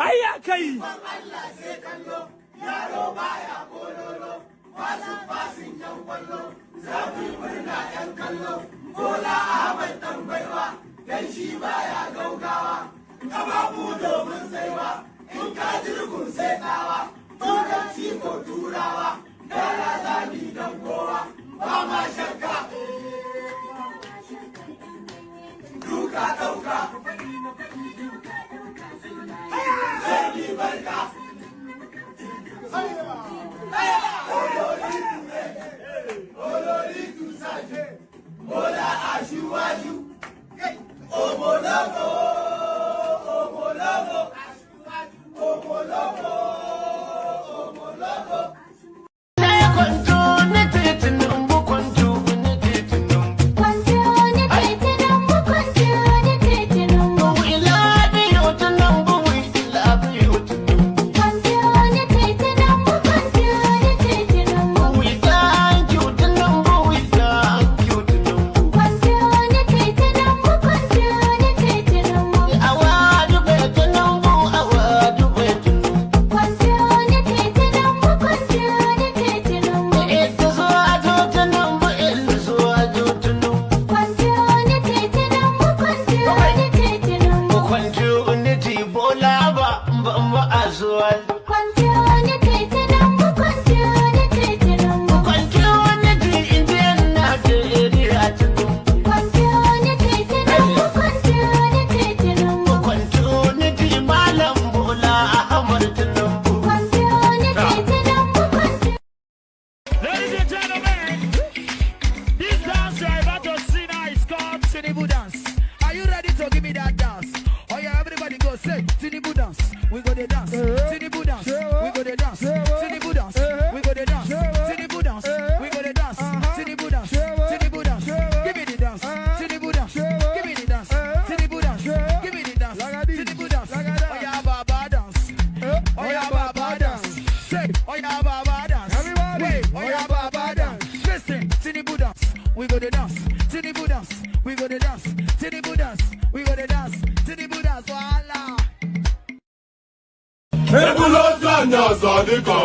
Ayya kai.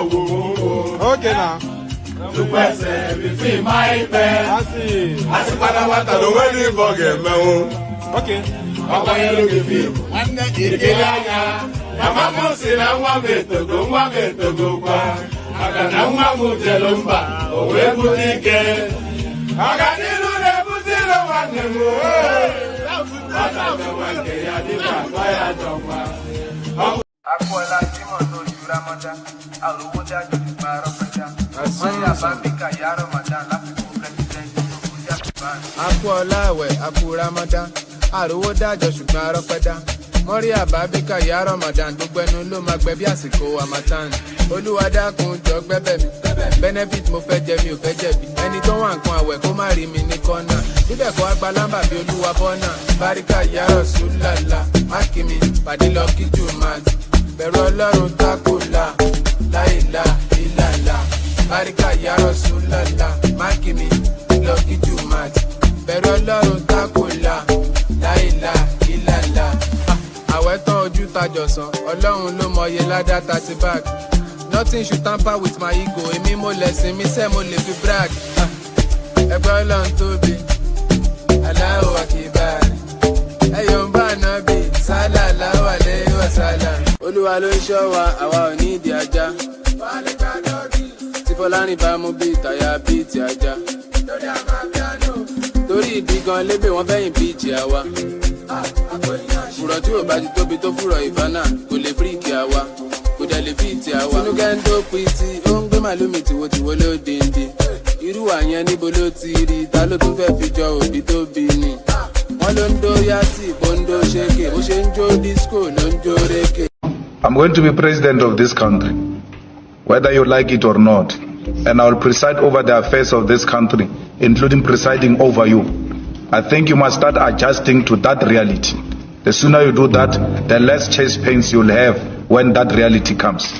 Okay now. To person between my bed. I see. I see what I don't really forget me. Okay. Papa you look at and the Kirianya. Mama say na wa me to go kwa. Aga na wa mu jelumba. O we butike. Aga ni lu le butilo wa nemu. Aga na wa ke ya di ba ya jomba. Akola timo to Ramadan, Al-Rufai Babika ya Ramadan, Akwalawe, Aku Ramadan, Al-Rufai ṣùgbọ́n arọ́pẹ́dá. Mọ́ríà Babika ya Ramadan, gbogbo ẹnu ló máa gbẹ bí àsìkò Harmattan. Olúwa dákun jọ gbẹ́bẹ̀ mi, benefit mo fẹ́ jẹ mi ò fẹ́ jẹ̀bi. Ẹni tó wà nǹkan àwẹ̀ kó má rí mi ní kọ́nà. Bíbẹ̀ kọ́ agba lámbà bí Olúwa bọ́nà. Báríkà ya Rasulullah, mákìmí, pàdé lọ kí Jùmọ̀tì. Bẹ̀rù Ọlọ́run tákùlà, láìlà ìlàlà. Báríkà ya Rasulullah, mákìmí, lọ kí Jùmọ̀tì. Bẹ̀rù Ọlọ́run tákùlà, láìlà ìlàlà. Àwẹ̀ tán ojú tajọ̀sán, Ọlọ́run ló mọye ládá 30 bag. Nothing should tamper with my ego, èmi mo lẹ̀sìn mi sẹ́ mo lè fi brag. Ẹgbẹ́ Ọlọ́run tóbi, Allahu Akbar. Ẹyọ̀ ń bá nábì, sallallahu alayhi wa sallam. Olúwa ló ń ṣọ́ wa, àwa ò ní ìdí ajá. Tí Fọlárìn bá mú bí ìtàyà bí ti ajá. Torí ìdí gan lébè wọ́n fẹ́yìn bí ìjì àwa. Fùrọ̀ tí ò bá ti tóbi tó fùrọ̀ ìfánà, kò lè fíríkì àwa, kò dẹ̀ lè fíìtì àwa. Tinúkẹ́ ń tó pitì, ó ń gbé màlúmi tìwòtìwò ló dèndé. Irú àyẹn níbo ló ti rí, ta ló tún fẹ́ fi jọ òbí tó bí ni. Wọ́n ló ń dó yátì, bó ń dó ṣéke, bó ṣe ń jó disco ló ń jó rékè. I'm going to be president of this country, whether you like it or not, and I will preside over the affairs of this country, including presiding over you. I think you must start adjusting to that reality. The sooner you do that, the less chest pains you'll have when that reality comes.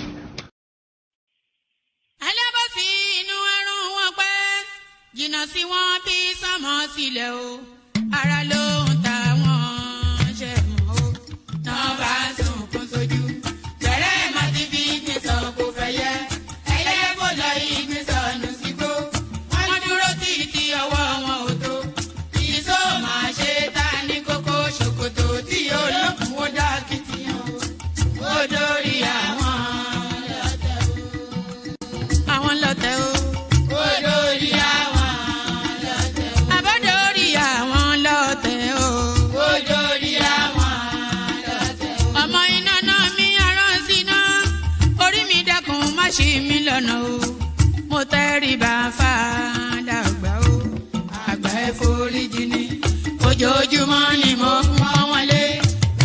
Ojoojúmọ́ ni mo pọ́n wọn lé,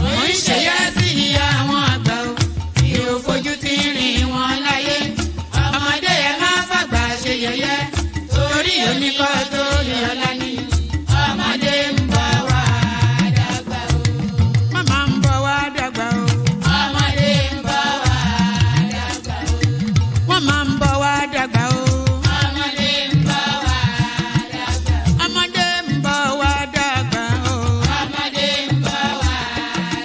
mo ń ṣèyá sí àwọn àgbà o, mi ò fojú tí rìn wọn láyé. Ọmọdé ẹ má fàgbà ṣe yẹ̀yẹ́, torí oníkọ́ tó yẹ ọ̀la ni. Ọmọdé ń bọ̀ wá dàgbà o, màmá ń bọ̀ wá dàgbà o. Ọmọdé ń bọ̀ wá dàgbà o, wọ́n máa ń bọ̀ wá dàgbà o. Ọmọdé ń bọ̀ wá dàgbà o. Ọmọdé ń bọ̀ wá dàgbà o. Ọmọdé ń bọ̀ wá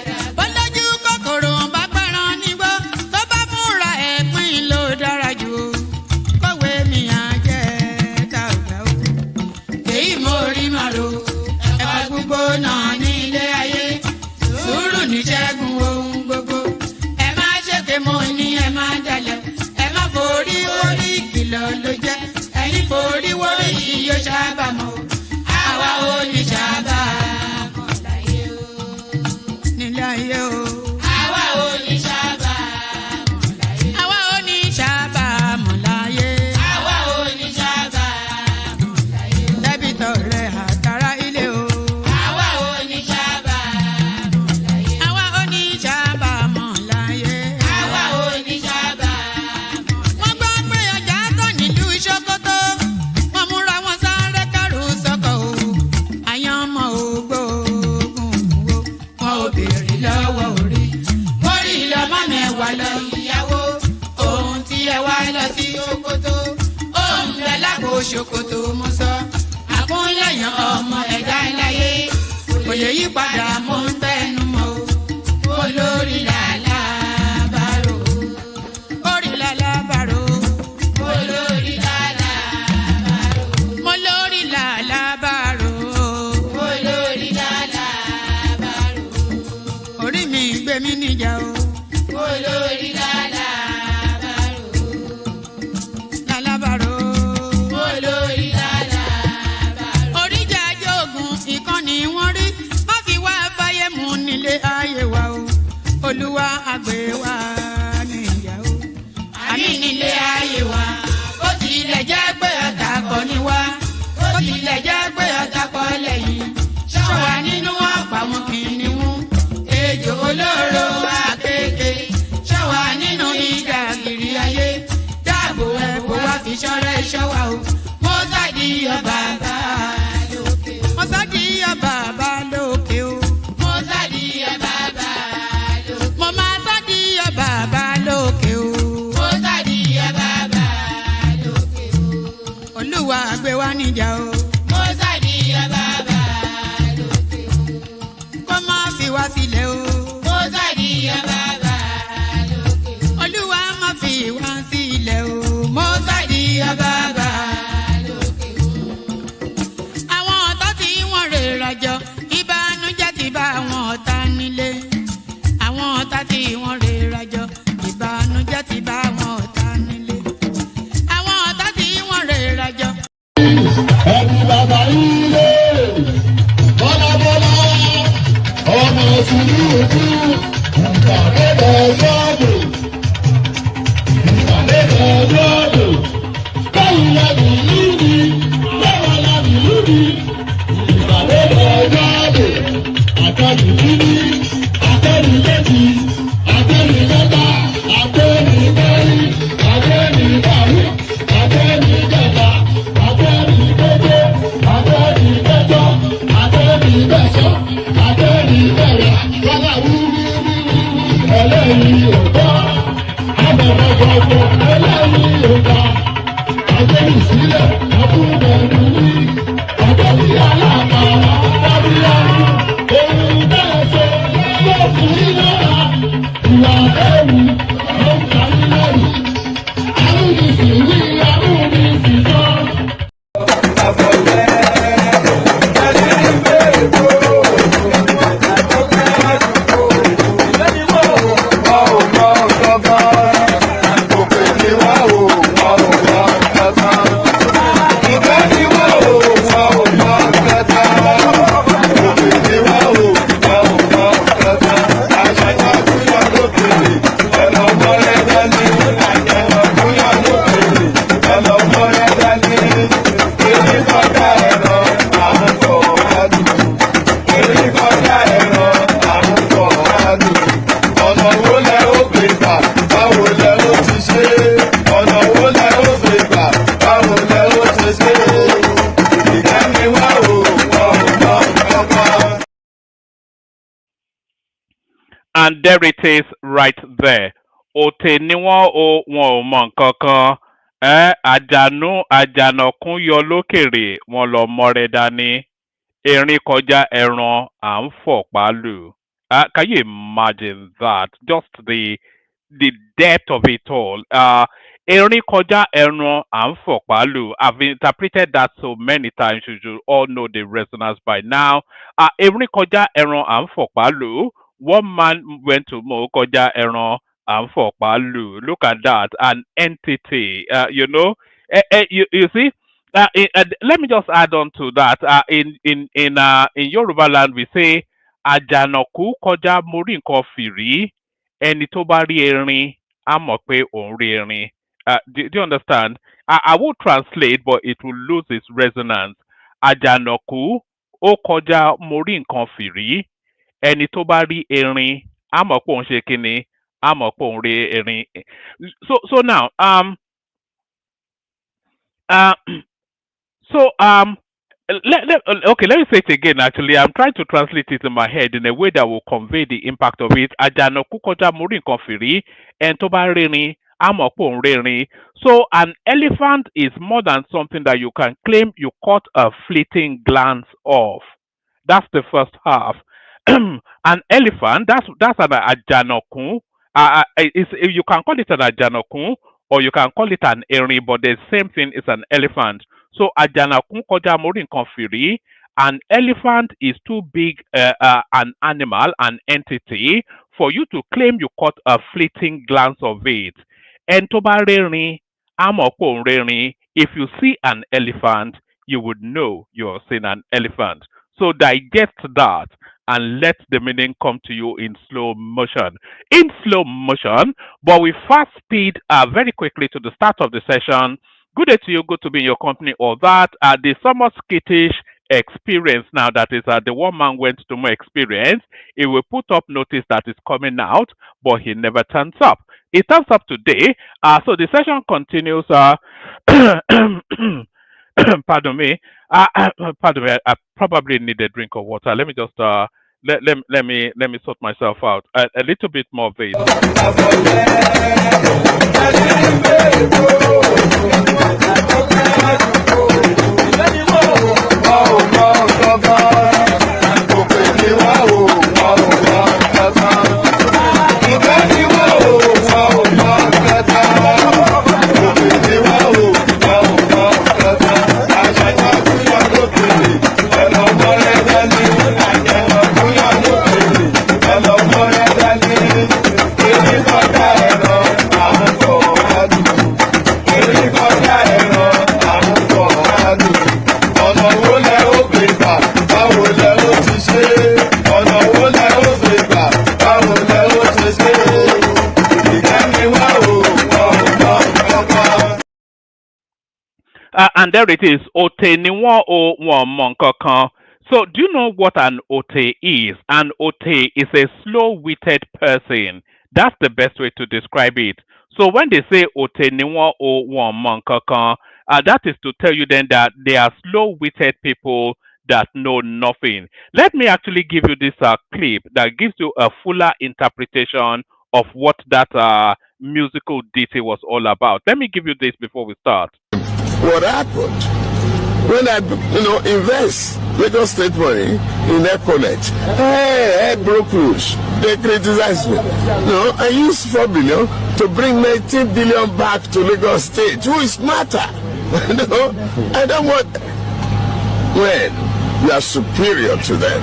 dàgbà o. Bọ́lájú kòkòrò bá gbẹ́ran nígbó, tó bá fúnra ẹ̀ pín ló dára jù o. Kọ̀wé mi á jẹ́ dàgbà o. Èyí mo rí màrò, ẹ̀ka gbogbo náà ní ilé ayé. Sùúrù ní ṣẹ́gun ohun gbogbo. Ẹ má ṣèké mo ní ẹ má dalẹ̀. Ẹ má forí wórí ìkìlọ̀ ló jẹ́. Ẹ̀yin forí wórí yìí yóò ṣàbàmọ̀ o. Àwa ò ní ṣàbàmọ̀ láyé o. Nílé ayé o. Àwa ò ní ṣàbàmọ̀ láyé. Àwa ò ní ṣàbàmọ̀ láyé. Àwa ò ní ṣàbàmọ̀ láyé. Dẹ́bìtọ̀ rẹ̀ àtàrà ilé o. Àwa ò ní ṣàbàmọ̀ láyé. Àwa ò ní ṣàbàmọ̀ láyé. Àwa ò ní ṣàbàmọ̀. Wọ́n gbọ́ pé ọjà tán nílùú Ṣókótó. Wọ́n múra wọn sáré kárù sọ́kọ̀ o. Àyàn ọmọ ògbóògùn wo. Wọn ò béèrè lọ́wọ́ orí. Orí lọ́mọ mẹ́wàá lọ ìyàwó. Ohun tí ẹ wá lọ sí Ṣókótó. Ohun bẹ lápò Ṣókótó mo sọ. Àkúnlẹ̀yàn ọmọ ẹ̀dá láyé. Kò lè yí padà mo ń tẹnu mọ́ o. Olórí làlá bàrò. Orí làlá bàrò. Olórí làlá bàrò. Mo lórí làlá bàrò. Olórí làlá bàrò. Orí mi gbé mi níjà o. Olórí làlá bàrò. Làlá bàrò. Olórí làlá bàrò. Oríjà jogun ìkànnì wọn rí. Má fi wá fáyé mu nílé ayé wa o. Olúwa àgbẹ̀ wa níyà o. Àmì nílé ayé wa. Ó tilẹ̀ jẹ́ pé ọ̀tá kọ́ ni wá. Ó tilẹ̀ jẹ́ pé ọ̀tá kọ́ lẹ́yìn. Ṣọ́wa nínú ọ̀pá wọn kìnìún. Ejò olóró àkékè. Ṣọ́wa nínú ìdàgìrì ayé. Dáàbò ẹ̀bùn wá fi ṣọ́rẹ́ ṣọ́wa o. Mo sádì ọba bá lókè o. Mo sádì ọba bá lókè o. Mo sádì ọba bá lókè. Mo máa sádì ọba bá lókè o. Mo sádì ọba bá lókè o. Olúwa gbé wa níjà o. Mo sádì ọba bá lókè o. Kó má fi wá sílẹ̀ o. Mo sádì ọba bá lókè o. Olúwa má fi wá sílẹ̀ o. Mo sádì ọba bá lókè o. Àwọn ọ̀tá tí wọ́n rè rajọ, ìbànújẹ́ ti bá àwọn ọ̀tá nílé. Àwọn ọ̀tá tí wọ́n rè rajọ, ìbànújẹ́ ti bá àwọn ọ̀tá nílé. Àwọn ọ̀tá tí wọ́n rè rajọ. Ẹni bàbá ilé bọ́lábọ́lá ọmọ ìṣúlú ojú ìgbàlódé yọ́ọ̀dù báyìí lábì lúbi báwa lábì lúbi ìgbàlódé yọ́ọ̀dù àtẹ̀lù lúbi àtẹ̀lù létí àtẹ̀lù lẹ́ta àtẹ̀lù mẹ́rin àtẹ̀lù bàrí àtẹ̀lù kẹta àtẹ̀lù gbogbo àtẹ̀lù kẹjọ àtẹ̀lù kẹsọ àtẹ̀lù kẹrẹ lọ́la wúwúwú ẹlẹ́yìí òkọ́ abẹ̀rẹ̀gbọ̀gbọ̀ ẹlẹ́yìí òkọ́ àtẹ̀lù sílẹ̀ ọkùnrin ní àtẹ̀lù aláàbàrà dábì And there it is right there. Òtè ni wọ́n o wọn ò mọ nǹkan kan. Àjànàkún yọ lókèrè wọn lọ mọ́rẹ́ dání. Erin kọjá ẹran à ń fọ̀pá lù. Can you imagine that? Just the depth of it all. Erin kọjá ẹran à ń fọ̀pá lù. I've interpreted that so many times. You should all know the resonance by now. Erin kọjá ẹran à ń fọ̀pá lù. One man went to mow kọjá ẹran à ń fọ̀pá lù. Look at that, an entity. You see. Let me just add on to that. In Yoruba land, we say àjànàkú kọjá mórí nǹkan fìrí, ẹni tó bá rí erin á mọ̀ pé òun rí erin. Do you understand? I will translate, but it will lose its resonance. Àjànàkú ó kọjá mórí nǹkan fìrí, ẹni tó bá rí erin á mọ̀ pé òun ṣe kíni, á mọ̀ pé òun rí erin. So now let me say it again. Actually, I'm trying to translate it in my head in a way that will convey the impact of it. Àjànàkú kọjá mórí nǹkan fìrí, ẹni tó bá rírin á mọ̀ pé òun rírin. So an elephant is more than something that you can claim you caught a fleeting glance of. That's the first half. An elephant, that's an àjànàkú. You can call it an àjànàkú, or you can call it an erin, but the same thing is an elephant. So àjànàkú kọjá mórí nǹkan fìrí. An elephant is too big an animal, an entity, for you to claim you caught a fleeting glance of it. Ẹni tó bá rírin á mọ̀ pé òun rírin. If you see an elephant, you would know you're seeing an elephant. So digest that and let the meaning come to you in slow motion. In slow motion, but with fast speed, very quickly to the start of the session. Good day to you, good to be in your company, or that. The somewhat skittish experience now, that is the one man went to more experience. He will put up notice that is coming out, but he never turns up. It turns up today. So the session continues. Pardon me. Pardon me. I probably need a drink of water. Let me just let me sort myself out. A little bit more of it. And there it is. Òtè ni wọ́n o wọn mọ nǹkan kan. So do you know what an òtè is? An òtè is a slow-witted person. That's the best way to describe it. So when they say òtè ni wọ́n o wọn mọ nǹkan kan, that is to tell you then that they are slow-witted people that know nothing. Let me actually give you this clip that gives you a fuller interpretation of what that musical ditty was all about. Let me give you this before we start. What happened when I, invest Lagos State money in Econet? Hey, broke loose. They criticize me. No, I used 4 billion to bring 19 billion back to Lagos State. Who is smarter? I don't want. When you are superior to them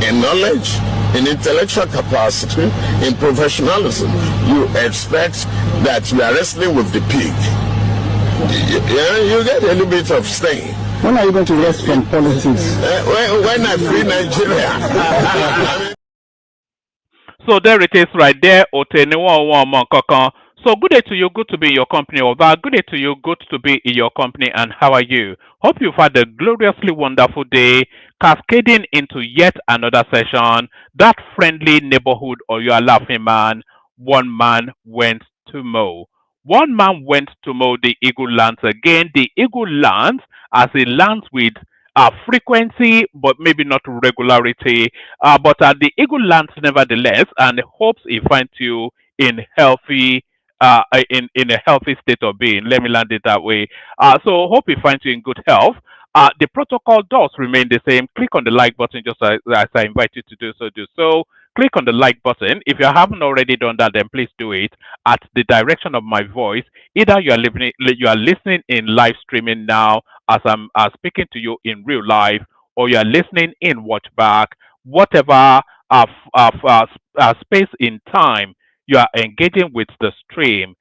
in knowledge, in intellectual capacity, in professionalism, you expect that you are wrestling with the pig. You get a little bit of stain. When are you going to rest from politics? When I free Nigeria. So there it is right there. Òtè ni wọ́n wọn mọ nǹkan kan. So good day to you, good to be in your company. Over. Good day to you, good to be in your company. And how are you? Hope you've had a gloriously wonderful day, cascading into yet another session. That friendly neighborhood, or you are laughing man. One man went to mow. One man went to mow the eagle lands again. The eagle lands as he lands with frequency, but maybe not regularity. But the eagle lands nevertheless, and hopes he finds you in healthy. In a healthy state of being. Let me land it that way. So hope he finds you in good health. The protocol does remain the same. Click on the like button just as I invite you to do so. Do so. Click on the like button. If you haven't already done that, then please do it at the direction of my voice. Either you are listening in live streaming now as I'm speaking to you in real life, or you are listening in watch back. Whatever space in time you are engaging with the stream,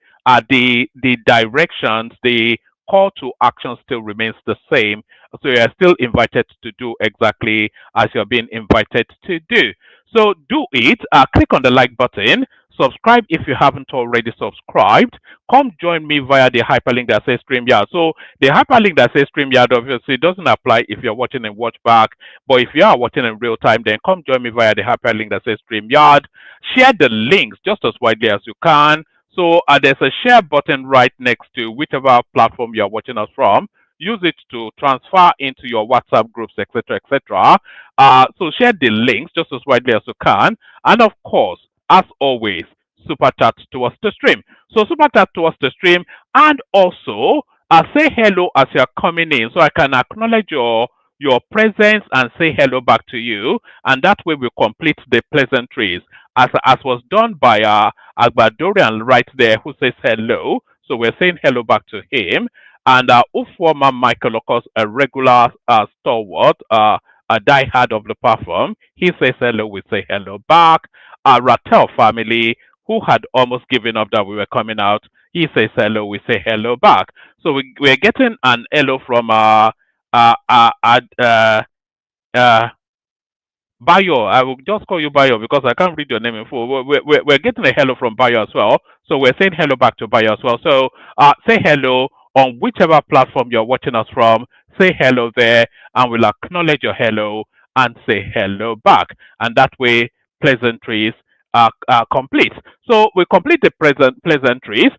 the directions, the call to action still remains the same. So you are still invited to do exactly as you're being invited to do. So do it. Click on the like button. Subscribe if you haven't already subscribed. Come join me via the hyperlink that says StreamYard. So the hyperlink that says StreamYard obviously doesn't apply if you're watching in watchback. But if you are watching in real time, then come join me via the hyperlink that says StreamYard. Share the links just as widely as you can. So there's a share button right next to whichever platform you're watching us from. Use it to transfer into your WhatsApp groups, etc., etc. So share the links just as widely as you can. And of course, as always, super chat towards the stream. So super chat towards the stream, and also say hello as you're coming in, so I can acknowledge your presence and say hello back to you, and that way we complete the pleasantries as was done by Agbadorian right there, who says hello. So we're saying hello back to him. And Ufwama Michael, of course, a regular stalwart, a diehard of the platform. He says hello, we say hello back. Ratel family, who had almost given up that we were coming out, he says hello, we say hello back. So we're getting an hello from Bayo. I will just call you Bayo because I can't read your name in full. We're getting a hello from Bayo as well. So we're saying hello back to Bayo as well. So say hello on whichever platform you're watching us from. Say hello there, and we'll acknowledge your hello and say hello back. And that way, pleasantries are complete. So we complete the pleasantries.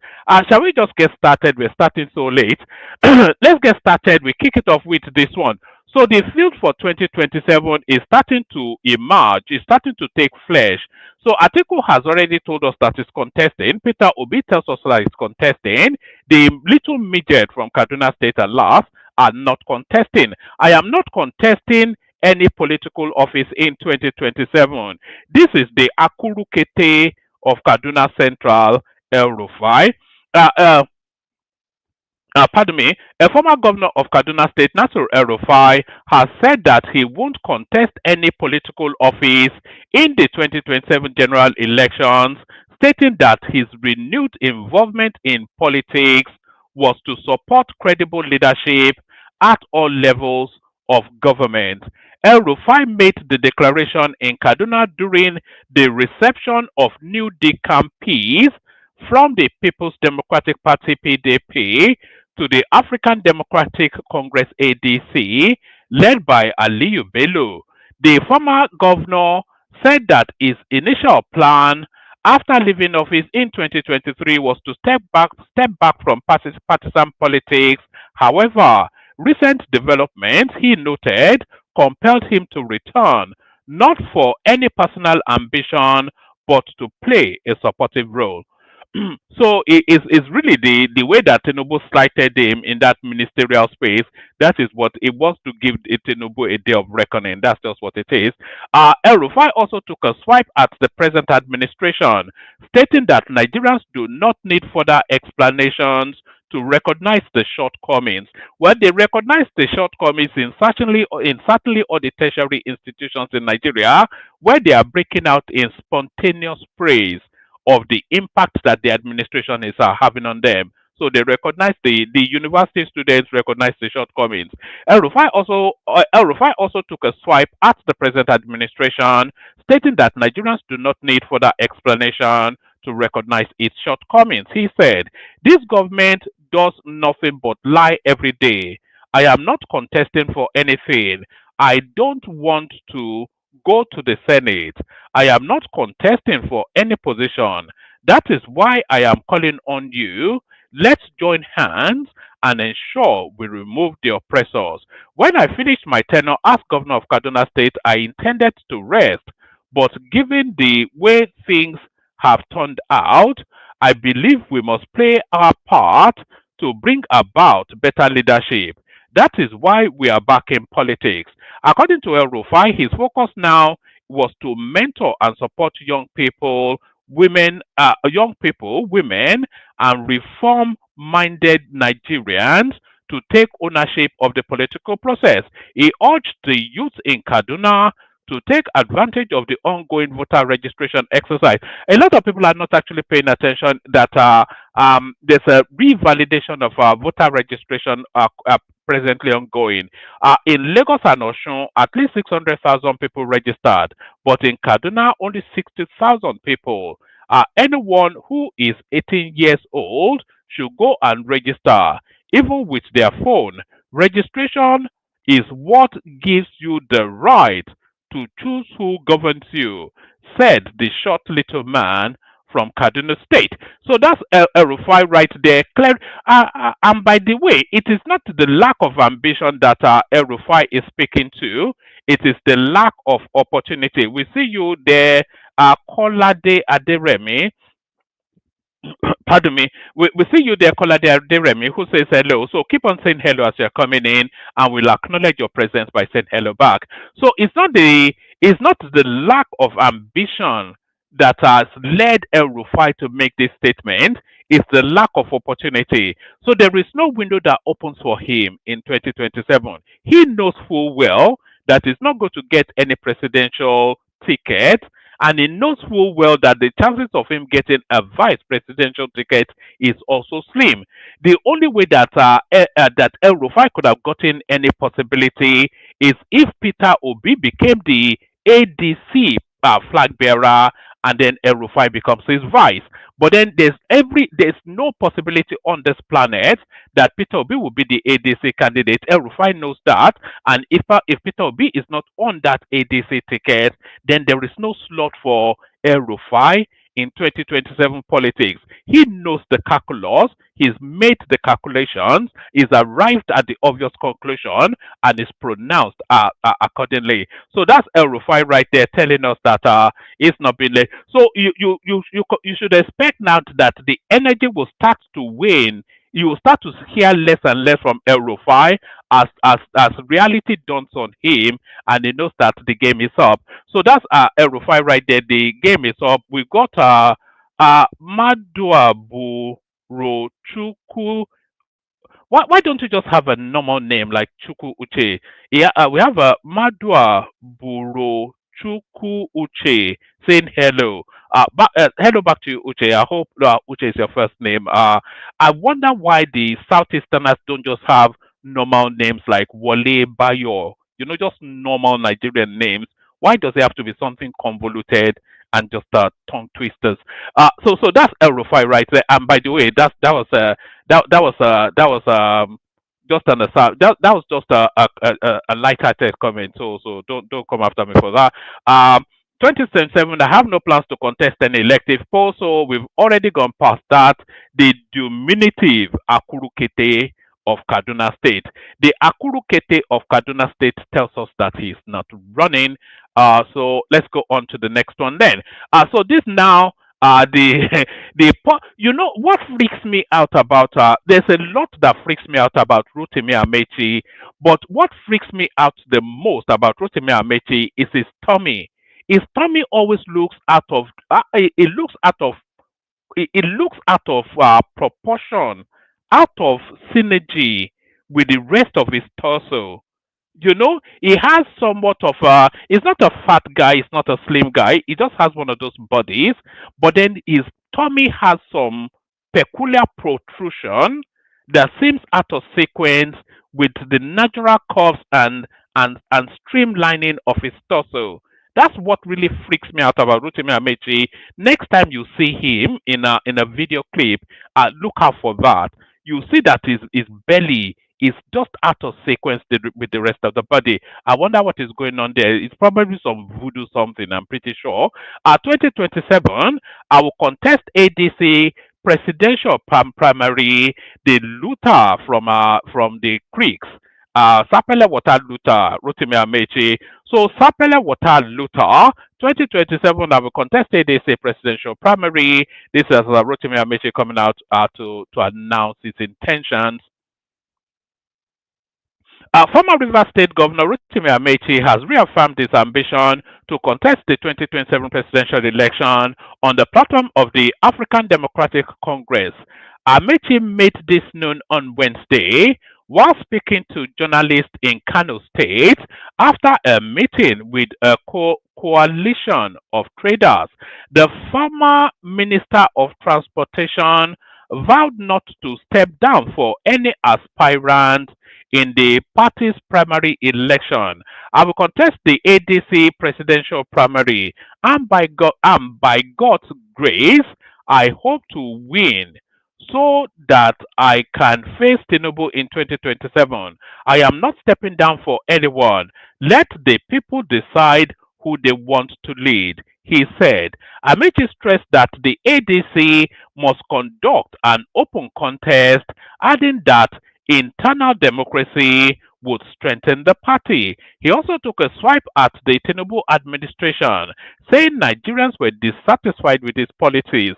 Shall we just get started? We're starting so late. Let's get started. We kick it off with this one. So the field for 2027 is starting to emerge, is starting to take flesh. So Atiku has already told us that he's contesting. Peter Obi tells us that he's contesting. The little midget from Kaduna State and last are not contesting. I am not contesting any political office in 2027. This is the Akuru Kete of Kaduna Central, El-Rufai. Pardon me, a former governor of Kaduna State, Nasir El-Rufai, has said that he won't contest any political office in the 2027 general elections, stating that his renewed involvement in politics was to support credible leadership at all levels of government. El-Rufai made the declaration in Kaduna during the reception of new decampees from the People's Democratic Party (PDP) to the African Democratic Congress (ADC), led by Aliyu Bello. The former governor said that his initial plan after leaving office in 2023 was to step back from partisan politics. However, recent developments, he noted, compelled him to return, not for any personal ambition, but to play a supportive role. So it's really the way that Tinubu slighted him in that ministerial space. That is what it was, to give Tinubu a day of reckoning. That's just what it is. El-Rufai also took a swipe at the present administration, stating that Nigerians do not need further explanations to recognize the shortcomings. Well, they recognize the shortcomings in certainly all the tertiary institutions in Nigeria, where they are breaking out in spontaneous praise of the impact that the administration is having on them. So they recognize the university students recognize the shortcomings. El-Rufai also took a swipe at the present administration, stating that Nigerians do not need further explanation to recognize its shortcomings. He said, "This government does nothing but lie every day. I am not contesting for anything. I don't want to go to the Senate. I am not contesting for any position. That is why I am calling on you. Let's join hands and ensure we remove the oppressors. When I finished my tenure as governor of Kaduna State, I intended to rest, but given the way things have turned out, I believe we must play our part to bring about better leadership. That is why we are back in politics. According to El-Rufai, his focus now was to mentor and support women, and reform-minded Nigerians to take ownership of the political process. He urged the youth in Kaduna to take advantage of the ongoing voter registration exercise. A lot of people are not actually paying attention that there's a revalidation of voter registration presently ongoing. In Lagos and Osun, at least 600,000 people registered, but in Kaduna, only 60,000 people. Anyone who is 18 years old should go and register, even with their phone. Registration is what gives you the right to choose who governs you, said the short little man from Kaduna State. So that's a Rufai right there. Clear. And by the way, it is not the lack of ambition that El Rufai is speaking to. It is the lack of opportunity. We see you there, Kolade Aderemi. Pardon me. We see you there, Kolade Aderemi, who says hello. So keep on saying hello as you're coming in, and we'll acknowledge your presence by saying hello back. So it's not the lack of ambition that has led El Rufai to make this statement. It's the lack of opportunity. So there is no window that opens for him in 2027. He knows full well that he's not going to get any presidential ticket, and he knows full well that the chances of him getting a vice presidential ticket is also slim. The only way that that El Rufai could have gotten any possibility is if Peter Obi became the ADC flag bearer, and then El Rufai becomes his vice. But then there's no possibility on this planet that Peter Obi will be the ADC candidate. El Rufai knows that, and if Peter Obi is not on that ADC ticket, then there is no slot for El Rufai in 2027 politics. He knows the calculus. He's made the calculations. He's arrived at the obvious conclusion, and is pronounced accordingly. So that's El Rufai right there telling us that it's not been late. So you should expect now that the energy will start to wane. You will start to hear less and less from El Rufai as reality dawns on him, and he knows that the game is up. So that's El Rufai right there. The game is up. We got Maduabu Rochuku. Why don't you just have a normal name like Chuku Uche? Yeah, we have a Madua Buro Chuku Uche saying hello. Hello back to you, Uche. I hope Uche is your first name. I wonder why the Southeasterners don't just have normal names like Wale Bayo. Just normal Nigerian names. Why does it have to be something convoluted and just tongue twisters? So that's El Rufai right there. And by the way, that was just an aside. That was just a light-hearted comment. So don't come after me for that. 2077, I have no plans to contest any elective post, so we've already gone past that. The diminutive Akurukete of Kaduna State. The Akurukete of Kaduna State tells us that he's not running. So let's go on to the next one then. So this now, what freaks me out about there's a lot that freaks me out about Rotimi Amaechi, but what freaks me out the most about Rotimi Amaechi is his tummy. His tummy always looks out of it looks out of proportion, out of synergy with the rest of his torso. He has somewhat of he's not a fat guy, he's not a slim guy, he just has one of those bodies, but then his tummy has some peculiar protrusion that seems out of sequence with the natural curves and streamlining of his torso. That's what really freaks me out about Rotimi Amaechi. Next time you see him in a video clip, look out for that. You see that his belly is just out of sequence with the rest of the body. I wonder what is going on there. It's probably some voodoo something, I'm pretty sure. 2027, I will contest ADC presidential primary, the looter from the creeks, Sapele Water looter, Rotimi Amaechi. So Sapele Water looter, 2027, I will contested this a presidential primary. This is Rotimi Amaechi coming out to announce his intentions. Former Rivers State Governor Rotimi Amaechi has reaffirmed his ambition to contest the 2027 presidential election on the platform of the African Democratic Congress. Amaechi made this known on Wednesday while speaking to journalists in Kano State after a meeting with a coalition of traders. The former Minister of Transportation vowed not to step down for any aspirant in the party's primary election. I will contest the ADC presidential primary, and by God's grace, I hope to win so that I can face Tinubu in 2027. I am not stepping down for anyone. Let the people decide who they want to lead, he said. Amaechi stressed that the ADC must conduct an open contest, adding that internal democracy would strengthen the party. He also took a swipe at the Tinubu administration, saying Nigerians were dissatisfied with his policies.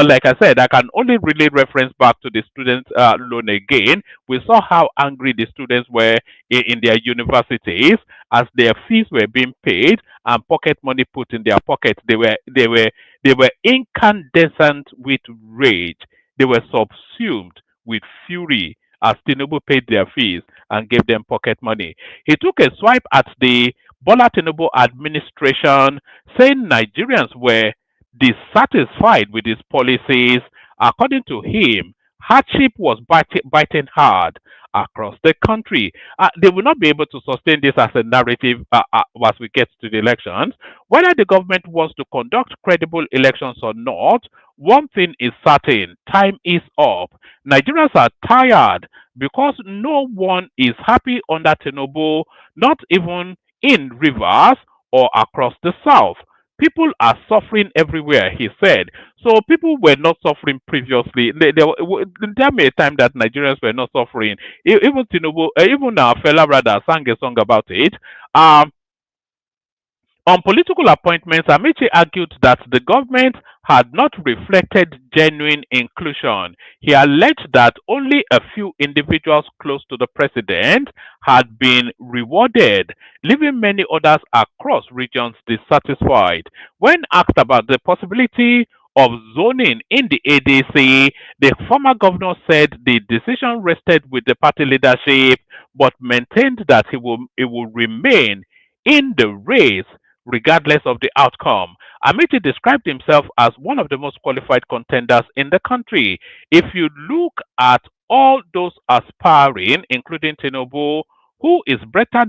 Like I said, I can only really reference back to the student loan again. We saw how angry the students were in their universities as their fees were being paid and pocket money put in their pockets. They were incandescent with rage. They were subsumed with fury as Tinubu paid their fees and gave them pocket money. He took a swipe at the Bola Tinubu administration, saying Nigerians were dissatisfied with his policies. According to him, hardship was biting hard across the country. They will not be able to sustain this as a narrative as we get to the elections. Whether the government wants to conduct credible elections or not, one thing is certain: time is up. Nigerians are tired because no one is happy under Tinubu, not even in Rivers or across the South. People are suffering everywhere, he said. So people were not suffering previously. There may a time that Nigerians were not suffering. Even Tinubu, even our fella brother sang a song about it. On political appointments, Amaechi argued that the government had not reflected genuine inclusion. He alleged that only a few individuals close to the president had been rewarded, leaving many others across regions dissatisfied. When asked about the possibility of zoning in the ADC, the former governor said the decision rested with the party leadership, but maintained that he will remain in the race regardless of the outcome. Amaechi described himself as one of the most qualified contenders in the country. If you look at all those aspiring, including Tinubu, who is better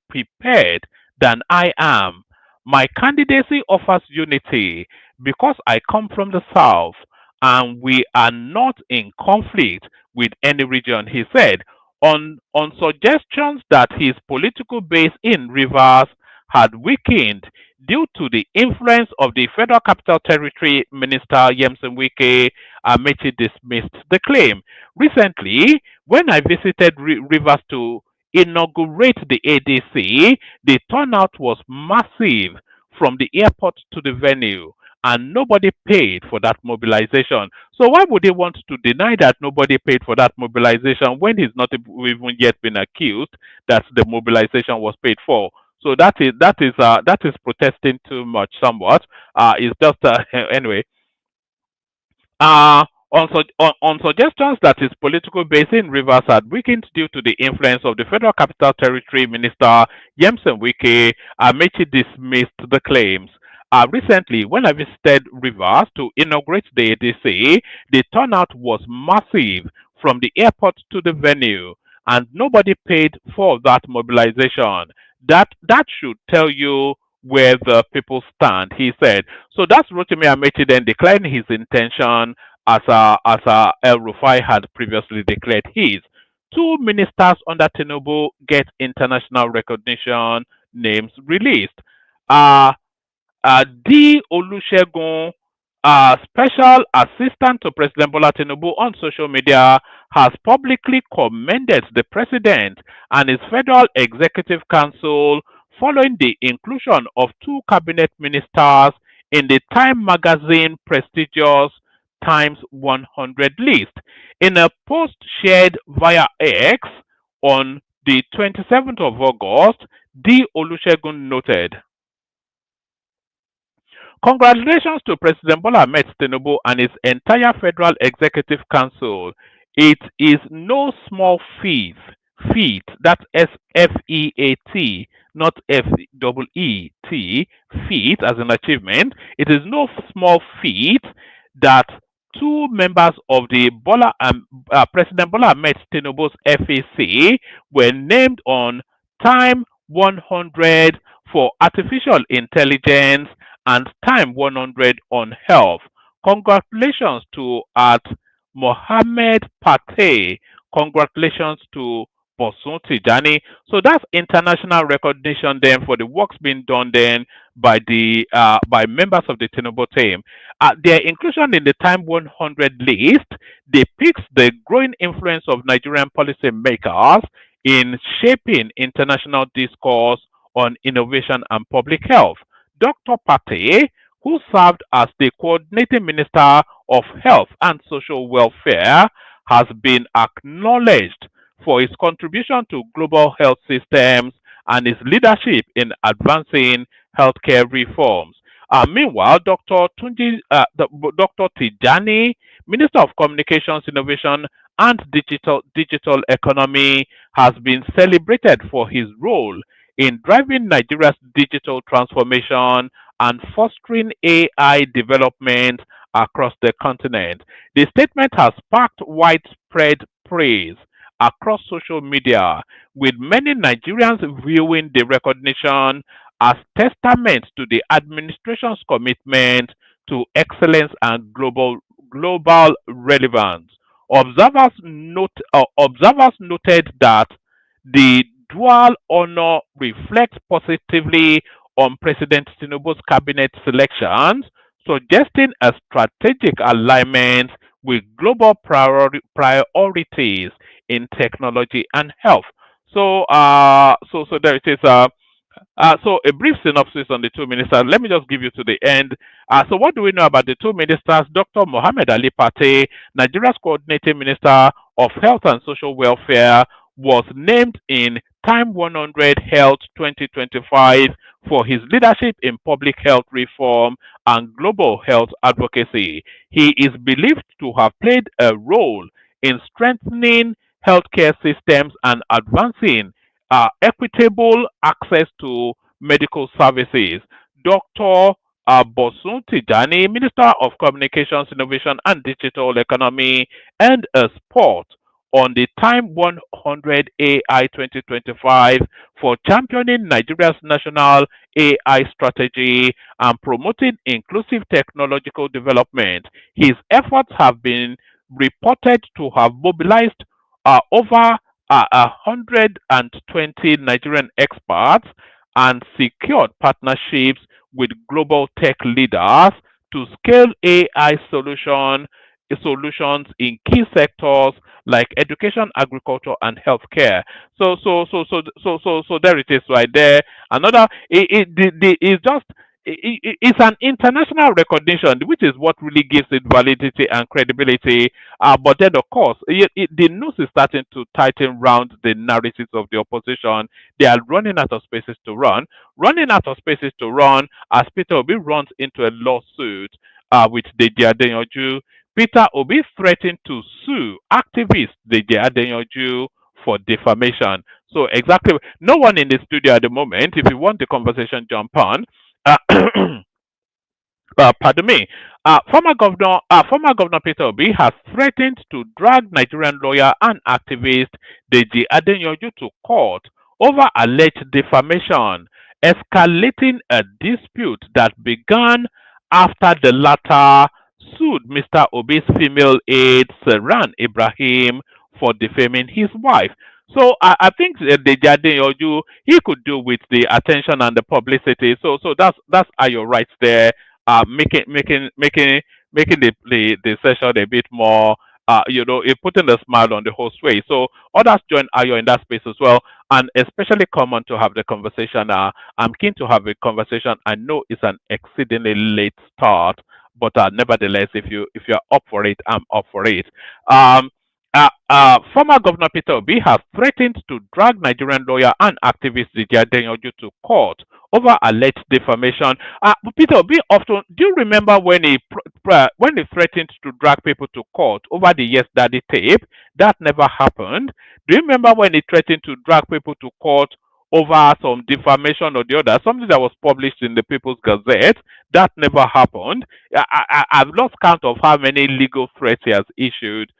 prepared than I am? My candidacy offers unity because I come from the South and we are not in conflict with any region, he said. On suggestions that his political base in Rivers had weakened due to the influence of the Federal Capital Territory Minister Yemsen Wike, Amaechi dismissed the claim. Recently, when I visited Rivers to inaugurate the ADC, the turnout was massive from the airport to the venue, and nobody paid for that mobilization. So why would they want to deny that nobody paid for that mobilization when he's not even yet been accused that the mobilization was paid for? So that is protesting too much somewhat. It's just anyway. On suggestions that his political base in Rivers had weakened due to the influence of the Federal Capital Territory Minister Yemsen Wike, Amaechi dismissed the claims. Recently, when I visited Rivers to inaugurate the ADC, the turnout was massive from the airport to the venue, and nobody paid for that mobilization. That should tell you where the people stand, he said. So that's Rotimi Amaechi then declaring his intention as El-Rufai had previously declared his. Two ministers under Tinubu get international recognition, names released. D. Olusegun Special Assistant to President Bola Tinubu on social media has publicly commended the President and his Federal Executive Council following the inclusion of two cabinet ministers in the Time magazine prestigious Times 100 list. In a post shared via X on the 27th of August, D. Olusegun noted, "Congratulations to President Bola Ahmed Tinubu and his entire Federal Executive Council. It is no small feat, that's F-E-A-T, not F-E-E-T, feat as an achievement. It is no small feat that two members of the President Bola Ahmed Tinubu's FAC were named on Time 100 for artificial intelligence and Time 100 on health. Congratulations to at Mohammed Pateh. Congratulations to Bosun Tijani." So that's international recognition then for the works being done then by the by members of the Tinubu team. Their inclusion in the Time 100 list depicts the growing influence of Nigerian policymakers in shaping international discourse on innovation and public health. Dr. Pateh, who served as the coordinating minister of health and social welfare, has been acknowledged for his contribution to global health systems and his leadership in advancing healthcare reforms. Meanwhile, Dr. Tijani, Minister of Communications, Innovation and Digital Economy, has been celebrated for his role in driving Nigeria's digital transformation and fostering AI development across the continent. The statement has sparked widespread praise across social media, with many Nigerians viewing the recognition as testament to the administration's commitment to excellence and global relevance. Observers noted that the dual honor reflects positively on President Tinubu's cabinet selections, suggesting a strategic alignment with global priorities in technology and health. So there it is. So a brief synopsis on the two ministers. Let me just give you to the end. So what do we know about the two ministers? Dr. Mohammed Ali Pateh, Nigeria's coordinating minister of health and social welfare, was named in Time 100 Health 2025 for his leadership in public health reform and global health advocacy. He is believed to have played a role in strengthening healthcare systems and advancing equitable access to medical services. Dr. Bosun Tijani, Minister of Communications, Innovation and Digital Economy, earned a spot on the Time 100 AI 2025 for championing Nigeria's national AI strategy and promoting inclusive technological development. His efforts have been reported to have mobilized over 120 Nigerian experts and secured partnerships with global tech leaders to scale AI solutions in key sectors like education, agriculture, and healthcare. So there it is right there. Another, it's an international recognition, which is what really gives it validity and credibility. But then, of course, the news is starting to tighten round the narratives of the opposition. They are running out of spaces to run. As Peter Obi runs into a lawsuit with Deji Adeyanju. Peter Obi threatened to sue activist Deji Adeyanju for defamation. So exactly, no one in the studio at the moment. If you want the conversation, jump on. Pardon me. Former Governor Peter Obi has threatened to drag Nigerian lawyer and activist Deji Adeyanju to court over alleged defamation, escalating a dispute that began after the latter sued Mr. Obi's female aide Serran Ibrahim for defaming his wife. So I think Deji Adeyanju, he could do with the attention and the publicity. So that's how your rights there, making making the session a bit more, it putting a smile on the whole way. So others join Ayo in that space as well, and especially common to have the conversation. I'm keen to have a conversation. I know it's an exceedingly late start, but nevertheless, if you're up for it, I'm up for it. Um, Former Governor Peter Obi has threatened to drag Nigerian lawyer and activist Deji Adeyanju to court over alleged defamation. Peter Obi often, do you remember when when he threatened to drag people to court over the Yes Daddy tape? That never happened. Do you remember when he threatened to drag people to court over some defamation or the other, something that was published in the People's Gazette? That never happened. I've lost count of how many legal threats he has issued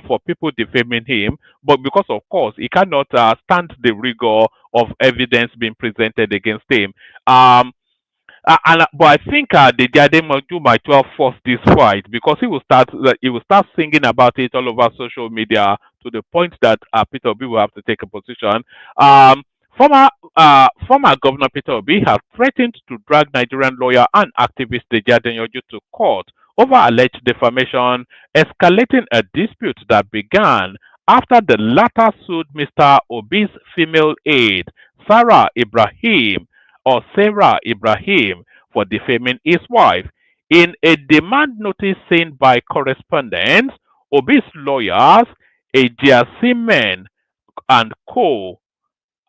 for people defaming him, but because of course he cannot stand the rigor of evidence being presented against him. But I think the Adeyanju might well force this fight because he will start singing about it all over social media to the point that Peter Obi will have to take a position. Um, former Governor Peter Obi has threatened to drag Nigerian lawyer and activist Deji Adeyanju to court over alleged defamation, escalating a dispute that began after the latter sued Mr. Obi's female aide, Sarah Ibrahim, for defaming his wife. In a demand notice sent by correspondents, Obi's lawyers, Ejiasimen and Co.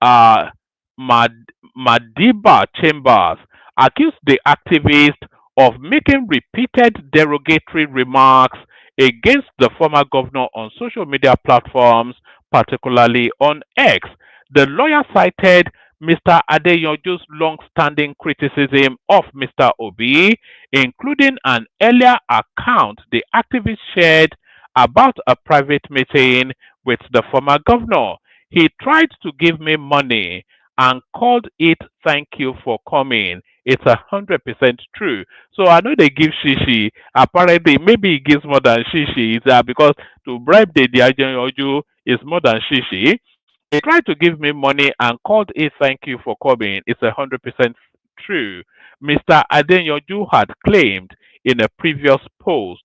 uh, Mad- Madiba Chambers accused the activist of making repeated derogatory remarks against the former governor on social media platforms, particularly on X. The lawyer cited Mr. Adeyanju's long-standing criticism of Mr. Obi, including an earlier account the activist shared about a private meeting with the former governor. He tried to give me money and called it thank you for coming. It's 100% true. So I know they give shishi. Apparently, maybe he gives more than shishi. It's because to bribe the Adeyanju is more than shishi. He tried to give me money and called it thank you for coming. It's 100% true. Mr. Adeyanju had claimed in a previous post,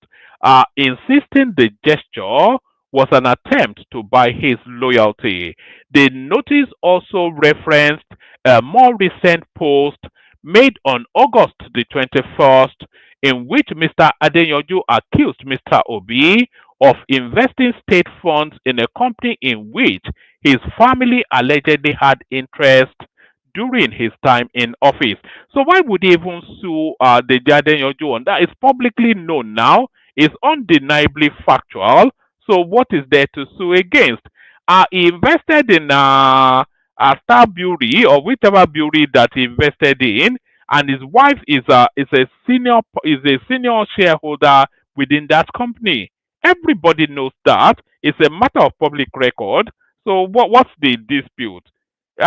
insisting the gesture was an attempt to buy his loyalty. The notice also referenced a more recent post made on August the 21st, in which Mr. Adeyanju accused Mr. Obi of investing state funds in a company in which his family allegedly had interest during his time in office. So why would he even sue the Adeyanju on that? It's publicly known now. It's undeniably factual. So what is there to sue against? He invested in a Star Brewery or whichever brewery that he invested in, and his wife is a senior shareholder within that company. Everybody knows that. It's a matter of public record. So what's the dispute? He's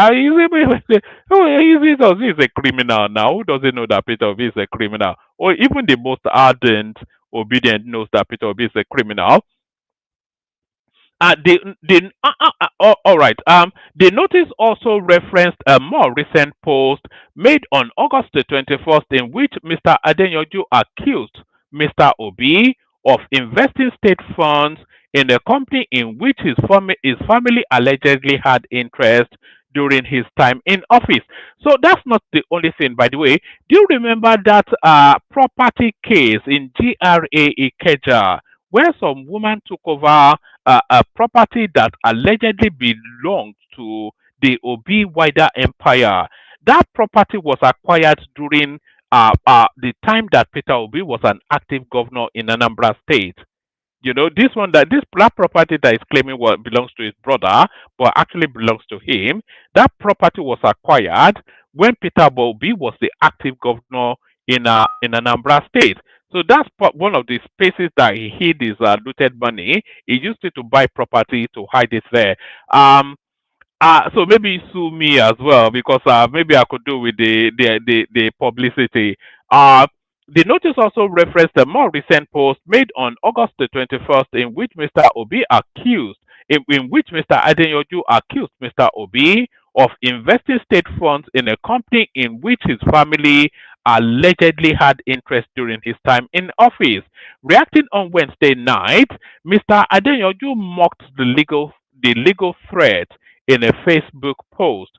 a criminal now. Who doesn't know that Peter Obi is a criminal? Or even the most ardent, obedient knows that Peter Obi is a criminal. All right. The notice also referenced a more recent post made on August the 21st, in which Mr. Adeyanju accused Mr. Obi of investing state funds in a company in which his family allegedly had interest during his time in office. So that's not the only thing, by the way. Do you remember that property case in GRA Ikeja, where some woman took over a property that allegedly belonged to the Obi wider empire? That property was acquired during the time that Peter Obi was an active governor in Anambra State. This property that is claiming what belongs to his brother, but actually belongs to him. That property was acquired when Peter Obi was the active governor in Anambra State. So that's one of the spaces that he hid his looted money. He used it to buy property to hide it there. Um, so maybe sue me as well because maybe I could do with the publicity. The notice also referenced a more recent post made on August the 21st, in which Mr. Adeyanju accused Mr. Obi of investing state funds in a company in which his family allegedly had interest during his time in office. Reacting on Wednesday night, Mr. Adeyanju mocked the legal threat in a Facebook post.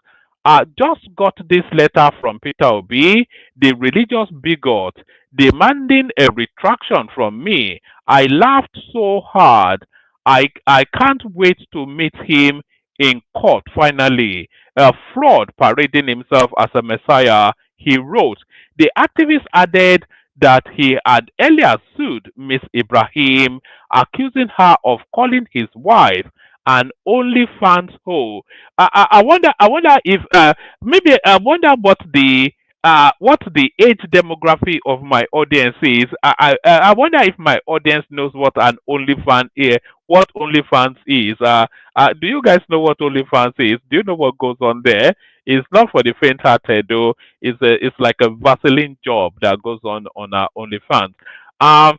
I just got this letter from Peter Obi, the religious bigot, demanding a retraction from me. I laughed so hard. I can't wait to meet him in court finally. A fraud parading himself as a messiah, he wrote. The activist added that he had earlier sued Miss Ibrahim, accusing her of calling his wife an OnlyFans hoe. I wonder if maybe I wonder what the age demography of my audience is. I wonder if my audience knows what an OnlyFans is. Do you guys know what OnlyFans is? Do you know what goes on there? It's not for the faint-hearted, though. It's like a Vaseline job that goes on OnlyFans. Um,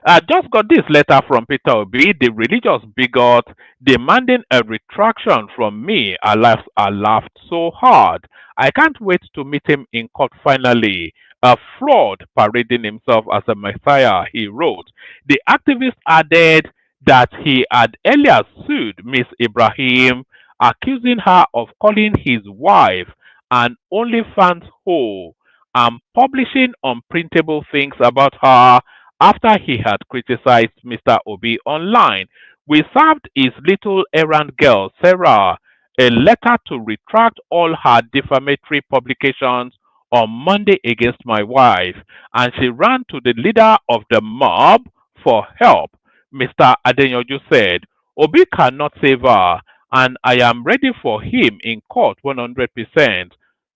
I just got this letter from Peter Obi, the religious bigot, demanding a retraction from me. I laughed so hard. I can't wait to meet him in court finally. A fraud parading himself as a messiah, he wrote. The activist added that he had earlier sued Miss Ibrahim, accusing her of calling his wife an OnlyFans hoe and publishing unprintable things about her after he had criticized Mr. Obi online. We served his little errand girl, Sarah, a letter to retract all her defamatory publications on Monday against my wife, and she ran to the leader of the mob for help. Mr. Adeyanju said, Obi cannot save her, and I am ready for him in court 100%.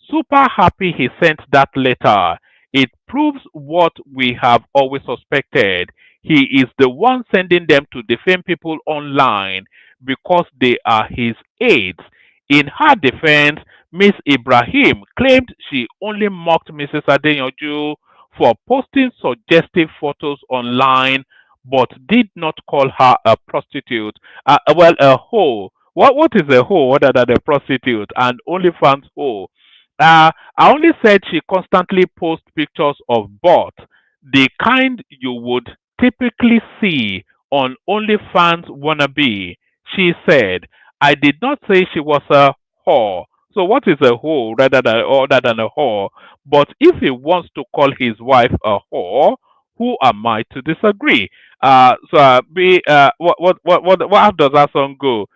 Super happy he sent that letter. It proves what we have always suspected. He is the one sending them to defame people online because they are his aides. In her defense, Miss Ibrahim claimed she only mocked Mrs. Adeyanju for posting suggestive photos online but did not call her a prostitute. Well, a hoe. What is a hoe other than a prostitute? And OnlyFans hoe. I only said she constantly posts pictures of both, the kind you would typically see on OnlyFans wannabe. She said, I did not say she was a whore. So what is a whore rather than a whore? But if he wants to call his wife a whore, who am I to disagree? How does that song go?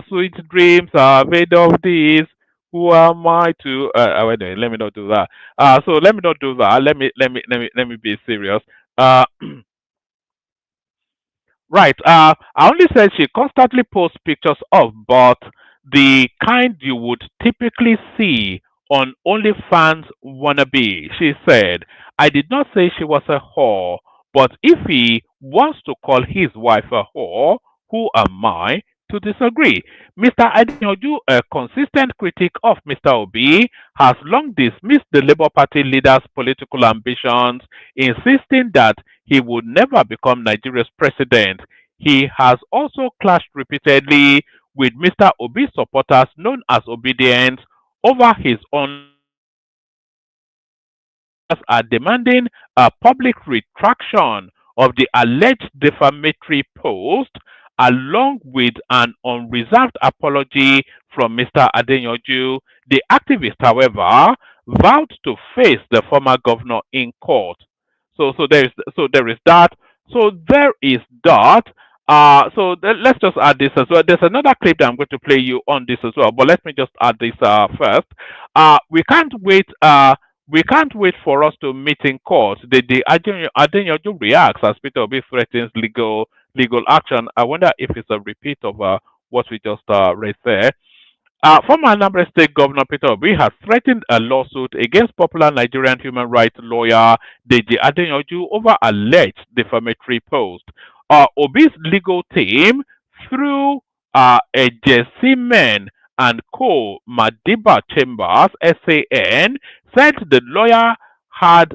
Sweet dreams are made of these. Who am I to? Wait a minute, let me not do that. So let me not do that. Let me be serious. Uh, Right. I only said she constantly posts pictures of, but the kind you would typically see on OnlyFans wannabe. She said, I did not say she was a whore, but if he wants to call his wife a whore, who am I to disagree? Mr. Adeyanju, a consistent critic of Mr. Obi, has long dismissed the Labour Party leader's political ambitions, insisting that he would never become Nigeria's president. He has also clashed repeatedly with Mr. Obi's supporters known as Obedience over his own are demanding a public retraction of the alleged defamatory post along with an unreserved apology from Mr. Adeyanju. The activist, however, vowed to face the former governor in court. So there is that. So there is that. Let's just add this as well. There's another clip that I'm going to play you on this as well. But let me just add this first. We can't wait. We can't wait for us to meet in court. The Adeyanju reacts as Peter Obi threatens legal action. I wonder if it's a repeat of what we just read there. Former Anambra State Governor Peter Obi has threatened a lawsuit against popular Nigerian human rights lawyer Deji Adeyanju over alleged defamatory post. Obi's legal team, through Ejesimen and Co. Madiba Chambers, SAN, said the lawyer had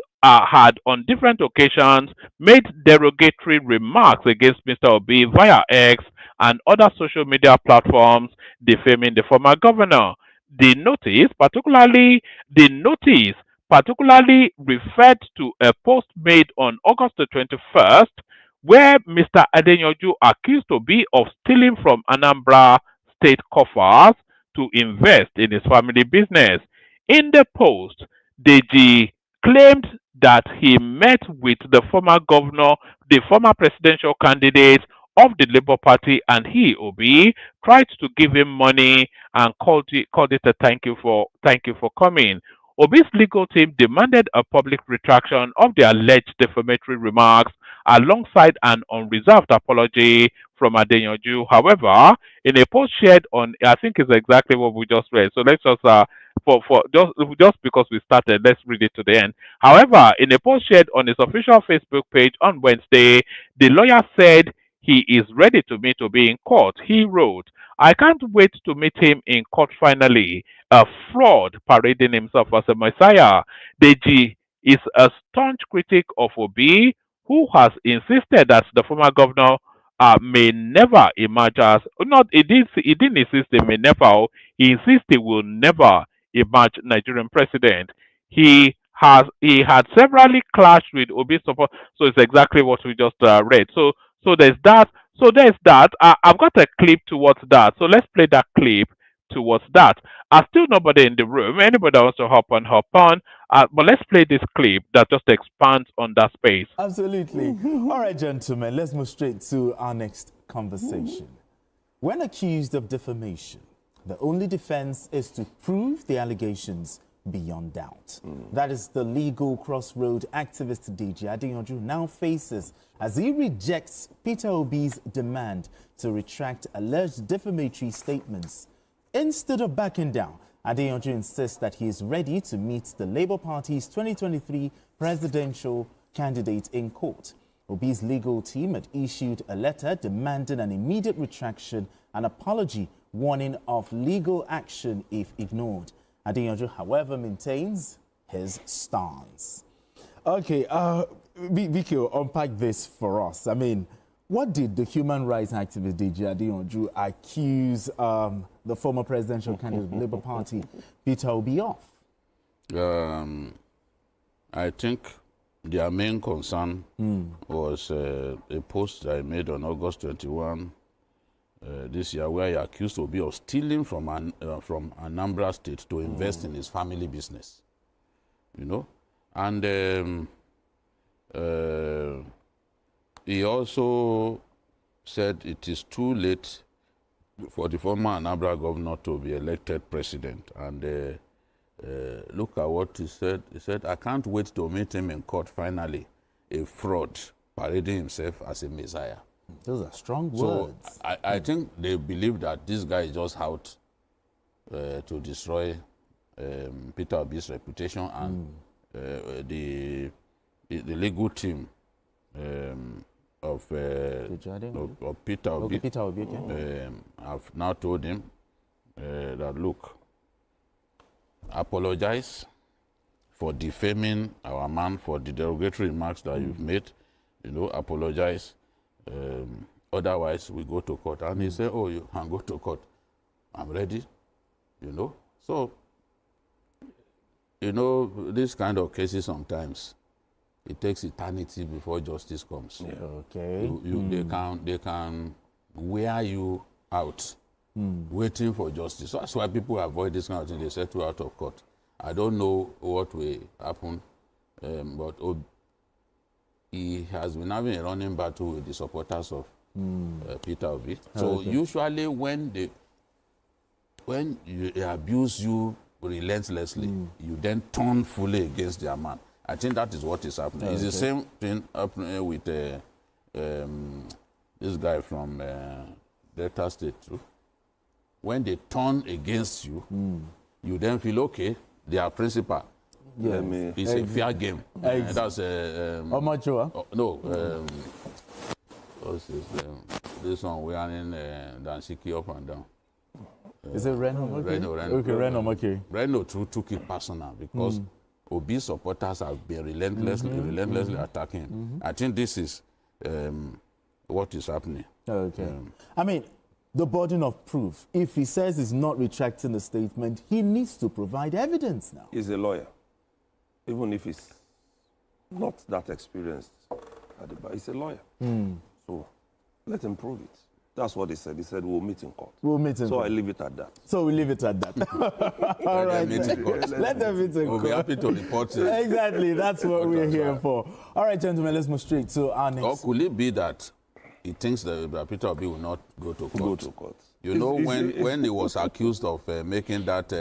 on different occasions made derogatory remarks against Mr. Obi via X and other social media platforms, defaming the former governor. The notice, particularly referred to a post made on August the 21st, where Mr. Adeyanju accused Obi of stealing from Anambra state coffers to invest in his family business. In the post, Deji claimed that he met with the former governor, the former presidential candidate of the Labour Party, and he, Obi, tried to give him money and called it a thank you for coming. Obi's legal team demanded a public retraction of the alleged defamatory remarks alongside an unreserved apology from Adeyanju. However, in a post shared on, I think it's exactly what we just read. So let's just for just because we started, let's read it to the end. However, in a post shared on his official Facebook page on Wednesday, the lawyer said he is ready to meet Obi in court. He wrote, "I can't wait to meet him in court finally. A fraud parading himself as a messiah." Deji is a staunch critic of Obi, who has insisted that the former governor may never emerge as not. He didn't insist he may never. He insists he will never emerge Nigerian president. He had severally clashed with Obi's support. So it's exactly what we just read. So there's that. I've got a clip towards that. So let's play that clip towards that. Still nobody in the room. Anybody that wants to hop on. But let's play this clip that just expands on that space. Absolutely. All right, gentlemen, let's move straight to our next conversation. When accused of defamation, the only defense is to prove the allegations beyond doubt. That is the legal crossroad activist Deji Adeyanju now faces as he rejects Peter Obi's demand to retract alleged defamatory statements. Instead of backing down, Adeyanju insists that he is ready to meet the Labour Party's 2023 presidential candidate in court. Obi's legal team had issued a letter demanding an immediate retraction and apology, warning of legal action if ignored. Adeyanju, however, maintains his stance. Okay, Vicky, unpack this for us. I mean, what did the human rights activist Deji Adeyanju accuse the former presidential candidate of the Labour Party, Peter Obi, of? I think their main concern was a post I made on August 21 this year, where he accused Obi of stealing from Anambra State to invest in his family business. You know, and he also said it is too late for the former Anambra governor to be elected president. And look at what he said. He said, "I can't wait to meet him in court finally, a fraud parading himself as a messiah." Those are strong words. So I think they believe that this guy is just out to destroy Peter Obi's reputation, and the legal team of Peter Obi, have now told him that, look, apologize for defaming our man, for the derogatory remarks that you've made. You know, apologize. Otherwise, we go to court. And he said, "Oh, you can go to court. I'm ready." You know, so you know, this kind of cases sometimes it takes eternity before justice comes. Yeah. Okay. They can wear you out waiting for justice. So that's why people avoid this kind of thing. They settle out of court. I don't know what will happen, but he has been having a running battle with the supporters of Peter Obi. So usually when you abuse you relentlessly, you then turn fully against their man. I think that is what is happening. It's the same thing happening with this guy from Delta State too. When they turn against you, you then feel, okay, they are principal. Yes. It's a fair game. That's Amaechi? no. What's this one wearing Danshiki up and down. Is it Reno? Reno. Okay, Reno, okay. Reno took it personal because Obi supporters have been relentlessly attacking him. I think this is what is happening. Okay. I mean, the burden of proof. If he says he's not retracting the statement, he needs to provide evidence now. He's a lawyer. even if he's not that experienced at the bar, he's a lawyer. So let him prove it. That's what he said. He said, we'll meet in court. We'll meet in So court. I leave it at that. So we leave it at that. All right. Let them meet in court. Let them meet in We'll court. be happy to report it. Exactly. That's what we're here for. All right, gentlemen, let's move straight to our next. Or could it be that he thinks that Peter Obi will not go to court? Go to court. You know, when he was accused of making that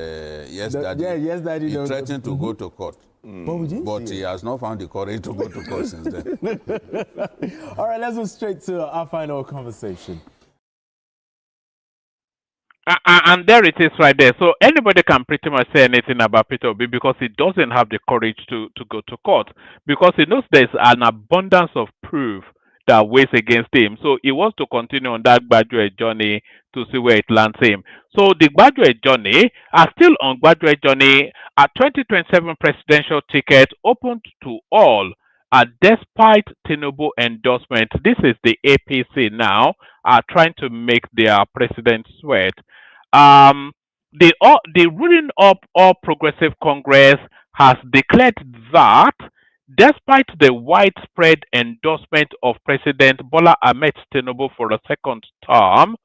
yes, daddy, he threatened to go to court. But he has not found the courage to go to court since then. All right, let's move straight to our final conversation. And there it is right there. So anybody can pretty much say anything about Peter Obi because he doesn't have the courage to go to court because he knows there's an abundance of proof that weighs against him. So he wants to continue on that graduate journey to see where it lands him. So the graduate journey are still on graduate journey. A 2027 presidential ticket opened to all. Despite Tinubu endorsement, this is the APC now trying to make their president sweat. The ruling of All Progressive Congress has declared that despite the widespread endorsement of President Bola Ahmed Tinubu for a second term,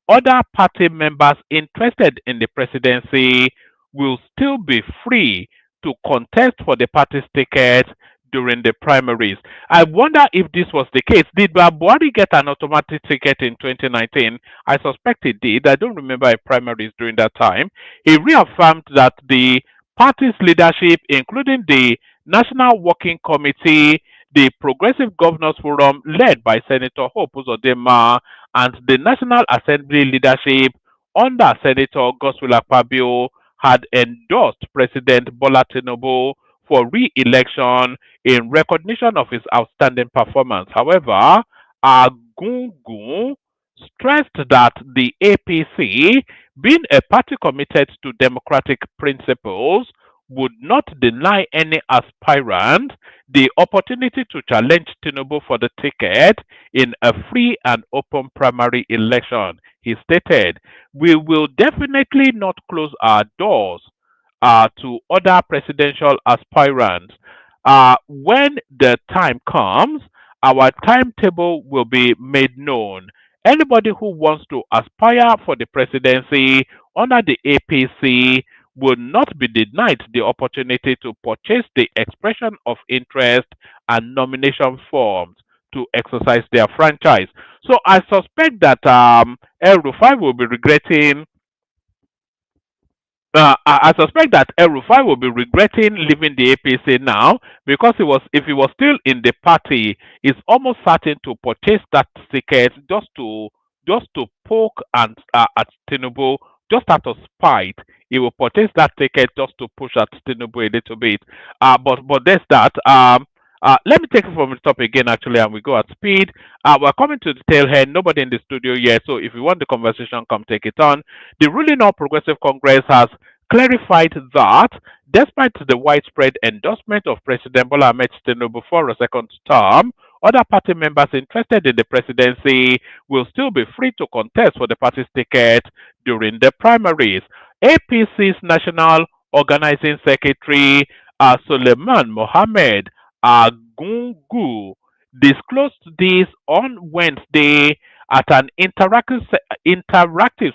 other party members interested in the presidency will still be free to contest for the party's ticket during the primaries. I wonder if this was the case. Did Buhari get an automatic ticket in 2019? I suspect he did. I don't remember a primaries during that time. He reaffirmed that the party's leadership, including the National Working Committee, the Progressive Governors Forum led by Senator Hope Uzodinma, and the National Assembly leadership under Senator Godswill Akpabio had endorsed President Bola Tinubu for re-election in recognition of his outstanding performance. However, Agungun stressed that the APC, being a party committed to democratic principles, would not deny any aspirant the opportunity to challenge Tinubu for the ticket in a free and open primary election. He stated, "We will definitely not close our doors to other presidential aspirants. When the time comes, our timetable will be made known. Anybody who wants to aspire for the presidency under the APC will not be denied the opportunity to purchase the expression of interest and nomination forms to exercise their franchise." So I suspect that El-Rufai will be regretting. I suspect that El-Rufai will be regretting leaving the APC now because if he was still in the party, he's almost certain to purchase that ticket just to poke at Tinubu, just out of spite. He will purchase that ticket just to push at Tinubu a little bit. But there's that. Let me take it from the top again, actually, and we go at speed. We're coming to the tail end. Nobody in the studio yet, so if you want the conversation, come take it on. The ruling All Progressive Congress has clarified that despite the widespread endorsement of President Bola Ahmed Tinubu for a second term, other party members interested in the presidency will still be free to contest for the party's ticket during the primaries. APC's National Organizing Secretary Suleiman Mohammed Agungu disclosed this on Wednesday at an interactive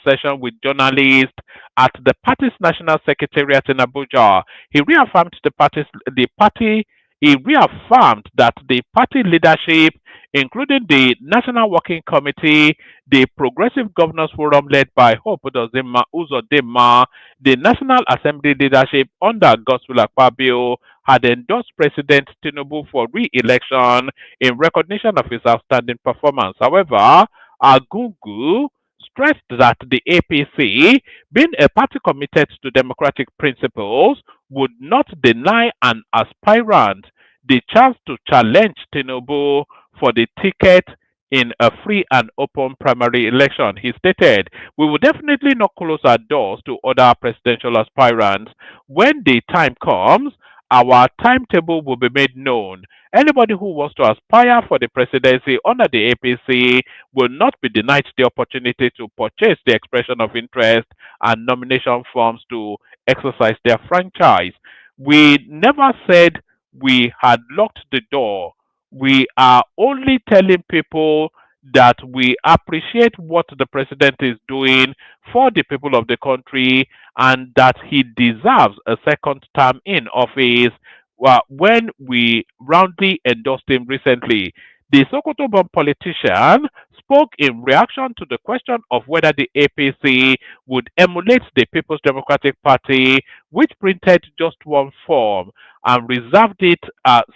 session with journalists at the party's national secretariat in Abuja. He reaffirmed that the party leadership, including the National Working Committee, the Progressive Governors Forum led by Hope Uzodinma, the National Assembly leadership under Godswill Akpabio, had endorsed President Tinubu for re-election in recognition of his outstanding performance. However, Agungu stressed that the APC, being a party committed to democratic principles, would not deny an aspirant the chance to challenge Tinubu for the ticket in a free and open primary election. He stated, "We will definitely not close our doors to other presidential aspirants. When the time comes, our timetable will be made known. Anybody who wants to aspire for the presidency under the APC will not be denied the opportunity to purchase the expression of interest and nomination forms to exercise their franchise. We never said we had locked the door. We are only telling people that we appreciate what the president is doing for the people of the country and that he deserves a second term in office. When we roundly endorsed him recently, the Sokoto born politician spoke in reaction to the question of whether the APC would emulate the People's Democratic Party, which printed just one form and reserved it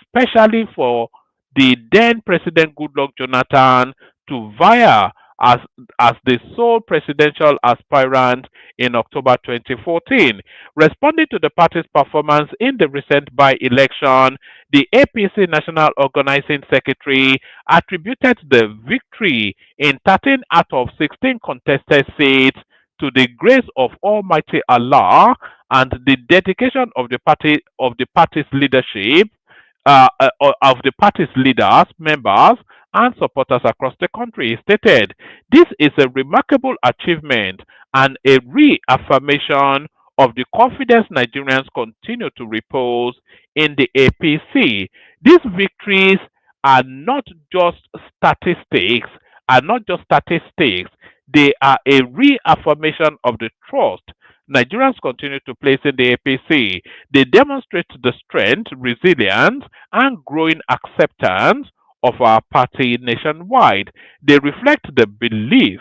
specially for the then President Goodluck Jonathan to vie as, as the sole presidential aspirant in October 2014. Responding to the party's performance in the recent by-election, the APC National Organizing Secretary attributed the victory in 13 out of 16 contested seats to the grace of Almighty Allah and the dedication of the party's leadership, of the party's leaders, members, and supporters across the country. He stated, "This is a remarkable achievement and a reaffirmation of the confidence Nigerians continue to repose in the APC. These victories are not just statistics, They are a reaffirmation of the trust Nigerians continue to place in the APC. They demonstrate the strength, resilience, and growing acceptance of our party nationwide. They reflect the belief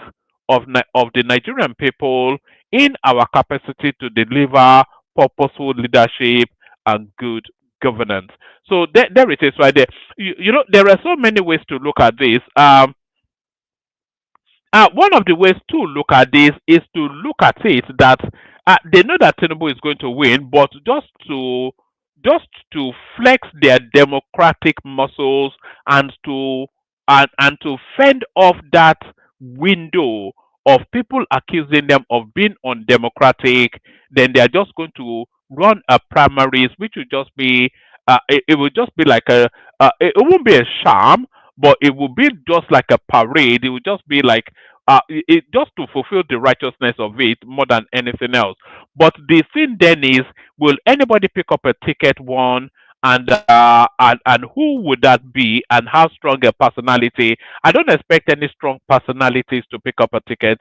of the Nigerian people in our capacity to deliver purposeful leadership and good governance." So there it is right there. There are so many ways to look at this. One of the ways to look at this is to look at it that they know that Tinubu is going to win, but just to flex their democratic muscles and to fend off that window of people accusing them of being undemocratic, then they are just going to run a primaries, which will just be it will just be like it won't be a sham, but it will be just like a parade. It will just be like just to fulfill the righteousness of it more than anything else. But the thing then is, will anybody pick up a ticket one? And who would that be, and how strong a personality? I don't expect any strong personalities to pick up a ticket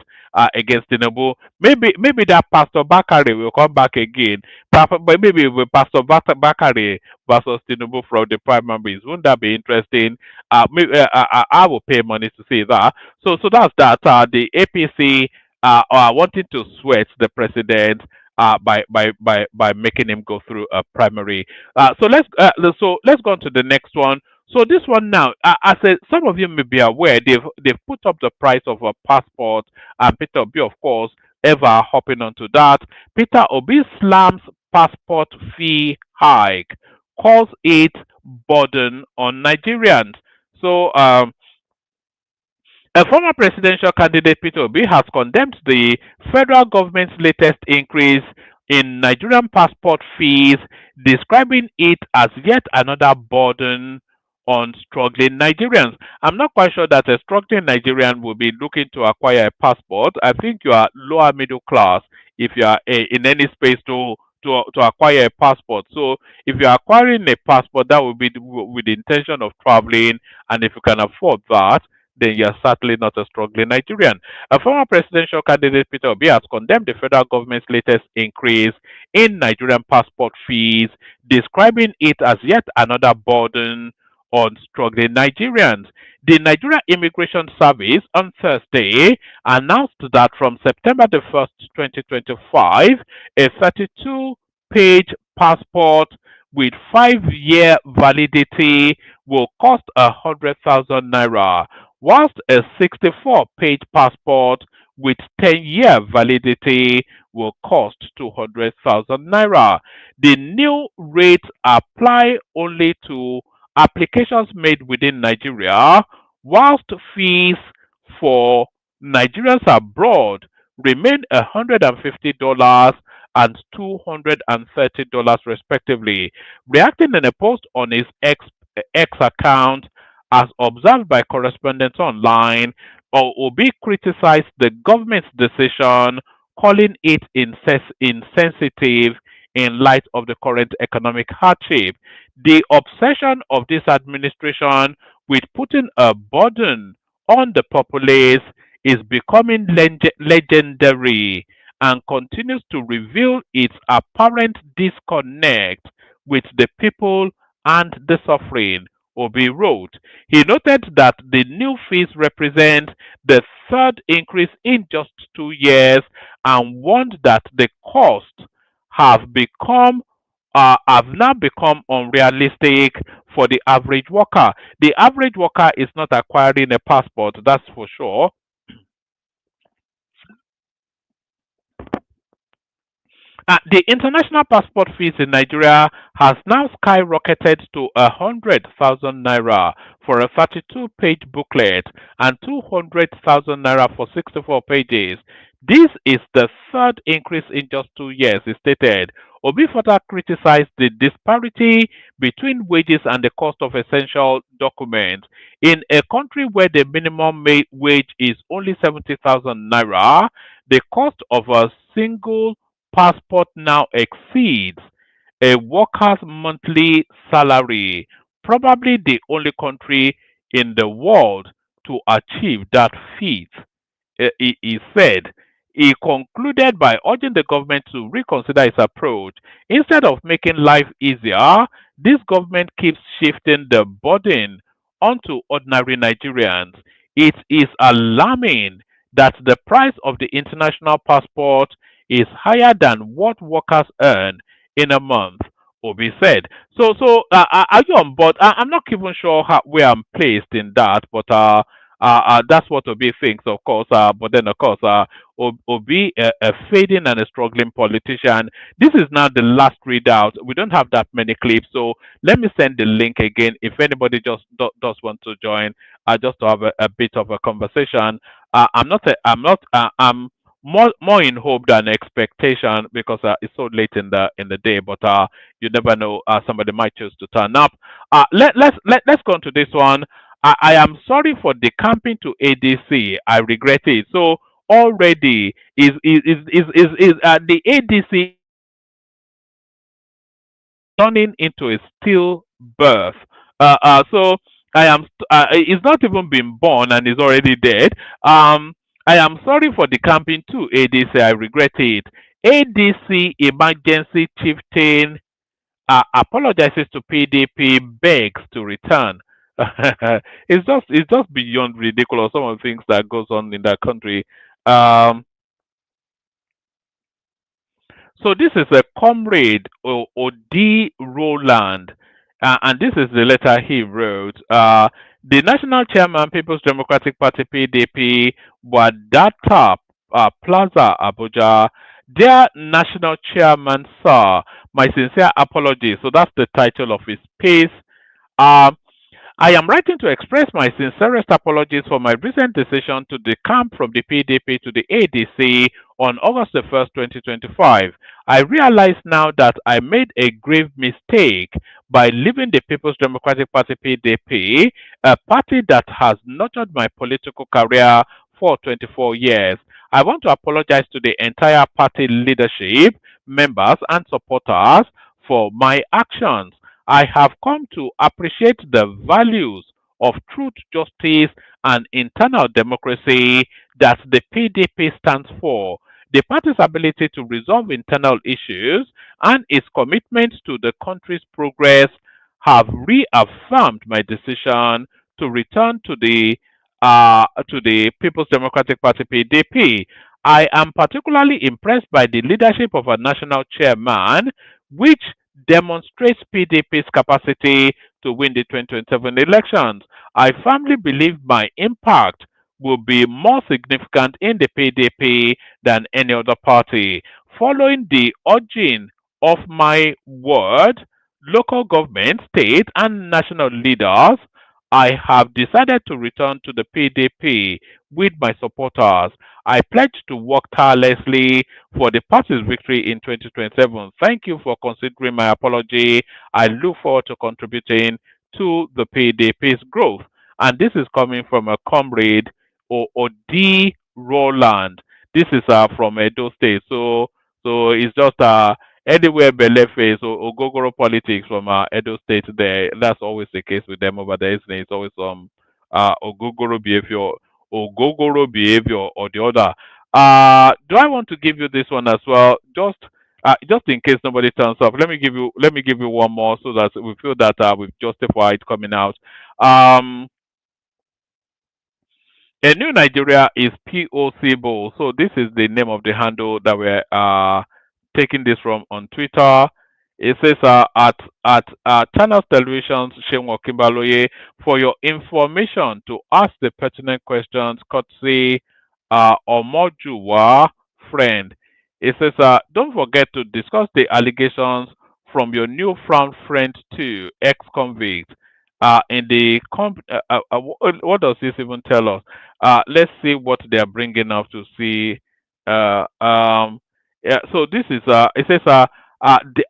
against Tinubu. Maybe that Pastor Bakari will come back again. But maybe with Pastor Bakari versus Tinubu from the primaries. Wouldn't that be interesting? I will pay money to see that. So that's that. The APC are wanting to sweat the president by making him go through a primary. So let's go on to the next one. So this one now, some of you may be aware, they've put up the price of a passport, and Peter Obi, of course, ever hopping onto that. Peter Obi slams passport fee hike, calls it burden on Nigerians. So a former presidential candidate, Peter Obi, has condemned the federal government's latest increase in Nigerian passport fees, describing it as yet another burden on struggling Nigerians. I'm not quite sure that a struggling Nigerian will be looking to acquire a passport. I think you are lower middle class if you are in any space to acquire a passport. So if you're acquiring a passport, that will be with the intention of traveling, and if you can afford that, then you're certainly not a struggling Nigerian. A former presidential candidate, Peter Obi, has condemned the federal government's latest increase in Nigerian passport fees, describing it as yet another burden on struggling Nigerians. The Nigeria Immigration Service on Thursday announced that from September the 1st, 2025, a 32-page passport with 5-year validity will cost 100,000 naira, whilst a 64-page passport with 10-year validity will cost 200,000 naira. The new rates apply only to applications made within Nigeria, whilst fees for Nigerians abroad remain $150 and $230 respectively. Reacting in a post on his X account, as observed by correspondents online, Obi criticized the government's decision, calling it insensitive, in light of the current economic hardship. The obsession of this administration with putting a burden on the populace is becoming legendary and continues to reveal its apparent disconnect with the people and the suffering. Obi wrote. He noted that the new fees represent the third increase in just 2 years and warned that the costs have now become unrealistic for the average worker. The average worker is not acquiring a passport, that's for sure. The international passport fees in Nigeria has now skyrocketed to 100,000 naira for a 32-page booklet and 200,000 naira for 64 pages. This is the third increase in just 2 years, he stated. Obi further criticized the disparity between wages and the cost of essential documents. In a country where the minimum wage is only 70,000 naira, the cost of a single passport now exceeds a worker's monthly salary, probably the only country in the world to achieve that feat. He said. He concluded by urging the government to reconsider its approach. Instead of making life easier, this government keeps shifting the burden onto ordinary Nigerians. It is alarming that the price of the international passport is higher than what workers earn in a month, Obi said. So, are you on board? I'm not even sure where I'm placed in that, but that's what Obi thinks, of course. But then, of course, Obi, a fading and a struggling politician. This is now the last readout. We don't have that many clips, so let me send the link again if anybody just does want to join, just to have a bit of a conversation. I'm more in hope than expectation because it's so late in the day. But you never know. Somebody might choose to turn up. Let's go on to this one. I am sorry for the camping to ADC. I regret it. So already is the ADC turning into a stillbirth. So I am. It's not even been born and is already dead. I am sorry for the camping to ADC. I regret it. ADC emergency chieftain apologizes to PDP, begs to return. It's just beyond ridiculous. Some of the things that goes on in that country. Um, so this is a comrade Odi Roland, and this is the letter he wrote. The national chairman, People's Democratic Party (PDP), Wadata Plaza, Abuja. Dear national chairman, sir, my sincere apologies. So that's the title of his piece. Um, I am writing to express my sincerest apologies for my recent decision to decamp from the PDP to the ADC on August the 1st, 2025. I realize now that I made a grave mistake by leaving the People's Democratic Party (PDP), a party that has nurtured my political career for 24 years. I want to apologize to the entire party leadership, members, and supporters for my actions. I have come to appreciate the values of truth, justice, and internal democracy that the PDP stands for. The party's ability to resolve internal issues and its commitment to the country's progress have reaffirmed my decision to return to the People's Democratic Party (PDP). I am particularly impressed by the leadership of our national chairman, which demonstrates PDP's capacity to win the 2027 elections. I firmly believe my impact will be more significant in the PDP than any other party. Following the urging of my ward, local government, state, and national leaders, I have decided to return to the PDP with my supporters. I pledge to work tirelessly for the party's victory in 2027. Thank you for considering my apology. I look forward to contributing to the PDP's growth. And this is coming from a comrade, Odi Roland. This is from Edo State. So it's just anywhere Belefe, so Ogogoro politics from Edo State there. That's always the case with them over there, isn't it? It's always Ogogoro behavior or the other. Do I want to give you this one as well? Just in case nobody turns up, let me give you one more so that we feel that we've justified coming out. Um, a new Nigeria is POC Bowl. So this is the name of the handle that we're taking this from on Twitter. It says at Channels Television's Shewa Kimbaloye for your information to ask the pertinent questions, courtesy Omojuwa friend. It says don't forget to discuss the allegations from your newfound friend too, ex-convict. In the what does this even tell us? Let's see what they are bringing up to see. Yeah, so this is it says the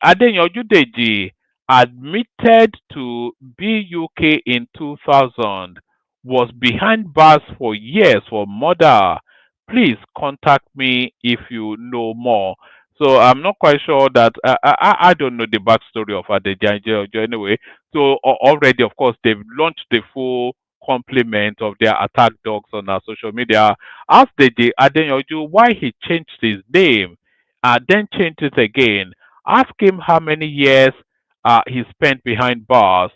Adeyanju Deji admitted to BUK in 2000 was behind bars for years for murder. Please contact me if you know more. So I'm not quite sure that I don't know the backstory of Adeyanju anyway. So already, of course, they've launched the full complement of their attack dogs on our social media. Ask Deji Adeyanju why he changed his name, then changed it again. Ask him how many years he spent behind bars.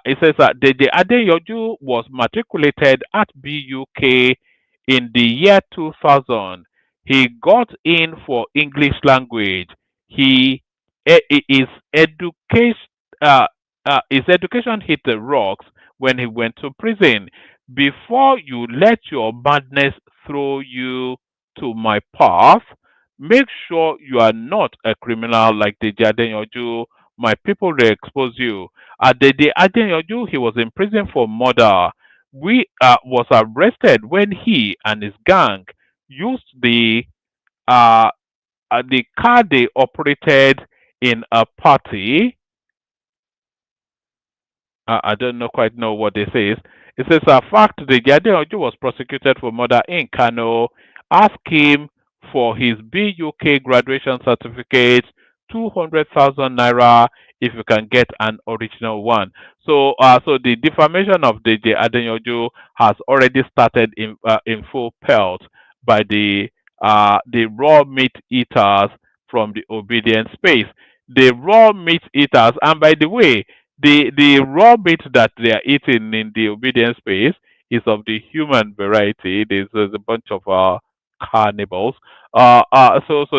It says that Deji Adeyanju was matriculated at BUK in the year 2000. He got in for English language. He his education his education hit the rocks when he went to prison. Before you let your madness throw you to my path, make sure you are not a criminal like the Adeyanju. My people will expose you. At the Adeyanju, he was in prison for murder. We was arrested when he and his gang used uh, the car they operated in a party. I don't know quite know what this is. It says a fact the Adeyanju was prosecuted for murder in Kano. Ask him for his BUK graduation certificate, 200,000 naira if you can get an original one. So the defamation of the Adeyanju has already started in full pelt by the raw meat eaters from the obedient space. The raw meat eaters, and by the way, the raw meat that they are eating in the obedience space is of the human variety. There's a bunch of cannibals. So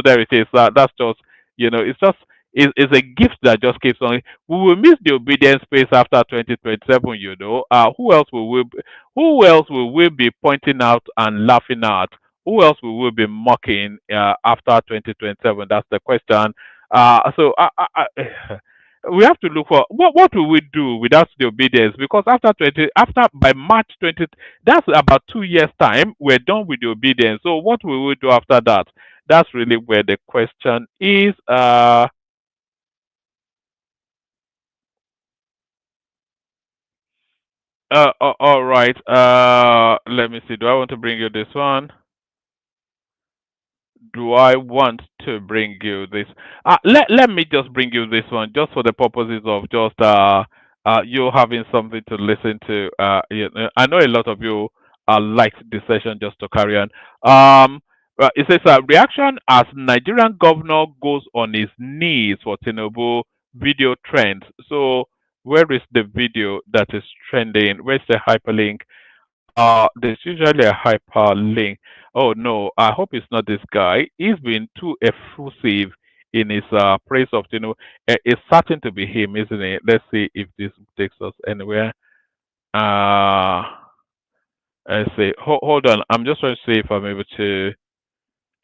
there it is. That's just it's just it's a gift that just keeps on. We will miss the obedience space after 2027. Who else will we be pointing out and laughing at? Who else will we be mocking after 2027? That's the question. We have to look for what will we do without the obedience, because after by March 20, that's about 2 years time, we're done with the obedience. So what will we do after that? That's really where the question is. All right, let me see, do I want to bring you this one? Do I want to bring you this? Let me just bring you this one, just for the purposes of just you having something to listen to. I know a lot of you liked this session just to carry on. It says reaction as Nigerian governor goes on his knees for Tinubu video trends. So where is the video that is trending? Where's the hyperlink? There's usually a hyperlink. Oh no, I hope it's not this guy. He's been too effusive in his praise of Tinubu. It's certain to be him, isn't it? Let's see if this takes us anywhere. Let's see. Hold on. I'm just trying to see if I'm able to.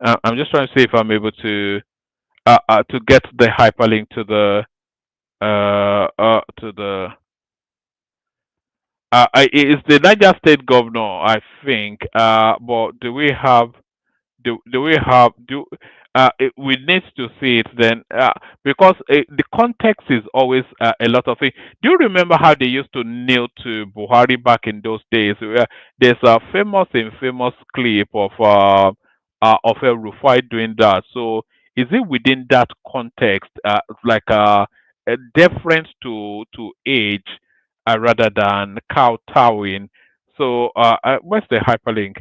I'm just trying to see if I'm able to get the hyperlink to the it's the Niger State governor, I think. But do we have? Do we have? We need to see it then, because the context is always a lot of things. Do you remember how they used to kneel to Buhari back in those days? There's a infamous clip of El-Rufai doing that. So is it within that context, like a deference to age rather than kowtowing. So where's the hyperlink?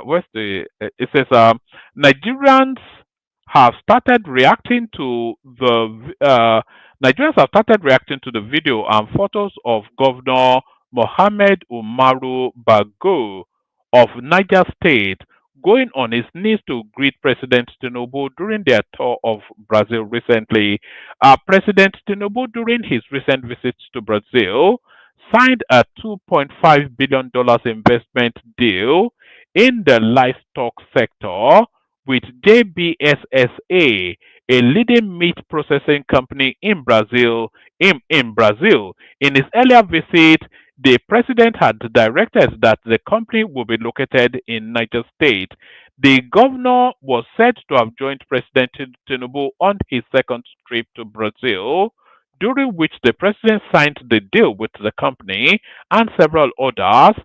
Where's the? It says Nigerians have started reacting to Nigerians have started reacting to the video and photos of Governor Mohammed Umaru Bago of Niger State going on his knees to greet President Tinubu during their tour of Brazil recently. President Tinubu, during his recent visits to Brazil, signed a $2.5 billion investment deal in the livestock sector with JBSSA, a leading meat processing company in Brazil. In Brazil, in his earlier visit, the president had directed that the company will be located in Niger State. The governor was said to have joined President Tinubu on his second trip to Brazil, during which the president signed the deal with the company and several others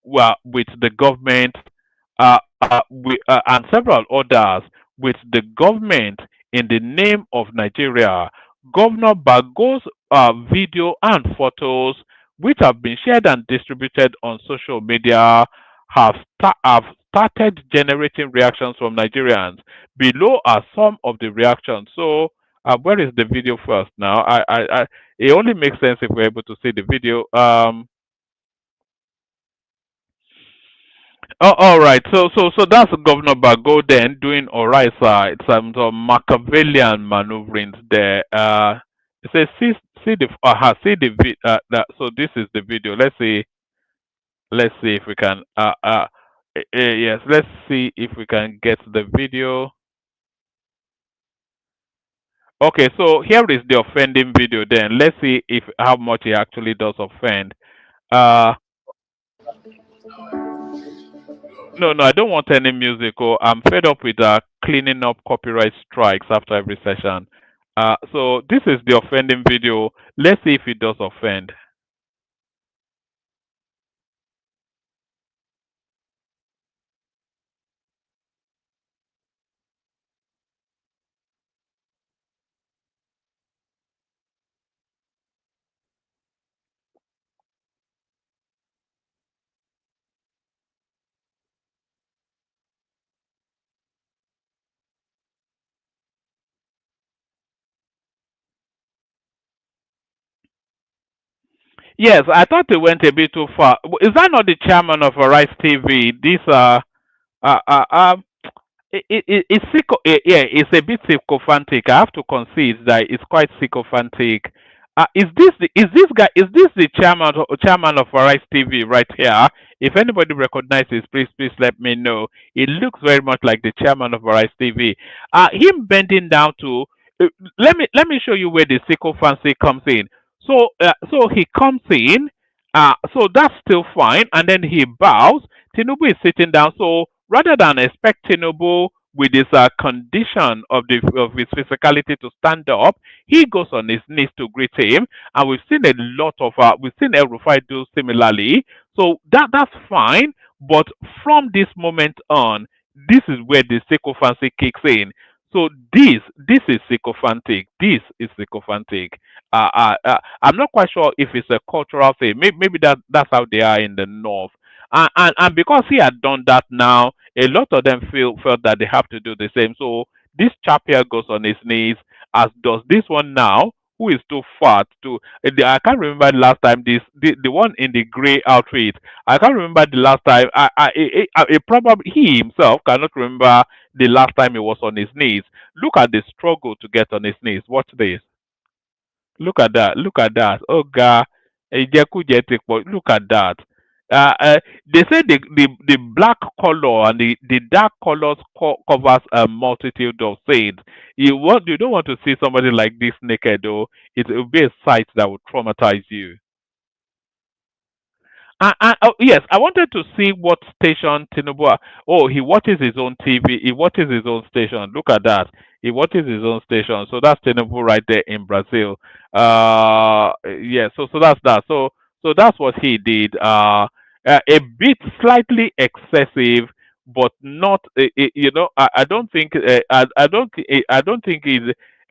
with the government and several others with the government in the name of Nigeria. Governor Bago's video and photos, which have been shared and distributed on social media, have started generating reactions from Nigerians. Below are some of the reactions. So, where is the video first now? It only makes sense if we're able to see the video. Oh, all right. So that's Governor Bago then doing all right, sir. It's some sort of Machiavellian maneuverings there. It says see the so this is the video. Let's see if we can yes, let's see if we can get the video. Okay, so here is the offending video then. Let's see if how much it actually does offend. No, I don't want any music. Oh, I'm fed up with cleaning up copyright strikes after every session. So this is the offending video. Let's see if it does offend. Yes, I thought it went a bit too far. Is that not the chairman of Arise TV? This uh, uh, um, it's yeah, it's a bit sycophantic. I have to concede that it's quite sycophantic. Is this the chairman of Arise TV right here? If anybody recognizes, please let me know. It looks very much like the chairman of Arise TV. Him bending down to let me show you where the sycophancy comes in. So he comes in. So that's still fine, and then he bows. Tinubu is sitting down. So rather than expect Tinubu with his condition of his physicality to stand up, he goes on his knees to greet him, and we've seen a lot of we've seen El-Rufai do similarly. So that's fine, but from this moment on, this is where the sycophancy kicks in. So this is sycophantic. This is sycophantic. I'm not quite sure if it's a cultural thing. Maybe that's how they are in the north. And because he had done that now, a lot of them felt that they have to do the same. So this chap here goes on his knees, as does this one now, who is too fat to. I can't remember the last time the one in the gray outfit. I can't remember the last time. Probably he himself cannot remember the last time he was on his knees. Look at the struggle to get on his knees. Watch this. Look at that. Look at that. Oh God. Look at that. They say the black color and the dark colors covers a multitude of sins. You don't want to see somebody like this naked, though. It will be a sight that would traumatize you. Oh, yes, I wanted to see what station Tinubu. Oh, he watches his own TV. He watches his own station. Look at that. He watches his own station. So that's Tinubu right there in Brazil. Yeah. So that's that. So that's what he did. A bit slightly excessive, but not. I don't think. I don't think. I don't think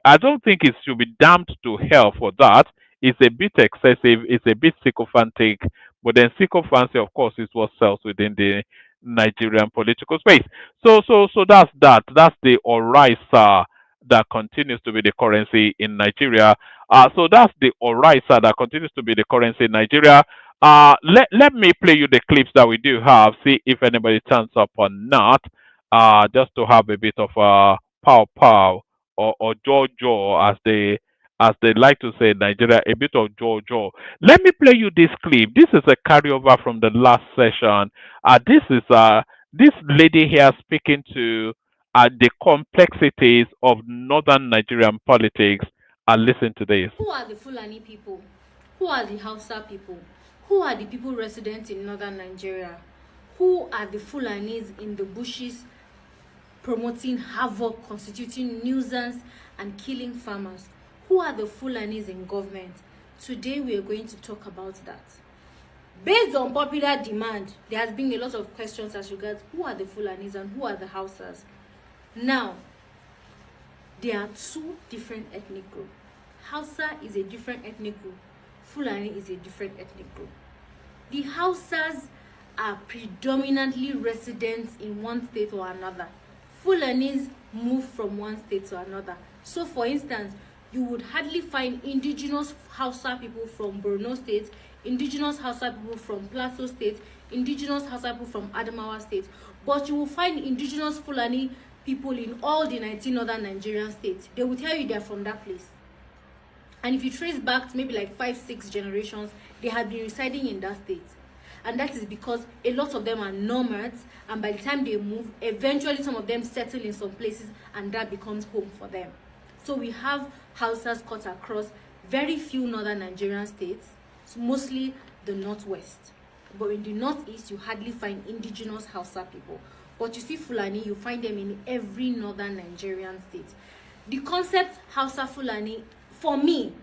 I don't think it should be damned to hell for that. It's a bit excessive. It's a bit sycophantic. But then sycophancy, of course, is what sells within the Nigerian political space. So that's that. That's the Oraisa that continues to be the currency in Nigeria. So that's the Oraisa that continues to be the currency in Nigeria. Let me play you the clips that we do have. See if anybody turns up or not. Just to have a bit of pow pow or jaw jaw as they like to say in Nigeria, a bit of jaw jaw. Let me play you this clip. This is a carryover from the last session. This is this lady here speaking to the complexities of northern Nigerian politics. Listen to this. Who are the Fulani people? Who are the Hausa people? Who are the people resident in northern Nigeria? Who are the Fulanis in the bushes promoting havoc, constituting nuisance, and killing farmers? Who are the Fulanis in government? Today we are going to talk about that. Based on popular demand, there has been a lot of questions as regards who are the Fulanis and who are the Hausas. Now, there are two different ethnic groups. Hausa is a different ethnic group. Fulani is a different ethnic group. The Hausas are predominantly residents in one state or another. Fulanis move from one state to another. So, for instance, you would hardly find indigenous Hausa people from Borno State, indigenous Hausa people from Plateau State, indigenous Hausa people from Adamawa State. But you will find indigenous Fulani people in all the 19 northern Nigerian states. They will tell you they're from that place. And if you trace back to maybe like 5-6 generations, they have been residing in that state. And that is because a lot of them are nomads, and by the time they move, eventually some of them settle in some places, and that becomes home for them. So we have Hausas cut across very few northern Nigerian states, mostly the northwest. But in the northeast, you hardly find indigenous Hausa people. But you see Fulani, you find them in every northern Nigerian state. The concept Hausa Fulani, for me,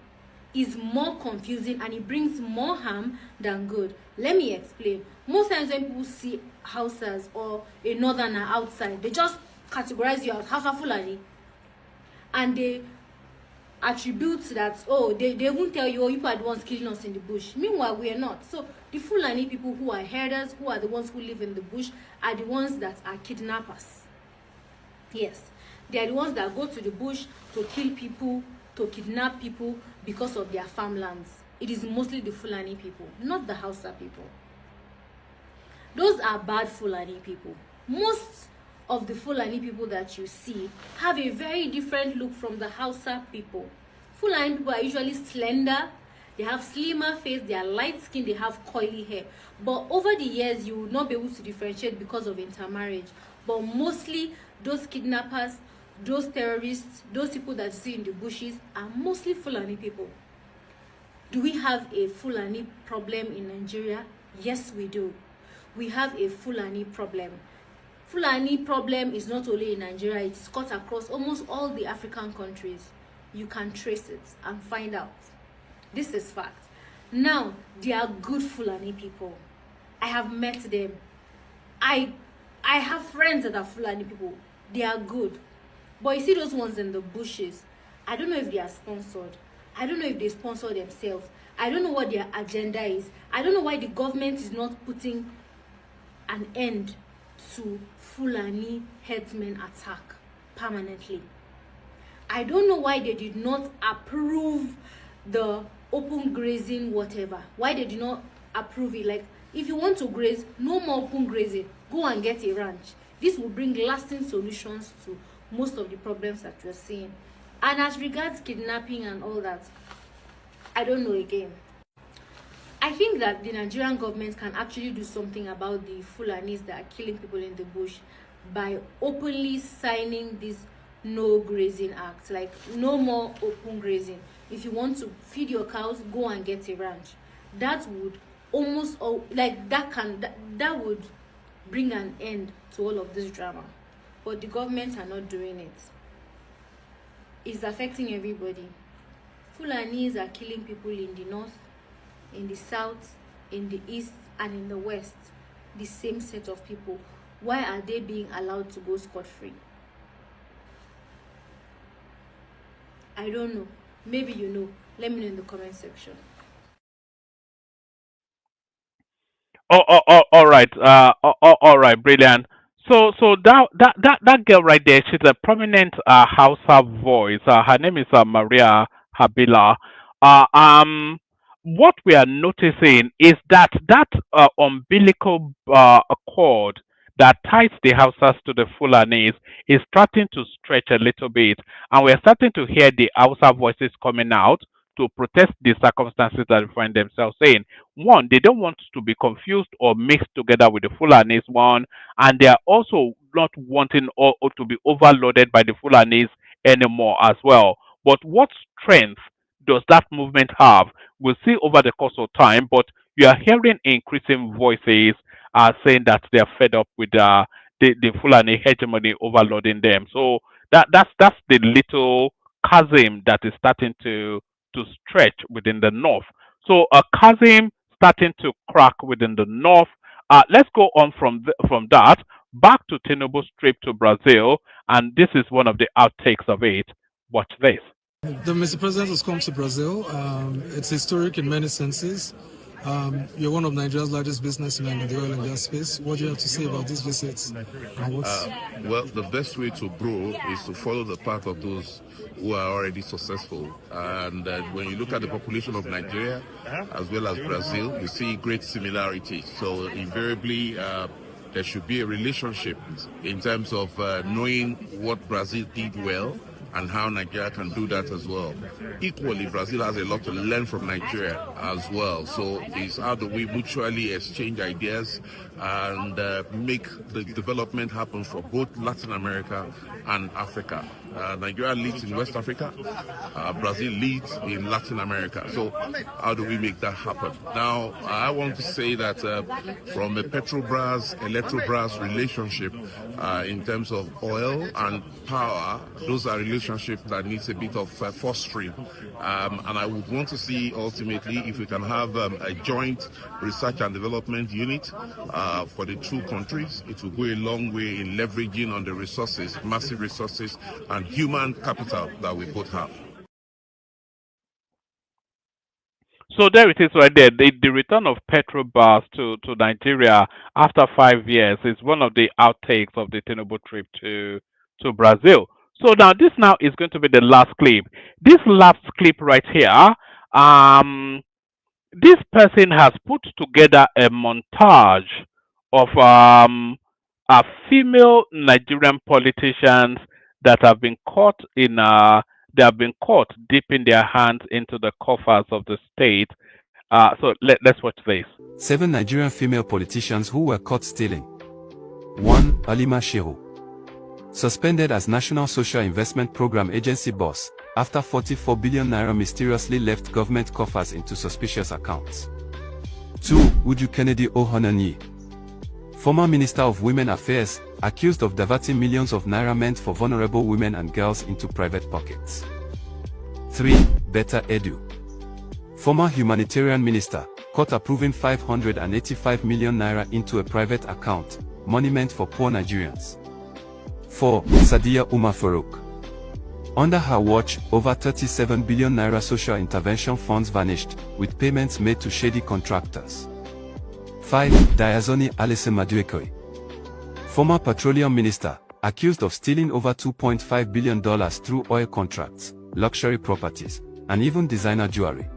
is more confusing and it brings more harm than good. Let me explain. Most times when people see Hausas or a northerner outside, they just categorize you as Hausa Fulani. And they attribute that, oh, they won't tell you, oh, you are the ones killing us in the bush. Meanwhile, we are not. So the Fulani people who are herders, who are the ones who live in the bush, are the ones that are kidnappers. Yes, they are the ones that go to the bush to kill people, to kidnap people because of their farmlands. It is mostly the Fulani people, not the Hausa people. Those are bad Fulani people. Most of the Fulani people that you see have a very different look from the Hausa people. Fulani people are usually slender, they have slimmer face, they are light skinned, they have coily hair. But over the years, you will not be able to differentiate because of intermarriage. But mostly those kidnappers, those terrorists, those people that you see in the bushes are mostly Fulani people. Do we have a Fulani problem in Nigeria? Yes, we do. We have a Fulani problem. Fulani problem is not only in Nigeria, it is cut across almost all the African countries. You can trace it and find out. This is fact. Now, they are good Fulani people. I have met them. I have friends that are Fulani people. They are good. But you see those ones in the bushes, I don't know if they are sponsored. I don't know if they sponsor themselves. I don't know what their agenda is. I don't know why the government is not putting an end to Fulani herdsmen attack permanently. I don't know why they did not approve the open grazing whatever. Why they did not approve it. Like, if you want to graze, no more open grazing. Go and get a ranch. This will bring lasting solutions to most of the problems that we're seeing. And as regards kidnapping and all that, I don't know again. I think that the Nigerian government can actually do something about the Fulanis that are killing people in the bush by openly signing this no grazing act. Like, no more open grazing. If you want to feed your cows, go and get a ranch. That would almost, that would bring an end to all of this drama. But the government are not doing it. It's affecting everybody. Fulanis are killing people in the north, in the south, in the east, and in the west. The same set of people. Why are they being allowed to go scot-free? I don't know. Maybe you know. Let me know in the comment section. All right. All right. Brilliant. So that girl right there, she's a prominent Hausa voice. Her name is Maria Habila. Uh, um, what we are noticing is that umbilical cord that ties the Hausas to the Fulanis is starting to stretch a little bit, and we're starting to hear the Hausa voices coming out to protest the circumstances that they find themselves in. One, they don't want to be confused or mixed together with the Fulanis, one, and they are also not wanting or to be overloaded by the Fulanis anymore as well. But what strength does that movement have? We'll see over the course of time, but you are hearing increasing voices saying that they are fed up with the Fulani hegemony overloading them. So that's the little chasm that is starting to stretch within the north. So a chasm starting to crack within the north. Let's go on from that back to Tinubu's trip to Brazil, and this is one of the outtakes of it. Watch this. The Mr. President has come to Brazil. It's historic in many senses. You're one of Nigeria's largest businessmen in the oil and gas space. What do you have to say about this visit? Well, the best way to grow is to follow the path of those who are already successful. And when you look at the population of Nigeria as well as Brazil, you see great similarities. So invariably, there should be a relationship in terms of knowing what Brazil did well and how Nigeria can do that as well. Equally, Brazil has a lot to learn from Nigeria as well. So it's how do we mutually exchange ideas and make the development happen for both Latin America and Africa. Nigeria leads in West Africa, Brazil leads in Latin America. So how do we make that happen? Now, I want to say that from a Petrobras-Electrobras relationship in terms of oil and power, those are relationships that needs a bit of fostering. And I would want to see ultimately if we can have a joint research and development unit for the two countries. It will go a long way in leveraging on the resources, massive resources, and human capital that we both have. So there it is right there. The return of Petrobras to Nigeria after 5 years is one of the outtakes of the Tinubu trip to Brazil. So now this now is going to be the last clip. This last clip right here, this person has put together a montage of female Nigerian politicians that have been caught dipping their hands into the coffers of the state. So let's watch this. 7 Nigerian female politicians who were caught stealing. 1. Halima Shehu. Suspended as National Social Investment Program Agency boss, after 44 billion naira mysteriously left government coffers into suspicious accounts. 2. Uju Kennedy Ohonanyi. Former Minister of Women Affairs, accused of diverting millions of naira meant for vulnerable women and girls into private pockets. 3. Betta Edu. Former Humanitarian Minister, caught approving 585 million naira into a private account, money meant for poor Nigerians. 4. Sadiya Umar Farouk. Under her watch, over 37 billion naira social intervention funds vanished, with payments made to shady contractors. 5. Diazoni Alison Maduekoi. Former petroleum minister, accused of stealing over $2.5 billion through oil contracts, luxury properties, and even designer jewelry.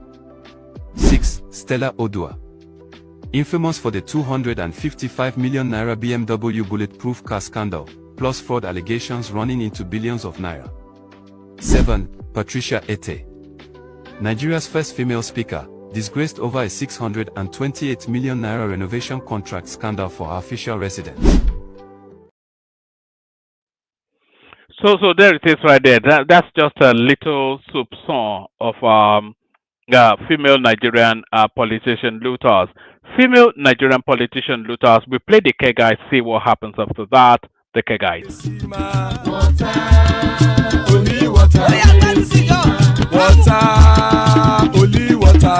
6. Stella Odua. Infamous for the 255 million naira BMW bulletproof car scandal, plus fraud allegations running into billions of naira. 7. Patricia Ete. Nigeria's first female speaker, disgraced over a 628 million naira renovation contract scandal for her official residence. So there it is right there. That's just a little soupçon of female Nigerian politician looters. Female Nigerian politician looters. We play the K guys, see what happens after that. The K guys. Only water,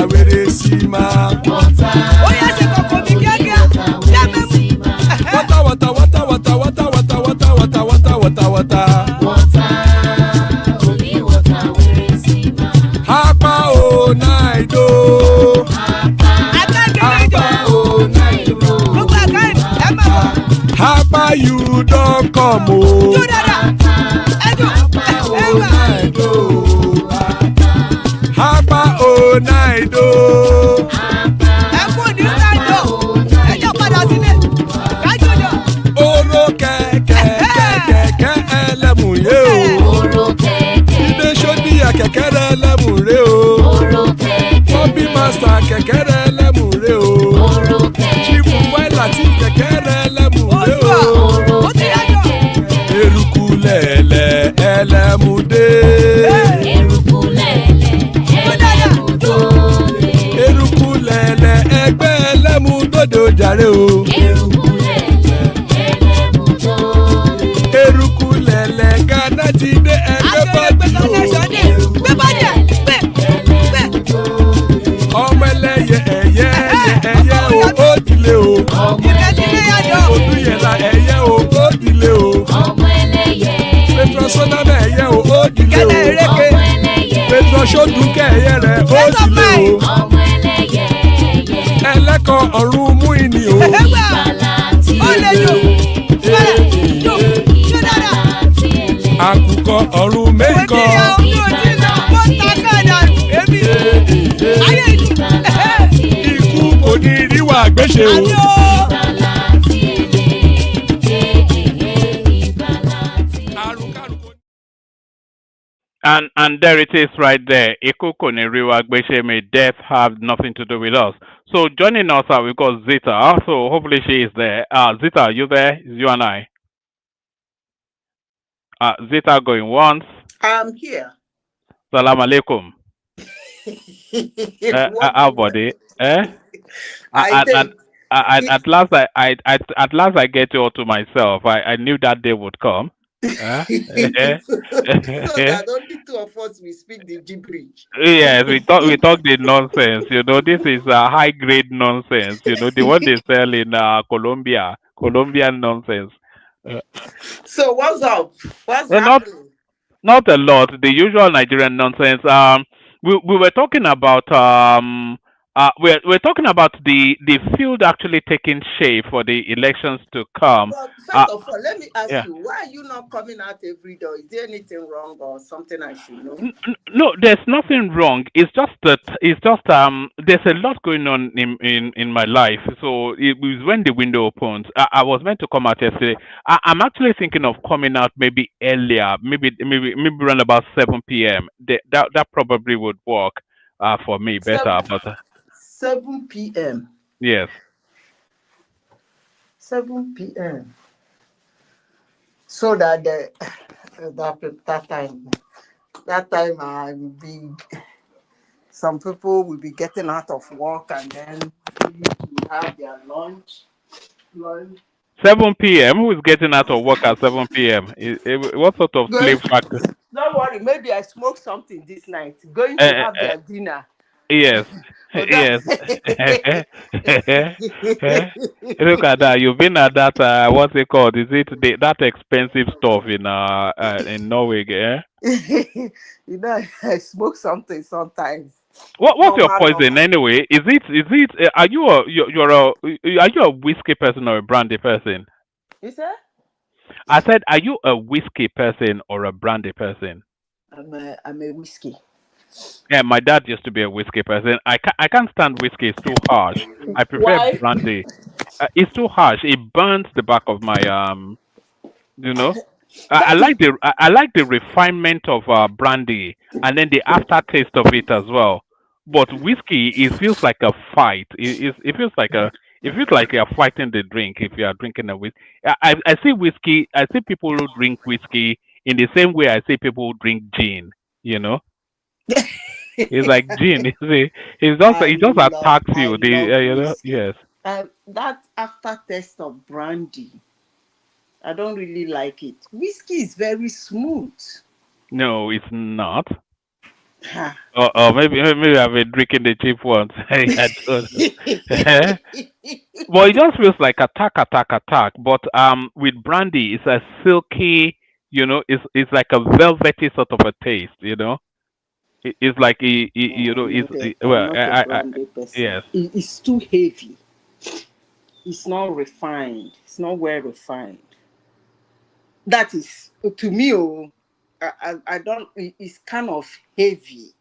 where they see ma. Water. Oh yes, you go come here. Water, water, water, water, water, water, water, water, water, water, water. Only water, where they come o. Apa o naido. Oro kẹ̀kẹ́ ẹlẹ́mùrè o. Ilé sọ́díyà kẹ̀kẹ́ ẹlẹ́mùrè o. Bobby master kẹ̀kẹ́ ẹlẹ́mùrè o. Chief Wẹ́lá ti kẹ̀kẹ́ ẹlẹ́mùrè o. Eruku lẹ̀lẹ̀ ẹlẹ́mùdé. Eruku lẹ̀lẹ̀ ẹgbẹ́ ẹlẹ́mùdóde ojàre o. Eruku lẹ̀lẹ̀ Ghana ti dé ẹgbẹ́ bọ́dì o. Ọmọ ẹlẹ́yẹ ẹyẹ o ó dìlé o. Odúyẹ̀lá ẹyẹ o ó dìlé o. Petrosoname ẹyẹ o ó dìlé o. Petrosodunke ẹyẹ rẹ ó dìlé o. Ẹlẹ́kọ̀ ọ̀run mú ìní o. Àkùkọ ọ̀run méjìkọ. Ikú kò ní ríwà gbéṣe o. And there it is right there. Ikuko Neriwa Gbeshe, may death have nothing to do with us. So joining us, we've got Zita. So hopefully she is there. Zita, are you there? It's you and I. Zita going once. I'm here. Salam alaikum. How body? At last I get you all to myself. I knew that day would come. So that only two of us will speak the gibberish. Yes, we talk the nonsense. You know, this is a high grade nonsense. You know, the one they sell in Colombian nonsense. So what's up? What's happening? Not a lot. The usual Nigerian nonsense. We were talking about we're talking about the field actually taking shape for the elections to come. Well, first of all, let me ask yeah. you, why are you not coming out every day? Is there anything wrong or something I should know? No, there's nothing wrong. It's just that there's a lot going on in my life. So it was when the window opens. I was meant to come out yesterday. I'm actually thinking of coming out maybe earlier, maybe around about 7 p.m. That probably would work for me better. But 7 p.m. Yes. 7 p.m. So that that time I will be. Some people will be getting out of work and then have their lunch. 7 p.m. Who is getting out of work at 7 p.m.? What sort of slave factor? Don't worry, maybe I smoke something this night. Going to have their dinner. Yes. Yes. Look at that. You've been at that. What's it called? Is it that expensive stuff in Norway? Yeah. You know, I smoke something sometimes. What's your poison anyway? Is it? Are you a whiskey person or a brandy person? You said? I said, are you a whiskey person or a brandy person? I'm a whiskey. Yeah, my dad used to be a whiskey person. I can't stand whiskey. It's too harsh. I prefer brandy. It's too harsh. It burns the back of my you know. I like the refinement of brandy and then the aftertaste of it as well. But whiskey, it feels like a fight. It feels like you're fighting the drink if you are drinking a whiskey. I see whiskey. I see people who drink whiskey in the same way I see people who drink gin. You know. It's like gin. It just attacks you. You know. Yes. That aftertaste of brandy, I don't really like it. Whiskey is very smooth. No, it's not. Or maybe I've been drinking the cheap ones. Well, it just feels like attack. But with brandy, it's a silky. You know, it's like a velvety sort of a taste. You know. It's like yes. It's too heavy. It's not refined. It's not well refined. That is, to me, I don't, it's kind of heavy.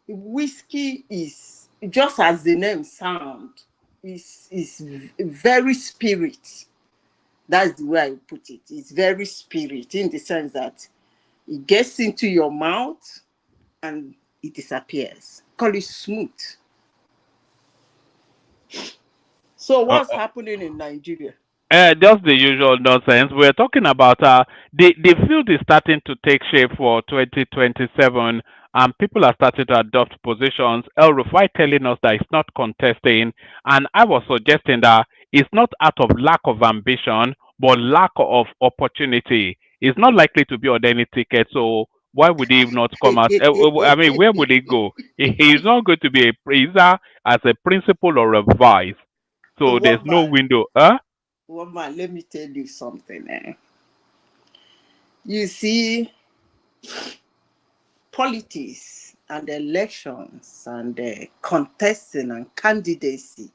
Whiskey is, just as the name sounds, is very spirit. That's the way I put it. It's very spirit in the sense that it gets into your mouth and it disappears. Call it smooth. So what's happening in Nigeria? Just the usual nonsense. We're talking about the field is starting to take shape for 2027, and people are starting to adopt positions. El-Rufai telling us that it's not contesting, and I was suggesting that it's not out of lack of ambition, but lack of opportunity. It's not likely to be on any ticket, so why would he not come out? I mean, where would he go? He's not going to be either as a principal or a vice. So there's no window. Huh? Woman, let me tell you something. You see, politics and elections and contesting and candidacy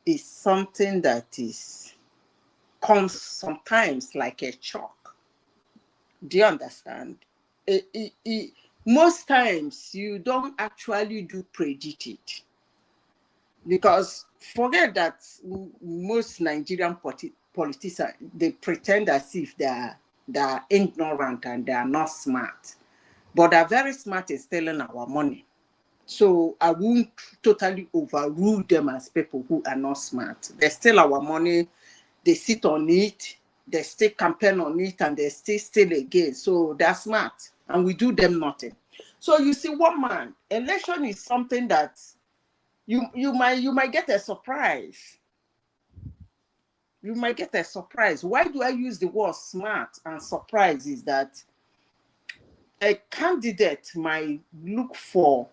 is something that comes sometimes like a shock. Do you understand? Most times you don't actually do predict it, because forget that most Nigerian politicians, they pretend as if they're ignorant and they are not smart, but they're very smart in stealing our money. So I won't totally overrule them as people who are not smart. They steal our money, they sit on it, they still campaign on it, and they still steal again. So they're smart, and we do them nothing. So you see, one man, election is something that you might get a surprise. You might get a surprise. Why do I use the word smart and surprise? Is that a candidate might look for,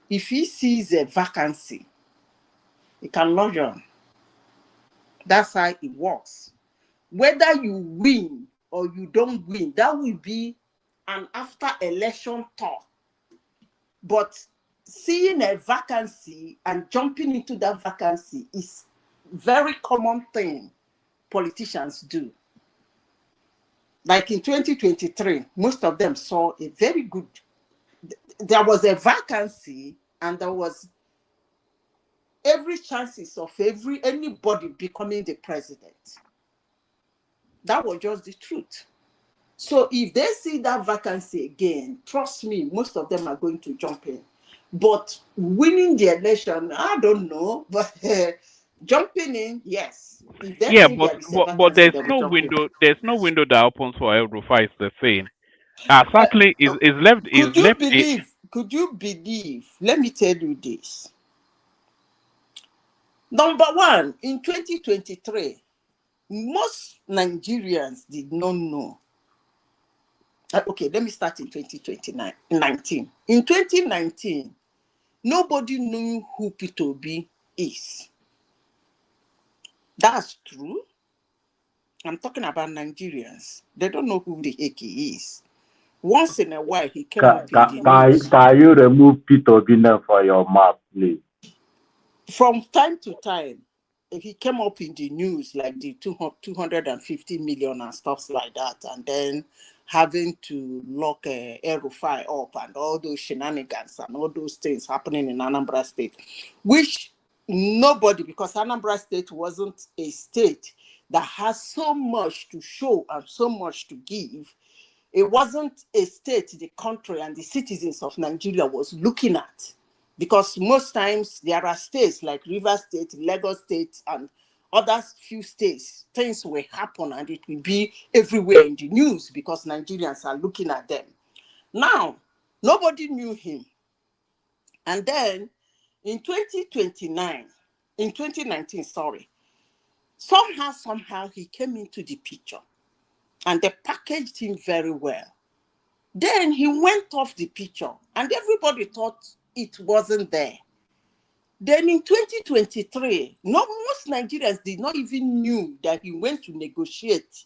if he sees a vacancy, he can lodge on. That's how it works. Whether you win or you don't win, that will be an after election talk. But seeing a vacancy and jumping into that vacancy is very common thing politicians do. Like in 2023, most of them saw a very good, there was a vacancy and there was every chances of anybody becoming the president. That was just the truth. So if they see that vacancy again, trust me, most of them are going to jump in. But winning the election, I don't know. But jumping in, yes. If they Yeah, think but, there is a but vacancy, but there's they will no jump in. window. There's no window that opens for El-Rufai. Is the thing. Certainly, is left. Is Could you left. believe? Could you believe? Let me tell you this. Number one, in 2023, most Nigerians did not know. Okay, let me start in 2019. In 2019, nobody knew who Peter Obi is. That's true. I'm talking about Nigerians. They don't know who the heck he is. Once in a while, he came up in the news. Can you remove Peter Obi for your map, please? From time to time, he came up in the news like the 250 million and stuff like that, and then having to lock El-Rufai up and all those shenanigans and all those things happening in Anambra State, which nobody, because Anambra State wasn't a state that has so much to show and so much to give. It wasn't a state the country and the citizens of Nigeria was looking at. Because most times there are states like Rivers State, Lagos State, and other few states, things will happen and it will be everywhere in the news because Nigerians are looking at them. Now, nobody knew him. And then in 2019, somehow he came into the picture and they packaged him very well. Then he went off the picture and everybody thought it wasn't there. Then in 2023, most Nigerians did not even knew that he went to negotiate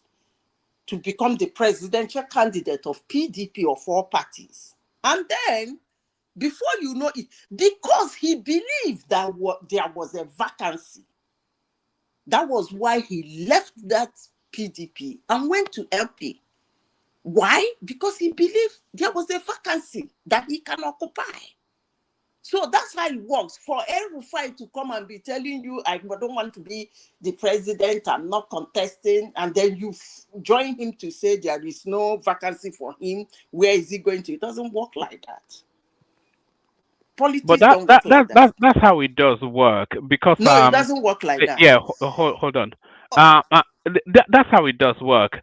to become the presidential candidate of PDP of all parties. And then, before you know it, because he believed that there was a vacancy, that was why he left that PDP and went to LP. Why? Because he believed there was a vacancy that he can occupy. So that's how it works. For El-Rufai to come and be telling you, I don't want to be the president, I'm not contesting, and then you join him to say there is no vacancy for him, where is he going to? It doesn't work like that. Politics But don't work like that. that's how it does work, because No, it doesn't work like that. yeah, hold on. That's how it does work.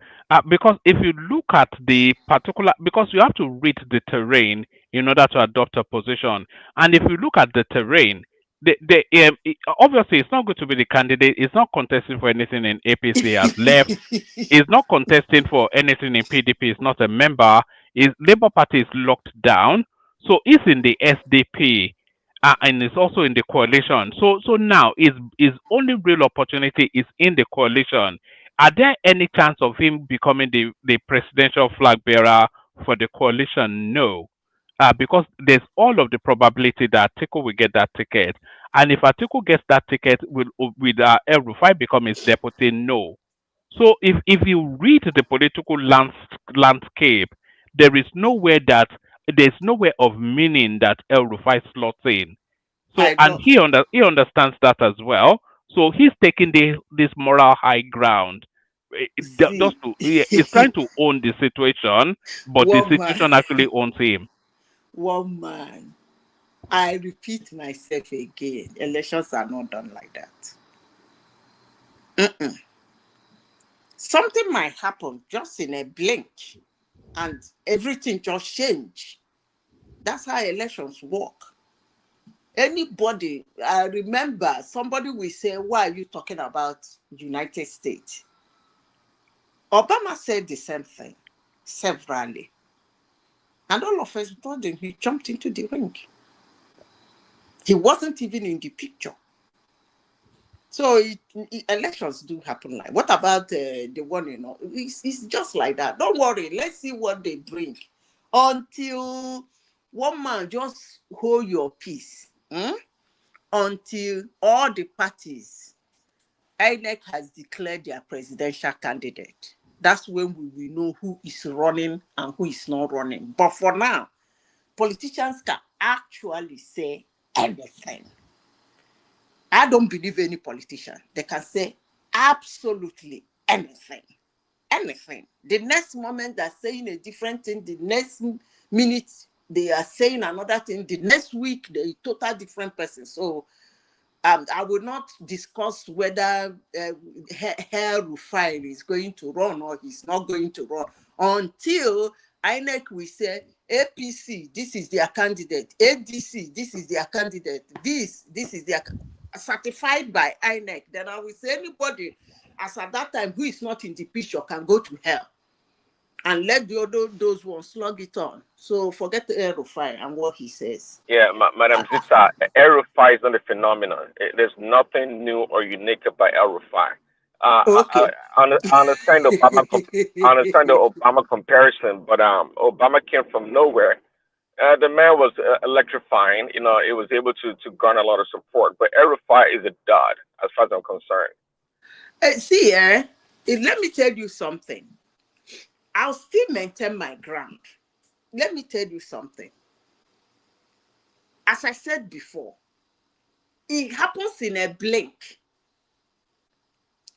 Because if you look at the particular, because you have to read the terrain in order to adopt a position, and if you look at the terrain, obviously it's not going to be the candidate. It's not contesting for anything in APC has left. It's not contesting for anything in PDP. It's not a member. His Labour Party is locked down. So it's in the SDP, and it's also in the coalition. So now his only real opportunity is in the coalition. Are there any chance of him becoming the presidential flag bearer for the coalition? No. Because there's all of the probability that Atiku will get that ticket. And if Atiku gets that ticket, will El-Rufai become his deputy? No. So if you read the political landscape, there is nowhere of meaning that El-Rufai slots in. So and he understands that as well. So he's taking this moral high ground. He's trying to own the situation, but the situation actually owns him. One man. I repeat myself again. Elections are not done like that. Something might happen just in a blink, and everything just change. That's how elections work. Anybody, I remember somebody will say, why are you talking about United States? Obama said the same thing severally. And all of us told him he jumped into the ring. He wasn't even in the picture. So elections do happen like. What about the one, it's just like that. Don't worry, let's see what they bring. Until one man, just hold your peace. Until all the parties, INEC has declared their presidential candidate. That's when we will know who is running and who is not running. But for now, politicians can actually say anything. I don't believe any politician. They can say absolutely anything. Anything. The next moment they're saying a different thing, the next minute they are saying another thing, the next week they're a total different person. So I will not discuss whether El-Rufai is going to run or he's not going to run until INEC will say, APC, this is their candidate. ADC, this is their candidate. This is their certified by INEC. Then I will say anybody as at that time who is not in the picture can go to hell. And let those ones slug it on. So forget the El-Rufai and what he says. Yeah, Madam Zita, El-Rufai is not a phenomenon. There's nothing new or unique about El-Rufai. Okay. I understand the Obama comparison, but Obama came from nowhere. The man was electrifying. It was able to garner a lot of support. But El-Rufai is a dud, as far as I'm concerned. Let me tell you something. I'll still maintain my ground. Let me tell you something. As I said before, it happens in a blink.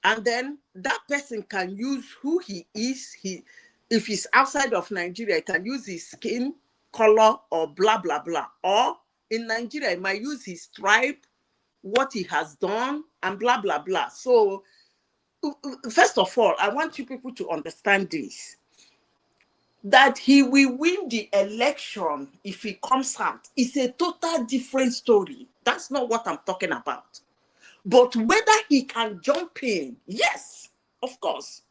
And then that person can use who he is. If he's outside of Nigeria, he can use his skin color or blah, blah, blah. Or in Nigeria, he might use his tribe, what he has done, and blah, blah, blah. So, first of all, I want you people to understand this. That he will win the election if he comes out is a total different story. That's not what I'm talking about. But whether he can jump in, yes, of course.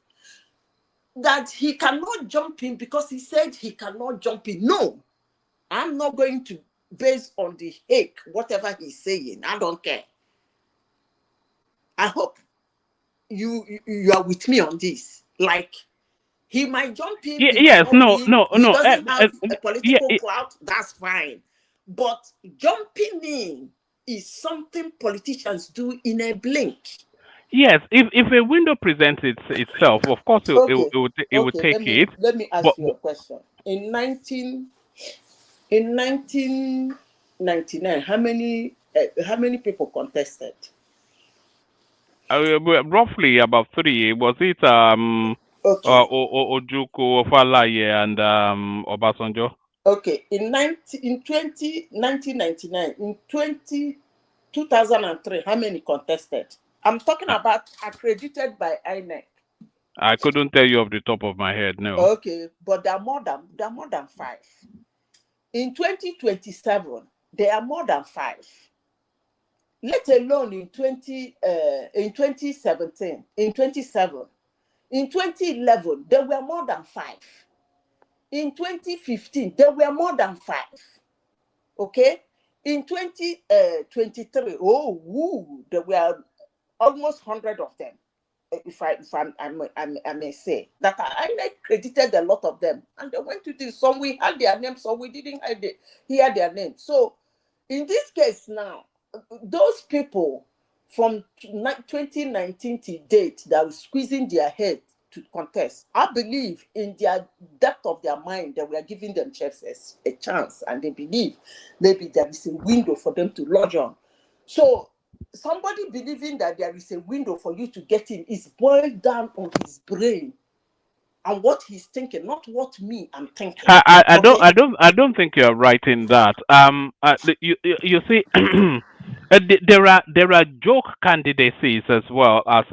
That he cannot jump in because he said he cannot jump in. No, I'm not going to base on the hate, whatever he's saying. I don't care. I hope you are with me on this. Like, he might jump in. Yes, no. He doesn't have a political clout. That's fine. But jumping in is something politicians do in a blink. Yes, if a window presents itself, of course Okay, it will okay. take it. Let me ask But, you a question. In 1999, how many people contested? roughly about three. Was it Okay, Ojukwu, Ofalaye, and Obasanjo? okay. In 1999, in 2003, how many contested? I'm talking I, about accredited by INEC. I couldn't tell you off the top of my head. No. Okay, but there are more than five. In 2027, there are more than five. Let alone in 2017, in 27, in 2011, there were more than five. In 2015, there were more than five. Okay, in 2023, there were almost 100 of them. I may say that I credited a lot of them, and they went to this. Some we had their names, some we didn't hear their names. So, in this case now, those people from 2019 to date that were squeezing their head to contest, I believe in their depth of their mind that we are giving themselves a chance, and they believe maybe there is a window for them to lodge on. So somebody believing that there is a window for you to get in is boiled down on his brain and what he's thinking, not what me I'm thinking. I don't think you're right in that. You see, there are joke candidacies as well as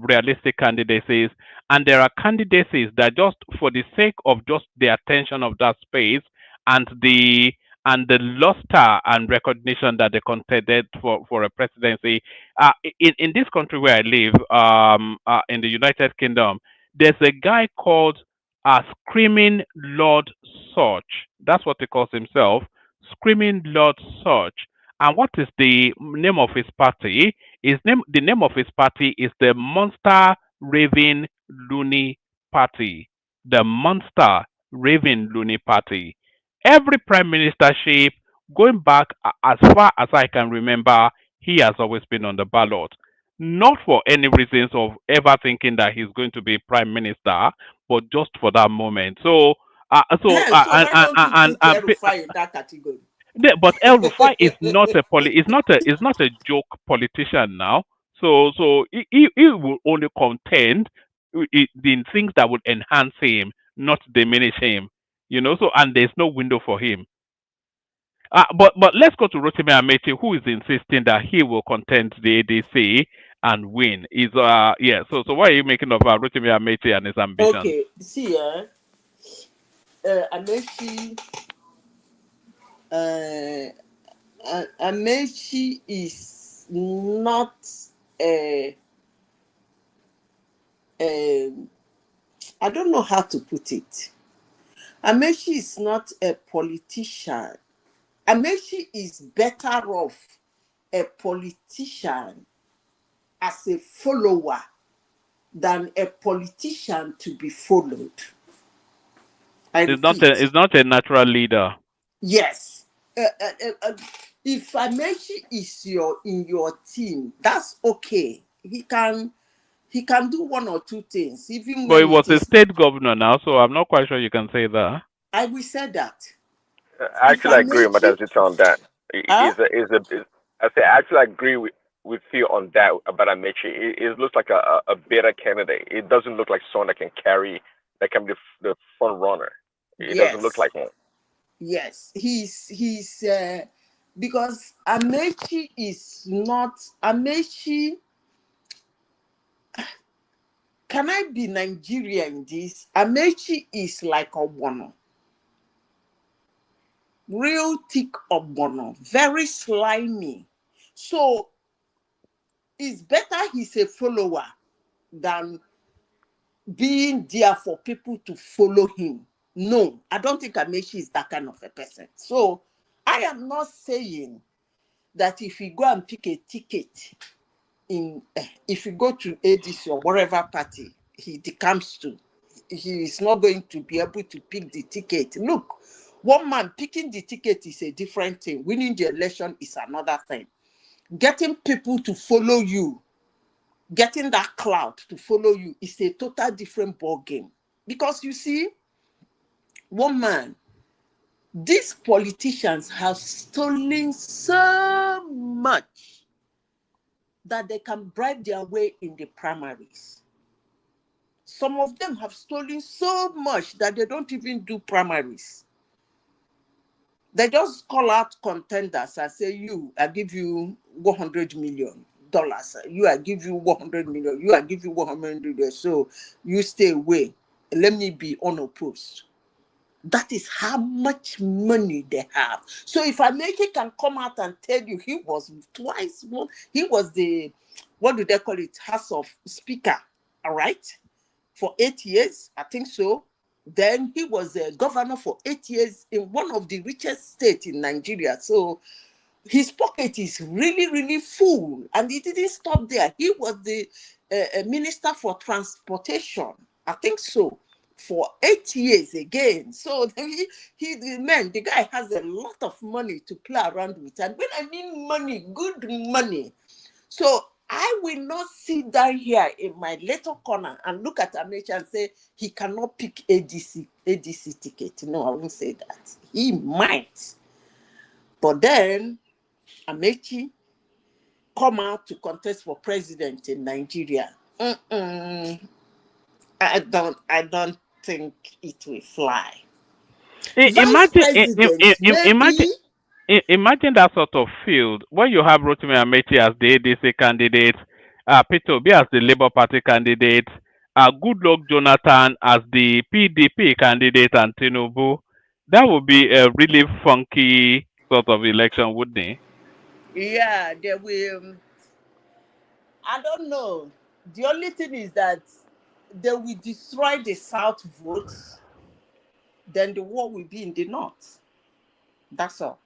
realistic candidacies, and there are candidacies that just for the sake of just the attention of that space and the luster and recognition that they contended for a presidency. In this country where I live, in the United Kingdom, there's a guy called Screaming Lord Such. That's what he calls himself, Screaming Lord Such. And what is the name of his party? The name of his party is the Monster Raving Loony Party. The Monster Raving Loony Party. Every prime ministership, going back as far as I can remember, he has always been on the ballot. Not for any reasons of ever thinking that he's going to be prime minister, but just for that moment. So, So why don't you put El-Rufai in that category? but El-Rufai is not is not a joke politician now. So he will only contend in things that would enhance him, not diminish him. So and there's no window for him. But let's go to Rotimi Amechi, who is insisting that he will contend the ADC and win. Is yeah. So why are you making of Rotimi Amechi and his ambition? Okay, see, Amaechi, Amaechi is not I don't know how to put it. Amaechi is not a politician. Amaechi is better off a politician as a follower than a politician to be followed. It's not a natural leader. Yes. If Amaechi is in your team, that's okay. He can do one or two things. Even But he was a state governor now, so I'm not quite sure you can say that. I will say that. Actually, I agree with Madam Zita on that. I say actually I agree with you on that about Amaechi. It looks like a better candidate. It doesn't look like someone that can be the front runner. It doesn't look like one. Yes, he's because Amaechi is not Amaechi. Can I be Nigerian in this? Amaechi is like Ogbono. Real thick Ogbono, very slimy. So it's better he's a follower than being there for people to follow him. No, I don't think Amaechi is that kind of a person. So I am not saying that if you go and pick a ticket if you go to ADC or whatever party he comes to, he is not going to be able to pick the ticket. Look, one man picking the ticket is a different thing. Winning the election is another thing. Getting people to follow you getting that cloud to follow you is a total different ball game. Because you see, one man, these politicians have stolen so much that they can bribe their way in the primaries. Some of them have stolen so much that they don't even do primaries. They just call out contenders and say, you, I give you $100 million. You, I give you 100 million. You, I give you 100 million. So you stay away. Let me be unopposed. That is how much money they have. So if Amaechi can come out and tell you he was twice, he was the, what do they call it, House of Speaker, all right, for 8 years, I think so. Then he was a governor for 8 years in one of the richest states in Nigeria. So his pocket is really, really full. And he didn't stop there. He was the Minister for Transportation, I think so, for 8 years again. So the guy has a lot of money to play around with. And when I mean money, good money. So I will not sit down here in my little corner and look at Amaechi and say he cannot pick ADC ticket. No, I won't say that. He might. But then Amaechi come out to contest for president in Nigeria. I don't think it will fly. Imagine that sort of field when you have Rotimi Amaechi as the ADC candidate, Peter Obi as the Labour Party candidate, Goodluck Jonathan as the PDP candidate, and Tinubu. That would be a really funky sort of election, wouldn't it? Yeah, they will. I don't know. The only thing is that they will destroy the South votes, then the war will be in the North. That's all.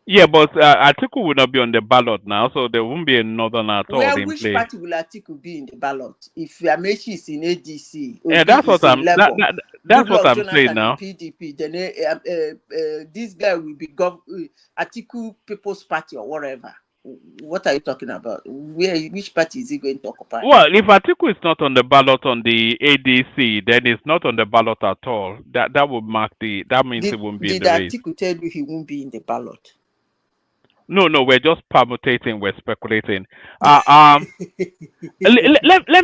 Yeah, but Atiku will not be on the ballot now, so there won't be a northern at all in Which play. party will Atiku be in the ballot? If Amaechi is in ADC, Yeah, that's what I'm. That's what I'm saying now. PDP, then this guy will be Atiku People's Party or whatever. What are you talking about? Which party is he going to occupy? Well, if Atiku is not on the ballot on the ADC, then it's not on the ballot at all. That would mark the. That means it won't be in the race. Did Atiku tell you he won't be in the ballot? No, we're just permutating, we're speculating. Let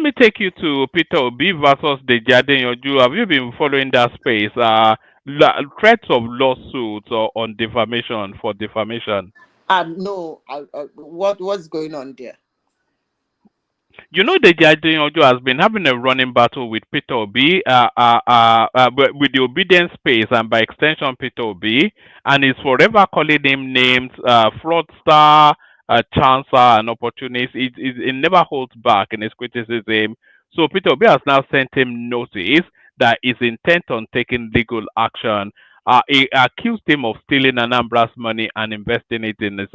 me take you to Peter Obi versus Deji Adeyanju. Have you been following that space? Threats of lawsuits or on defamation for defamation. No. What's going on there? You know, Deji Adeyanju has been having a running battle with Peter Obi, with the obedience space, and by extension Peter Obi, and is forever calling him names, fraudster, chancer, and opportunist. It never holds back in his criticism. So Peter Obi has now sent him notice that is intent on taking legal action. He accused him of stealing Anambra's money and investing it in his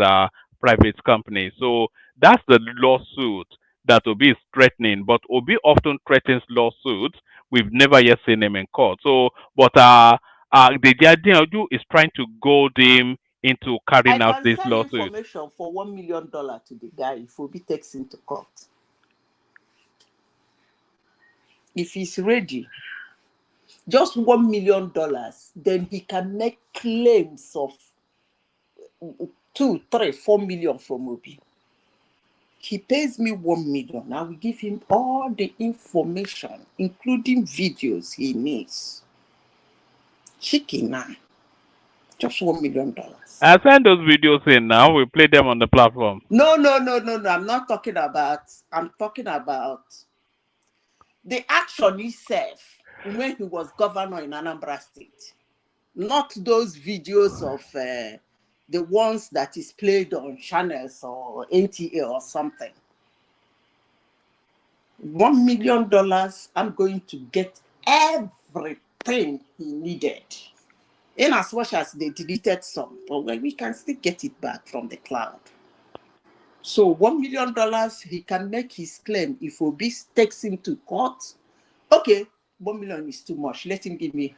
private company. So that's the lawsuit that Obi is threatening, but Obi often threatens lawsuits. We've never yet seen him in court. So, but Deji Adeyanju is trying to goad him into carrying out this lawsuit. I can sell information for $1 million to the guy if Obi takes him to court. If he's ready, just $1 million, then he can make claims of 2, 3, 4 million from Obi. He pays me $1 million. I will give him all the information, including videos he needs. Chicken now. Just $1 million. I send those videos in now. We play them on the platform. No. I'm not talking about. I'm talking about the action itself when he was governor in Anambra State. Not those videos of the ones that is played on channels or NTA or something. $1 million, I'm going to get everything he needed. In as much as they deleted some, but we can still get it back from the cloud. So $1 million, he can make his claim. If Obi takes him to court, okay, $1 million is too much. Let him give me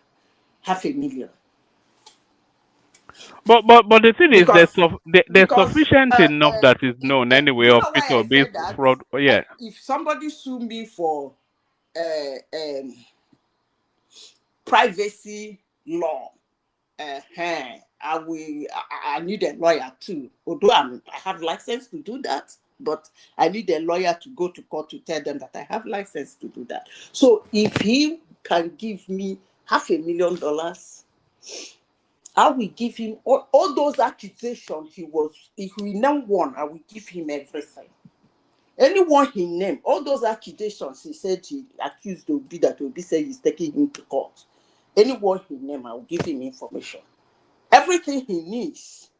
$500,000. But the thing is, there's because sufficient enough that is known anyway you of know why Peter I Obi's said that? fraud. Yeah. If somebody sue me for privacy law, I need a lawyer too. Although I have license to do that, but I need a lawyer to go to court to tell them that I have license to do that. So if he can give me $500,000, I will give him all those accusations if he named one, I will give him everything. Anyone he named, all those accusations he said he accused Obi, that Obi said he's taking him to court. Anyone he named, I will give him information. Everything he needs.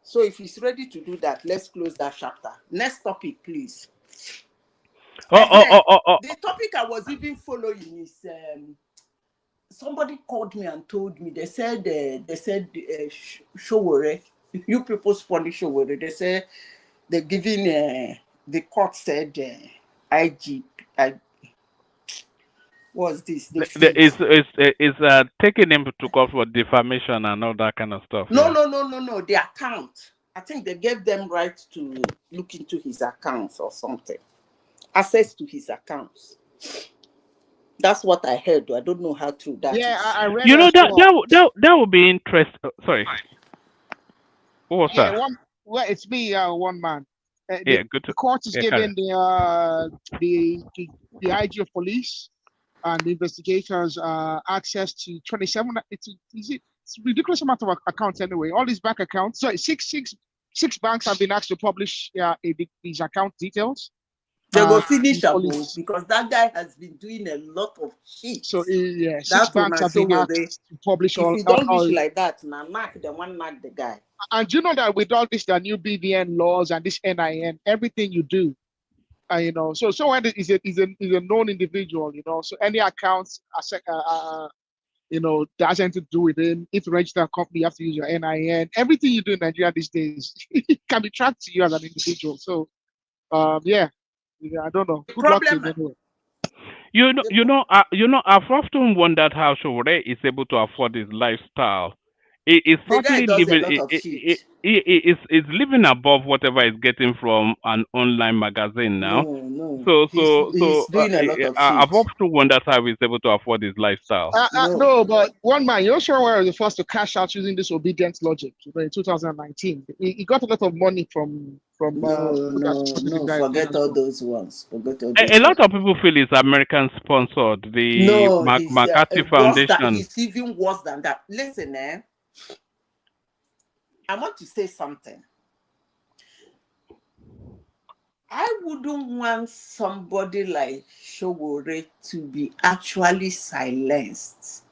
So if he's ready to do that, let's close that chapter. Next topic, please. The topic I was even following is somebody called me and told me, they said Showore, you people sponsor Showore, they said they're giving the court said what's this? Is taking him to court for defamation and all that kind of stuff. No. The account. I think they gave them right to look into his accounts or something. Access to his accounts. That's what I heard. I don't know how true that is. I read. You know that would be interesting. Sorry. What was that? It's me, one man. Good. The court is giving the IG of police and the investigators access to 27. It's a ridiculous amount of accounts anyway. All these bank accounts. So six banks have been asked to publish these account details. They will finish because that guy has been doing a lot of shit. So six banks have been asked to publish all. If you don't do like that, knock the guy. And you know that with all this, the new BVN laws and this NIN, everything you do, so someone is a known individual, so any accounts that has anything to do with him. If you register a company, you have to use your NIN. Everything you do in Nigeria these days can be tracked to you as an individual. So, I don't know. Good luck to him anyway. I've often wondered how Showore is able to afford his lifestyle. It's certainly living. It's living above whatever he's getting from an online magazine now. No. So he's doing a lot of shit. I've often wondered how he's able to afford his lifestyle. No, but one man, you're sure where was the first to cash out using this obedience logic in 2019. He got a lot of money from. No, forget all those ones. A lot of people feel it's American sponsored. The McCarthy Foundation. It's even worse than that. Listen, I want to say something. I wouldn't want somebody like Showore to be actually silenced.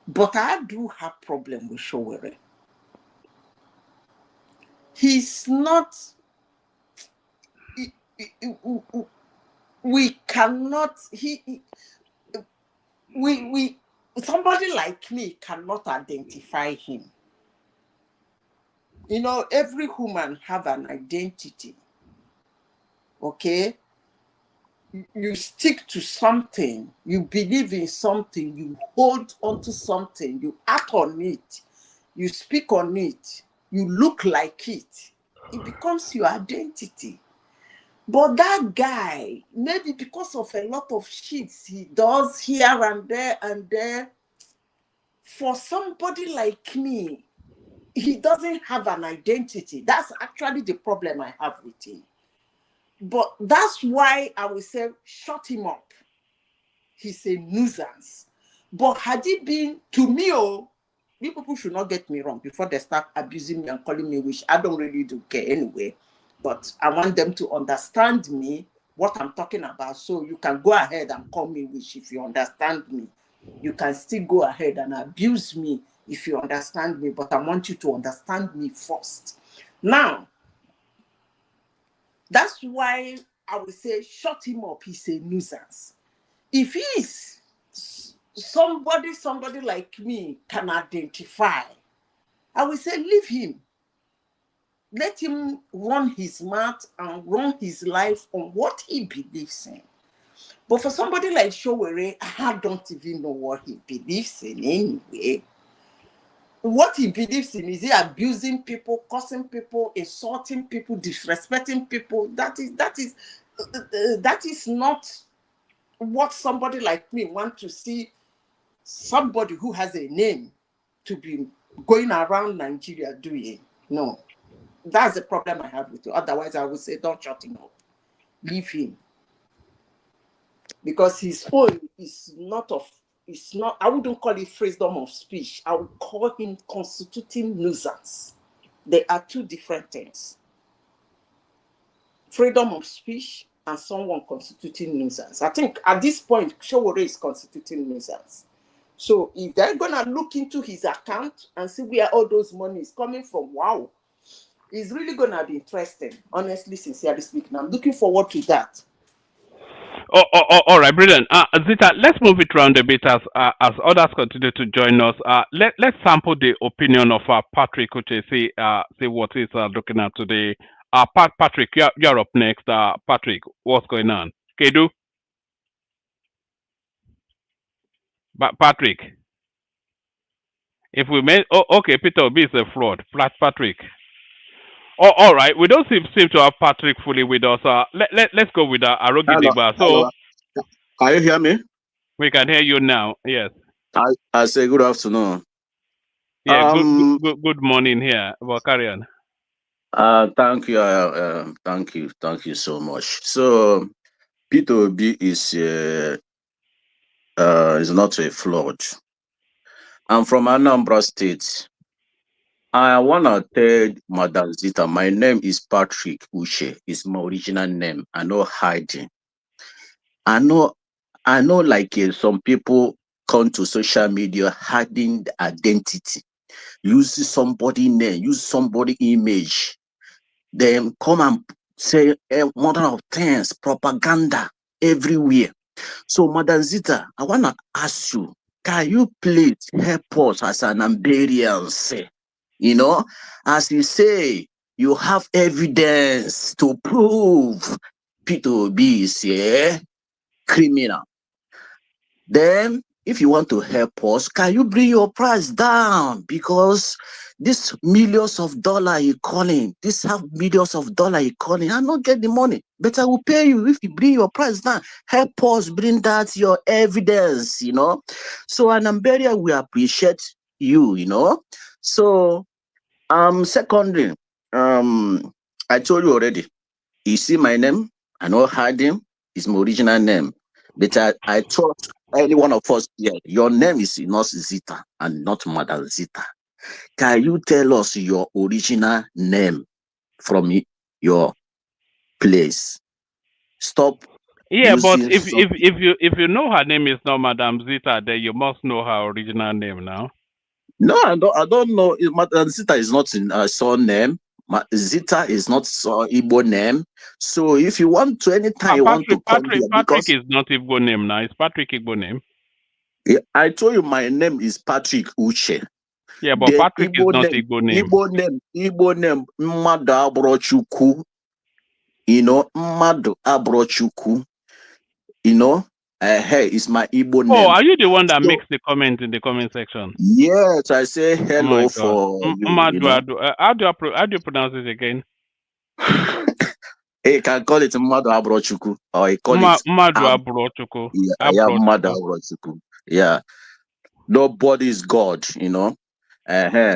But I do have problem with Showore. He's not, we cannot, somebody like me cannot identify him. Every human have an identity. Okay? You stick to something, you believe in something, you hold onto something, you act on it, you speak on it, you look like it. It becomes your identity. But that guy, maybe because of a lot of shits he does here and there, for somebody like me, he doesn't have an identity. That's actually the problem I have with him. But that's why I would say, shut him up. He's a nuisance. But had he been, to me, people should not get me wrong before they start abusing me and calling me witch. I don't really do care anyway. But I want them to understand me, what I'm talking about. So you can go ahead and call me witch if you understand me. You can still go ahead and abuse me if you understand me. But I want you to understand me first. Now, that's why I would say, shut him up. He's a nuisance. If he's somebody like me can identify, I will say, leave him. Let him run his mouth and run his life on what he believes in. But for somebody like Showore, I don't even know what he believes in anyway. what he believes in. Is he abusing people, cursing people, insulting people, disrespecting people? That is not what somebody like me want to see. Somebody who has a name to be going around Nigeria doing. No, that's the problem I have with you. Otherwise, I would say don't shut him up, leave him, because his own is not of. It's not, I wouldn't call it freedom of speech. I would call him constituting nuisance. They are two different things. Freedom of speech and someone constituting nuisance. I think at this point, Showore is constituting nuisance. So if they're going to look into his account and see where all those money is coming from, wow, it's really going to be interesting. Honestly, sincerely speaking, I'm looking forward to that. All right, brilliant. Zita, let's move it around a bit as others continue to join us. Let's sample the opinion of Patrick Uche, see what he's looking at today. Patrick, you're up next. Patrick, what's going on? Kedu? Patrick, if we made, okay, Peter Obi is a fraud. Patrick. All right, we don't seem to have Patrick fully with us. Let's go with Arogidigba. So, can you hear me? We can hear you now. Yes. I say good afternoon. Yeah, good morning here. Well, carry on. Thank you. Thank you so much. So, Peter Obi is not a fraud. I'm from Anambra State. I wanna tell Madam Zita, my name is Patrick Uche. It's my original name. I know hiding. I know like some people come to social media hiding the identity. Use somebody name, use somebody image. Then come and say modern of things, propaganda everywhere. So Madam Zita, I wanna ask you, can you please help us as an Amberian? You know, as you say, you have evidence to prove Peter Obi is criminal. Then, if you want to help us, can you bring your price down? Because this millions of dollars you're calling, this half millions of dollars you're calling, I don't get the money. But I will pay you if you bring your price down. Help us bring that your evidence, you know. So, an Amberia, we appreciate you, you know. So, secondly, I told you already. You see my name? I know hiding is my original name. But I thought any one of us here, your name is not Zita and not Madam Zita. Can you tell us your original name from your place? Stop. Yeah, but if you know her name is not Madam Zita, then you must know her original name now. No, I don't know. Madam Zita is not in surname. Zita is not Igbo name. So if you want to anytime you want to come here, Patrick is not Igbo name now. It's Patrick Igbo name. Yeah, I told you my name is Patrick Uche. Yeah, but Patrick is not Igbo name. Igbo name Mmadu Abrochukwu. You know, Mmadu Abrochukwu. You know, hey, it's my Igbo name. Oh, are you the one that makes the comment in the comment section? Yes, I say hello for you. Mmadu, you know? How do you pronounce it again? Hey, can call it Mmadu Abrochukwu, or I call it Mmadu Abrochukwu. Yeah, Mmadu Abrochukwu. Yeah, nobody is God, you know.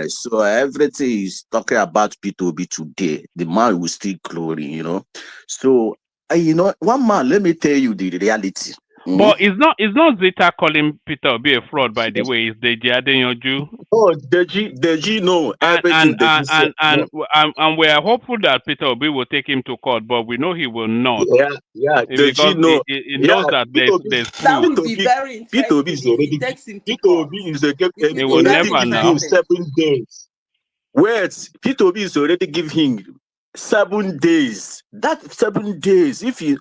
So everything is talking about P2B today. The man will still glory, you know. So you know, one man, let me tell you the reality. But it's not Zita calling Peter Obi a fraud, by the way. It's Deji Adeyanju. Oh, Deji, no. And we are hopeful that Peter Obi will take him to court, but we know he will not. Yeah. Deji, no. He knows that there's proof. That would be very interesting if he takes him to court. He will never now. 7 days. Wait, Peter Obi is already giving him 7 days. That 7 days, if he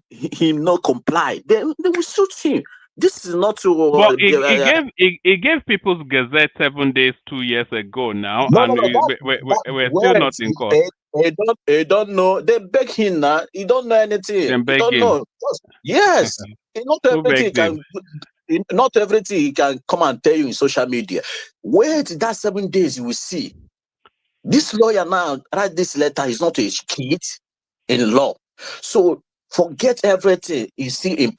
not comply, then they will shoot him. This is not to. But he gave People's Gazette 7 days 2 years ago now, we're still not in court. They don't know. They beg him now. He don't know anything. They beg him. Know. Yes, he not everything can. not everything he can come and tell you in social media. Wait that 7 days, you will see. This lawyer now write this letter is not a kid in law. So forget everything you see in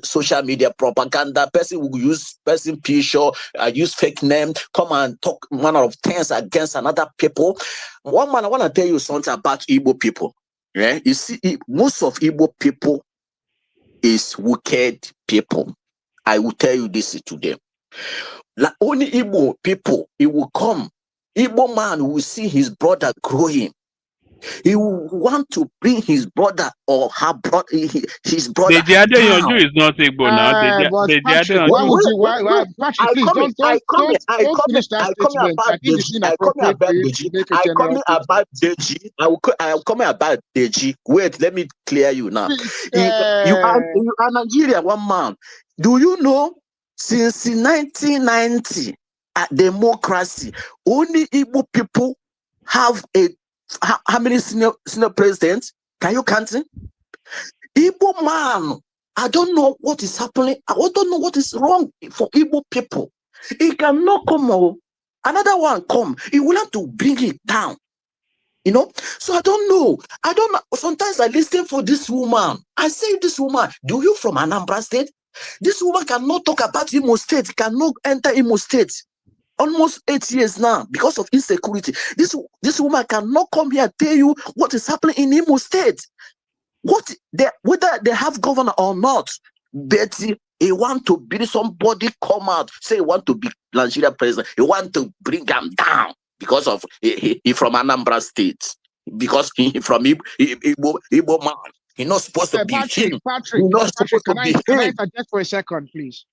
social media propaganda. Person will use person picture, use fake name, come and talk manner of things against another people. One man, I want to tell you something about Igbo people. Yeah, you see, most of Igbo people is wicked people. I will tell you this today. Like only Igbo people, it will come. Igbo man will see his brother growing. He will want to bring his brother or her brother, his brother Deji Adeyanju down. is not Igbo now. But Deji Patrick, why Adeyanju. would you? Why Patrick? Please don't finish that statement. I About think it's Deji. I coming inappropriate for about you Deji. to make a I general coming about statement. Deji. I will coming about Deji. Wait, let me clear you now. Please, You are Nigeria, one man. Do you know since 1990, democracy, only Igbo people have how many senior presidents? Can you count it? Igbo man, I don't know what is happening. I don't know what is wrong for Igbo people. He cannot come out. Another one come. He will have to bring it down. You know? So I don't know. Sometimes I listen for this woman. I say, this woman, do you from Anambra State? This woman cannot talk about Imo State, cannot enter Imo State. Almost 8 years now because of insecurity. This woman cannot come here and tell you what is happening in Imo State. Whether they have governor or not, Betty, he want to be somebody come out, say he want to be Nigeria president. He want to bring him down because of he from Anambra State. Because he from Igbo man. He's not supposed to be him. Patrick, can I interject for a second, please?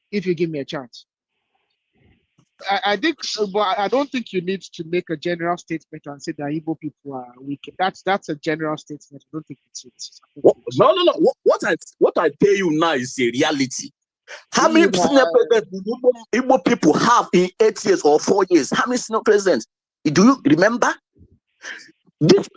If you give me a chance. I think, but I don't think you need to make a general statement and say that Igbo people are wicked. That's a general statement. I don't think it's it. No. What I tell you now is a reality. How many senior presidents do Igbo people have in 8 years or 4 years? How many senior presidents? Do you remember? This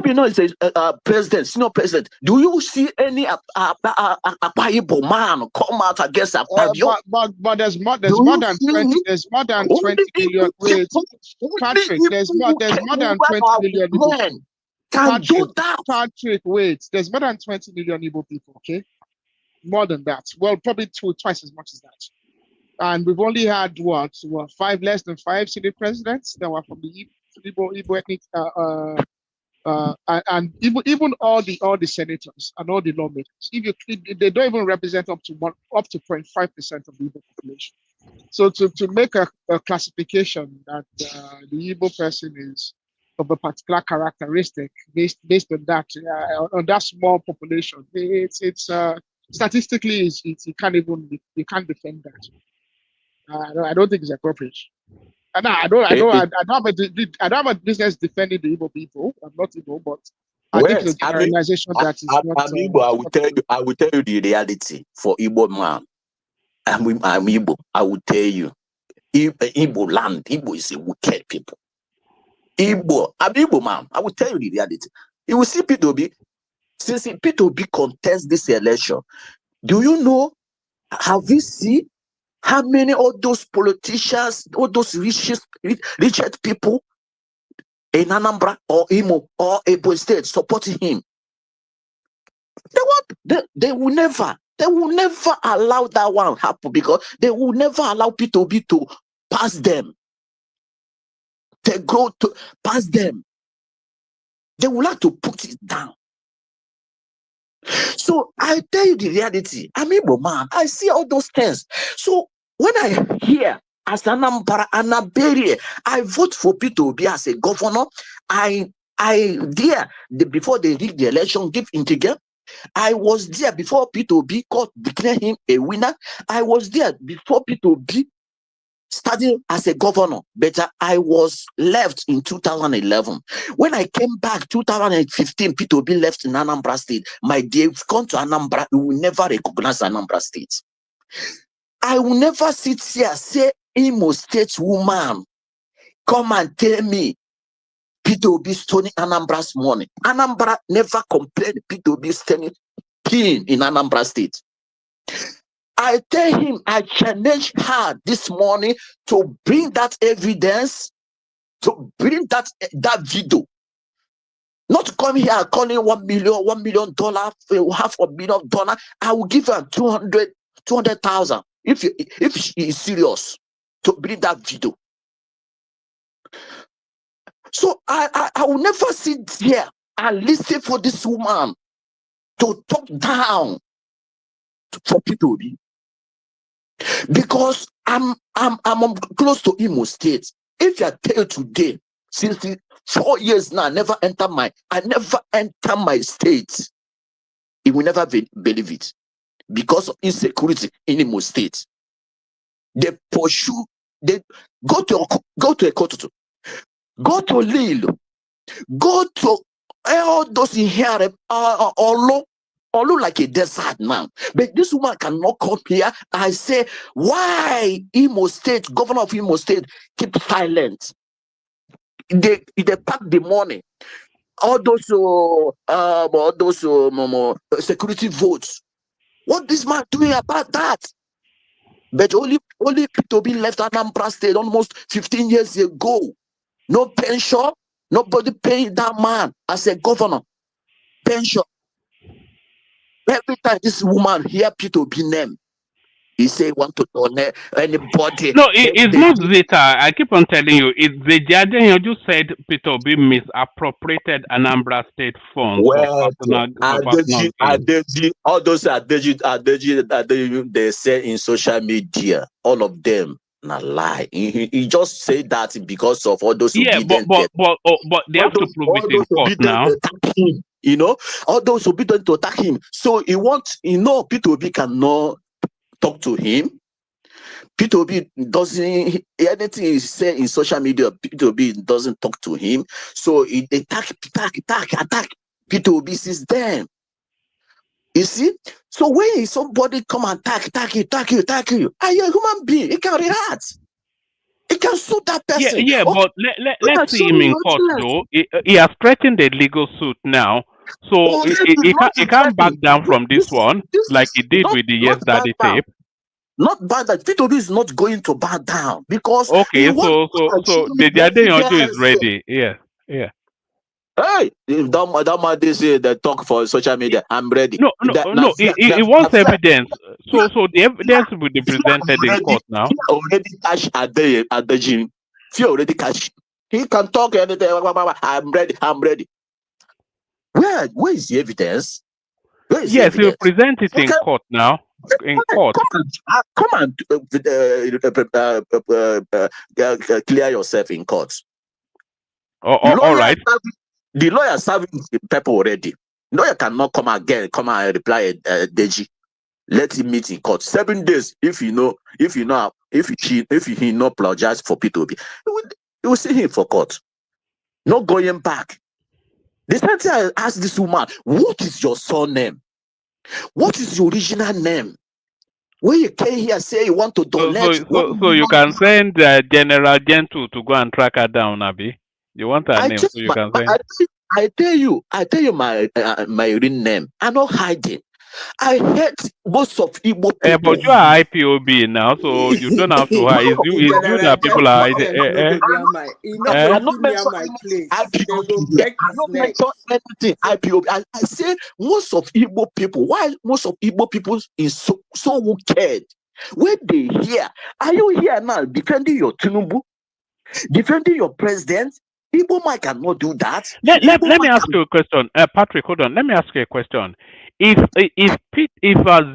you know, it's a president, senior president. Do you see any Igbo man come out against Akpabio? But there's more than 20. There's more than 20 million. Wait, Patrick. There's more than 20 million Igbo. Patrick, wait. There's more than 20 million Igbo people. Okay, more than that. Well, probably twice as much as that. And we've only had less than five senior presidents that were from the Igbo ethnic, and even all the senators and all the lawmakers, if they don't even represent up to 0.5% of the Igbo population. So to make a classification that the Igbo person is of a particular characteristic based on that small population, it's statistically you can't defend that. I don't think it's appropriate. And I don't have a business defending the Igbo people. I'm not Igbo, but I think it's a generalization that is not. Igbo, I will tell you the reality for Igbo man. I'm Igbo. I will tell you, Igbo land. Igbo is a wicked people. I'm Igbo man. I will tell you the reality. You will see P2B. Since P2B contest this election, do you know? Have you seen how many of those politicians, all those richest people in Anambra or Imo or Ebo State supporting him? They will never allow that one happen because they will never allow P2B to pass them. They go to pass them. They will have to put it down. So I tell you the reality. I'm Igbo man. I see all those things. So when I hear as Anambra Anabere, I vote for P2B as a governor. Before they rig the election, give integer. I was there before P2B court declared him a winner. I was there before P2B started as a governor, but I was left in 2011. When I came back 2015, P2B left in Anambra State. My dear, if you come to Anambra, you will never recognize Anambra State. I will never sit here say Imo State woman come and tell me P2B stoning Anambra's money. Anambra never complained P2B stealing pin in Anambra State. I tell him, I challenge her this morning to bring that evidence, to bring that video. Not come here calling $1 million, $1 million, $500,000. I will give her 200,000 if she is serious to bring that video. So I will never sit here and listen for this woman to talk down for people, because I'm close to Imo State. If I tell you today, since 4 years now, I never enter my state, you will never believe it, because of insecurity in Imo State. They pursue, they go to Ekotutu, go to Lille, go to all those in here, Olu like a desert now. But this woman cannot come here. I say, why Imo State, governor of Imo State, keep silent? They pack the money. All those security votes. What this man doing about that? But only P2B left Anambra State almost 15 years ago. No pension, nobody paying that man as a governor. Pension. Every time this woman hear P2B name, he say want to donate anybody. No, it's not Zita. I keep on telling you, it's Deji Adeyanju said Peter Obi misappropriated Anambra State funds for personal gain. Adeji, all those Adeji, they say in social media, all of them not lie. He just say that because of all those obedient. But they have to prove it in court now. Him, you know, all those obedient to attack him. So he wants, Peter Obi cannot talk to him. P2B doesn't, anything he say in social media, P2B doesn't talk to him. So he attack. P2B since then. You see? So when somebody come and attack you, are you a human being? It can react. It can sue that person. Yeah, but let's see him in court though. He has threatened a legal suit now. So he can't back down from this one like he did with the Yes Daddy tape. Not bad that P2B is not going to back down because okay, so Deji Adeyanju is ready. Yeah. Hey, if that man they say they talk for social media, I'm ready. No. He wants evidence. So the evidence will be presented in court now. He already cash Adeji. He already cash. He can talk anything. I'm ready. Where is the evidence? Yes, he'll present it in court now. In court. Come and clear yourself in court. All right. The lawyer serving the people already. Lawyer cannot come and reply Deji. Let him meet in court 7 days. If he not apologize for P2B, he will see him for court. Not going back. The same thing I asked this woman, what is your surname? What is your original name? When you came here, say you want to donate. So you can send General Gentle to go and track her down, Abi. You want her name, so you can send. I tell you my real name. I'm not hiding. I hate most of Igbo people. But you are IPOB now, so you don't have to hide. It's you that people are hiding. I'm not mentioning anything. IPOB. I say most of Igbo people. Why most of Igbo people is so wicked? When they hear, are you here now defending your Tinubu, defending your president? Igbo man cannot do that. Let me ask you a question, Patrick. Hold on. Let me ask you a question. If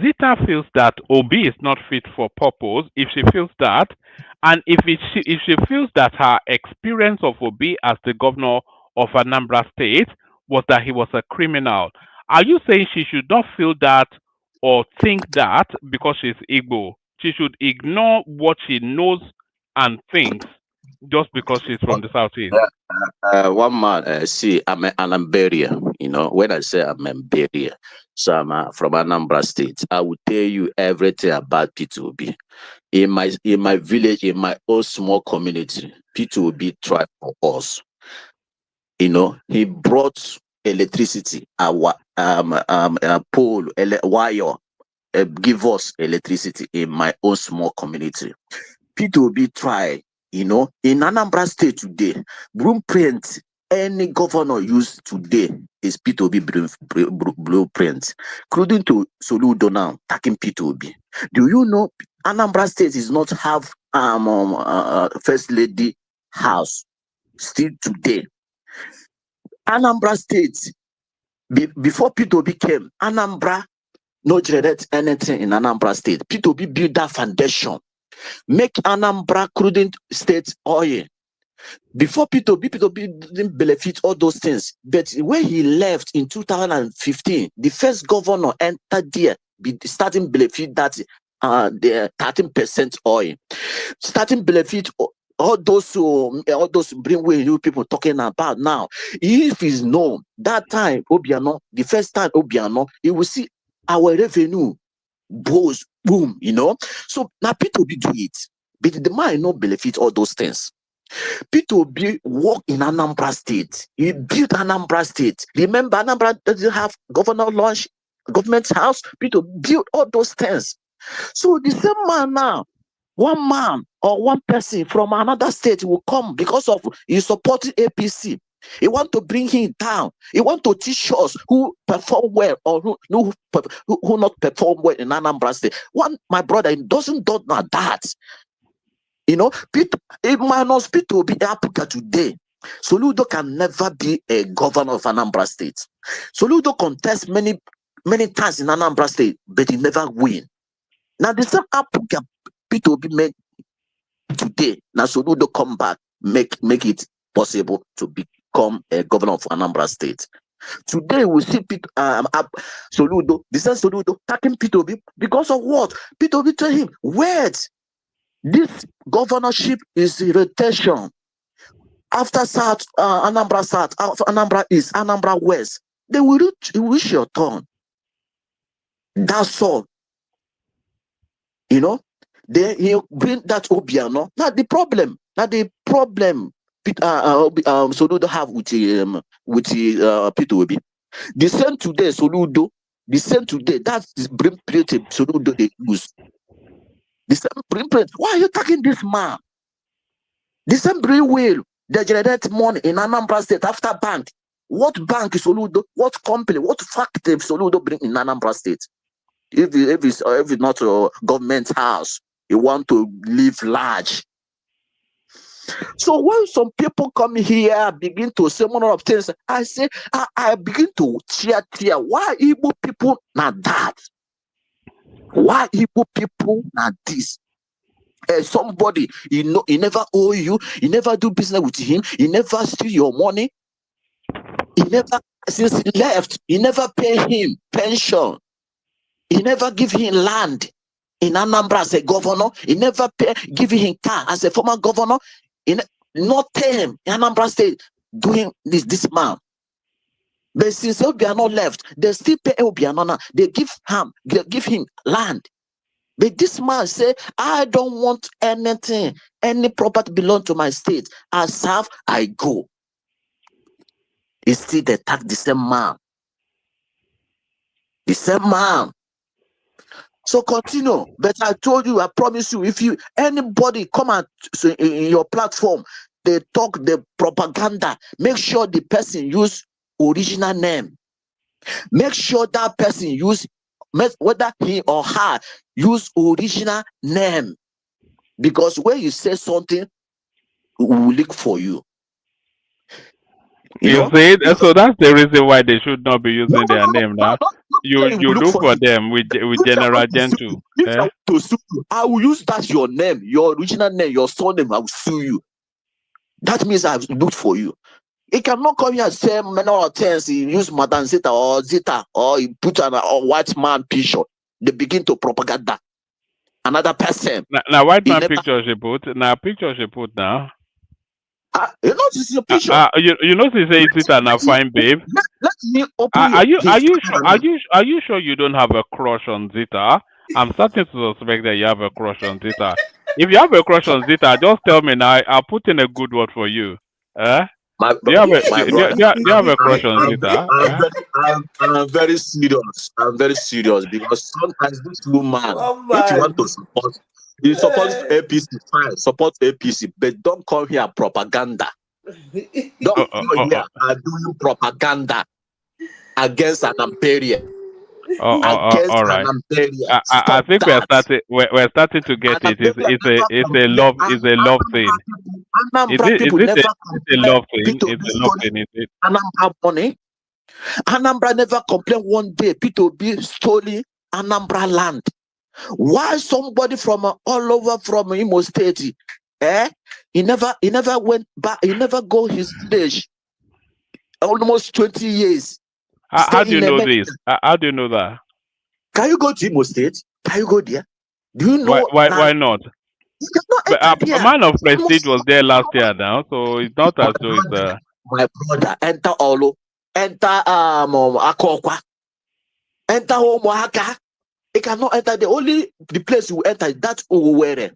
Zita feels that Obi is not fit for purpose, if she feels that, and if she feels that her experience of Obi as the governor of Anambra State was that he was a criminal, are you saying she should not feel that or think that because she's Igbo? She should ignore what she knows and thinks just because she's from the Southeast? One man, see, I'm an Amberian. You know, when I say I'm Amberian, so I'm from Anambra State. I will tell you everything about P2B. In my village, in my own small community, P2B tried for us. You know, he brought electricity, pole, wire, give us electricity in my own small community. P2B try, in Anambra State today, blueprint any governor used today is P2B blueprint. According to Soludo now, taking P2B. Do you know Anambra State is not have First Lady house still today? Anambra State, before P2B came, Anambra no generate anything in Anambra State. P2B build that foundation. Make Anambra crude state oil. Before P2B didn't benefit all those things. But when he left in 2015, the first governor entered there, starting benefit that the 13% oil. Starting benefit all those bring you people talking about now. If it's known that time, Obiano, the first time Obiano, you will see our revenue boom, So now P2B do it, but the man no benefit all those things. P2B work in Anambra State. He built Anambra State. Remember, Anambra doesn't have governor launch, government house. P2B built all those things. So the same man now, one man or one person from another state will come because of he supporting APC. He want to bring him down. He want to teach us who perform well or who not perform well in Anambra State. My brother, it doesn't do not that. Minus P2B Africa today, Soludo can never be a governor of Anambra State. Soludo contests many times in Anambra State, but he never win. Now the same Africa P2B made today. Now Soludo come back, make it possible to become a governor of Anambra State. Today we see Soludo, the same Soludo attacking P2B because of what? P2B told him, wait, this governorship is rotation. After South, Anambra South, after Anambra East, Anambra West, they will reach your turn. That's all. Then he bring that Obiano. Now the problem Soludo have with P2B. The same today, Soludo. The same today. That's the bring Soludo they use. The same bring. Why are you taking this man? The same bring will they generate money in Anambra State after bank. What bank is Soludo? What company? What factory Soludo bring in Anambra State? If it's not a government house, you want to live large. So when some people come here, begin to say one of things, I say, I begin to cheer. Why Igbo people not that? Why Igbo people not this? Somebody, he never owe you, he never do business with him, he never steal your money, he never, since he left, he never pay him pension, he never give him land in Anambra as a governor, he never give him car as a former governor, not him in Anambra State doing this man. But since Obiano left, they still pay Obiano now. They give him land. But this man say, I don't want anything, any property belong to my state. I serve, I go. It's still they attack the same man. The same man. So continue. But I told you, I promise you, if anybody come out in your platform, they talk the propaganda, make sure the person use original name. Make sure that person use, whether he or her use original name. Because when you say something, we will look for you. You see, so that's the reason why they should not be using their name now. You look for them with General Gentle. I will use that your name, your original name, your surname. I will sue you. That means I've looked for you. He cannot come here and say many other things. He use Madam Zita or he put a white man picture. They begin to propaganda. Another person. Now white man picture she put. Now picture she put now. You know this is a picture. You know she say Zita now fine babe. Let me open Are you sure you don't have a crush on Zita? I'm starting to suspect that you have a crush on Zita. If you have a crush on Zita, just tell me now. I'll put in a good word for you. Do you have a do you have a crush on Zita? I'm very serious. I'm very serious because sometimes this woman, if you want to support, you support APC, fine, support APC, but don't come here propaganda. Don't come here and do you propaganda against an imperial. Against All an right. imperial. I think Stop we're starting to get it. It's a love thing. Anambra people never It's a love thing. Peter It's Obi a love stolen thing. Is it? Anambra money. Anambra never complained one day Peter Obi stolen Anambra land. Why somebody from all over from Imo State, he never went back, he never go his village. Almost 20 years. How do you in know America. this? How do you know that? Can you go to Imo State? Can you go there? Do you know Why not? you cannot But enter a there? man of prestige was there last year now, so it's not as though it's My brother, enter Olo, enter Akokwa, enter Omoaka. He cannot enter the place you enter, that's Owerri.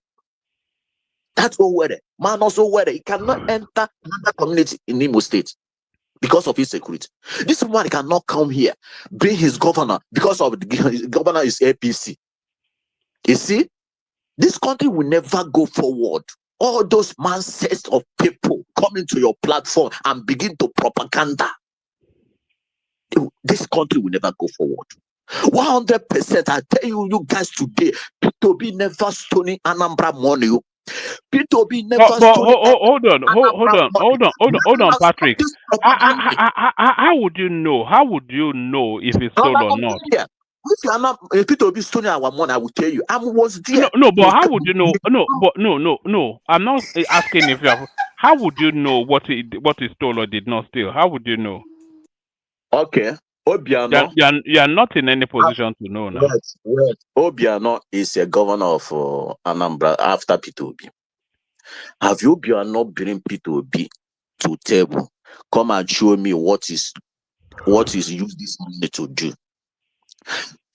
That's Owerri. Man also Owerri. He cannot enter another community in Imo State because of his security. This man cannot come here, bring his governor because of his governor is APC. You see, this country will never go forward. All those mindsets of people coming to your platform and begin to propaganda. This country will never go forward. 100%. I tell you guys today, P2B never stolen Anambra money. P2B never stolen. Hold on, Patrick. How would you know? How would you know if it's stolen or not? If you are not P2B stolen our money, I will tell you. I was there. No, but how would you know? No. I'm not asking if you have. How would you know what is stolen or did not steal? How would you know? Okay. Obiano. You are not in any position to know now. Wait. Obiano is a governor of Anambra after P2B. Have you Obiano bring P2B to table? Come and show me what is use this money to do.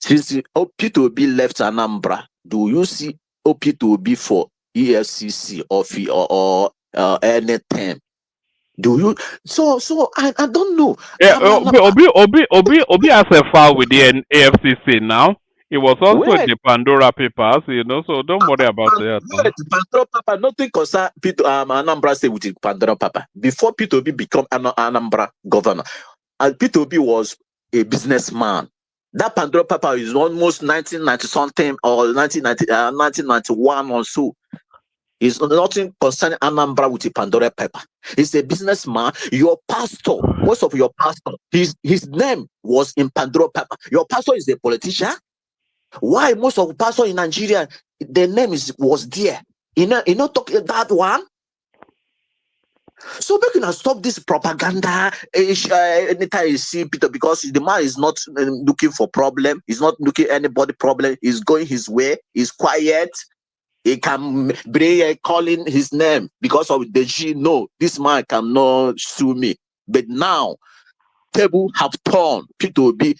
Since P2B left Anambra, do you see P2B for EFCC or anything? Do you? So I don't know. Yeah, Obi has a file with the AFCC now. It was also Wait. the Pandora Papers, so don't worry about that. Wait, Pandora Papa, nothing concern Anambra State with the Pandora Papa. Before P2B become Anambra governor, and P2B was a businessman. That Pandora Papa is almost 1990 something or 1991 or so. It's nothing concerning Anambra with the Pandora Papa. He's a businessman. Your pastor, most of your pastor, his name was in Pandora Papa. Your pastor is a politician. Why most of the pastor in Nigeria, their name was there? You know, talk that one. So we can stop this propaganda. Anytime you see Peter, because the man is not looking for problem. He's not looking anybody problem. He's going his way. He's quiet. He can bring calling his name because of Deji. No, this man cannot sue me. But now, table have turned. P2B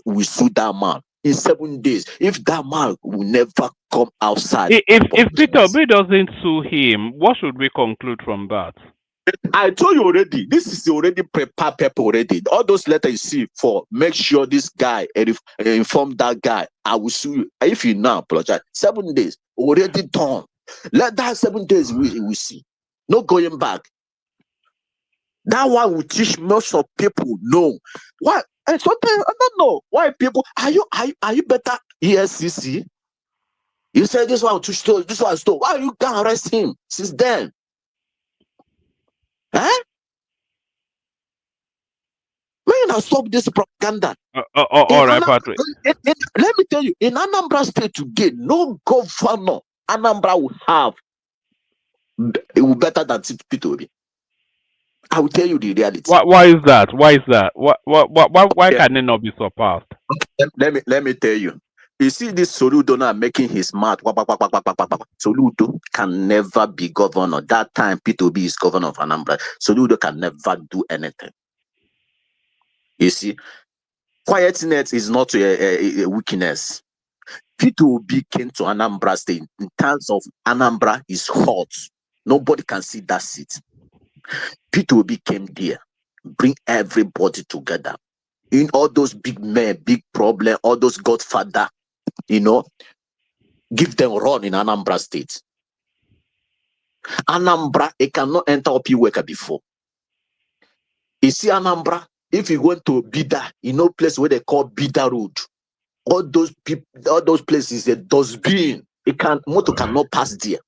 will sue that man in 7 days. If that man will never come outside. If Peter Obi doesn't sue him, what should we conclude from that? I told you already. This is already prepared paper already. All those letters you see for make sure this guy inform that guy. I will sue you. If you now apologize, 7 days already done. Let that 7 days we see. No going back. That one will teach most of people know why. And sometimes I don't know why people are you better ESCC? You said this one to stole, this one stole. Why you can't arrest him since then? Huh? When I stop this propaganda. All right, Patrick. Let me tell you, in Anambra State today, no governor Anambra will have it will better than P2B. I will tell you the reality. Why is that? Why can it not be surpassed? Let me tell you. You see this Soludo now making his mouth. Soludo can never be governor. That time P2B is governor of Anambra. Soludo can never do anything. You see, quietness is not a weakness. P2B came to Anambra State in terms of Anambra is hot. Nobody can see that seat. P2B came there, bring everybody together. In all those big men, big problem, all those godfather, give them run in Anambra State. Anambra, it cannot enter up worker before. You see Anambra, if you went to Bida, place where they call Bida Road, all those people, all those places, a dustbin, motor cannot pass there.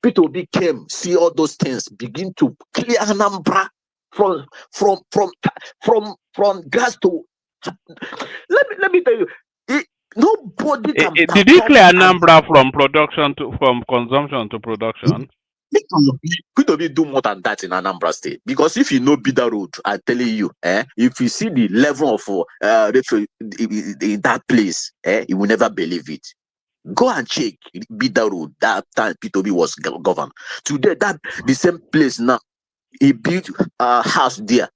P2B came, see all those things, begin to clear Anambra from grass to. Let me tell you, nobody can. Did he clear Anambra from consumption to production? P2B do more than that in Anambra State, because if you know Bida Road, I'm telling you, if you see the level of in that place, you will never believe it. Go and check Bida Road. That time P2B was governed. Today, that the same place now, he built a house there.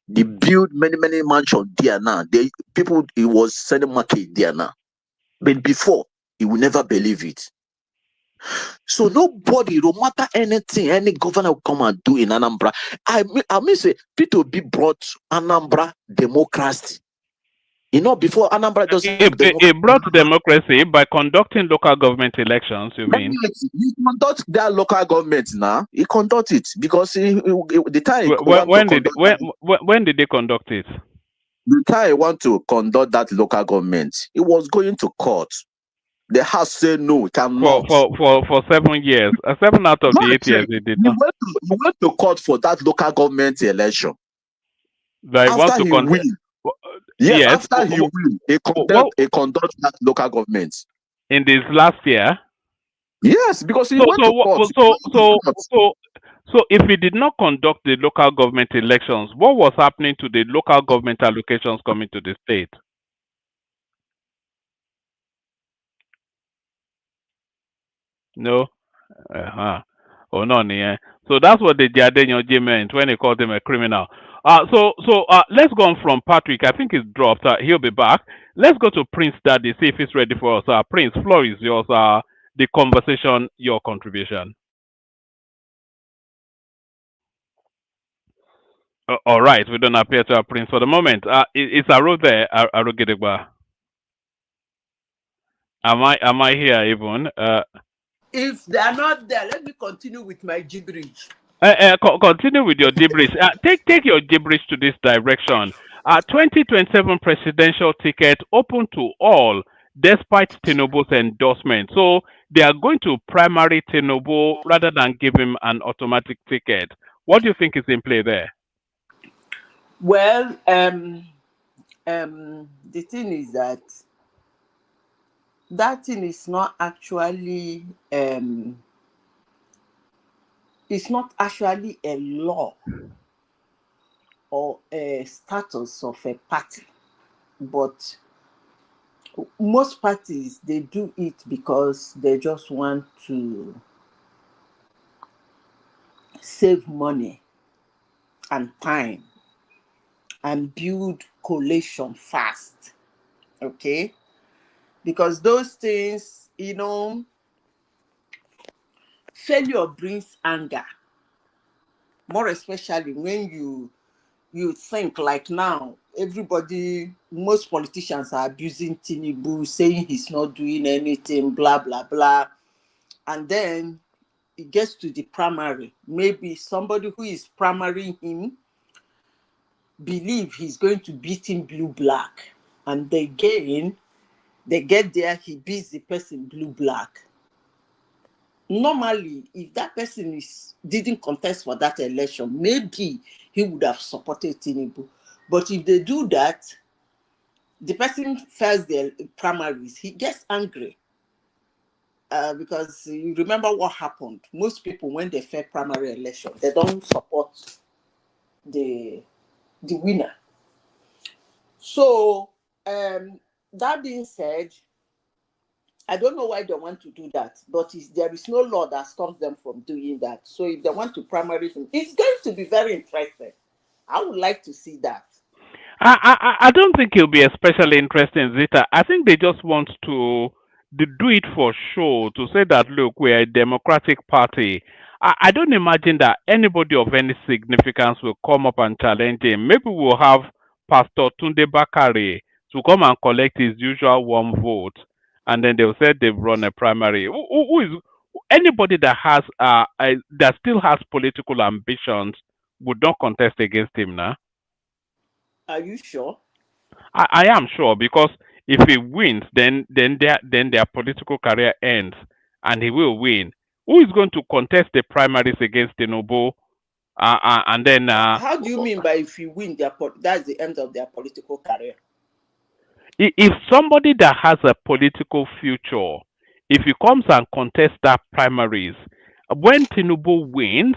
They build many mansions there now. He was selling market there now. But before, he will never believe it. So nobody, no matter anything, any governor will come and do in Anambra. I mean say P2B brought Anambra democracy. Before Anambra doesn't. It brought democracy by conducting local government elections, you mean? He conduct that local government now. He conduct it because the time when did they conduct it? The time he want to conduct that local government, he was going to court. The House said no, cannot. For 7 years. 7 out of the 8 years they did not. He went to court for that local government election. After he win. Yes. After he win, he conduct that local government. In this last year? Yes, because he went to court. So if he did not conduct the local government elections, what was happening to the local government allocations coming to the state? No. Oh no, yeah. So that's what Deji Adeyanju meant when he called him a criminal. So let's go on from Patrick. I think he's dropped. He'll be back. Let's go to Prince Daddy, see if he's ready for us. Prince, floor is yours. The conversation, your contribution. All right, we don't appear to have Prince for the moment. Is Aro there? Aro Gedegba. Am I here even? If they are not there, let me continue with my gibberish. Continue with your gibberish. Take your gibberish to this direction. 2027 presidential ticket open to all, despite Tinubu's endorsement. So they are going to primary Tinubu rather than give him an automatic ticket. What do you think is in play there? Well, the thing is that thing is not actually it's not actually a law or a status of a party, but most parties, they do it because they just want to save money and time and build coalition fast, okay? Because those things, failure brings anger, more especially when you think like now, most politicians are abusing Tinubu, saying he's not doing anything, blah, blah, blah. And then it gets to the primary. Maybe somebody who is primarying him believe he's going to beat him blue-black. And they get there, he beats the person blue-black. Normally, if that person didn't contest for that election, maybe he would have supported Tinubu. But if they do that, the person fails their primaries, he gets angry. Because you remember what happened. Most people, when they fail primary election, they don't support the winner. So, that being said, I don't know why they want to do that, but there is no law that stops them from doing that. So if they want to primary him, it's going to be very interesting. I would like to see that. I don't think it'll be especially interesting, Zita. I think they just want to do it for show, to say that, look, we're a democratic party I don't imagine that anybody of any significance will come up and challenge him. Maybe we'll have Pastor Tunde Bakare to come and collect his usual warm vote, and then they'll say they've run a primary. Who is anybody that has that still has political ambitions would not contest against him now? Are you sure? I am sure, because if he wins, then their political career ends, and he will win. Who is going to contest the primaries against Tinubu? And then How do you mean by if you win that's the end of their political career? If somebody that has a political future, if he comes and contests that primaries, when Tinubu wins,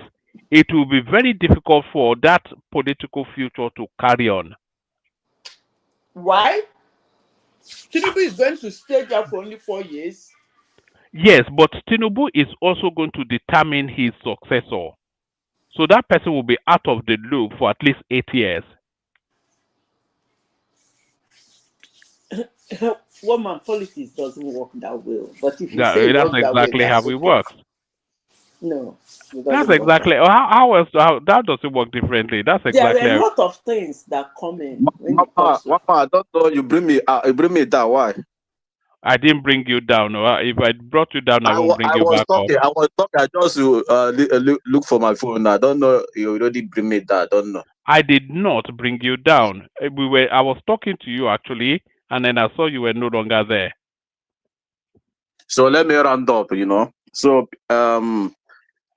it will be very difficult for that political future to carry on. Why? Tinubu is going to stay there for only 4 years. Yes, but Tinubu is also going to determine his successor. So that person will be out of the loop for at least 8 years. Woman politics doesn't work that well. But if you That's say it works that way, exactly that's how it okay. works. No, That's exactly how else how does it work differently? That's exactly there are a how. lot of things that come in when it Mama, comes to I don't know. You bring me down. Why? I didn't bring you down. If I brought you down, I won't bring I you was back talking. up. I was talking. I just look for my phone. I don't know. You already bring me down. I don't know. I did not bring you down. I was talking to you actually, and then I saw you were no longer there. So let me round up. So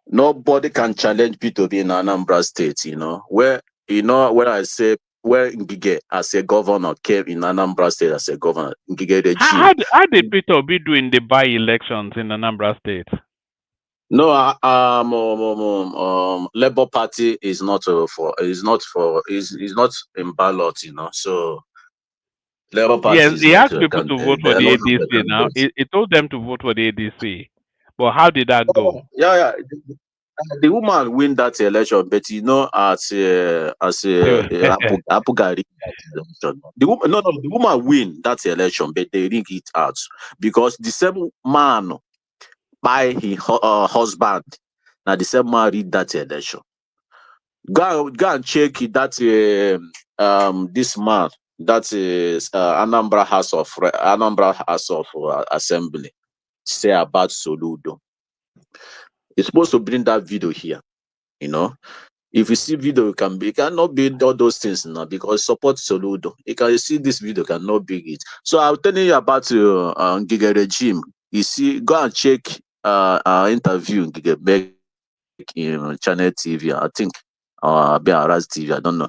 nobody can challenge P2B in Anambra State. Where when I say where Ngige as a governor came in Anambra State as a governor, Ngige regime. How did Peter Obi do in the by-elections in Anambra State? No, Labour Party is not is not in ballot. So Labour Party Yes, is he not. asked people to vote They for are the not ADC now. He told them to vote for the ADC. But how did that go? Yeah. The woman win that election, but Apugari election. The woman, no, the woman win that election, but they rig it out because the same man by his husband. Now the same man read that election. Go and check that this man that is Anambra House of Assembly say about Soludo. It's supposed to bring that video here. If you see video, it cannot be all those things now because support Soludo. You can see this video cannot be it. So I'm telling you about Ngige regime. You see, go and check our interview Ngige back in Channel TV. I think Raz TV. I don't know.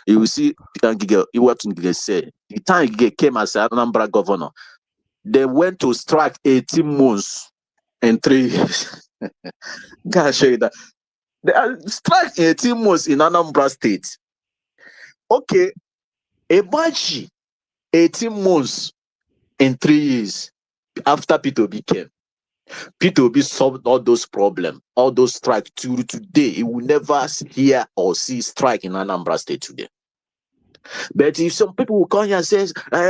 You will see Ngige. What Ngige said. The time Ngige came as Anambra governor, they went to strike 18 months and 3 years. Gotta show you that. They strike 18 months in Anambra State. Okay, imagine 18 months in 3 years after P2B came. P2B solved all those problems, all those strikes. To today, you will never hear or see strike in Anambra State today. But if some people will come here and say,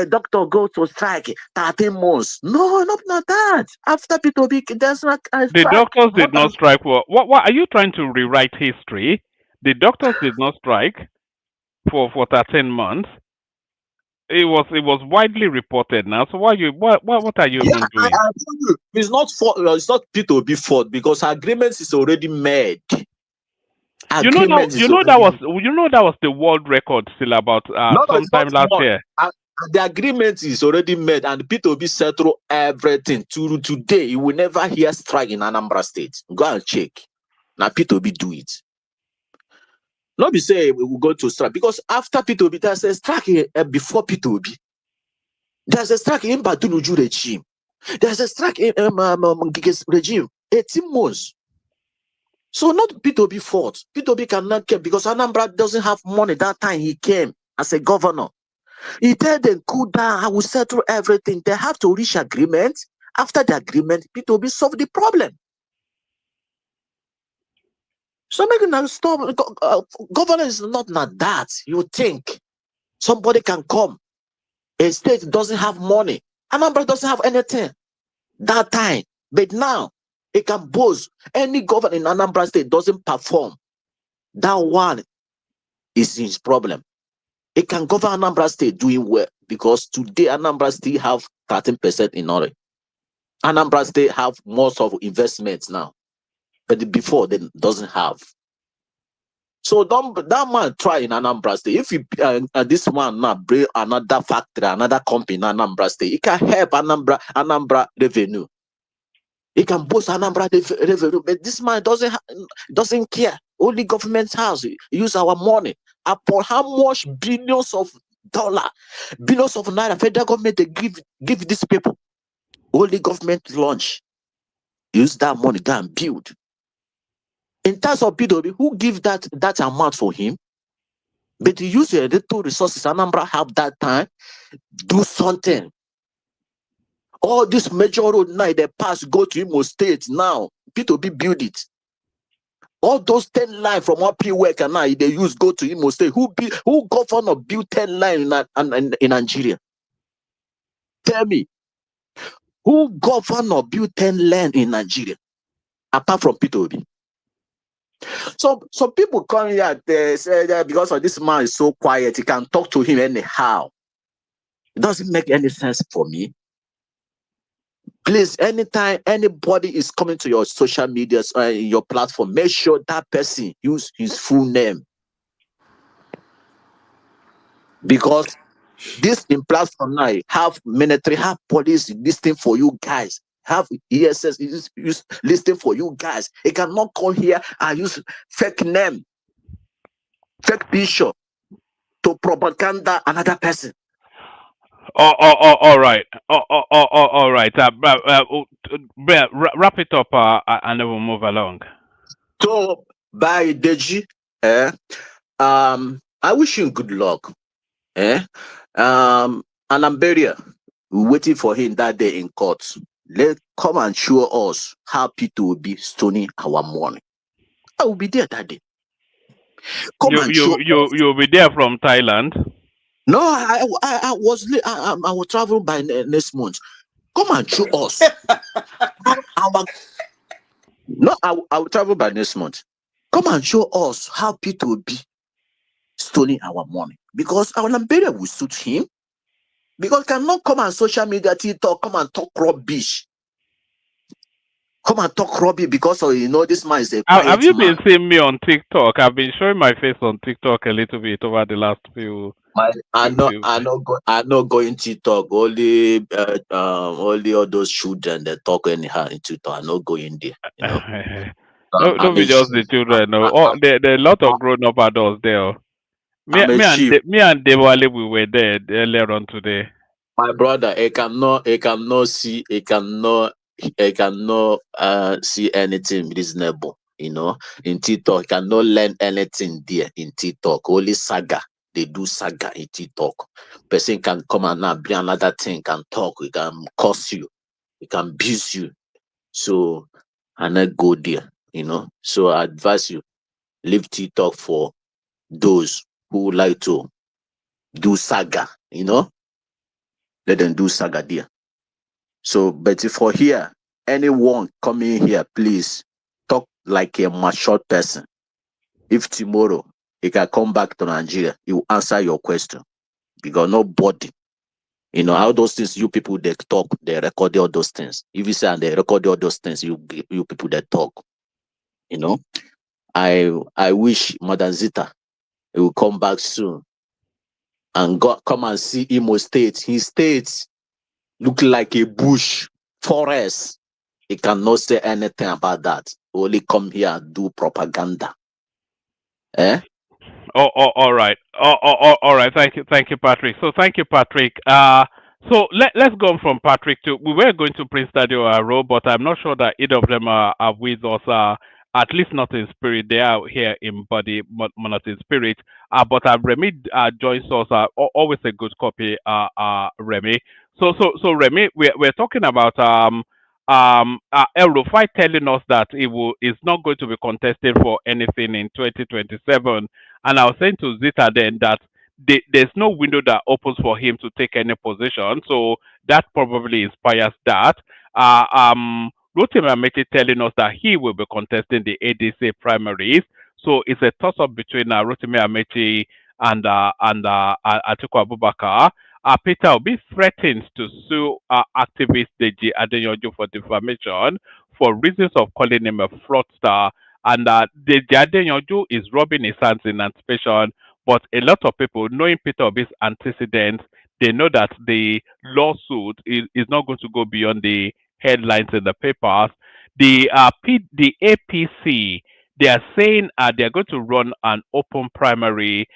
doctor, go to strike 13 months. No, not that. After P2B, there's not a The strike. doctors did not strike. What are you trying to rewrite history? The doctors did not strike for 13 months. It was widely reported now. So what are you even doing? I told you, it's not P2B fault because agreement is already made. You know that was the world record still about sometime last year. The agreement is already made and P2B settle everything. To today, you will never hear strike in Anambra State. Go and check. Now P2B do it. Not be say we will go to strike because after P2B, there's a strike before P2B. There's a strike in Batunuju regime. There's a strike in Ngige's regime. 18 months. So not P2B fault. P2B cannot care because Anambra doesn't have money that time he came as a governor. He told them, cool down, I will settle everything. They have to reach agreement. After the agreement, P2B solve the problem. So making now stop. Governance is not that. You think somebody can come. A state doesn't have money. Anambra doesn't have anything that time. But now, He can boast. Any governor in Anambra State doesn't perform. That one is his problem. He can govern Anambra State doing well because today Anambra State have 13% in order. Anambra State have most of investments now, but before they doesn't have. So that man try in Anambra State. If you this man now bring another factory, another company in Anambra State, it can help Anambra revenue. He can boost Anambra revenue, but this man doesn't care. Only government house use our money. Upon how much billions of dollar, billions of naira federal government they give these people. Only government launch. Use that money, go and build. In terms of PW, who give that amount for him? But he use the little resources Anambra have that time, do something. All this major road now they pass go to Imo State now. P2B build it. All those 10 lines from up here work and now they use go to Imo State. Who governor build 10 lines in Nigeria? Tell me. Who governor build 10 lines in Nigeria? Apart from P2B. So people come here, they say that because of this man is so quiet, he can talk to him anyhow. It doesn't make any sense for me. Please, anytime anybody is coming to your social media, your platform, make sure that person use his full name. Because this in platform now have military, have police listening for you guys, have ESS use listening for you guys. It cannot come here and use fake name, fake picture to propaganda another person. All right. All right. Wrap it up, and then we'll move along. So, by Deji, I wish you good luck. And I'm very waiting for him that day in court. Come and show us how people will be stoning our money. I will be there that day. You'll be there from Thailand. No, I will travel by next month. Come and show us. I will travel by next month. Come and show us how people will be stealing our money. Because our Nigeria will suit him. Because cannot come on social media TikTok, come and talk rubbish. Come and talk rubbish because of this man is a quiet Have you man. been seeing me on TikTok? I've been showing my face on TikTok a little bit over the last few. I'm not going TikTok. Only all those children that talk anyhow in TikTok. I'm not going there. Don't be just the children. No, there are a lot of grown-up adults there. Me and Dewale, we were there earlier on today. My brother, I cannot see anything reasonable. In TikTok, I cannot learn anything there in TikTok. Only saga. They do saga in TikTok. Person can come and now bring another thing, can talk, we can curse you, we can abuse you. So I not go there, So I advise you, leave TikTok for those who like to do saga, Let them do saga there. So, but for here, anyone coming here, please talk like a mature person. If tomorrow he can come back to Nigeria, he will answer your question. Because nobody, all those things you people they talk, they record all those things. If you say and they record all those things, you people that talk. I wish Madam Zita he will come back soon and come and see Imo State. His state look like a bush forest. He cannot say anything about that. Only come here and do propaganda. All right. All right. Thank you, Patrick. So thank you, Patrick. So let's go from Patrick to. We were going to Prince Stadio Aro, but I'm not sure that either of them are with us. At least not in spirit. They are here in body, but not in spirit. But Remy joins us. Always a good copy. Remy. So Remy, we're talking about El-Rufai telling us that is not going to be contested for anything in 2027. And I was saying to Zita then that there's no window that opens for him to take any position. So that probably inspires that. Rotimi Amaechi telling us that he will be contesting the ADC primaries. So it's a toss-up between Rotimi Amaechi and Atiku Abubakar. Peter Obi threatens to sue activist Deji Adeyanju for defamation for reasons of calling him a fraudster. And Deji Adeyanju is rubbing his hands in anticipation, but a lot of people, knowing Peter Obi's antecedents, they know that the lawsuit is not going to go beyond the headlines in the papers. The APC, they are saying they are going to run an open primary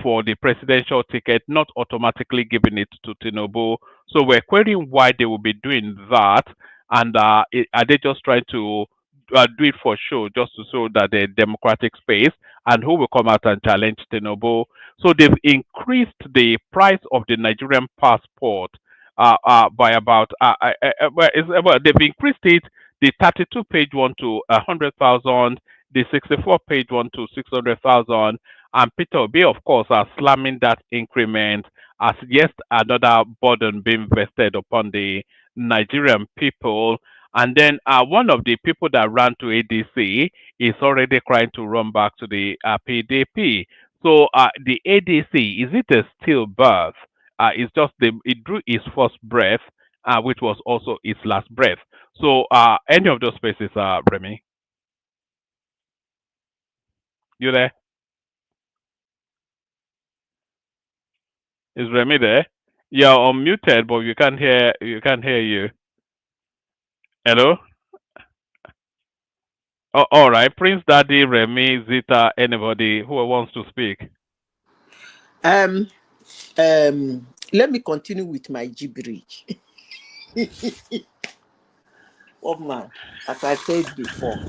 for the presidential ticket, not automatically giving it to Tinubu. So we're querying why they will be doing that, and are they just trying to do it for show, just to show that they're democratic space, and who will come out and challenge Tinubu? So they've increased the price of the Nigerian passport by about they've increased it, the 32-page one to 100,000, the 64-page one to 600,000, and Peter Obi, of course, are slamming that increment as yet another burden being vested upon the Nigerian people. And then one of the people that ran to ADC is already trying to run back to the PDP. So the ADC, is it a stillbirth? It's just it drew its first breath, which was also its last breath. So any of those spaces, Remy? You there? Is Remy there? You're unmuted, but you can't hear. You can't hear you. Hello. Oh, all right. Prince Daddy, Remy, Zita, anybody who wants to speak. Let me continue with my gibberish. Oh man, as I said before,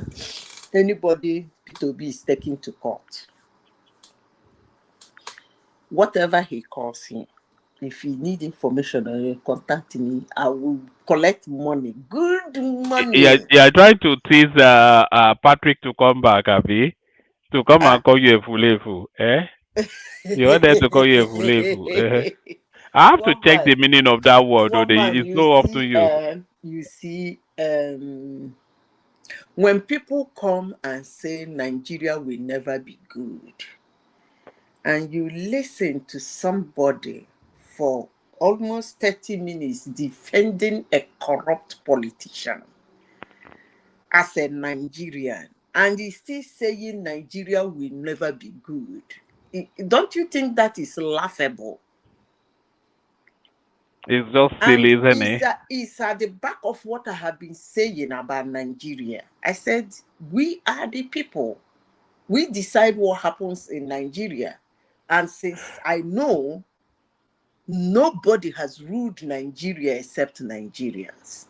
anybody P2B is taken to court, whatever he calls him, if you need information or you contact me, I will collect money. Good money. Yeah, trying to tease Patrick to come back, Abby, to come and call you a fulefu, eh? You want them to call you a fulefu, eh? I have to check the meaning of that word, though. It's so up to you. You see, when people come and say Nigeria will never be good, and you listen to somebody for almost 30 minutes defending a corrupt politician as a Nigerian, and he's still saying Nigeria will never be good, don't you think that is laughable? It's just silly, isn't it? It's at the back of what I have been saying about Nigeria. I said, we are the people. We decide what happens in Nigeria. And since I know nobody has ruled Nigeria except Nigerians.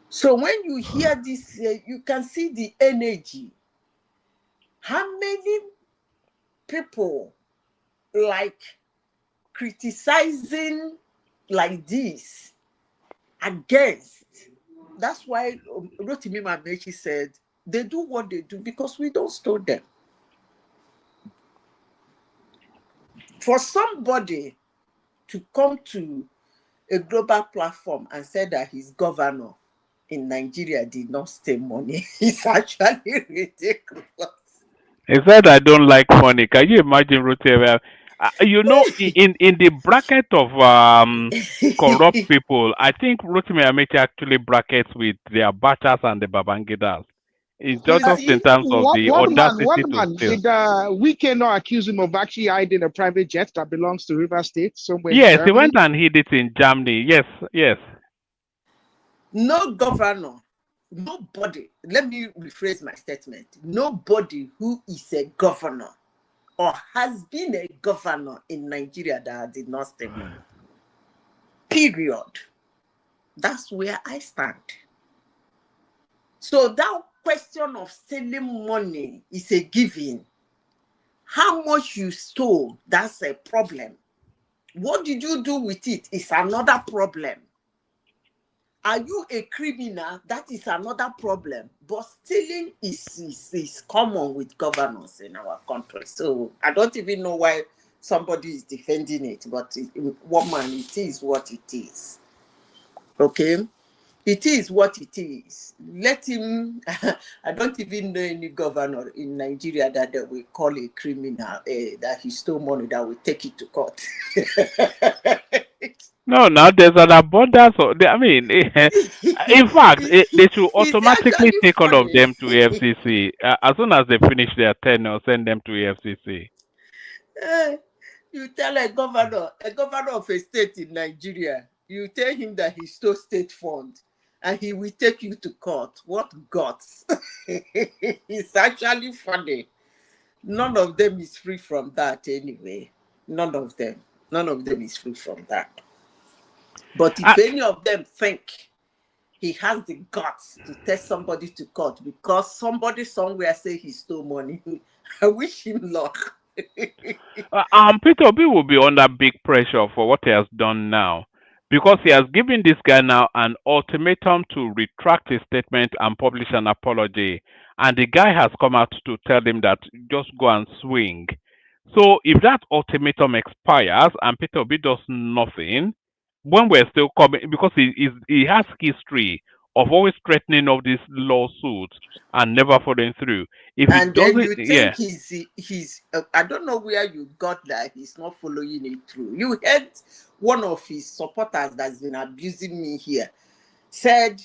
So when you hear this, you can see the energy. How many people like criticizing like this against? That's why Rotimi Amaechi said they do what they do because we don't stone them. For somebody to come to a global platform and say that his governor in Nigeria did not steal money, it's actually ridiculous. He said, "I don't like money." Can you imagine, Rotimi? You know, in the bracket of corrupt people, I think Rotimi Amaechi actually brackets with the Abachas and the Babangidas. It's just in terms of the audacity to steal. Did Wike not accuse him of actually hiding a private jet that belongs to River State somewhere? Yes, he went and hid it in Germany. Yes. No governor, nobody, let me rephrase my statement. Nobody who is a governor or has been a governor in Nigeria that did not steal money. Period. That's where I stand. So that question of stealing money is a given. How much you stole, that's a problem. What did you do with it is another problem. Are you a criminal? That is another problem. But stealing is common with governors in our country. So I don't even know why somebody is defending it. But woman, it is what it is. Okay? It is what it is. Let him. I don't even know any governor in Nigeria that they will call a criminal that he stole money that will take it to court. No, now there's an abundance of. I mean, in fact, they should It's automatically actually take all of funny. them to FCC as soon as they finish their tenure. Send them to FCC. You tell a governor of a state in Nigeria, you tell him that he stole state fund, and he will take you to court. What guts! It's actually funny. None of them is free from that anyway. None of them is free from that. But if any of them think he has the guts to take somebody to court because somebody somewhere say he stole money, I wish him luck. Peter Obi will be under big pressure for what he has done now, because he has given this guy now an ultimatum to retract his statement and publish an apology, and the guy has come out to tell him that just go and swing. So if that ultimatum expires and Peter Obi does nothing, when we're still coming, because he has history of always threatening all these lawsuits and never following through. If he And then doesn't, you yeah. think he's I don't know where you got that he's not following it through. You heard one of his supporters that's been abusing me here said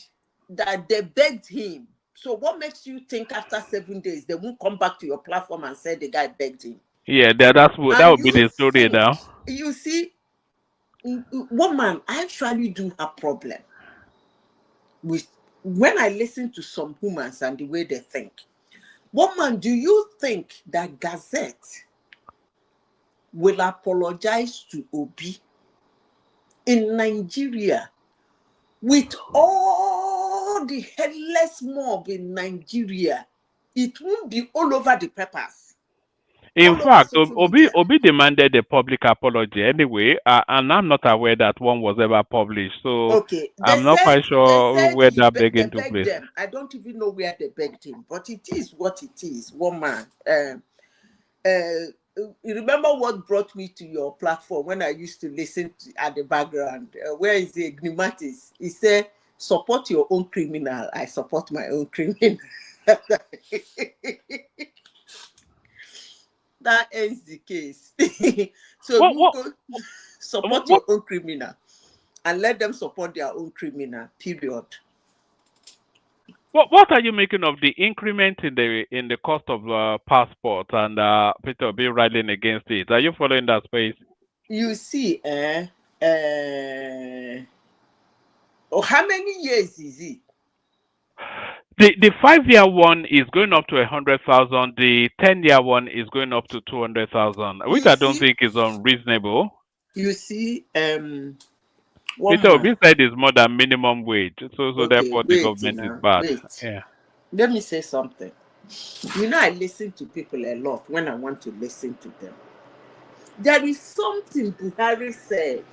that they begged him. So what makes you think after 7 days they won't come back to your platform and say the guy begged him? Yeah, that would be the story now. You see, woman, I actually do have problem with when I listen to some humans and the way they think. Woman, do you think that Gazette will apologize to Obi in Nigeria with all the headless mob in Nigeria? It won't be all over the papers. In fact, Obi demanded a public apology anyway, and I'm not aware that one was ever published. So okay, I'm not quite sure where that begging took place. Them. I don't even know where they begged him, but it is what it is. Woman, you remember what brought me to your platform when I used to listen to at the background? Where is the Ignimatis? He said, support your own criminal. I support my own criminal. That ends the case. So you go support your own criminal and let them support their own criminal, period. What are you making of the increment in the cost of passport and Peter Obi rallying against it? Are you following that space? You see, how many years is it? The 5-year one is going up to 100,000. The 10-year one is going up to 200,000, which I don't think is unreasonable. You see, Peter Obi said is more than minimum wage, so therefore the government is bad. Yeah. Let me say something. You know, I listen to people a lot when I want to listen to them. There is something Buhari said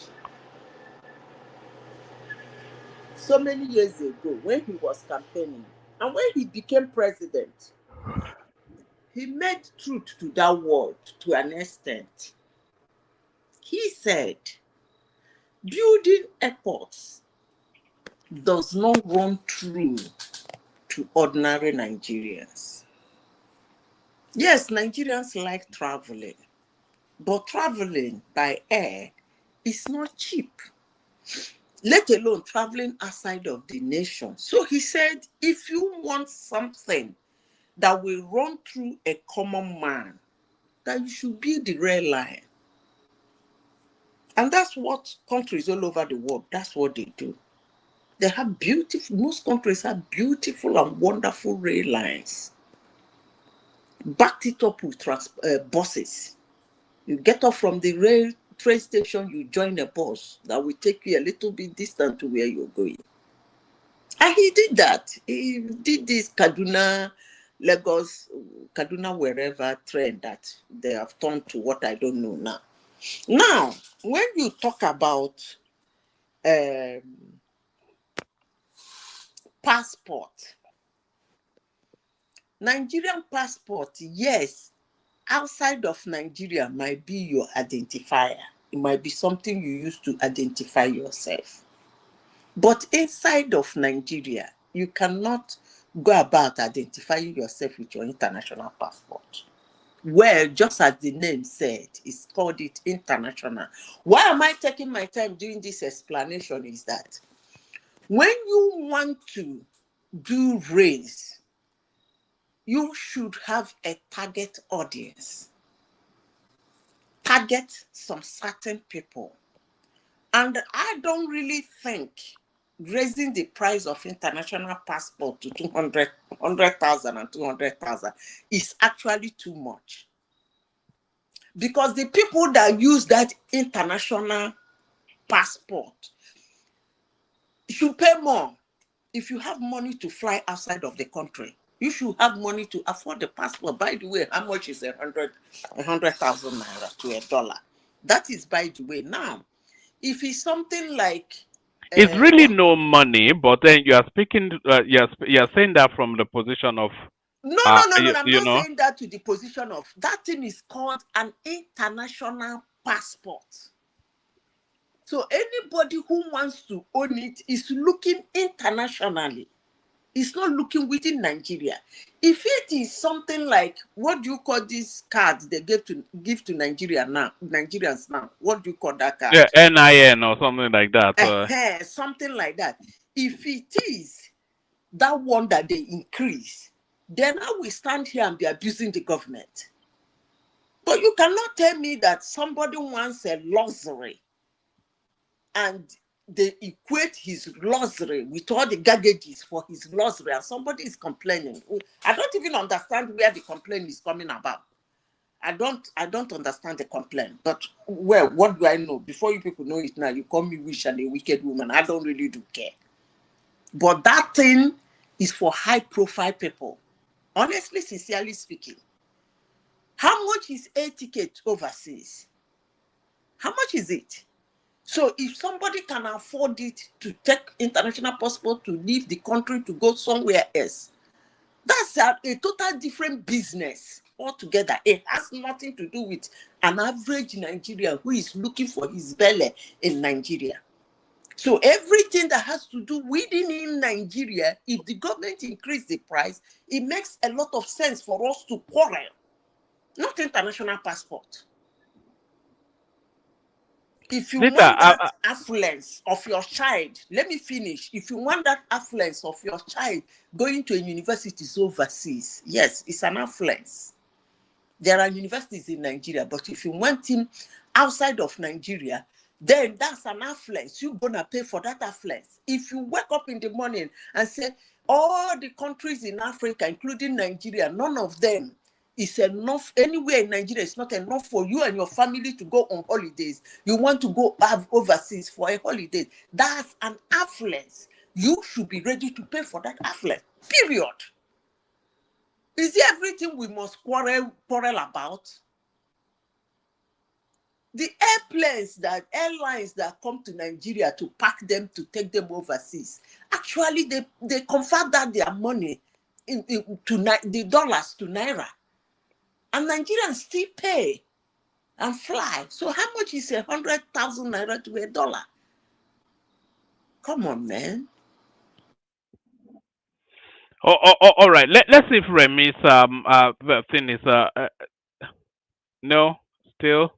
so many years ago when he was campaigning, and when he became president, he made truth to that word to an extent. He said, building airports does not run true to ordinary Nigerians. Yes, Nigerians like traveling, but traveling by air is not cheap, let alone traveling outside of the nation. So he said, if you want something that will run through a common man, that you should build the rail line. And that's what countries all over the world, that's what they do. They have most countries have beautiful and wonderful rail lines. Backed it up with buses. You get off from the train station, you join a bus that will take you a little bit distant to where you're going. And he did that. He did this Kaduna, Lagos, Kaduna, wherever train that they have turned to what I don't know now. Now, when you talk about passport, Nigerian passport, yes, outside of Nigeria might be your identifier. It might be something you use to identify yourself. But inside of Nigeria, you cannot go about identifying yourself with your international passport. Well, just as the name said, it's called it international. Why am I taking my time doing this explanation is that when you want to do race, you should have a target audience. Target some certain people. And I don't really think raising the price of international passport to 100,000 and 200,000 is actually too much. Because the people that use that international passport should pay more. If you have money to fly outside of the country, you should have money to afford the passport. By the way, how much is 100,000 naira to $1? That is by the way. Now, if it's something like it's really no money, but then you are speaking, you're saying that from the position of no, I'm you not know. saying that to the position of that thing is called an international passport. So anybody who wants to own it is looking internationally. It's not looking within Nigeria. If it is something like, what do you call these cards they give to Nigerians now? What do you call that card? Yeah, NIN or something like that. Something like that. If it is that one that they increase, then I will stand here and be abusing the government. But you cannot tell me that somebody wants a luxury and they equate his luxury with all the gagages for his luxury, and somebody is complaining. I don't even understand where the complaint is coming about. I don't understand the complaint. But well, what do I know? Before you people know it now, you call me witch and a wicked woman. I don't really do care. But that thing is for high profile people. Honestly, sincerely speaking. How much is a ticket overseas? How much is it? So if somebody can afford it to take international passport to leave the country to go somewhere else, that's a total different business altogether. It has nothing to do with an average Nigerian who is looking for his belly in Nigeria. So everything that has to do within Nigeria, if the government increase the price, it makes a lot of sense for us to quarrel, not international passport. If you Zita, want that affluence of your child, let me finish. If you want that affluence of your child going to a university overseas, yes, it's an affluence. There are universities in Nigeria, but if you want him outside of Nigeria, then that's an affluence. You're going to pay for that affluence. If you wake up in the morning and say, all the countries in Africa, including Nigeria, none of them is enough. Anywhere in Nigeria, it's not enough for you and your family to go on holidays. You want to go overseas for a holiday. That's an affluence. You should be ready to pay for that affluence. Period. Is it everything we must quarrel about? The airlines that come to Nigeria to pack them, to take them overseas, actually they convert that their money to the dollars to naira. And Nigerians still pay and fly. So how much is 100,000 naira to $1? Come on, man. All right. Let's see if Remi's thing is no, still.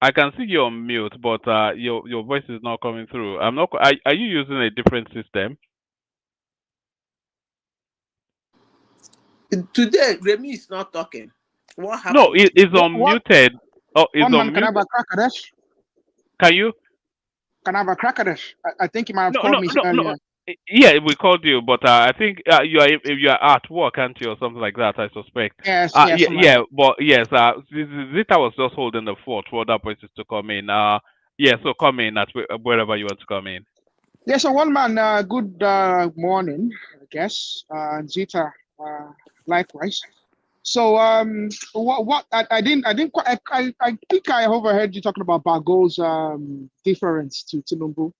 I can see you on mute, but your voice is not coming through. I'm not. Are you using a different system? Today, Remi is not talking. What happened? No, it's unmuted. Oh, it's One man, can I have unmuted. a crack at this? Can you? Can I have a crack at this? I think you might have No, called no, me no, earlier. no. Yeah, we called you, but I think you are at work, aren't you, or something like that? I suspect. Yes, Yeah, but yes. Zita was just holding the fort for other persons to come in. Yeah, so come in at wherever you want to come in. Yeah, so one man, good morning, I guess. Zita, likewise. So what I didn't quite I think I overheard you talking about Bago's difference to Tinubu.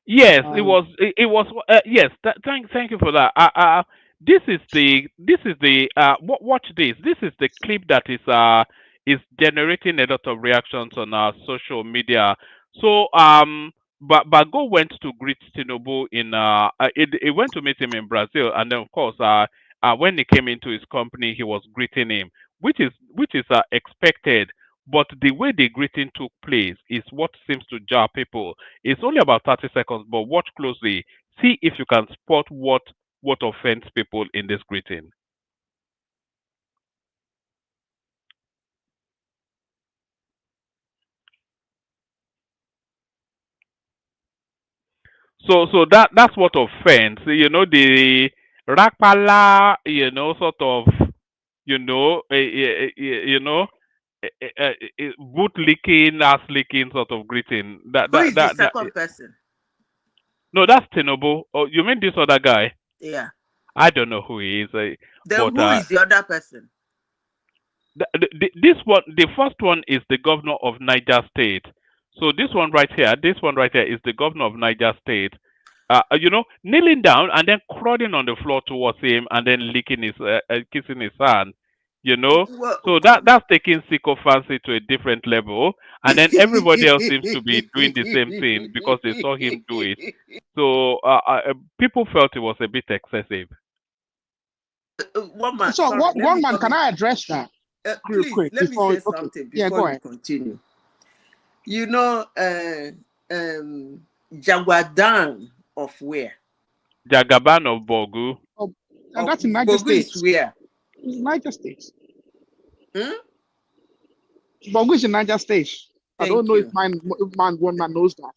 Yes, it was. It was. Yes, thank you for that. This is the. Watch this. This is the clip that is generating a lot of reactions on our social media. So but Bago went to greet Tinubu in it went to meet him in Brazil, and then of course when he came into his company, he was greeting him, which is expected. But the way the greeting took place is what seems to jar people. It's only about 30 seconds, but watch closely. See if you can spot what offends people in this greeting. So that's what offends. The rapala, sort of, you know, boot licking, ass licking sort of greeting. Who is the second person? No, that's Tinubu. Oh, you mean this other guy? Yeah. I don't know who he is. Then But who is the other person? this one, the first one is the governor of Niger State. So this one right here is the governor of Niger State. Kneeling down and then crawling on the floor towards him and then licking kissing his hand. Well, So that's taking sycophancy to a different level, and then everybody else seems to be doing the same thing because they saw him do it. So people felt it was a bit excessive. One man. So Sorry, one man, can I address that? Real Please, quick let before, me say something before go you ahead. continue. Jagwadan of where? Jagaban of Bogu. Oh, and that's in Niger Bogu State. is where? It's Niger State. Hmm? Bogu is in Niger State. I don't know if one man knows that.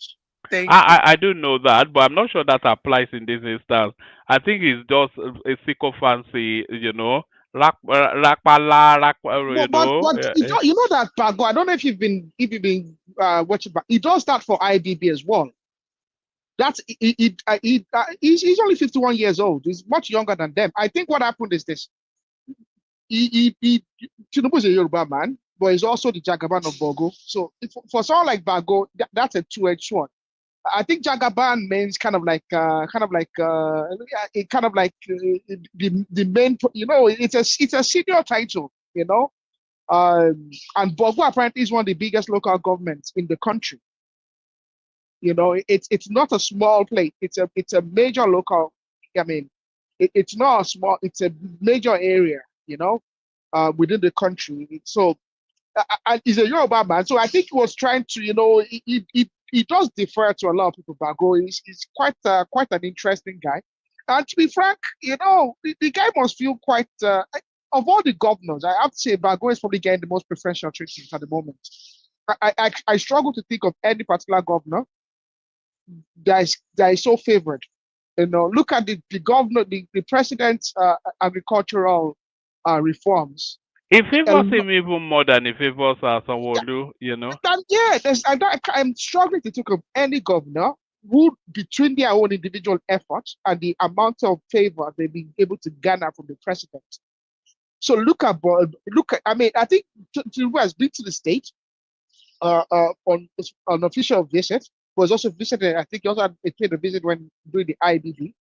I do know that, but I'm not sure that applies in this instance. I think it's just a sycophancy, Rakpala, No, but you know that Bago. I don't know if you've been watching, but he does that for IBB as well. That's he's only 51 years old. He's much younger than them. I think what happened is this: Tinubu is a Yoruba man, but he's also the Jagaban of Bogo. So for someone like Bago, that's a two-edged sword. I think Jagaban means kind of like the main. It's a senior title, and Bogo apparently is one of the biggest local governments in the country. It's not a small place. It's a major local. I mean, it's not a small. It's a major area. Within the country. So he's a Yoruba man. So I think he was trying to, he does defer to a lot of people. Bago he's quite an interesting guy. And to be frank, the guy must feel quite. Of all the governors, I have to say Bago is probably getting the most preferential treatment at the moment. I struggle to think of any particular governor that is so favored. Look at the governor, the president's agricultural reforms. It favors him even more than it favors Sanwo-Olu, I'm struggling to think of any governor who, between their own individual efforts and the amount of favor they've been able to garner from the president. So I think Tinubu has been to the state on an official visit, was also visited. I think he also paid a visit when doing the IBB.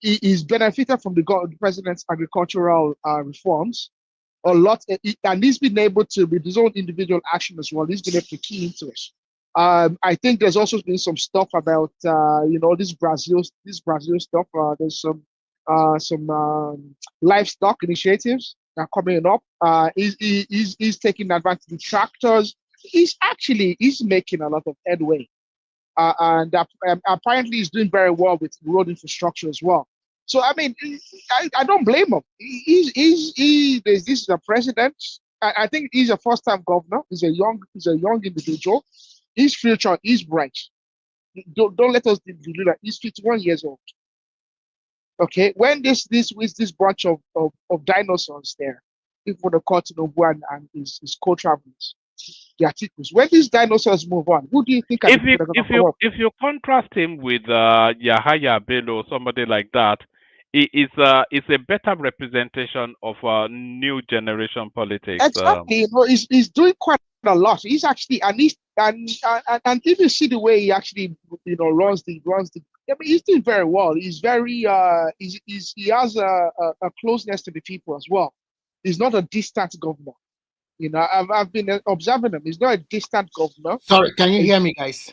He's benefited from the president's agricultural reforms a lot, and he's been able to, with his own individual action as well, he's been able to key into it. I think there's also been some stuff about this Brazil stuff. There's some livestock initiatives that are coming up. He's taking advantage of tractors. He's making a lot of headway. And apparently he's doing very well with road infrastructure as well. So I mean, I don't blame him. This is a president. I think he's a first-time governor. He's a young individual. His future is bright. Don't let us do that. He's 51 years old. Okay, when this bunch of dinosaurs there, people the caught Tinubu and his co-travelers, the articles. When these dinosaurs move on, who do you think if you contrast him with Yahaya Bello or somebody like that, it's a better representation of new generation politics. Exactly, he's doing quite a lot. He's actually and if you see the way he actually runs the. I mean, he's doing very well. He's very he has a closeness to the people as well. He's not a distant governor. I've been observing him. He's not a distant governor. Sorry, can you hear me, guys?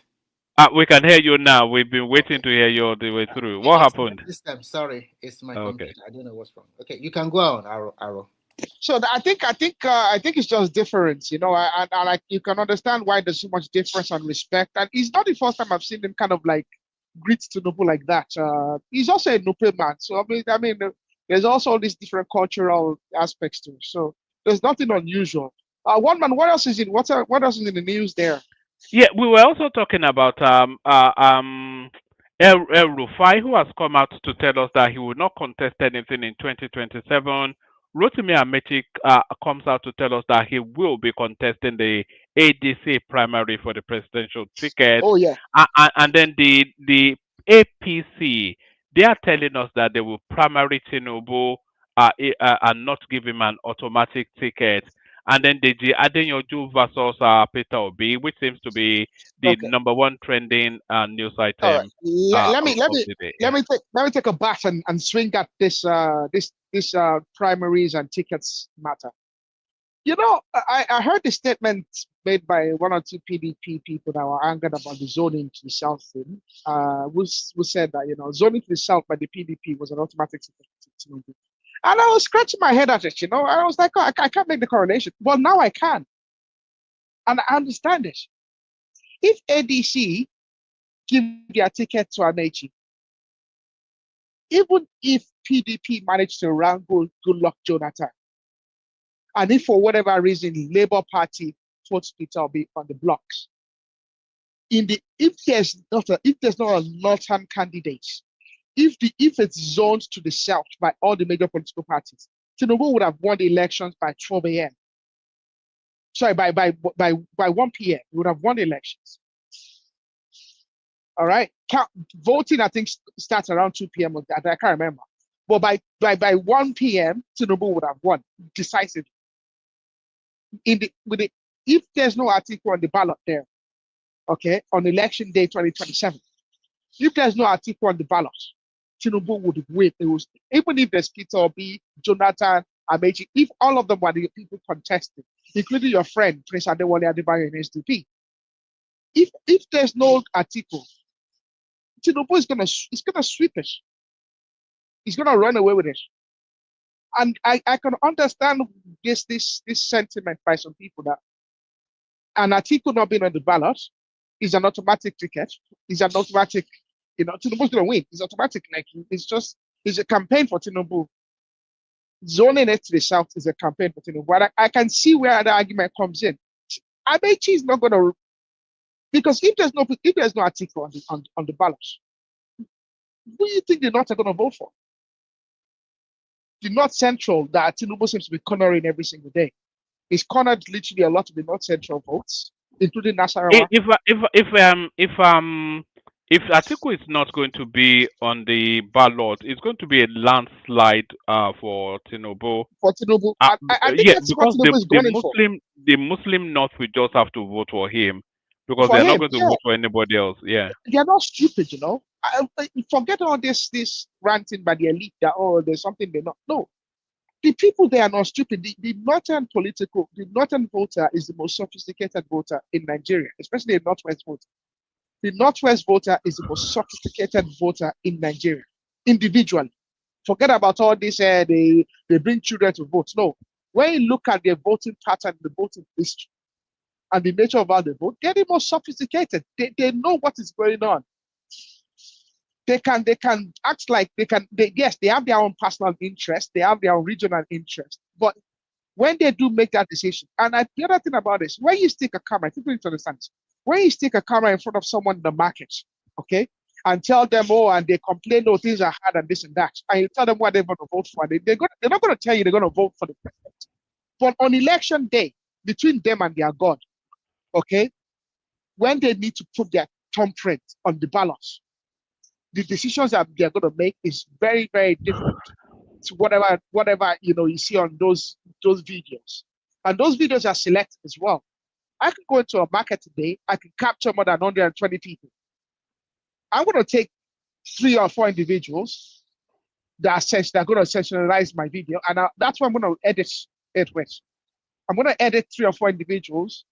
We can hear you now. We've been waiting to hear you all the way through. What happened? This time, sorry, it's my Okay. computer. I don't know what's wrong. Okay, you can go on, Arrow. So I think it's just difference, and like you can understand why there's so much difference and respect. And it's not the first time I've seen him kind of like greet Tinubu like that. He's also a Nupe man, so I mean, there's also all these different cultural aspects to it. So there's nothing unusual. One man, what else is what else is in the news there? Yeah, we were also talking about El-Rufai, who has come out to tell us that he will not contest anything in 2027. Rotimi Amaechi comes out to tell us that he will be contesting the ADC primary for the presidential ticket. Oh yeah. And then the APC, they are telling us that they will primary Tinubu and not give him an automatic ticket. And then Deji Adeyanju versus Peter Obi, which seems to be the number one trending news item. Let me take a bat and swing at this primaries and tickets matter. I heard the statement made by one or two PDP people that were angered about the zoning to the south thing. Who said that zoning to the south by the PDP was an automatic ticket. And I was scratching my head at it, and I was like, oh, I can't make the correlation. Well, now I can. And I understand it. If ADC give their ticket to Amaechi, even if PDP managed to wrangle Goodluck Jonathan, and if for whatever reason the Labour Party votes Peter Obi on the blocks, if there's not a northern candidate, if it's zoned to the south by all the major political parties, Tinubu would have won the elections by 12 a.m. Sorry, by 1 p.m. We would have won the elections. All right. Voting, I think, starts around 2 p.m. I can't remember. But by 1 p.m., Tinubu would have won decisively. If there's no article on the ballot there, okay, on election day 2027, if there's no article on the ballot, Tinubu would win. Even if there's Peter Obi, Jonathan, Amaechi, if all of them were the people contesting, including your friend Prince Adewale Adebayo in SDP, if there's no article, Tinubu is gonna sweep it. He's gonna run away with it. And I can understand this sentiment by some people that an article not being on the ballot is an automatic ticket. Is an automatic. Tinubu's gonna win. It's automatic. Like it's a campaign for Tinubu. Zoning it to the south is a campaign for Tinubu. But I can see where the argument comes in. Amaechi is not gonna, because if there's no article on the ballot, who do you think the North are gonna vote for? The North Central that Tinubu seems to be cornering every single day. He's cornered literally a lot of the North Central votes, including Nasarawa. If Atiku is not going to be on the ballot, it's going to be a landslide for Tinubu. For Tinubu, I think that's because what Tinubu is going for. The Muslim North will just have to vote for him because they're not going to vote for anybody else. Yeah, they are not stupid, forget all this ranting by the elite that there's something they're not. No, the people they are not stupid. The northern voter is the most sophisticated voter in Nigeria, especially the Northwest voter. The Northwest voter is the most sophisticated voter in Nigeria, individually. Forget about all this, they bring children to vote. No, when you look at their voting pattern, the voting history, and the nature of how they vote, they're the most sophisticated. They know what is going on. They can act like yes, they have their own personal interest, they have their own regional interest, but when they do make that decision, and the other thing about this, when you stick a camera, people need to understand this. When you stick a camera in front of someone in the market, okay, and tell them, and they complain, things are hard and this and that, and you tell them what they're going to vote for, they're not going to tell you they're going to vote for the president. But on election day, between them and their God, okay, when they need to put their thumbprint on the ballots, the decisions that they're going to make is very, very different to whatever you see on those videos. And those videos are selected as well. I can go into a market today, I can capture more than 120 people. I'm going to take 3 or 4 individuals that are going to sensationalize my video, and that's what I'm going to edit it with. I'm going to edit 3 or 4 individuals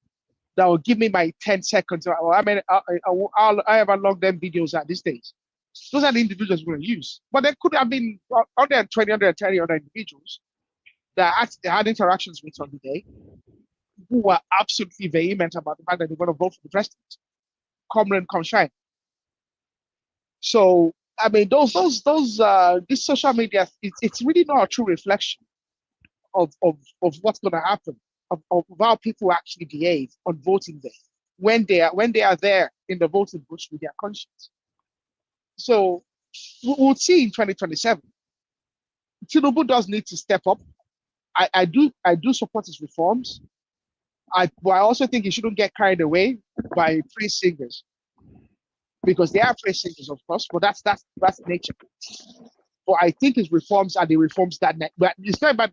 that will give me my 10 seconds. Or I mean, however long them videos are these days. Those are the individuals we're going to use. But there could have been 120, 130 other individuals that they had interactions with on the day who were absolutely vehement about the fact that they're going to vote for the president. Come rain, come shine. So, I mean, this social media, it's really not a true reflection of what's going to happen, of how people actually behave on voting day when they are there in the voting booth with their conscience. So we'll see in 2027. Tinubu does need to step up. I do support his reforms. But I also think he shouldn't get carried away by praise singers, because they are praise singers, of course, but that's nature. But I think his reforms are the reforms that it's not about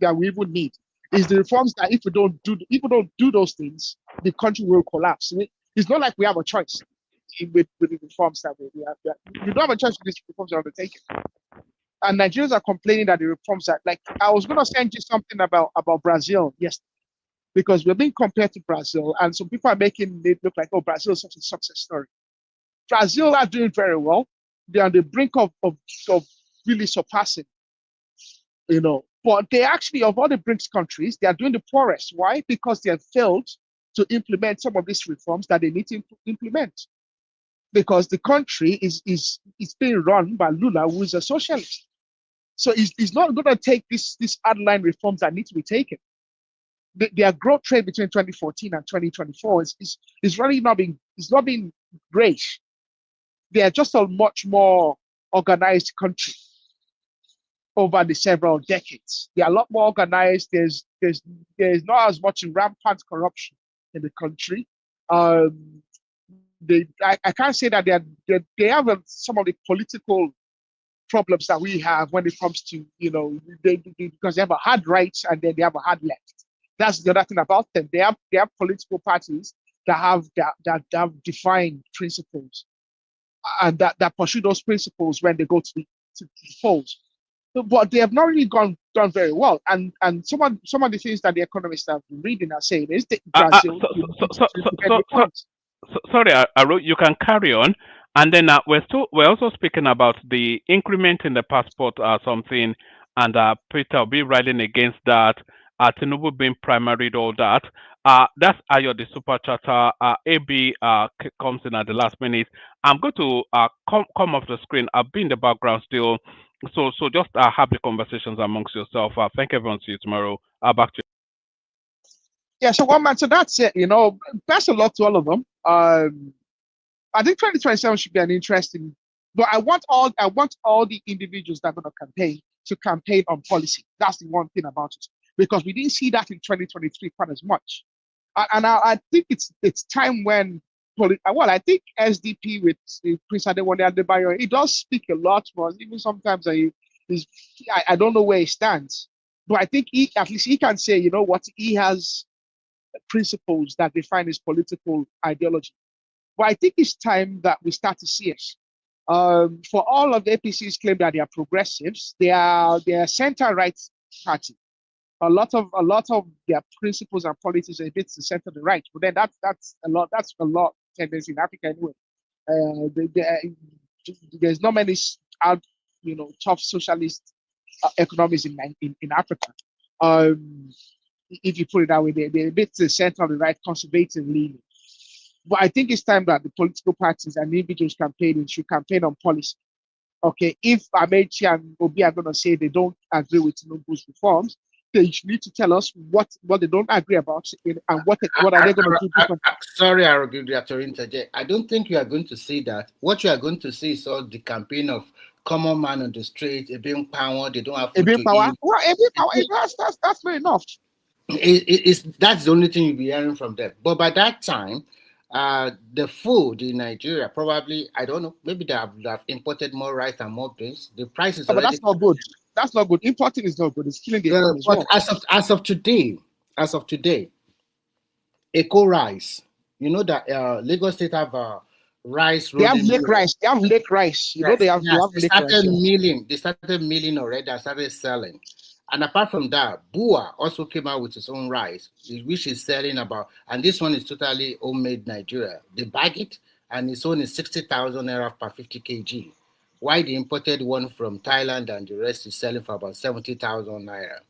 that we even need. It's the reforms that if we don't do those things, the country will collapse. It's not like we have a choice with the reforms that we have. You don't have a choice with these reforms that are undertaken. And Nigerians are complaining that the reforms are like. I was going to send you something about Brazil yesterday, because we're being compared to Brazil, and some people are making it look like, oh, Brazil is such a success story. Brazil are doing very well. They're on the brink of really surpassing, But they actually, of all the BRICS countries, they are doing the poorest. Why? Because they have failed to implement some of these reforms that they need to implement. Because the country is being run by Lula, who is a socialist. So he's not going to take these hardline reforms that need to be taken. Their growth rate between 2014 and 2024 is really not being great. They are just a much more organized country over the several decades. They are a lot more organized. There's not as much rampant corruption in the country. I can't say that they have some of the political problems that we have when it comes to because they have a hard right and then they have a hard left. That's the other thing about them. They have political parties that have defined principles and that pursue those principles when they go to the polls. But they have not really done very well. And some of the things that the economists have been reading are saying is that Brazil. Sorry, Aro, you can carry on. And then we're also speaking about the increment in the passport something, and Peter will be writing against that. Tinubu being primaried, all that. That's Ayo, the super chatter. AB comes in at the last minute. I'm going to come off the screen. I'll be in the background still. So just have the conversations amongst yourself. Thank everyone. See you tomorrow. Back to you. Yeah, so so that's it. Best of luck to all of them. I think 2027 should be an interesting, but I want all the individuals that are going to campaign on policy. That's the one thing about it, because we didn't see that in 2023 quite as much. And I think it's time when I think SDP with Prince Adewale Adebayo, he does speak a lot for us. Even sometimes I don't know where he stands, but I think at least he can say, what, he has principles that define his political ideology. But I think it's time that we start to see it. For all of the APC's claim that they are progressives, they are center-right party. A lot of their principles and policies are a bit to center the right, but then that's a lot tendency in Africa anyway. There's not many tough socialist economies in Africa. If you put it that way, they're a bit to the center of the right, conservative leaning. But I think it's time that the political parties and individuals should campaign on policy. Okay, if Amaechi and Obi are going to say they don't agree with Tinubu's reforms, they need to tell us what they don't agree about and what are they going to do. Sorry, to interject. I don't think you are going to see that. What you are going to see is all the campaign of common man on the street, being power. They don't have food to eat. Well, that's fair enough. That's the only thing you'll be hearing from them. But by that time, the food in Nigeria probably, I don't know, maybe they have imported more rice and more beans. The price is already. But that's not good. That's not good. Importing is not good. It's killing the economy as well. As of today, Eco Rice. You know that Lagos State have rice. They have lake rice. They have lake rice. They started milling. They started milling already. They started selling. And apart from that, Bua also came out with his own rice, which is selling about, and this one is totally homemade Nigeria. They bag it, and it's only 60,000 naira per 50 kg. While the imported one from Thailand and the rest is selling for about 70,000 naira.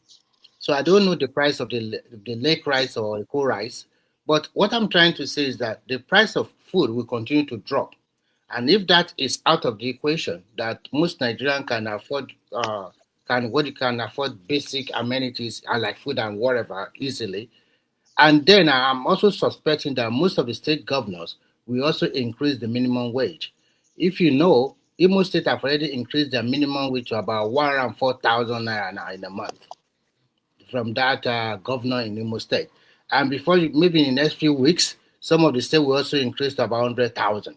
So I don't know the price of the lake rice or eco rice, but what I'm trying to say is that the price of food will continue to drop. And if that is out of the equation, that most Nigerians can afford, can afford basic amenities like food and whatever easily, and then I'm also suspecting that most of the state governors will also increase the minimum wage. If you know, Imo State have already increased their minimum wage to about 104,000 naira now in a month from that governor in Imo State. And before you, maybe in the next few weeks, some of the state will also increase to about 100,000.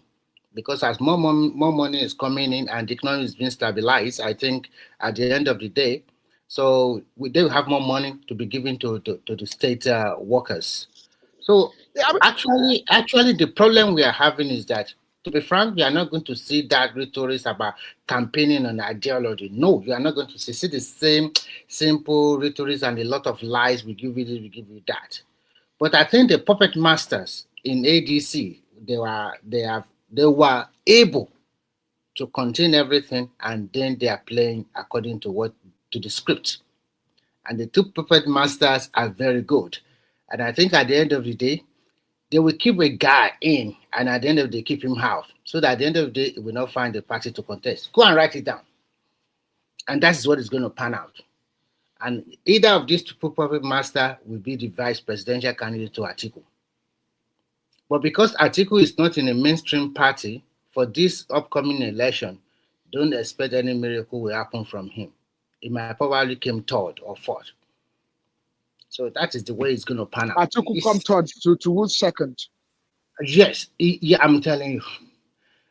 Because as more money is coming in and the economy is being stabilized, I think at the end of the day, so they will have more money to be given to the state workers. So actually, the problem we are having is that, to be frank, we are not going to see that rhetoric about campaigning on ideology. No, you are not going to see the same simple rhetoric and a lot of lies. We give you this, we give you that. But I think the puppet masters in ADC, they were able to contain everything, and then they are playing according to the script. And the two puppet masters are very good. And I think at the end of the day, they will keep a guy in, and at the end of the day, keep him out. So that at the end of the day, it will not find a party to contest. Go and write it down. And that's what is going to pan out. And either of these two puppet masters will be the vice presidential candidate to Atiku. But because Atiku is not in a mainstream party for this upcoming election, don't expect any miracle will happen from him. He might probably come third or fourth. So that is the way it's going to pan out. Atiku come third to who's second? Yes, yeah, I'm telling you.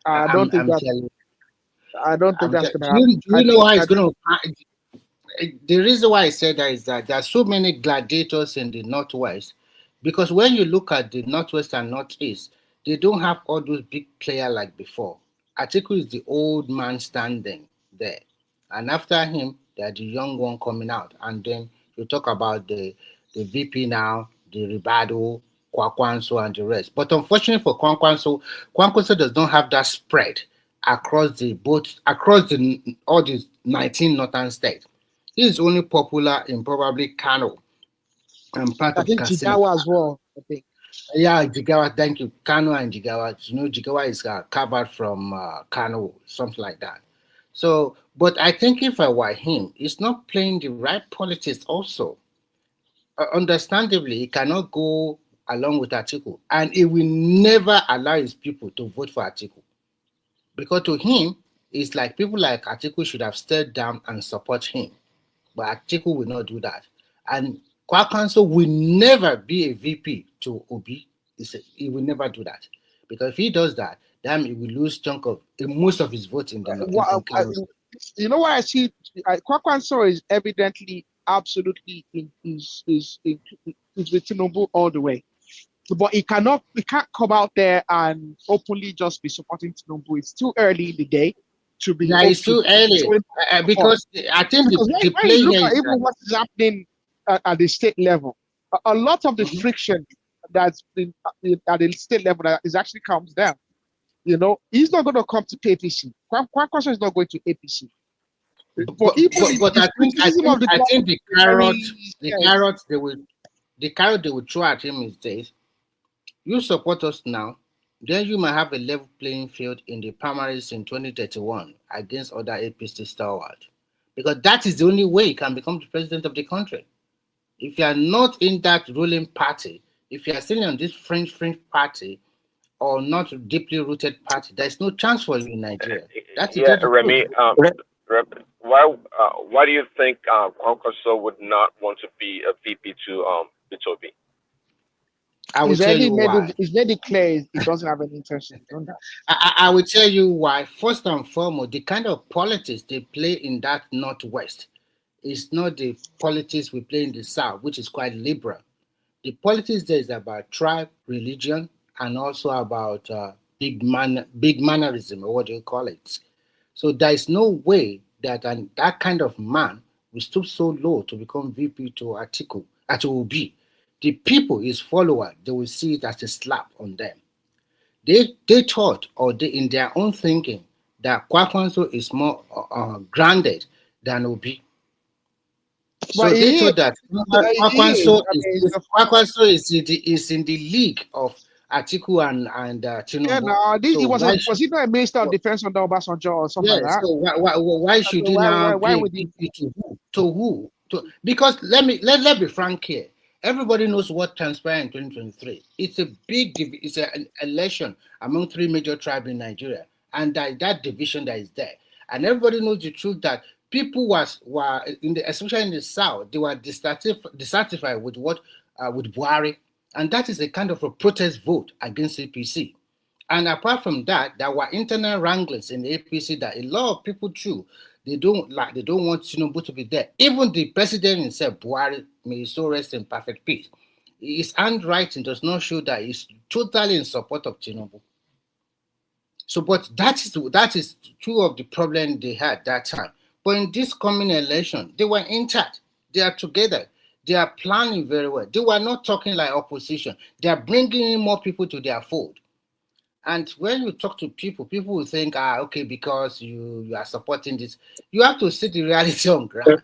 I don't think that's going to happen. Do you know how it's going to? The reason why I said that is that there are so many gladiators in the Northwest, because when you look at the Northwest and Northeast, they don't have all those big players like before. Atiku is the old man standing there, and after him, there's the young one coming out, and then you talk about the VP now, the Ribado, Kwakwanso, and the rest. But unfortunately for Kwakwanso does not have that spread across all the 19 northern states. He is only popular in probably Kano and part of Katsina. Jigawa as well, I think. Yeah, Jigawa, thank you. Kano and Jigawa. You know, Jigawa is covered from Kano, something like that. So, but I think if I were him, he's not playing the right politics also. Understandably, he cannot go along with Atiku, and he will never allow his people to vote for Atiku. Because to him, it's like people like Atiku should have stepped down and support him. But Atiku will not do that. And Kwakwanso will never be a VP to Obi. He will never do that. Because if he does that, then he will lose most of his votes in the You know what I see? Kwakwanso is evidently absolutely is with Tinubu all the way. But he can't come out there and openly just be supporting Tinubu. It's too early in the day to be. Yeah, it's too early because I think the play look at even what is happening at the state level, a lot of the friction that's been at the state level that is actually comes down. You know, he's not going to come to APC. Kwakwanso is not going to APC. But I think the carrot they will throw at him is this: you support us now, then you might have a level playing field in the primaries in 2031 against other APC stalwarts. Because that is the only way you can become the president of the country. If you are not in that ruling party, if you are still on this fringe party or not deeply rooted party, there's no chance for you in Nigeria. That's Remy, why do you think Kwankwaso would not want to be a VP to Bitobi? I will tell you why. It's very clear he doesn't have any intention in doing that. I will tell you why. First and foremost, the kind of politics they play in that Northwest is not the politics we play in the South, which is quite liberal. The politics there is about tribe, religion, and also about big mannerism, or what do you call it? So there is no way that that kind of man will stoop so low to become VP to Atiku, at Obi. The people, his followers, they will see it as a slap on them. They thought, or they, in their own thinking, that Kwakwanso is more grounded than Obi. So But they he thought that Kwakwanso is in the league of Atiku and Tinubu. Yeah, no, So was he not a minister of defense under Obasanjo or something like that? So why should he now play to who? Because let be frank here. Everybody knows what transpired in 2023. It's a it's an election among 3 major tribes in Nigeria, and that division that is there, and everybody knows the truth that people were especially in the south, they were dissatisfied with what with Buhari, and that is a kind of a protest vote against APC. And apart from that, there were internal wranglings in the APC that a lot of people too, they don't want Tinubu to be there. Even the president himself, Buhari, may he so rest in perfect peace. His handwriting does not show that he's totally in support of Tinubu. So, but that is two of the problems they had that time. But in this coming election, they were intact. They are together. They are planning very well. They were not talking like opposition. They are bringing in more people to their fold. And when you talk to people, people will think, okay, because you are supporting this. You have to see the reality on ground.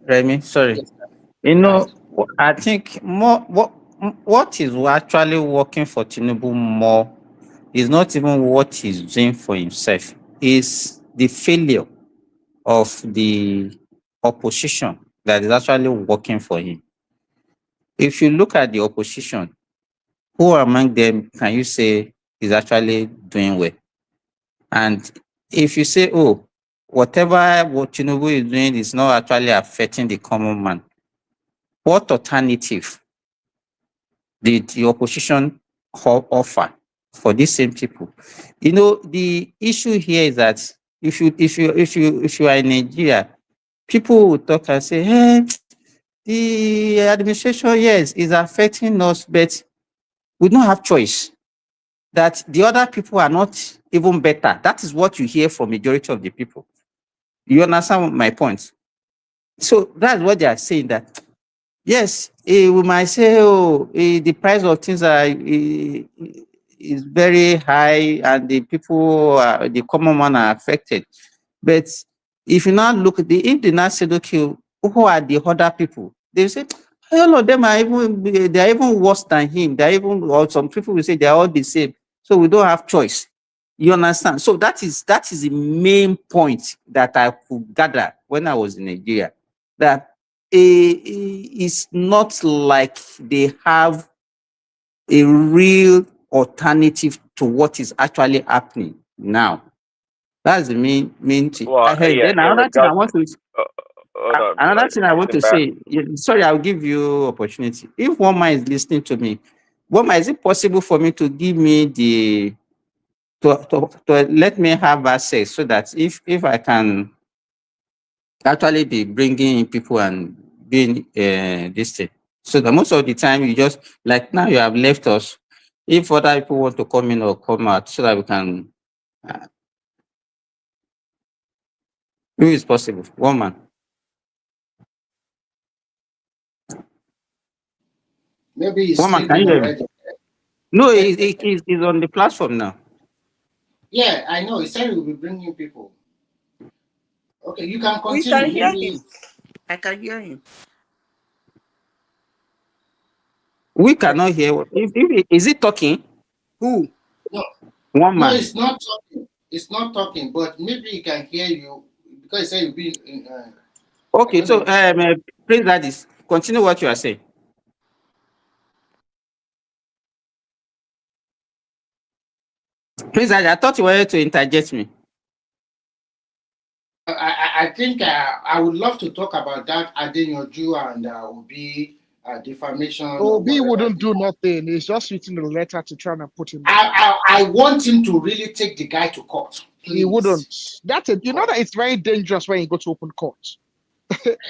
Remy, sorry. Yes, you know, I think what is actually working for Tinubu more is not even what he's doing for himself. It's the failure of the opposition that is actually working for him. If you look at the opposition, who among them can you say is actually doing well? And if you say, oh, what Tinubu is doing is not actually affecting the common man, what alternative did the opposition offer for these same people? You know, the issue here is that if you are in Nigeria, people will talk and say, hey, the administration, yes, is affecting us, but we don't have choice. That the other people are not even better. That is what you hear from majority of the people. You understand my point? So that's what they are saying, that yes, we might say, oh, the price of things is very high and the people, the common man are affected. But if you now look at if they now say, okay, who are the other people? They say, all of them are even worse than him. Or some people will say they are all the same. So we don't have choice. You understand? So that is the main point that I could gather when I was in Nigeria. That it's not like they have a real alternative to what is actually happening now. That's the main thing. Well, Then another thing I want to say. Sorry, I'll give you opportunity. If one man is listening to me, is it possible for me to give me to let me have access so that if I can actually be bringing in people and doing this thing, so that most of the time you just like now you have left us. If other people want to come in or come out, so that we can. Who is possible? One man. Maybe he's One man, can you hear me? No, he's on the platform now. Yeah, I know. He said he will be bringing people. Okay, you can continue. We can hear him. I can hear him. We cannot hear. Is it talking? Who? No. One man. No, it's not talking. It's not talking, but maybe he can hear you because he said you'll be in. Okay, so Prince Daddies, continue what you are saying. Prince Daddies, I thought you wanted to interject me. I think I would love to talk about that Adeyanju and Obi defamation. Obi wouldn't do nothing. He's just writing a letter to try and put him. I want him to really take the guy to court. Please. He wouldn't. That's it. You know that it's very dangerous when you go to open court.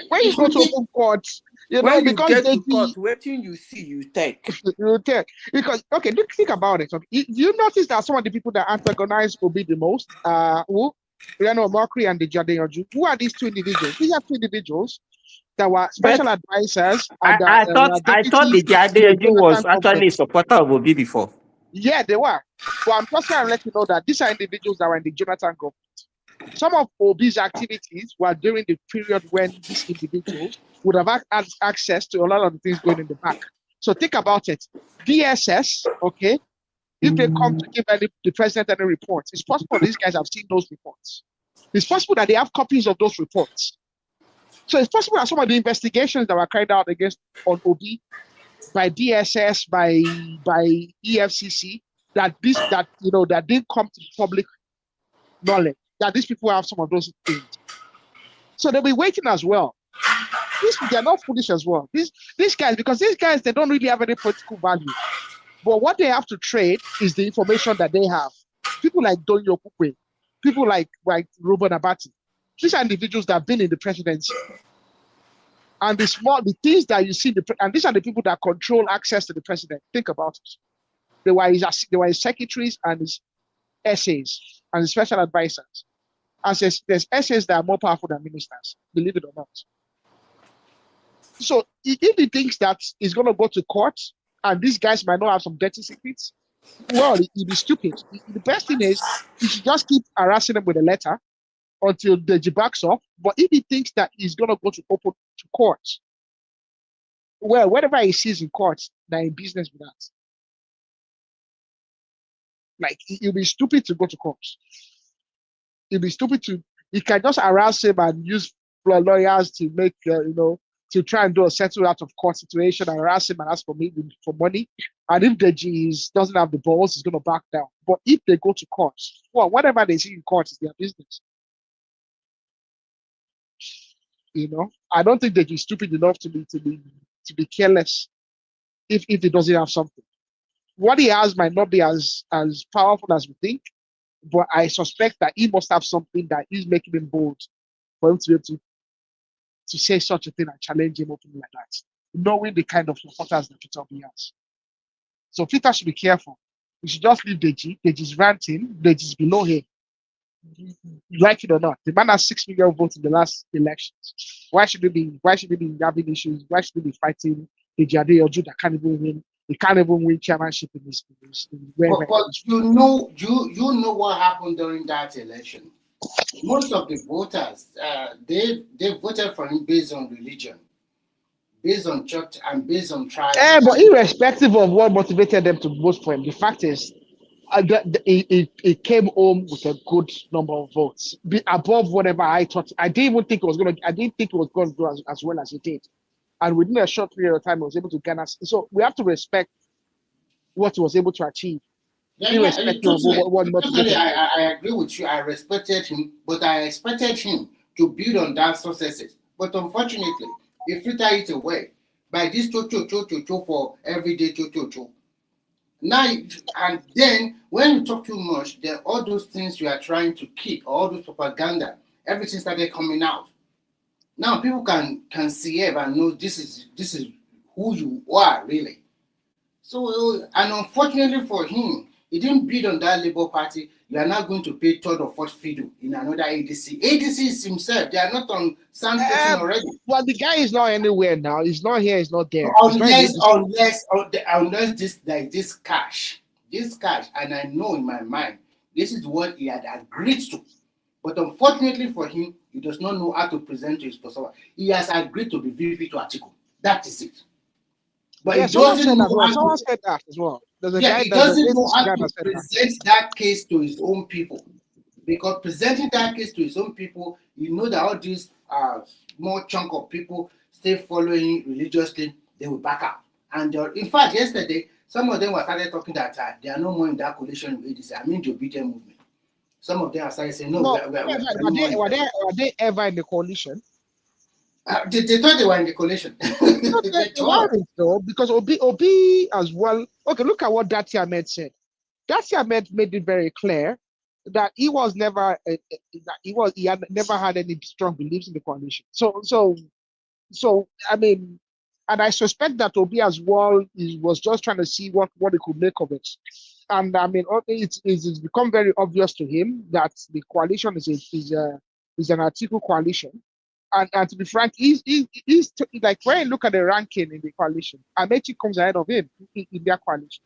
When you go to open court, when you get to court, waiting you see, you take. You take. Because, okay, think about it. Okay. You notice that some of the people that antagonize Obi the most, who? Mokri and Deji Adeyanju. Who are these two individuals? These are two individuals that were special advisors and I thought were I thought the deputies to the Adeyanju was Jonathan actually a government. supporter of Obi before. Yeah, they were. But I'm just trying to let you know that these are individuals that were in the Jonathan government. Some of Obi's activities were during the period when these individuals would have had access to a lot of the things going in the back. So think about it. DSS, okay, if they come to give the president any reports, it's possible these guys have seen those reports. It's possible that they have copies of those reports. So it's possible that some of the investigations that were carried out on Obi by DSS, by EFCC, that didn't come to public knowledge, that these people have some of those things. So they'll be waiting as well. They're not foolish as well. These guys, because these guys, they don't really have any political value. But what they have to trade is the information that they have. People like Donyo Kukwe, people like Ruben Abati. These are individuals that have been in the presidency. And the things that you see, and these are the people that control access to the president. Think about it. They were his secretaries and his essays and his special advisors. And there's essays that are more powerful than ministers, believe it or not. So if he thinks that he's going to go to court and these guys might not have some dirty secrets, well, he'd be stupid. The best thing is he should just keep harassing them with a letter until Deji backs off. But if he thinks that he's going to go to court, well, whatever he sees in court, they're in business with that. Like, he'll be stupid to go to court. He'll be stupid he can just harass him and use lawyers to make, to try and do a settle out of court situation and harass him and ask for money. And if Deji doesn't have the balls, he's going to back down. But if they go to court, well, whatever they see in court is their business. I don't think Deji is stupid enough to be careless if he doesn't have something. What he has might not be as powerful as we think, but I suspect that he must have something that is making him bold for him to be able to say such a thing and challenge him openly like that, knowing the kind of supporters that Peter Obi has. So Peter should be careful. We should just leave Deji. Deji's ranting. Deji's below him. You like it or not, the man has 6 million votes in the last elections. Why should he be having issues? Why should he be fighting Deji Adeyanju that can't even win? He can't even win chairmanship in this. But you know what happened during that election. Most of the voters, they voted for him based on religion, based on church, and based on tribe. But irrespective of what motivated them to vote for him, the fact is, he came home with a good number of votes, above whatever I thought. I didn't think it was going to do as well as it did. And within a short period of time, he was able to garner. So we have to respect what he was able to achieve. Irrespective of what motivated him. I agree with you. I respected him, but I expected him to build on that successes. But unfortunately, he filtered it away by this for everyday cho. Now, and then when you talk too much, then all those things you are trying to keep, all those propaganda, everything started coming out. Now people can see it and know this is who you are really. So, and unfortunately for him, he didn't bid on that Labour Party. You are not going to pay third or fourth fiddle in another ADC. ADC is himself. They are not on sound footing already. Well, the guy is not anywhere now. He's not here. He's not there. Unless this cash, and I know in my mind, this is what he had agreed to. But unfortunately for him, he does not know how to present to his persona. He has agreed to be VP to Atiku. That is it. But yeah, someone said that as well. He doesn't know how to present that case to his own people. Because presenting that case to his own people, you know that all these small chunk of people stay following religiously, they will back up. And in fact, yesterday, some of them were started talking that they are no more in that coalition with ADC. I mean the obedient movement. Some of them are started saying, were they ever in the coalition? They thought they were in the coalition. They weren't though, because Obi as well. Okay, look at what Deji Ahmed said. Deji Ahmed made it very clear that he was never he had never had any strong beliefs in the coalition. So I mean, and I suspect that Obi as well was just trying to see what he could make of it. And I mean, it's become very obvious to him that the coalition is an article coalition. And to be frank, he's like, when you look at the ranking in the coalition, Amaechi comes ahead of him in their coalition.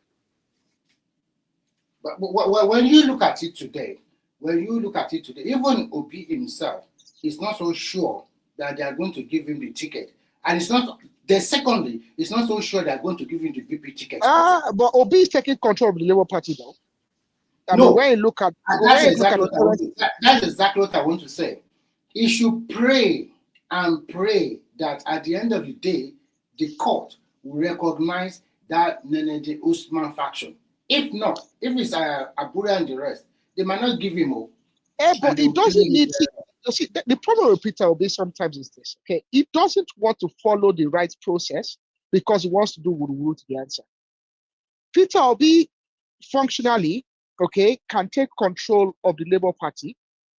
But when you look at it today, even Obi himself is not so sure that they are going to give him the ticket. And it's not, secondly, it's not so sure they are going to give him the VP ticket. But Obi is taking control of the Labour Party now. I No, mean, when you look at that's exactly what I want to say. He should pray and pray that at the end of the day, the court will recognize that Nenede Usman faction. If not, if it's Abura and the rest, they might not give him up. But it doesn't need to. You see, the problem with Peter Obi sometimes is this. Okay, he doesn't want to follow the right process because he wants to do wuru to the answer. Peter Obi functionally, okay, can take control of the Labour Party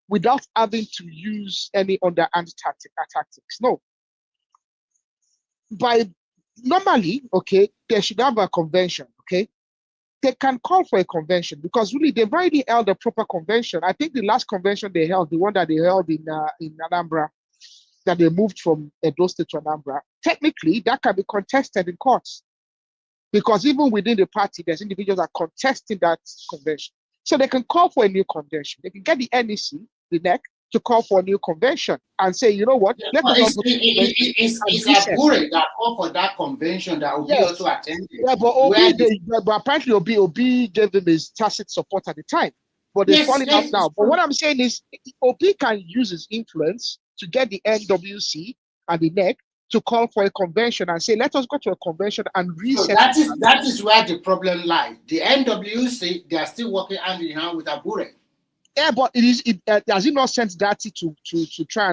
without having to use any underhand tactics. No. Normally, okay, they should have a convention, okay? They can call for a convention because really they've already held a proper convention. I think the last convention they held, the one that they held in Anambra, that they moved from Edo State to Anambra, technically that can be contested in courts because even within the party, there's individuals that are contesting that convention. So they can call for a new convention. They can get the NEC, the NEC, to call for a new convention and say, you know what? It's Abure that called for that convention that Obi also attended. Yeah, but but apparently Obi gave them his tacit support at the time. But they're falling out now. But what I'm saying is Obi can use his influence to get the NWC and the NEC to call for a convention and say, let us go to a convention and reset. So that is where the problem lies. The NWC, they are still working hand in hand with Abure. Yeah, but has it not sent Dati to try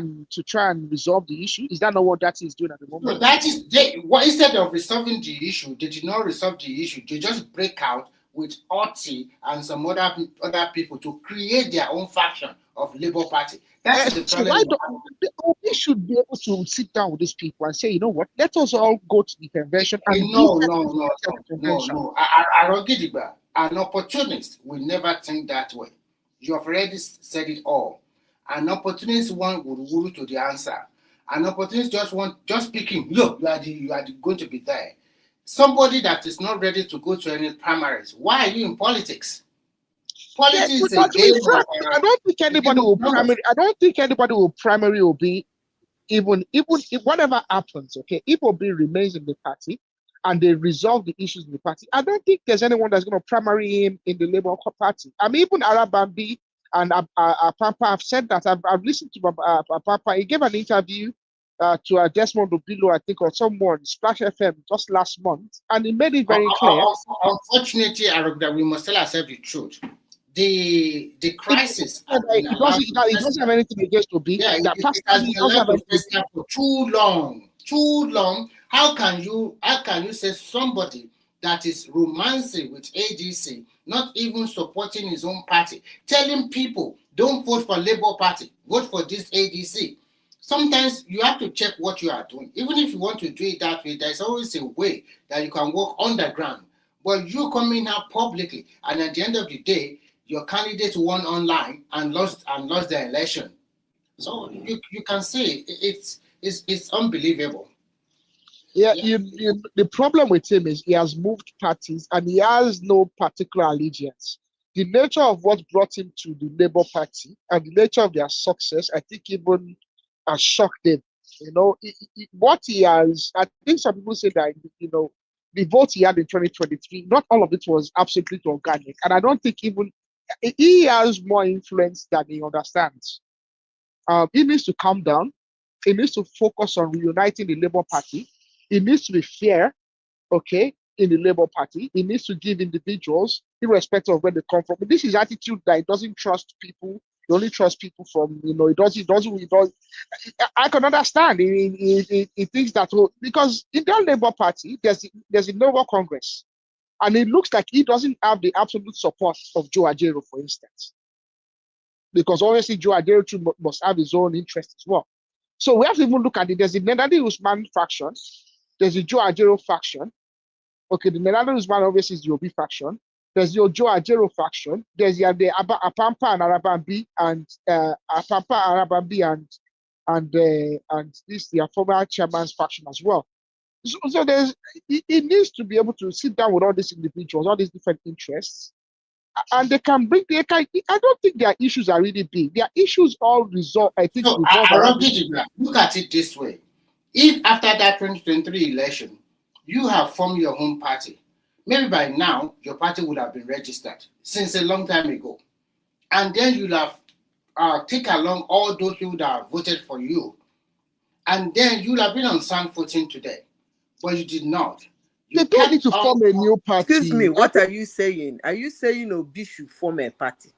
and resolve the issue? Is that not what Dati is doing at the moment? No, that is instead of resolving the issue, they did not resolve the issue. They just break out with Oti and some other people to create their own faction of Labour Party. That's the problem. We should be able to sit down with these people and say, you know what, let us all go to the convention. And No. Arogidigba, an opportunist will never think that way. You have already said it all. An opportunist one would rule to the answer. An opportunist just speaking, look, you are going to be there. Somebody that is not ready to go to any primaries. Why are you in politics? Politics is a game. I don't think anybody will primary. I don't think anybody will primary Obi, even if whatever happens. Okay, if Obi remains in the party and they resolve the issues in the party, I don't think there's anyone that's going to primary him in the Labour Party. I mean, even Arabambi and Papa have said that. I've listened to Papa. He gave an interview to Desmond Obilo, I think, or someone, Splash FM, just last month, and he made it very clear. Unfortunately, that we must tell ourselves the truth. The crisis. It doesn't have anything against Obi. Yeah, it has been allowed for too long. How can you say somebody that is romancing with ADC, not even supporting his own party, telling people don't vote for Labour Party, vote for this ADC? Sometimes you have to check what you are doing. Even if you want to do it that way, there's always a way that you can work underground. But you coming out publicly, and at the end of the day, your candidate won online and lost the election. So you can say it's unbelievable. Yeah, the problem with him is he has moved parties and he has no particular allegiance. The nature of what brought him to the Labour Party and the nature of their success, I think, even has shocked him. You know, what he has, I think some people say that, you know, the vote he had in 2023, not all of it was absolutely organic. And I don't think even he has more influence than he understands. He needs to calm down. He needs to focus on reuniting the Labour Party. He needs to be fair, okay, in the Labour Party. He needs to give individuals, irrespective of where they come from. But this is attitude that he doesn't trust people. He only trusts people from, you know, he doesn't. I can understand. He thinks that, because in the Labour Party, there's a Labour Congress. And it looks like he doesn't have the absolute support of Joe Ajero, for instance. Because obviously Joe Ajero must have his own interest as well. So we have to even look at it. There's the Nenadi Usman faction. There's the Joe Ajero faction. Okay, the Nenadi Usman obviously is the Obi faction. There's the Ojo Ajero faction. There's the Apampa and Arabambi and Apampa, Arabambi and this their former chairman's faction as well. So there's it needs to be able to sit down with all these individuals, all these different interests, and they can bring. I don't think their issues are really big. Their issues all resolve. I think So, resolve around. Look at it this way: if after that 2023 election, you have formed your own party, maybe by now your party would have been registered since a long time ago, and then you'll have take along all those people that have voted for you, and then you'll have been on sound footing today, but you did not. They don't need to form a new party. Excuse me, what are you saying? Are you saying Obi should form a party?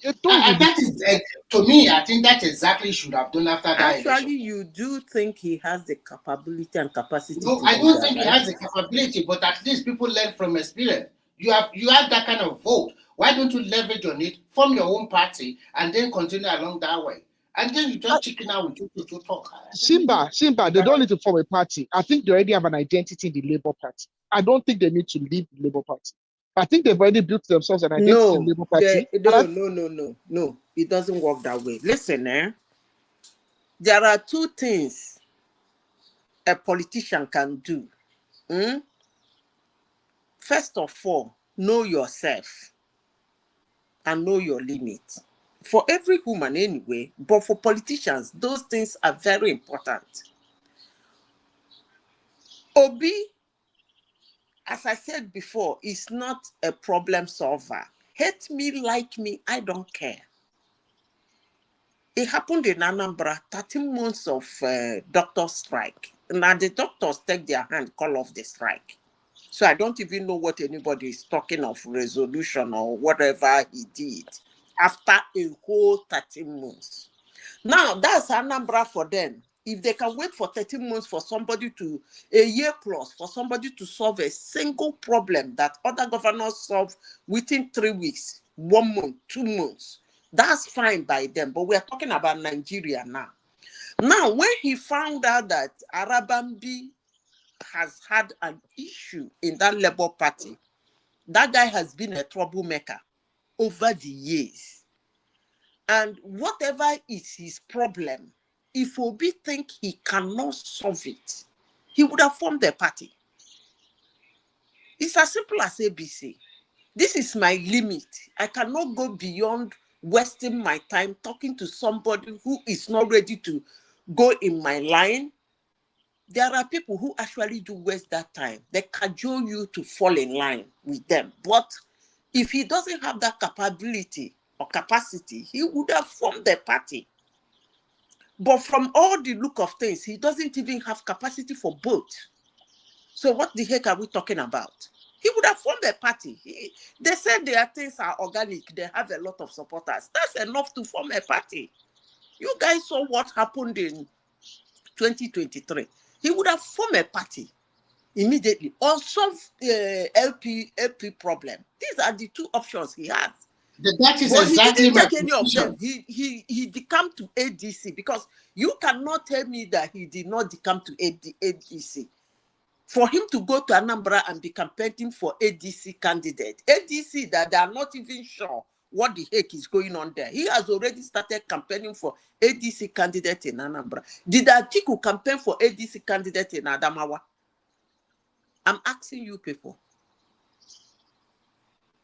That is, to me, I think that exactly should have done after that Actually, election. you do think he has the capability and capacity? No, I don't think he has the capability, but at least people learn from experience. You have that kind of vote. Why don't you leverage on it, form your own party, and then continue along that way? And then you just chicken out with you to talk. Simba, they don't need to form a party. I think they already have an identity in the Labour Party. I don't think they need to leave the Labour Party. I think they've already built themselves an identity in the Labour Party. No. It doesn't work that way. Listen, there are two things a politician can do. First of all, know yourself and know your limit. For every human anyway, but for politicians, those things are very important. Obi, as I said before, is not a problem solver. Hate me, like me, I don't care. It happened in Anambra, 13 months of doctor strike. Now the doctors take their hand, call off the strike. So I don't even know what anybody is talking of resolution or whatever he did after a whole 13 months. Now that's Anambra for them. If they can wait for 13 months for somebody to, a year plus, for somebody to solve a single problem that other governors solve within 3 weeks, 1 month, 2 months, that's fine by them. But we're talking about Nigeria now. Now, when he found out that Arabambi has had an issue in that Labour Party, that guy has been a troublemaker over the years. And whatever is his problem, if Obi think he cannot solve it, he would have formed a party. It's as simple as ABC. This is my limit. I cannot go beyond wasting my time talking to somebody who is not ready to go in my line. There are people who actually do waste that time. They cajole you to fall in line with them. But if he doesn't have that capability or capacity, he would have formed the party. But from all the look of things, he doesn't even have capacity for both. So what the heck are we talking about? He would have formed a party. They said their things are organic. They have a lot of supporters. That's enough to form a party. You guys saw what happened in 2023. He would have formed a party immediately or solve LP problem. These are the two options he has. That is but exactly he didn't my take any of position. them. He decamped to ADC because you cannot tell me that he did not decamp to ADC. For him to go to Anambra and be campaigning for ADC candidate, ADC that they are not even sure what the heck is going on there. He has already started campaigning for ADC candidate in Anambra. Did Atiku campaign for ADC candidate in Adamawa? I'm asking you people.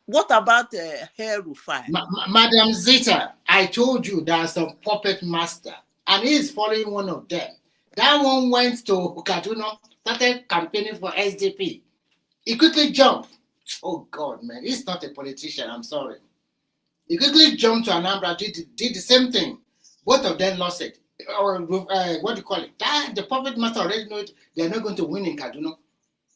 What about El-Rufai? Madam Zita, I told you there's some puppet master, and he is following one of them. That one went to Kaduna, started campaigning for SDP. He quickly jumped. Oh God, man, he's not a politician. I'm sorry. He quickly jumped to Anambra, did the same thing. Both of them lost it. Or what do you call it? The puppet master already know it. They're not going to win in Kaduna.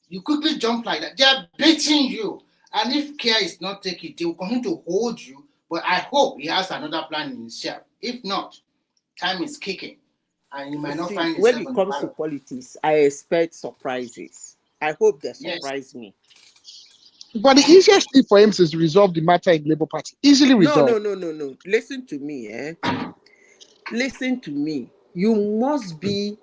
You quickly jump like that. They're baiting you. And if care is not taken, they will continue to hold you. But I hope he has another plan in his shell. If not, time is kicking. And you might not find himself. When it comes to politics, I expect surprises. I hope they surprise me. But the easiest thing for him is to resolve the matter in Labour Party. Easily resolved. No. Listen to me, Listen to me. You must be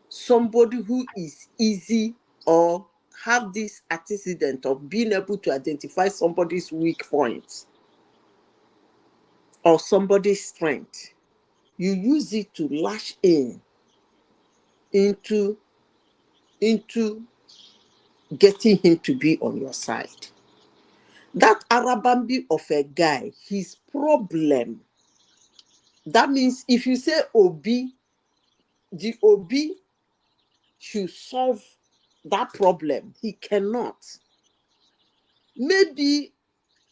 somebody who is easy or have this antecedent of being able to identify somebody's weak points or somebody's strength, you use it to lash into getting him to be on your side. That Arabambi of a guy, his problem, that means if you say Obi, the Obi should solve that problem, he cannot. Maybe,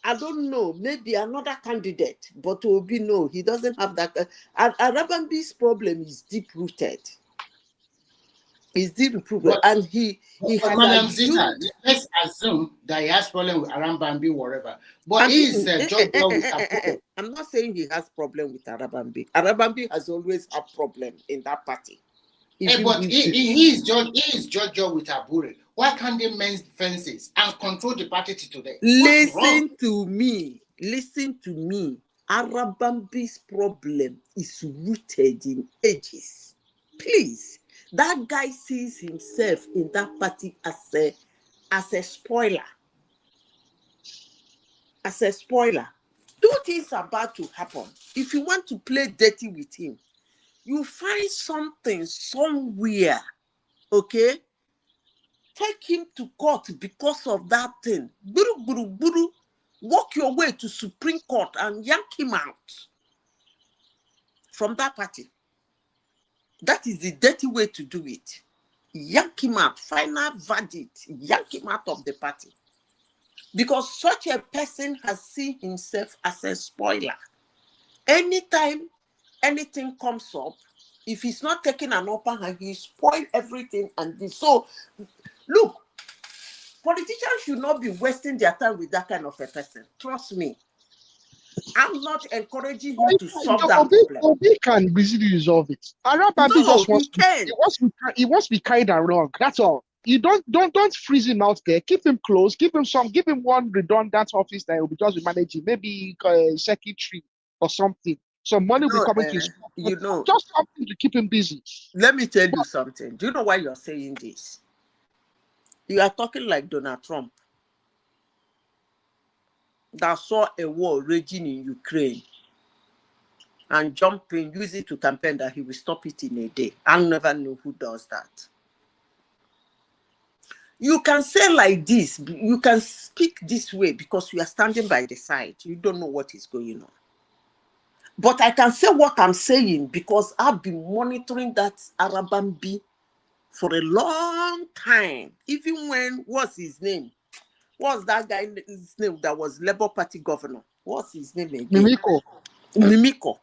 I don't know, maybe another candidate, but Obi, no, he doesn't have that. Arabambi's problem is deep-rooted. Is deep-rooted, and he has Madam Zita, assumed. let's assume that he has problem with Arabambi, whatever. But he is I'm not saying he has problem with Arabambi. Arabambi has always had problem in that party. But he is judge with Abure. Why can't they mend fences and control the party today? Listen to me. Arabambi's problem is rooted in ages. Please. That guy sees himself in that party as a spoiler. As a spoiler. Two things are about to happen. If you want to play dirty with him, you find something somewhere, okay? Take him to court because of that thing. Walk your way to Supreme Court and yank him out from that party. That is the dirty way to do it. Yank him out. Final verdict. Yank him out of the party. Because such a person has seen himself as a spoiler. Anytime anything comes up, if he's not taking an upper hand, he spoil everything. So, look, politicians should not be wasting their time with that kind of a person. Trust me. I'm not encouraging him to solve that problem. Obi can easily resolve it. Arabambi just wants to be kind and wrong. That's all. You don't freeze him out there. Keep him close. Give him one redundant office that will be just managing. Maybe secretary or something. So money will come into his just something to keep him busy. Let me tell you something. Do you know why you're saying this? You are talking like Donald Trump that saw a war raging in Ukraine and jump in, use it to campaign that he will stop it in a day. I'll never know who does that. You can say like this, you can speak this way because you are standing by the side. You don't know what is going on. But I can say what I'm saying because I've been monitoring that Arabambi for a long time. Even when, what's his name? What's that guy's name that was Labour Party governor? What's his name again? Mimiko.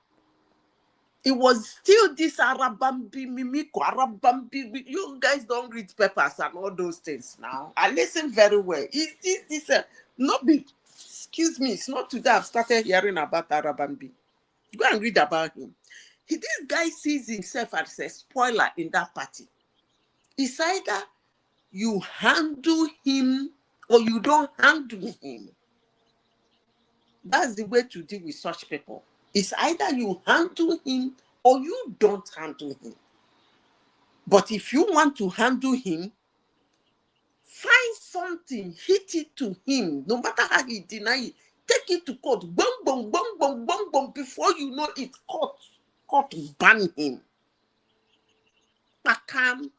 It was still this Arabambi, Mimiko, Arabambi. You guys don't read papers and all those things now. I listen very well. Is this not be? Excuse me, it's not today I've started hearing about Arabambi. Go and read about him. This guy sees himself as a spoiler in that party. It's either you handle him or you don't handle him. That's the way to deal with such people. It's either you handle him or you don't handle him. But if you want to handle him, find something, hit it to him, no matter how he denies it. Take it to court. Bang, bang, bang, bang, bang, bang. Before you know it, court ban him. Pakam.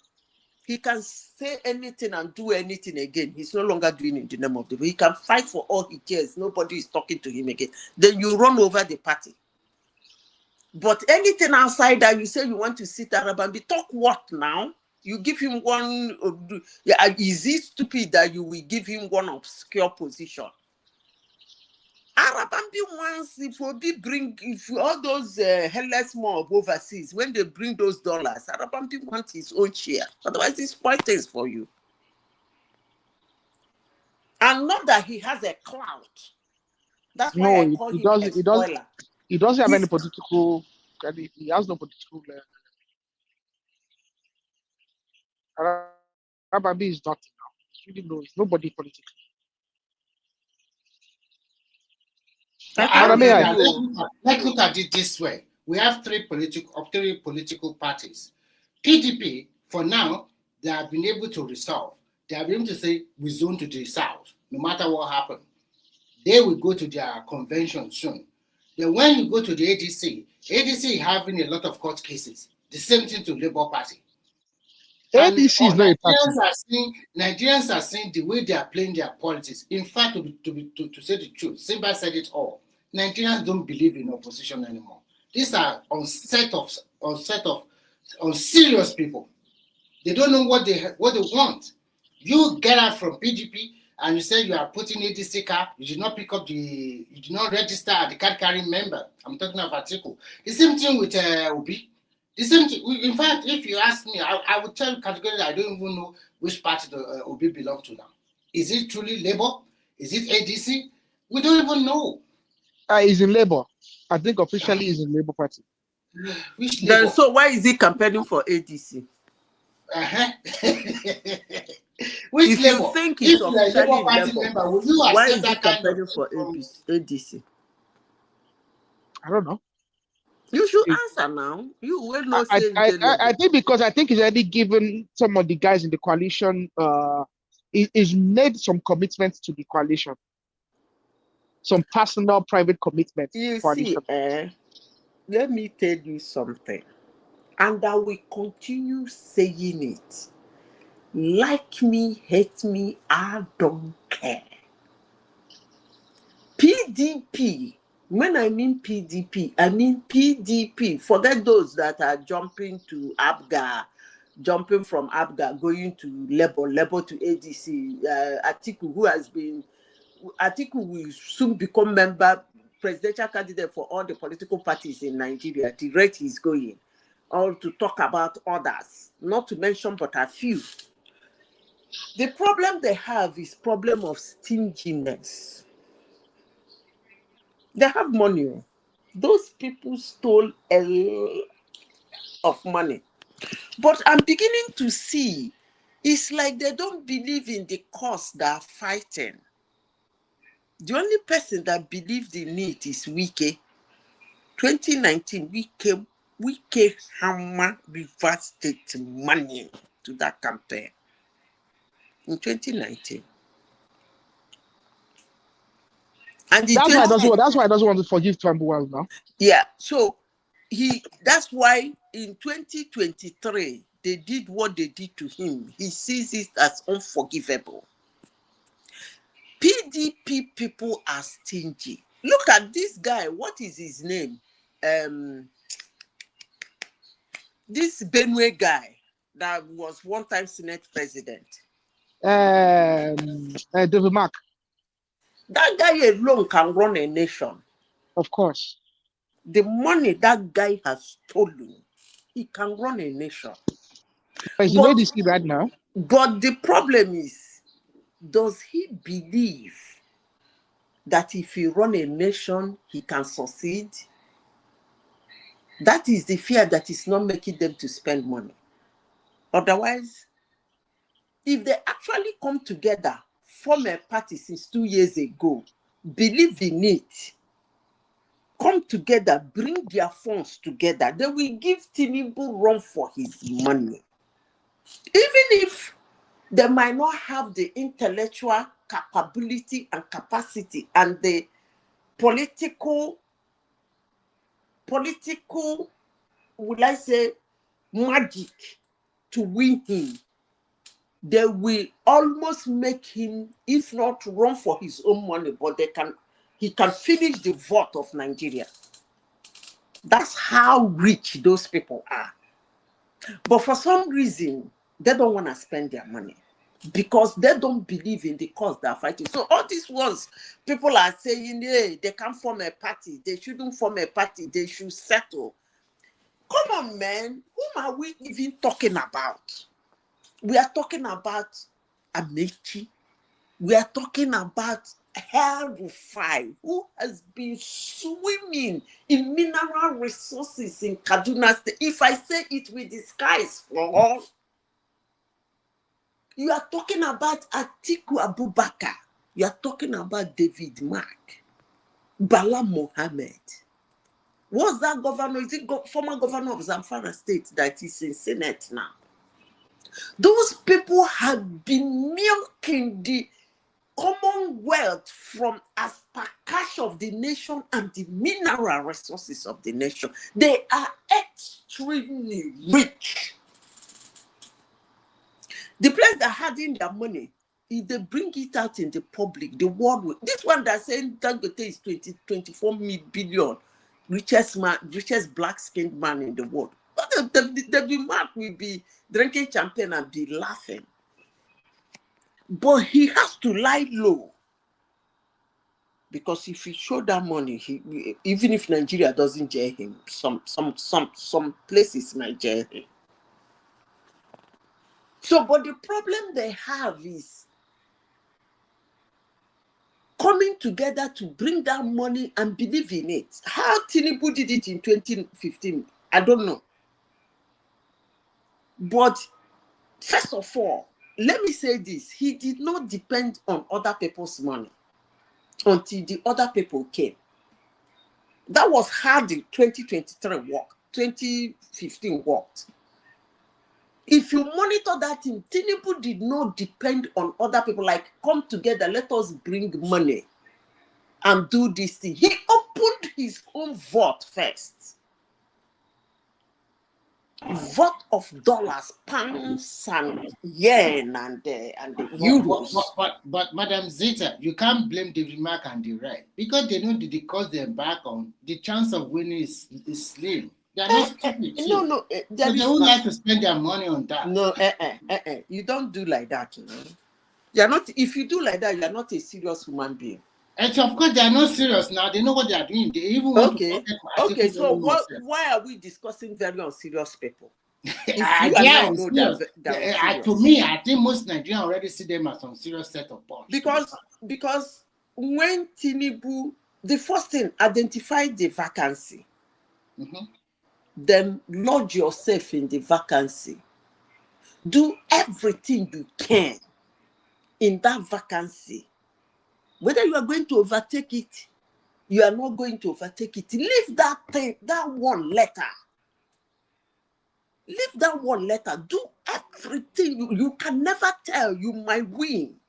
He can say anything and do anything again. He's no longer doing it in the name of the people. He can fight for all he cares. Nobody is talking to him again. Then you run over the party. But anything outside that you say you want to sit Arabambi, talk what now? You give him one. Is it stupid that you will give him one obscure position? Arabambi wants, if all those helpless mob overseas, when they bring those dollars, Arabambi wants his own share. Otherwise, it's pointless for you. And not that he has a clout. That's why I call him a spoiler. He doesn't have any political. He has no political. Arabambi is nothing now. He's really nobody politically. Let's look at it this way. We have three political parties. PDP, for now, they have been able to resolve. they are able to say we zone to the south, no matter what happened. They will go to their convention soon. Then when you go to the ADC is having a lot of court cases. The same thing to Labour Party. And ADC is not a party. Nigerians are seeing the way they are playing their politics. In fact, to say the truth, Simba said it all. Nigerians don't believe in opposition anymore. These are on serious people. They don't know what they want. You get out from PDP and you say you are putting ADC card. You did not pick up you did not register as the card carrying member. I'm talking about Atiku. The same thing with Obi. The same thing. In fact, if you ask me, I would tell you categorically I don't even know which party the Obi belongs to now. Is it truly Labour? Is it ADC? We don't even know. He's in Labour. I think officially he's in Labour Party. Which Then, Labour? so why is he campaigning for ADC? Which if Labour? you think If he's you are officially Labour in Party Labour, member, will you why accept is he that kind campaigning of for ADC? I don't know. You should answer now. You will not I say think because I think he's already given some of the guys in the coalition he's made some commitments to the coalition. Some personal private commitments. You see, let me tell you something. And I will continue saying it. Like me, hate me, I don't care. PDP, when I mean PDP, I mean PDP. Forget those that are jumping to ABGA, jumping from ABGA, going to Labour to ADC. Atiku, Atiku will soon become presidential candidate for all the political parties in Nigeria. The rate he's going. All to talk about others, not to mention but a few. The problem they have is problem of stinginess. They have money. Those people stole a lot of money. But I'm beginning to see it's like they don't believe in the cause they are fighting. The only person that believed in it is Wike. 2019, Wike hammer River State money to that campaign. In 2019. And that's why I doesn't want to forgive Tambuwal now. Yeah, so that's why in 2023 they did what they did to him. He sees it as unforgivable. PDP people are stingy. Look at this guy. What is his name? This Benue guy that was one time Senate president. David Mark. That guy alone can run a nation. Of course. The money that guy has stolen, he can run a nation. But he's in ADC right now. But the problem is, does he believe that if he run a nation, he can succeed? That is the fear that is not making them to spend money. Otherwise, if they actually come together, form a party since 2 years ago, believe in it, come together, bring their funds together, they will give Tinubu run for his money. Even if they might not have the intellectual capability and capacity and the political, would I say, magic to win him, they will almost make him, if not run for his own money, but he can finish the vote of Nigeria. That's how rich those people are. But for some reason, they don't want to spend their money because they don't believe in the cause they're fighting. So all these ones, people are saying, hey, they can't form a party. They shouldn't form a party. They should settle. Come on, man. Whom are we even talking about? We are talking about Amaechi. We are talking about El-Rufai, who has been swimming in mineral resources in Kaduna State. If I say it with disguise for all, you are talking about Atiku Abubakar. You are talking about David Mark, Bala Mohammed. What's that governor? Is it former governor of Zamfara State that is in Senate now? Those people have been milking the commonwealth from as per cash of the nation and the mineral resources of the nation. They are extremely rich. The place that had in their money, if they bring it out in the public, the world will. This one that's saying Dangote is 24 billion, richest man, richest black-skinned man in the world. But the man will be drinking champagne and be laughing. But he has to lie low. Because if he show that money, even if Nigeria doesn't jail him, some places might jail him. So, but the problem they have is coming together to bring down money and believe in it. How Tinubu did it in 2015, I don't know. But first of all, let me say this. He did not depend on other people's money until the other people came. That was how the 2023 worked, 2015 worked. If you monitor that thing, Tinubu did not depend on other people, like, come together, let us bring money and do this thing. He opened his own vault first. Vault of dollars, pounds, and yen, and the euros. But Madam Zita, you can't blame the remark and the right, because they know the cost they embark on, the chance of winning is slim. They are not stupid. No, so they would like to spend their money on that. No, you don't do like that, you know. You are not. If you do like that, you are not a serious human being. And of course, they are not serious now. They know what they are doing. They even want to okay. So why are we discussing very unserious people? To me, I think most Nigerians already see them as some serious set of punch. Because when Tinubu, the first thing, identify the vacancy, then lodge yourself in the vacancy. Do everything you can in that vacancy. Whether you are going to overtake it, you are not going to overtake it. Leave that thing, that one letter. Leave that one letter. Do everything. You can never tell. You might win.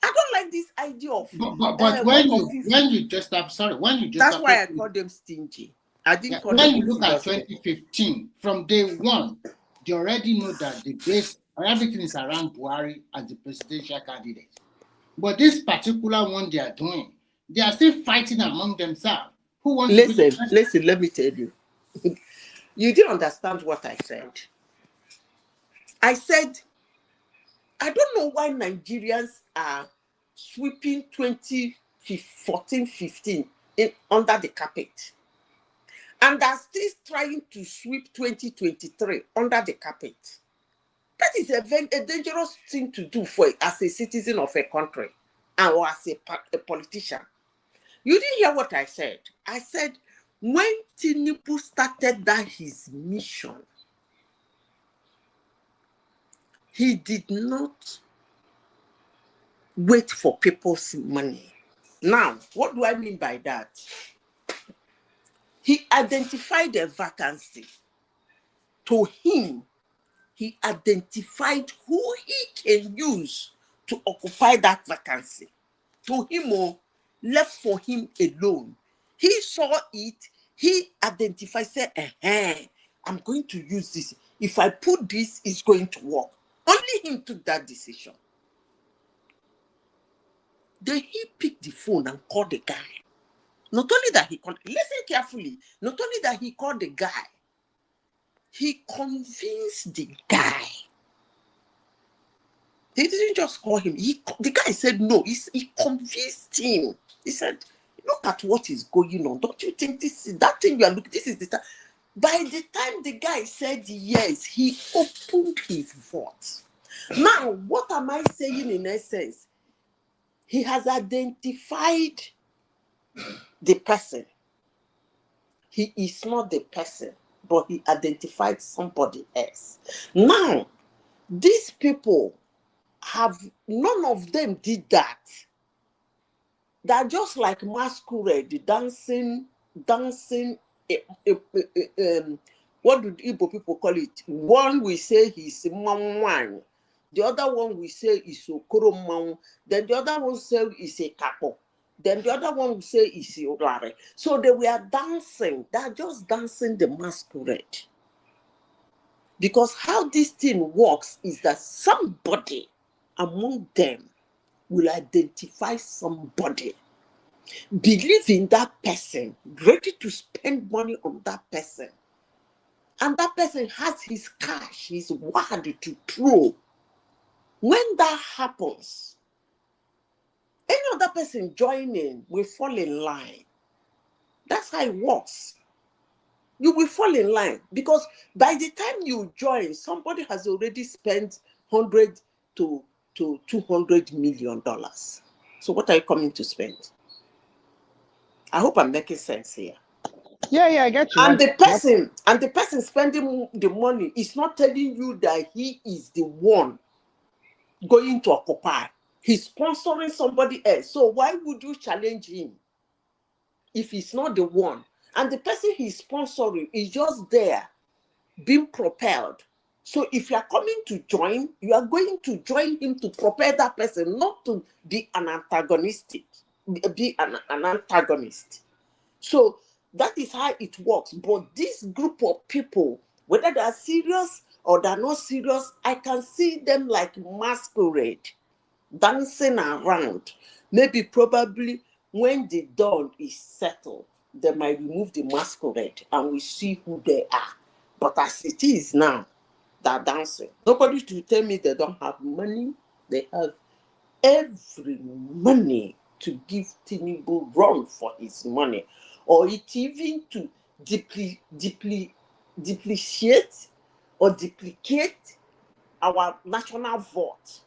I don't like this idea of. But when you just up, sorry, when you just. That's why I call them stingy. I didn't call them. When you look at 2015, from day one, they already know that the base everything is around Buhari as the presidential candidate. But this particular one they are doing, they are still fighting among themselves. Who wants to be listen, let me tell you. You didn't understand what I said. I said, I don't know why Nigerians are sweeping 2014-15 under the carpet. And are still trying to sweep 2023 under the carpet. That is a dangerous thing to do as a citizen of a country or as a politician. You didn't hear what I said. I said, when Tinubu started his mission, he did not wait for people's money. Now, what do I mean by that? He identified a vacancy. To him, he identified who he can use to occupy that vacancy. To him, left for him alone. He saw it, he identified, said, I'm going to use this. If I put this, it's going to work. Only him took that decision. Then he picked the phone and called the guy. Not only that he called, listen carefully, not only that he called the guy, he convinced the guy. He didn't just call him. The guy said no. He convinced him. He said, look at what is going on. Don't you think this is that thing you are looking? This is the time. By the time the guy said yes, he opened his vault. Now, what am I saying in essence? He has identified the person. He is not the person, but he identified somebody else. Now, these people none of them did that. They're just like masquerade, dancing What do Igbo people call it? One we say he's Mangwan. The other one we say is Okoro Mang. Then the other one say is a Kapo. Then the other one we say is Olare. So they were dancing. They're just dancing the masquerade. Because how this thing works is that somebody among them will identify somebody, believe in that person, ready to spend money on that person. And that person has his cash, his word to throw. When that happens, any other person joining will fall in line. That's how it works. You will fall in line because by the time you join, somebody has already spent $100 to $200 million. So what are you coming to spend? I hope I'm making sense here. Yeah, I get you. And the person spending the money is not telling you that he is the one going to occupy. He's sponsoring somebody else. So why would you challenge him if he's not the one? And the person he's sponsoring is just there being propelled. So if you are coming to join, you are going to join him to propel that person, not to be an antagonist. So that is how it works. But this group of people, whether they are serious or they're not serious, I can see them like masquerade, dancing around. Maybe probably when the dawn is settled, they might remove the masquerade and we see who they are. But as it is now, they're dancing. Nobody to tell me they don't have money. They have every money to give Tinubu run for his money, or it even to depreciate or duplicate our national vote.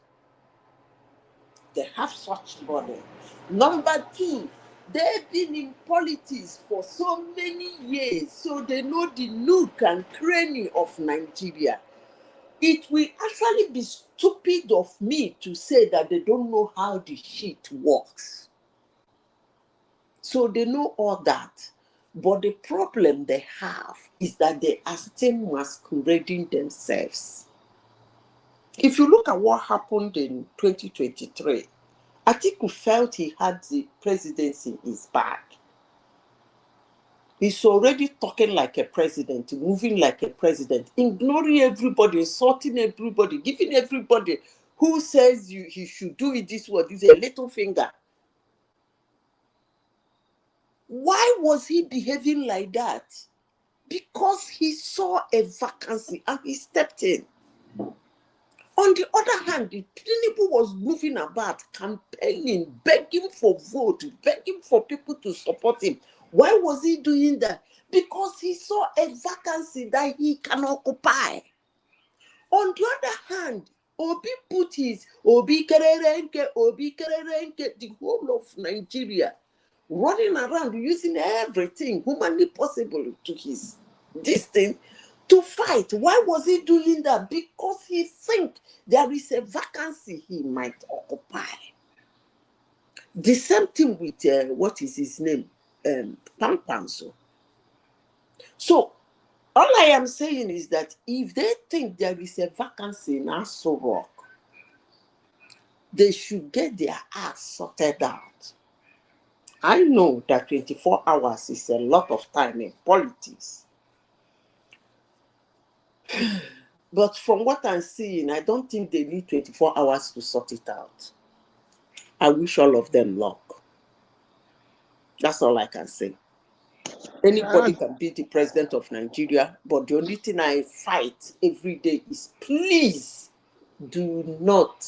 They have such money. Number two, they've been in politics for so many years, so they know the nook and cranny of Nigeria. It will actually be stupid of me to say that they don't know how the shit works. So they know all that. But the problem they have is that they are still masquerading themselves. If you look at what happened in 2023, Atiku felt he had the presidency in his bag. He's already talking like a president, moving like a president, ignoring everybody, insulting everybody, giving everybody who says he should do it this way, this a little finger. Why was he behaving like that? Because he saw a vacancy and he stepped in. On the other hand, the Tinubu was moving about, campaigning, begging for vote, begging for people to support him. Why was he doing that? Because he saw a vacancy that he can occupy. On the other hand, Obi put his Obi Kererenke, the whole of Nigeria, running around using everything humanly possible to his this thing to fight. Why was he doing that? Because he think there is a vacancy he might occupy. The same thing with what is his name, Pampanso. So all I am saying is that if they think there is a vacancy in Aso Rock, they should get their ass sorted out. I know that 24 hours is a lot of time in politics. But from what I'm seeing, I don't think they need 24 hours to sort it out. I wish all of them luck. That's all I can say. Anybody can be the president of Nigeria, but the only thing I fight every day is please do not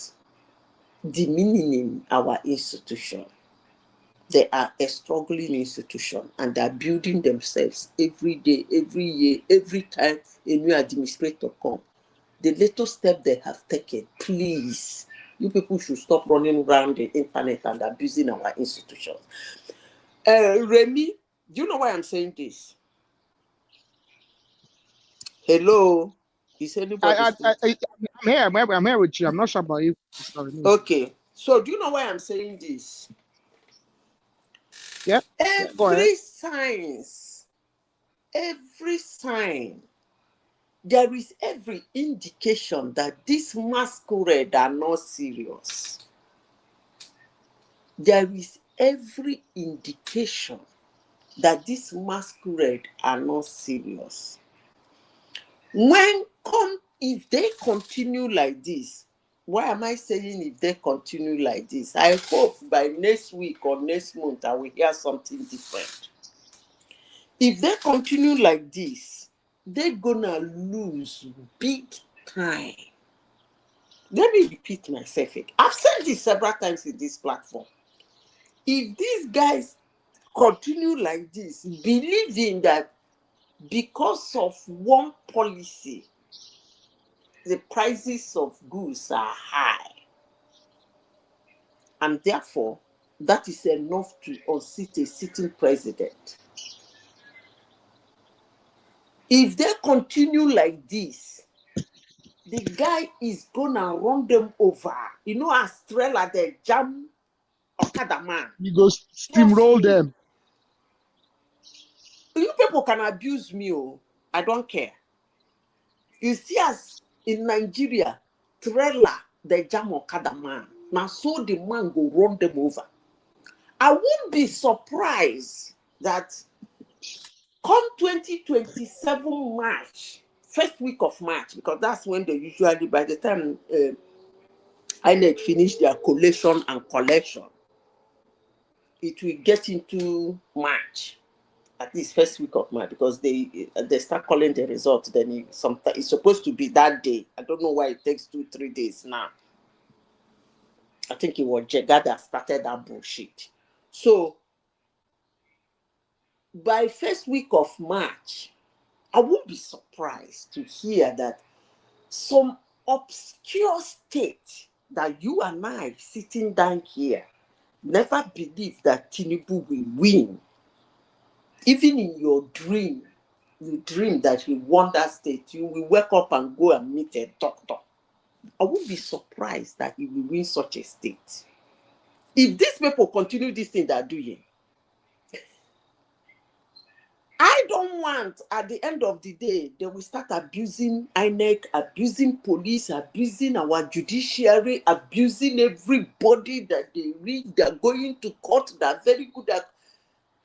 demean our institution. They are a struggling institution and they are building themselves every day, every year, every time a new administrator comes. The little step they have taken, please, you people should stop running around the internet and abusing our institutions. Remy, do you know why I'm saying this? Hello? Is anybody I'm here. I'm here with you. I'm not sure about you. Okay. So do you know why I'm saying this? Yeah. Every sign there is every indication that this masquerade are not serious. There is every indication that this masquerade are not serious. If they continue like this, why am I saying if they continue like this? I hope by next week or next month I will hear something different. If they continue like this, they're gonna lose big time. Let me repeat myself. I've said this several times in this platform. If these guys continue like this, believing that because of one policy, the prices of goods are high, and therefore that is enough to unseat a sitting president. If they continue like this, the guy is gonna run them over. You know, as trailer they jam Okada man. You go steamroll them. You people can abuse me, oh, I don't care. You see, as in Nigeria, trailer they jam Okada man. Now, so the man go run them over. I won't be surprised that come 2027 March, first week of March, because that's when they usually, by the time INEC finish their collation and collection, it will get into March, at least first week of March, because they start calling the results. Then it's supposed to be that day. I don't know why it takes 2-3 days now. I think it was Jega that started that bullshit. So by first week of March, I won't be surprised to hear that some obscure state that you and I sitting down here never believe that Tinubu will win. Even in your dream, you dream that he won that state, you will wake up and go and meet a doctor. I won't be surprised that he will win such a state. If these people continue this thing they're doing, I don't want, at the end of the day, they will start abusing INEC, abusing police, abusing our judiciary, abusing everybody that they read. They're going to court. They're very good at.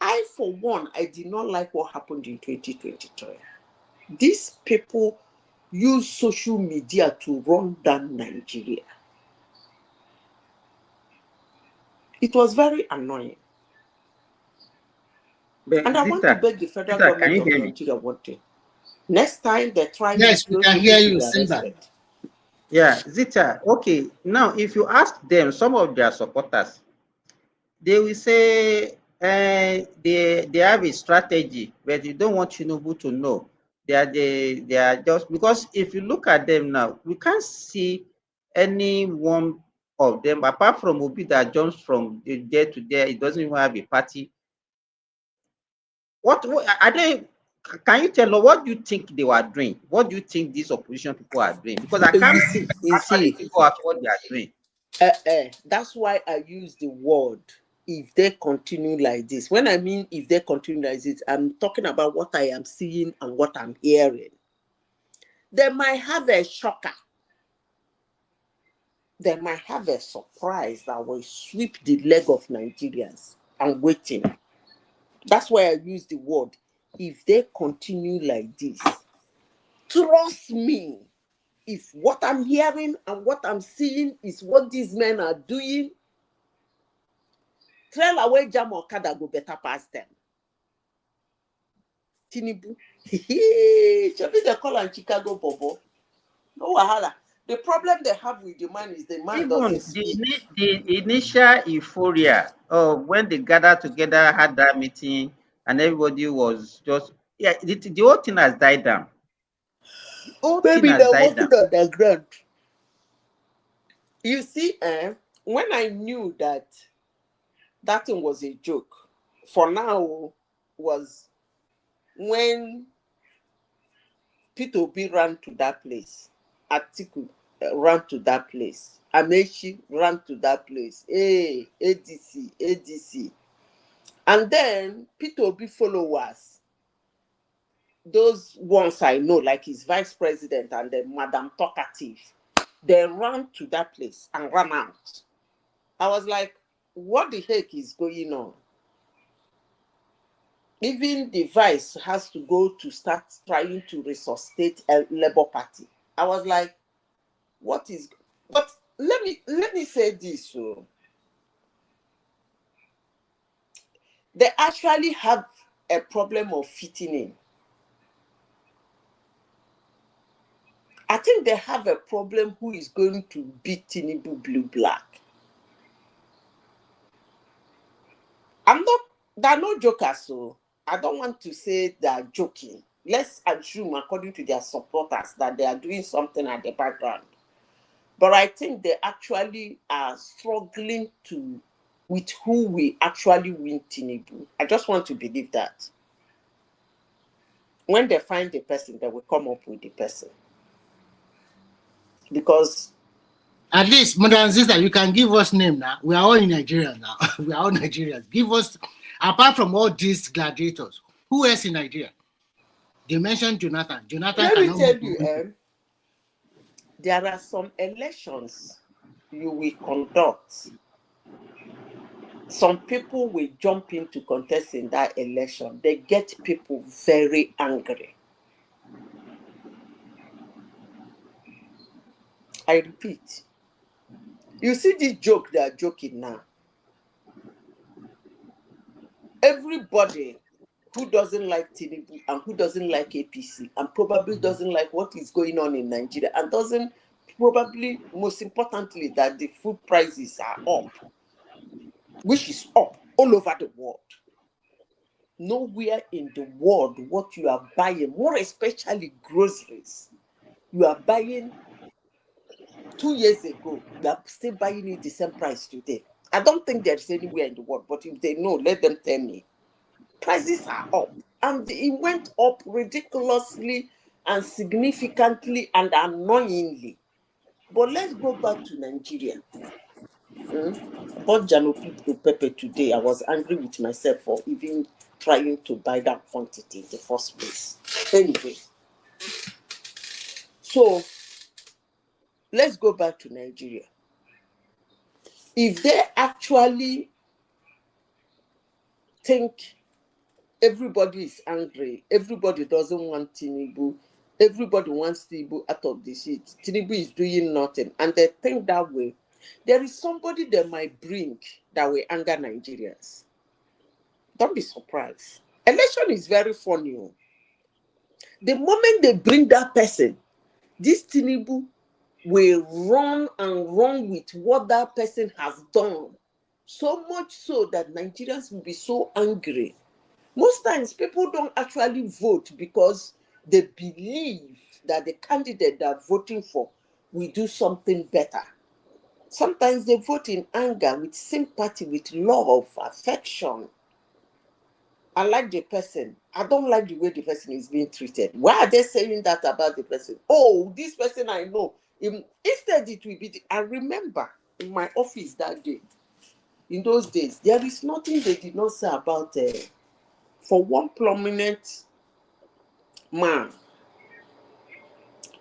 I, for one, I did not like what happened in 2023. These people use social media to run down Nigeria. It was very annoying. But And I want to Zita, beg the federal Zita, can government you of hear me? Nigeria one thing. Next time they try Yes, to we throw can people hear to you, the Simba. respect. Yeah, Zita. Okay, now if you ask them, some of their supporters, they will say they have a strategy, but you don't want Tinubu to know. They are just because if you look at them now, we can't see any one of them apart from Obi that jumps from there to there. It doesn't even have a party. What are they? Can you tell us what do you think they were doing? What do you think these opposition people are doing? Because I can't You actually see, figure out what they are doing. that's why I use the word if they continue like this. When I mean if they continue like this, I'm talking about what I am seeing and what I'm hearing. They might have a shocker. They might have a surprise that will sweep the leg of Nigerians. I'm waiting. That's why I use the word if they continue like this. Trust me, if what I'm hearing and what I'm seeing is what these men are doing, trail away jam Okada go better past them. Tinubu. Chabi they call on Chicago Bobo. No wahala. The problem they have with the man is the man Even doesn't speak. the initial euphoria of when they gathered together, had that meeting, and everybody was just the whole thing has died down. The whole thing Maybe has they're died working down. on the ground. You see, when I knew that that thing was a joke, for now was when Peter Obi ran to that place, Atiku ran to that place, Amaechi ran to that place, hey, ADC. And then Peter Obi followers those ones I know, like his vice president and the Madam Talkative, they ran to that place and ran out. I was like, what the heck is going on? Even the vice has to go to start trying to resuscitate a Labour Party. I was like, what is... But let me say this. So they actually have a problem of fitting in. I think they have a problem who is going to beat Tinubu blue-black. They're no jokers, so I don't want to say they're joking. Let's assume, according to their supporters, that they are doing something at the background. But I think they actually are struggling with who will actually win Tinubu. I just want to believe that. When they find the person, they will come up with the person. Because at least, Madam Zita, you can give us name now. We are all in Nigeria now. We are all Nigerians. Give us, apart from all these gladiators, who else in Nigeria? They mentioned Jonathan. Jonathan let me cannot tell move. you, there are some elections you will conduct. Some people will jump into contest in that election. They get people very angry. I repeat. You see this joke they are joking now. Everybody who doesn't like Tinubu and who doesn't like APC and probably doesn't like what is going on in Nigeria and doesn't probably, most importantly, that the food prices are up, which is up all over the world. Nowhere in the world what you are buying, more especially groceries, you are buying 2 years ago, you are still buying it the same price today. I don't think there's anywhere in the world, but if they know, let them tell me. Prices are up, and it went up ridiculously and significantly and annoyingly. But let's go back to Nigeria. Bought Janopi pepper today. I was angry with myself for even trying to buy that quantity in the first place. Anyway, so let's go back to Nigeria. If they actually think everybody is angry, everybody doesn't want Tinubu, everybody wants Tinubu out of the seat, Tinubu is doing nothing, and they think that way, there is somebody they might bring that will anger Nigerians. Don't be surprised. Election is very funny. The moment they bring that person, this Tinubu will run and run with what that person has done. So much so that Nigerians will be so angry. Most times, people don't actually vote because they believe that the candidate they're voting for will do something better. Sometimes they vote in anger, with sympathy, with love, affection. I like the person. I don't like the way the person is being treated. Why are they saying that about the person? Oh, this person I know. Instead, it will be... I remember in my office that day, in those days, there is nothing they did not say about... for one prominent man,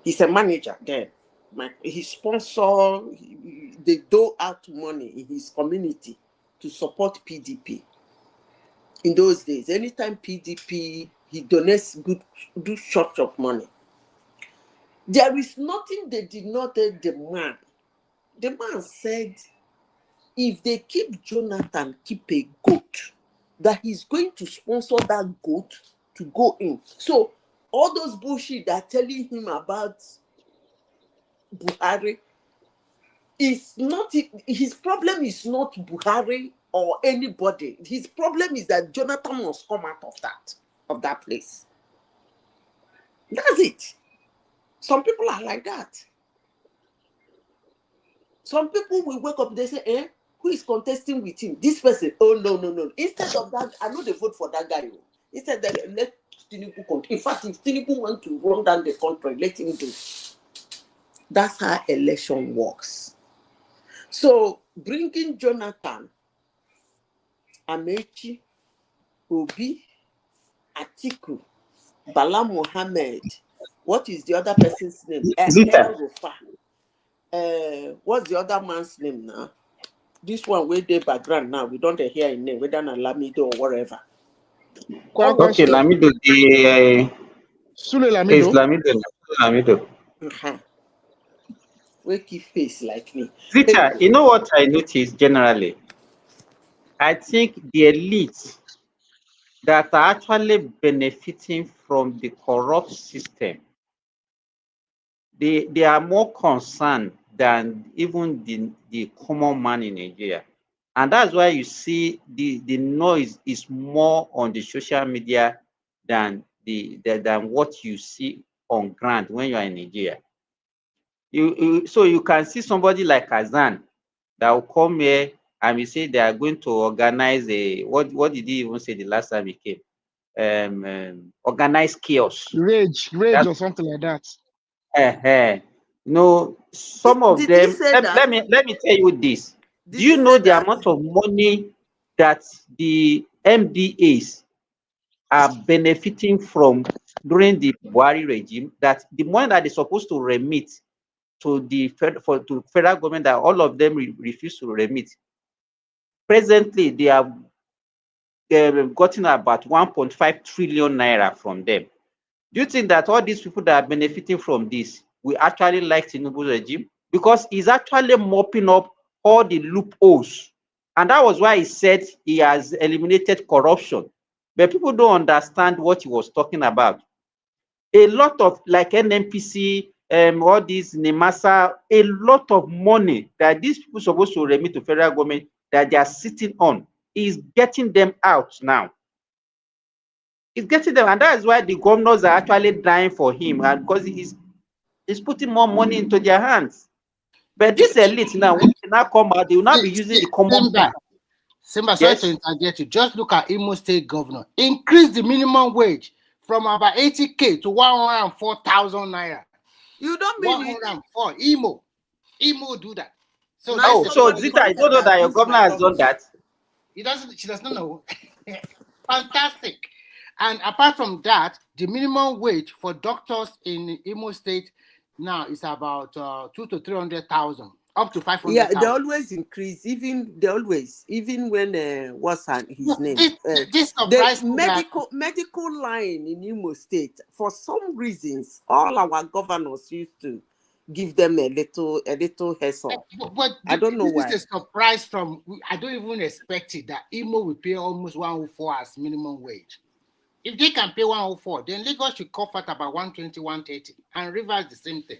he's a manager then. He sponsor, they dole out money in his community to support PDP. In those days, anytime PDP, he donates good chunk of money. There is nothing they did not tell the man. The man said, if they keep Jonathan, keep a goat, that he's going to sponsor that goat to go in. So all those bullshit they're telling him about Buhari is not... his problem is not Buhari or anybody. His problem is that Jonathan must come out of that place. That's it. Some people are like that. Some people will wake up, they say, who is contesting with him? This person. Oh, no. Instead of that, I know they vote for that guy. Instead, let Tinubu come. In fact, if Tinubu want to run down the country, let him do. That's how election works. So, bringing Jonathan, Amaechi, Obi, Atiku, Bala Mohammed. What is the other person's name? Zita. El-Rufai. What's the other man's name now? This one with the background now. We don't hear his name, whether na Lamido or whatever. Okay, Lamido. Sule Is Lamido. Lamido. We keep face like me. Zita, you know what I noticed generally? I think the elites that are actually benefiting from the corrupt system, they are more concerned than even the common man in Nigeria. And that's why you see the noise is more on the social media than than what you see on ground when you are in Nigeria. So you can see somebody like Azan that will come here and we say they are going to organize a what did he even say the last time he came? Organize chaos. Rage or something like that. No, some of Did them. he say that? Let me tell you this. Do you know the amount of money that the MDAs are benefiting from during the Buhari regime? That the money that they're supposed to remit to the federal government, that all of them refuse to remit. Presently, they have gotten about 1.5 trillion naira from them. Do you think that all these people that are benefiting from this will actually like Tinubu's regime? Because he's actually mopping up all the loopholes. And that was why he said he has eliminated corruption. But people don't understand what he was talking about. A lot of, like NNPC, all these NEMASA, a lot of money that these people are supposed to remit to federal government that they are sitting on is getting them out now. It's getting them, and that's why the governors are actually dying for him, and because he's putting more money into their hands. But this elite now, when they now come out, they will not be using the common people. Simba, sorry to interject you. Just look at Imo State governor. Increase the minimum wage from about 80K to 104,000 naira. You don't mean 104. Imo do that. So so Zita, I don't know that your governor has done that. She does not know. Fantastic. And apart from that, the minimum wage for doctors in Imo State now is about 200,000 to 300,000, up to 500,000. Yeah, they always increase. Even when what's his name? The medical line in Imo State. For some reasons, all our governors used to give them a little hassle. But I don't know why. This is a surprise from. I don't even expect it that Imo will pay almost 104 as minimum wage. If they can pay 104, then Lagos should cough at about 120, 130, and Rivers the same thing.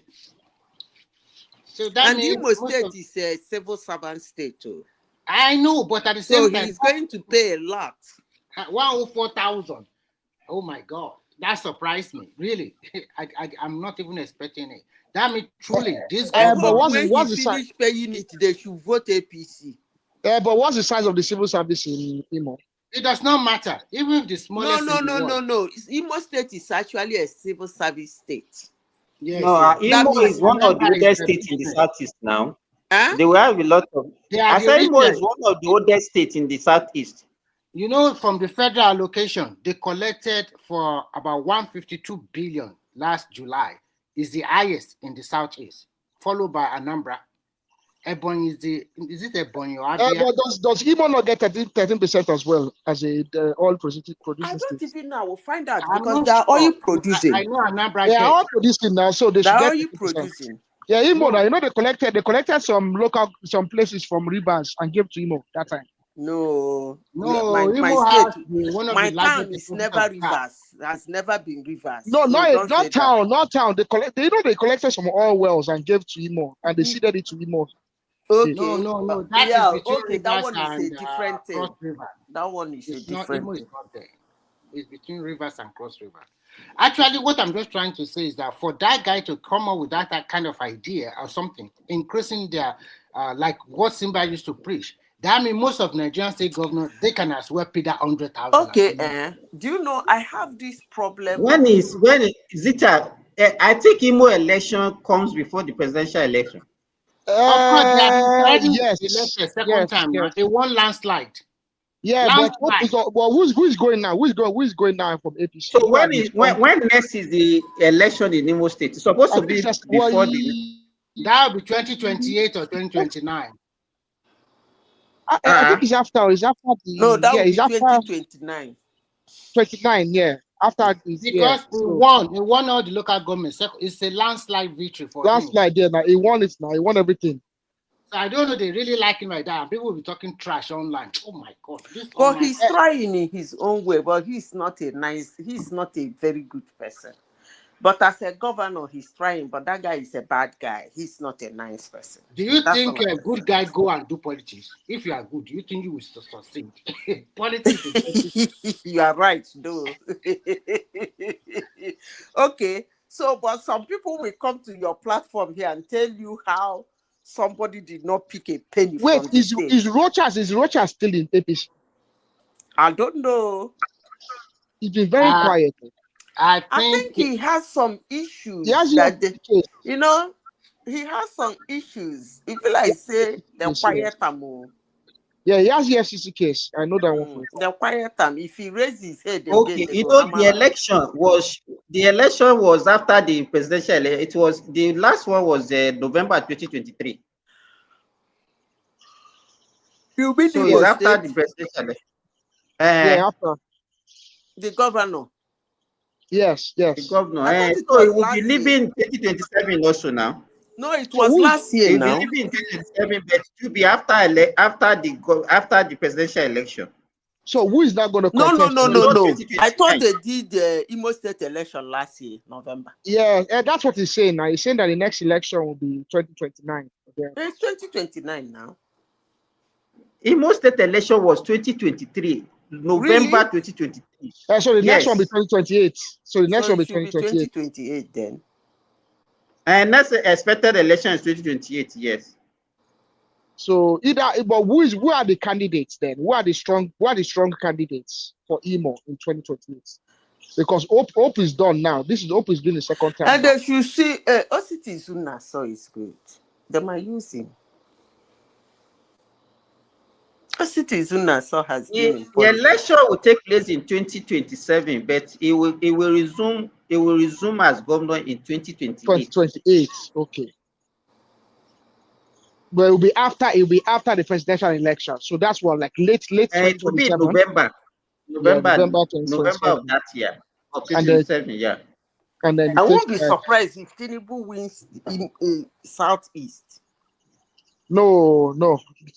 So that means Imo State is a civil servant state too. I know, but at the same time, he's going to pay a lot. 104,000. Oh my God, that surprised me. Really, I'm not even expecting it. That means truly, this government, when he finish paying it, they should vote APC. But what's the size of the civil service in Imo? It does not matter. Even if the smallest. No. Imo State is actually a civil service state. Yes. No, Imo is one of the oldest states in the southeast now. They will have a lot of. I said Imo is one of the oldest states in the southeast. You know, from the federal allocation, they collected for about 152 billion last July. Is the highest in the southeast, followed by Anambra. Ebonyi is it Ebonyi or Abia? But does Imo not get 13% as well as a oil producing I don't state? even know. I will find out because they are oil producing. I know Anambra. They are oil producing now, so they should get 13%. Producing. Yeah, Imo now. You know they collected some places from rivers and gave to Imo that time. No, my state, my town is never rivers. Has never been rivers. No, not town. They collected some oil wells and gave to Imo, and they seeded it to Imo. Okay. No. That one is a different thing. That one is a different thing. It's between rivers and Cross River. Actually, what I'm just trying to say is that for that guy to come up with that kind of idea or something, increasing their like what Simba used to preach. That means most of Nigerian state governors, they can as well pay that 100,000. Okay, do you know I have this problem? When Zita, I think Imo election comes before the presidential election. Of course, they are yes, elected second time. They won landslide. Yeah, but who's going now? Who's going now from APC? So when next is the election in Imo State? It's supposed to be before that'll be 2028 or 2029. I think it's after. It's after the. No, that will be it's after 2029. 29, yeah. After this, because he won all the local governments. It's a landslide victory for him. Landslide, yeah. Now he won it. Now he won everything. So I don't know. They really like him like that. People will be talking trash online. Oh my God! But he's trying in his own way. But he's not a very good person. But as a governor, he's trying. But that guy is a bad guy. He's not a nice person. Do you think a good guy go and do politics? If you are good, do you think you will succeed? Politics. You are right, though. Okay. So, but some people will come to your platform here and tell you how somebody did not pick a penny from the state. Is Rocha still in APC? I don't know. He's been very quiet. I think he has some issues. He has some issues. If I say the quiet time. Yeah, he has the FCC case. I know that one. The quiet time. If he raises his head okay, again, you know the election was after the presidential. It was the last one was November 2023. You mean so it's after the presidential. Yeah, after the governor. Yes. The governor. So he will be leaving 2027 also now. No, it was last year now. He will be leaving 2027, but it will be after the presidential election. So who is not going to contest? No. I thought they did the Imo State election last year, November. Yeah, that's what he's saying now. He's saying that the next election will be 2029. Okay. It's 2029 now. Imo State election was 2023. November 2023. So the next one will be 2028. So the next one will be 2028 then. And that's the expected election is 2028. Yes. So but who are the candidates then? Who are the strong candidates for Imo in 2028? Because Hope is done now. Hope is doing the second time. And if you see Ositi Zuna, so is good. They might use him. The election will take place in 2027, but it will resume as governor in 2028. 2028, okay. But it will be after the presidential election. So that's what, like late. It will be November of that year. Of 2027, yeah. And then I won't be surprised if Tinubu wins in Southeast. No,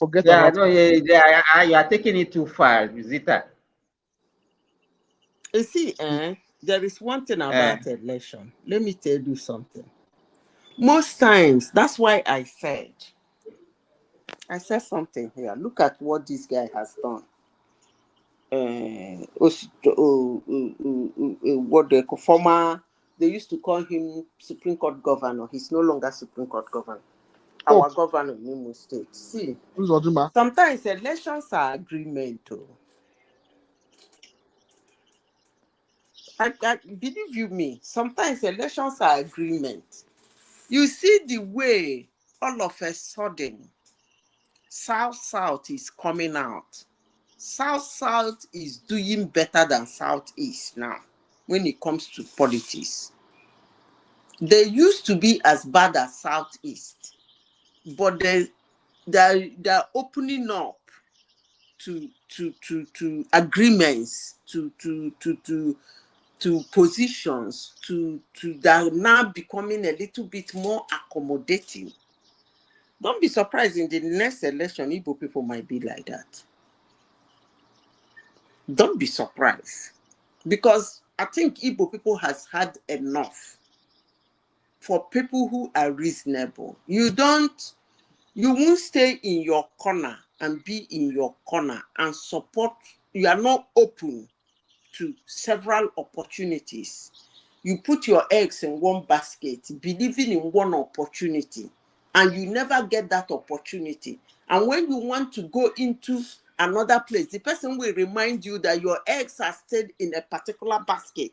forget about it. You are taking it too far, Zita. You see, there is one thing about election. Let me tell you something. Most times, that's why I said something here. Look at what this guy has done. What they used to call him Supreme Court governor. He's no longer Supreme Court governor. Our governor in Imo State. See, sometimes elections are agreement. I believe me. Sometimes elections are agreement. You see the way all of a sudden South is coming out. South is doing better than Southeast now when it comes to politics. They used to be as bad as Southeast. But they're opening up to agreements, to positions, they're now becoming a little bit more accommodating. Don't be surprised in the next election, Igbo people might be like that. Don't be surprised. Because I think Igbo people has had enough. For people who are reasonable, you won't stay in your corner and be in your corner and support. You are not open to several opportunities. You put your eggs in one basket, believing in one opportunity, and you never get that opportunity. And when you want to go into another place, the person will remind you that your eggs are stayed in a particular basket.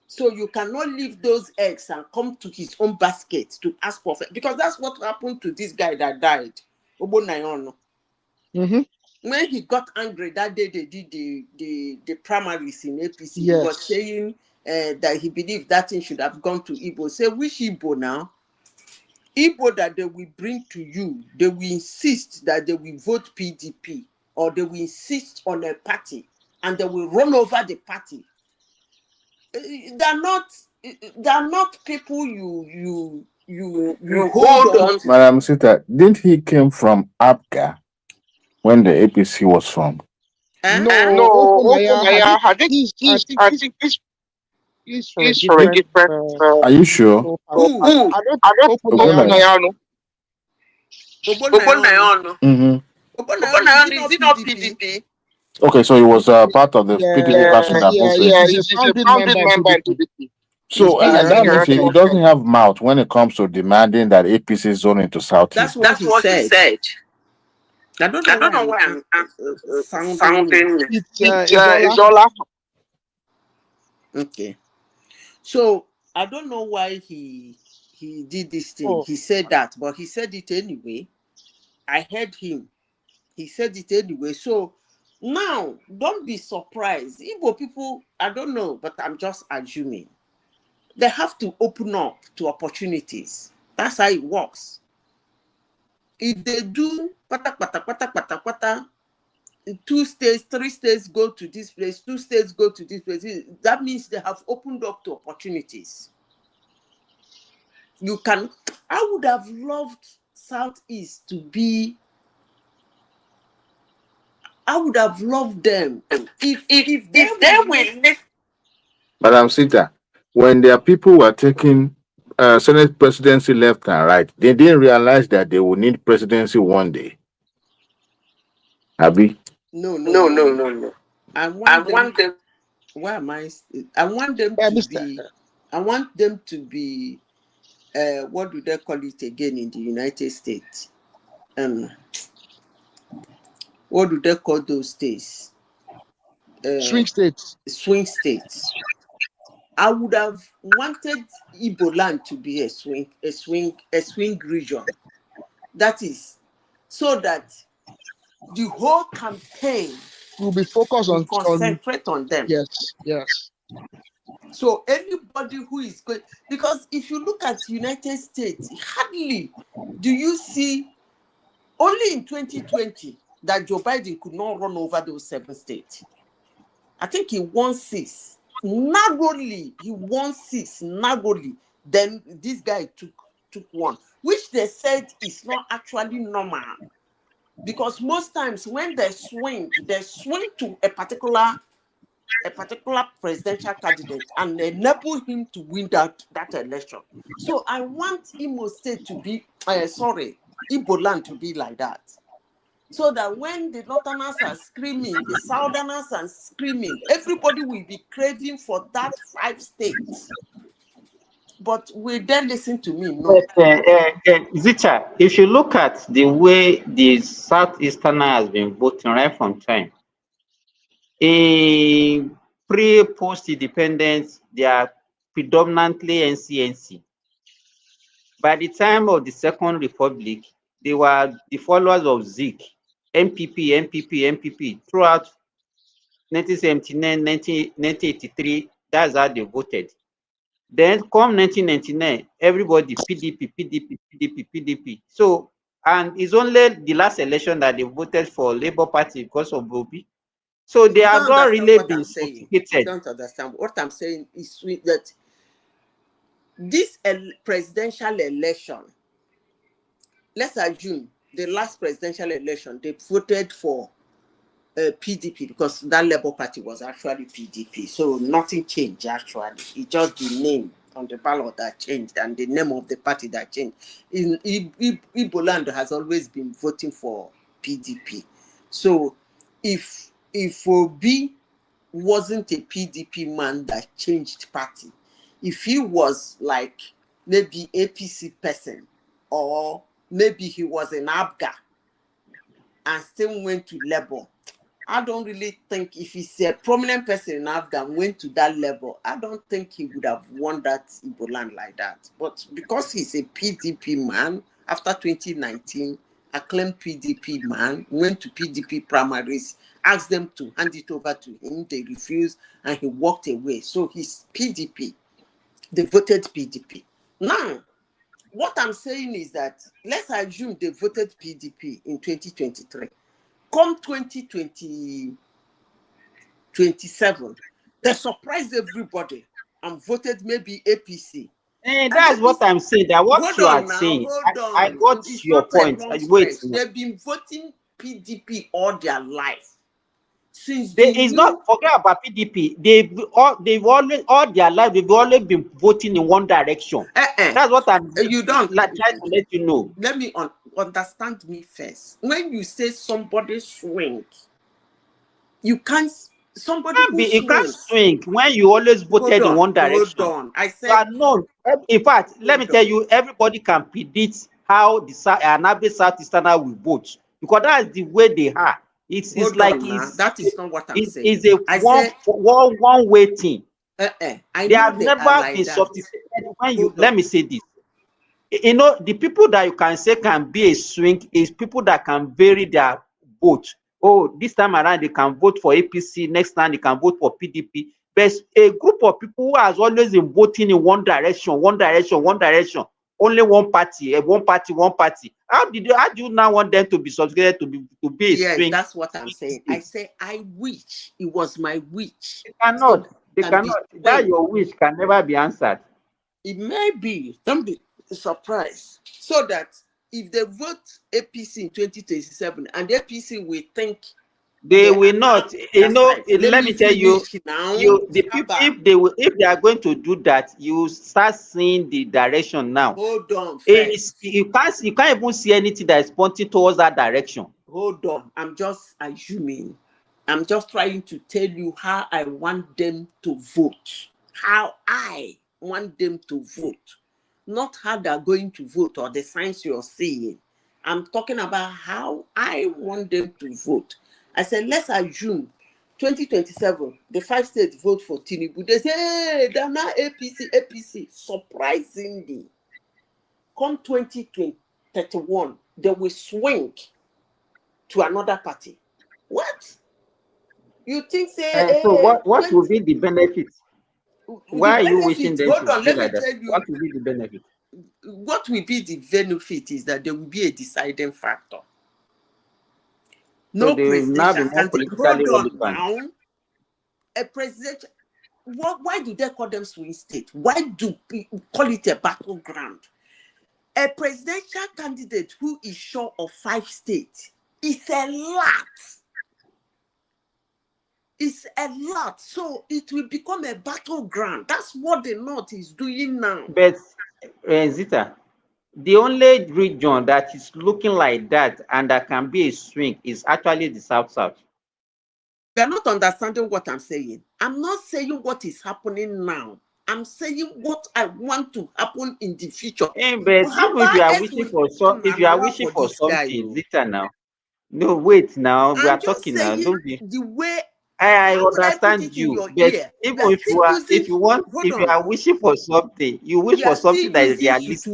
So you cannot leave those eggs and come to his own basket to ask for it. Because that's what happened to this guy that died. Mm-hmm. when he got angry that day they did the primaries in APC, he Yes. was saying that he believed that thing should have gone to Igbo. Say, which Igbo now? Igbo that they will bring to you, they will insist that they will vote PDP, or they will insist on a party, and they will run over the party. They're not people you hold on to. Madam Zita, didn't he came from Abga when the APC was formed? No, No, Okumaya, Okumaya, I think he's from a he's from a different. different. Are you sure? So I don't Ogbonna. Okumaya. Ogbonna. Mm-hmm. Ogbonna, is it not PDP? Okay, so he was part of the PDP versus that Yeah, process. he's a He's a founding founding member in member in PDP. PDP. So that means he doesn't have mouth when it comes to demanding that APC zone into Southeast. That's what he said. I don't know why I'm sounding. It's all. Okay. So I don't know why he did this thing. He said that, but he said it anyway. I heard him. He said it anyway. So now, don't be surprised. Igbo people, I don't know, but I'm just assuming. They have to open up to opportunities. That's how it works. If they do, pata, 2 states, 3 states go to this place, 2 states go to this place, that means they have opened up to opportunities. I would have loved Southeast to be, I would have loved them if they were. Madam Zita, when their people were taking Senate presidency left and right, they didn't realize that they would need presidency one day. Abi? No. I want them. Why am I? I want them to be. I want them to be. What do they call it again in the United States? What do they call those states? Swing states. Swing states. I would have wanted Igbo land to be a swing region. That is, so that the whole campaign will be focused on concentrate on them. Yes. So anybody who is going, because if you look at United States, hardly do you see, only in 2020 that Joe Biden could not run over those 7 states. I think he won 6. Narrowly, he won 6 narrowly. Then this guy took 1, which they said is not actually normal. Because most times when they swing to a particular presidential candidate and enable him to win that election. So I want Imo State to be, Igbo land to be like that. So that when the Northerners are screaming, the Southerners are screaming, everybody will be craving for that 5 states. But will they listen to me? No. Zita, if you look at the way the Southeasterner has been voting right from time, in pre-post independence, they are predominantly NCNC. By the time of the Second Republic, they were the followers of Zik, MPP, throughout 1979, 1983, that's how they voted. Then come 1999, everybody PDP. So, and it's only the last election that they voted for Labour Party because of Obi. So they have not really been sophisticated. You don't understand. What I'm saying is that this presidential election, let's assume the last presidential election, they voted for PDP because that Labour Party was actually PDP. So nothing changed actually. It's just the name on the ballot that changed and the name of the party that changed. Igbo land has always been voting for PDP. So if Obi wasn't a PDP man that changed party, if he was like maybe APC person, or maybe he was an Abga and still went to Labour, I don't really think, if he's a prominent person in Afghan went to that level, I don't think he would have won that Igbo land like that. But because he's a PDP man, after 2019, acclaimed PDP man, went to PDP primaries, asked them to hand it over to him. They refused, and he walked away. So he's PDP. They voted PDP. Now, what I'm saying is that let's assume they voted PDP in 2023. Come 2027, they surprised everybody and voted maybe APC. And that's what I'm saying. That what Hold you are on now, saying, hold I on. got It's your not a point. long Wait. stretch. They've been voting PDP all their life. Since It's not forget about PDP. They've always all their life they've always been voting in one direction. That's what I'm you don't like trying to let you know. Let me understand me first. When you say somebody swing, you can't. Somebody who You can't swings. swing when you always voted in one direction. Hold on. I said. You are known. In fact, let me tell you, everybody can predict how an average Southeasterner will vote because that's the way they are. It's like that is not what I'm saying. It's a one way thing. I They know have they never are like been that. substituted. When you let me say this, you know, the people that you can say can be a swing is people that can vary their vote. Oh, this time around they can vote for APC, next time they can vote for PDP. But a group of people who has always been voting in one direction, only one party. How do you now want them to be subjugated to be a swing? Yes, that's what I'm saying. I say I wish it was my wish. They cannot. That your wish can never be answered. It may be. Don't be surprised. So that if they vote APC in 2027 and APC will think they will not. You know, let me tell you, if they are going to do that, you start seeing the direction now. Hold on first. You can't even see anything that is pointing towards that direction. Hold on. I'm just assuming. I'm just trying to tell you how I want them to vote. How I want them to vote. Not how they're going to vote or the signs you're seeing. I'm talking about how I want them to vote. I said, let's assume 2027, the 5 states vote for Tinubu. They say, hey, they're not APC. Surprisingly, come 2031, they will swing to another party. What? You think say so what will be the benefit? Why are you wishing them hold to on, be let me like that? tell you. What will be the benefit? What will be the benefit is that there will be a deciding factor. No presidential candidate. Hold on now. A presidential. Why do they call them swing state? Why do people call it a battleground? A presidential candidate who is sure of 5 states is a lot. It's a lot. So it will become a battleground. That's what the North is doing now. But Zita, the only region that is looking like that and that can be a swing is actually the South. You're not understanding what I'm saying. I'm not saying what is happening now. I'm saying what I want to happen in the future. But if you are wishing for something, Zita, now. No, wait now. We are talking now. Don't be. The way I understand you, but even if you are wishing for something, you wish for something that is realistic.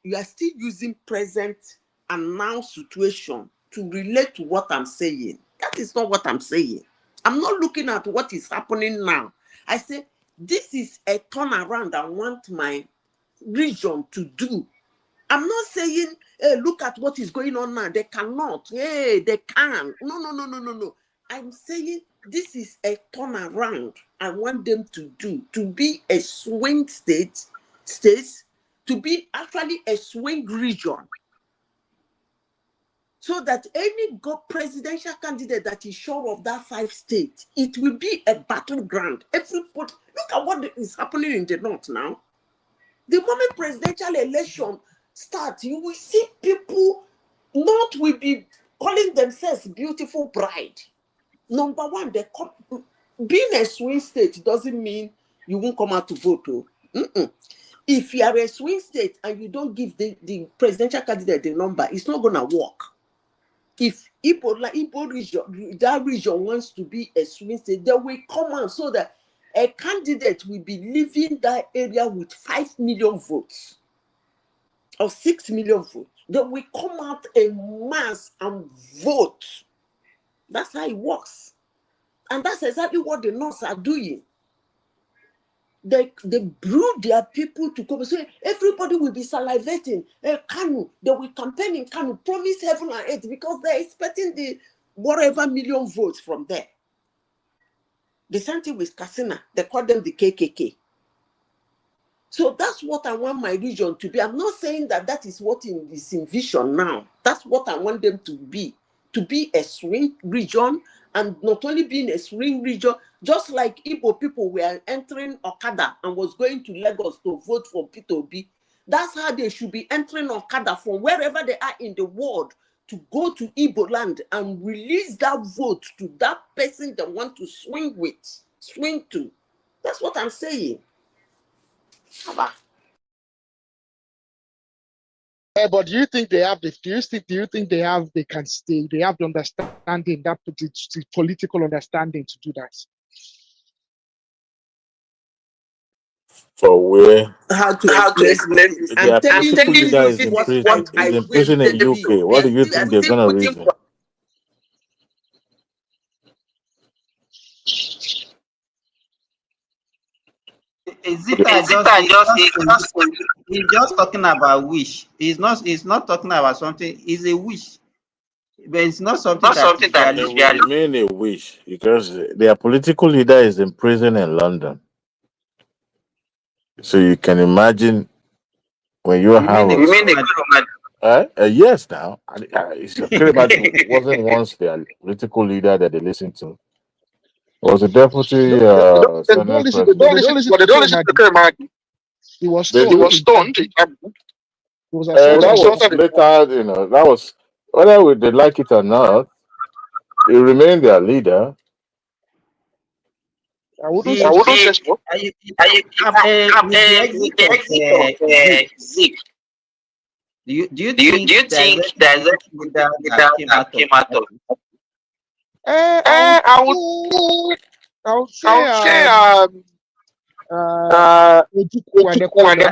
You are still using present and now situation to relate to what I'm saying. That is not what I'm saying. I'm not looking at what is happening now. I say this is a turnaround I want my region to do. I'm not saying, hey, look at what is going on now. They cannot. Hey, they can. No. I'm saying this is a turnaround I want them to do, to be a swing states, to be actually a swing region. So that any presidential candidate that is sure of that 5 states, it will be a battleground. Everybody, look at what is happening in the North now. The moment presidential election starts, you will see people not will be calling themselves beautiful bride. Number one, being a swing state doesn't mean you won't come out to vote. If you are a swing state and you don't give the presidential candidate the number, it's not going to work. If Igbo region, that region wants to be a swing state, they will come out so that a candidate will be leaving that area with 5 million votes or 6 million votes They will come out en mass and vote. That's how it works. And that's exactly what the North are doing. They brew their people to come and say, everybody will be salivating. Kanu, they will campaign in Kanu, promise heaven and earth, because they're expecting the whatever million votes from there. The same thing with Kasina, they call them the KKK. So that's what I want my region to be. I'm not saying that that is what is in vision now. That's what I want them to be a swing region, and not only being a swing region, just like Igbo people were entering Okada and was going to Lagos to vote for Peter Obi. That's how they should be entering Okada from wherever they are in the world to go to Igbo land and release that vote to that person they want to swing to. That's what I'm saying. But do you think they have the? Do you think they have? They can stay. They have the understanding, that the political understanding to do that. So where How to explain this? their I'm telling you, political leader this is is in what prison, I is in wish prison in them UK. be. What do you think they're gonna reason? He's just talking about wish. He's not talking about something. It's a wish, but it's not something that is It will remain a wish because their political leader is in prison in London. So you can imagine when you have yes now. It's wasn't once their political leader that they listened to. It was a deputy They don't senate listen. president. They don't listen to Kermadi. He was stoned. He was That assaulted. was later, that was whether they like it or not, he remained their leader. I wouldn't say so. With the exit of Zeke, do you think there's a leader that came out of it? I would say Ojukwu and Ekweme.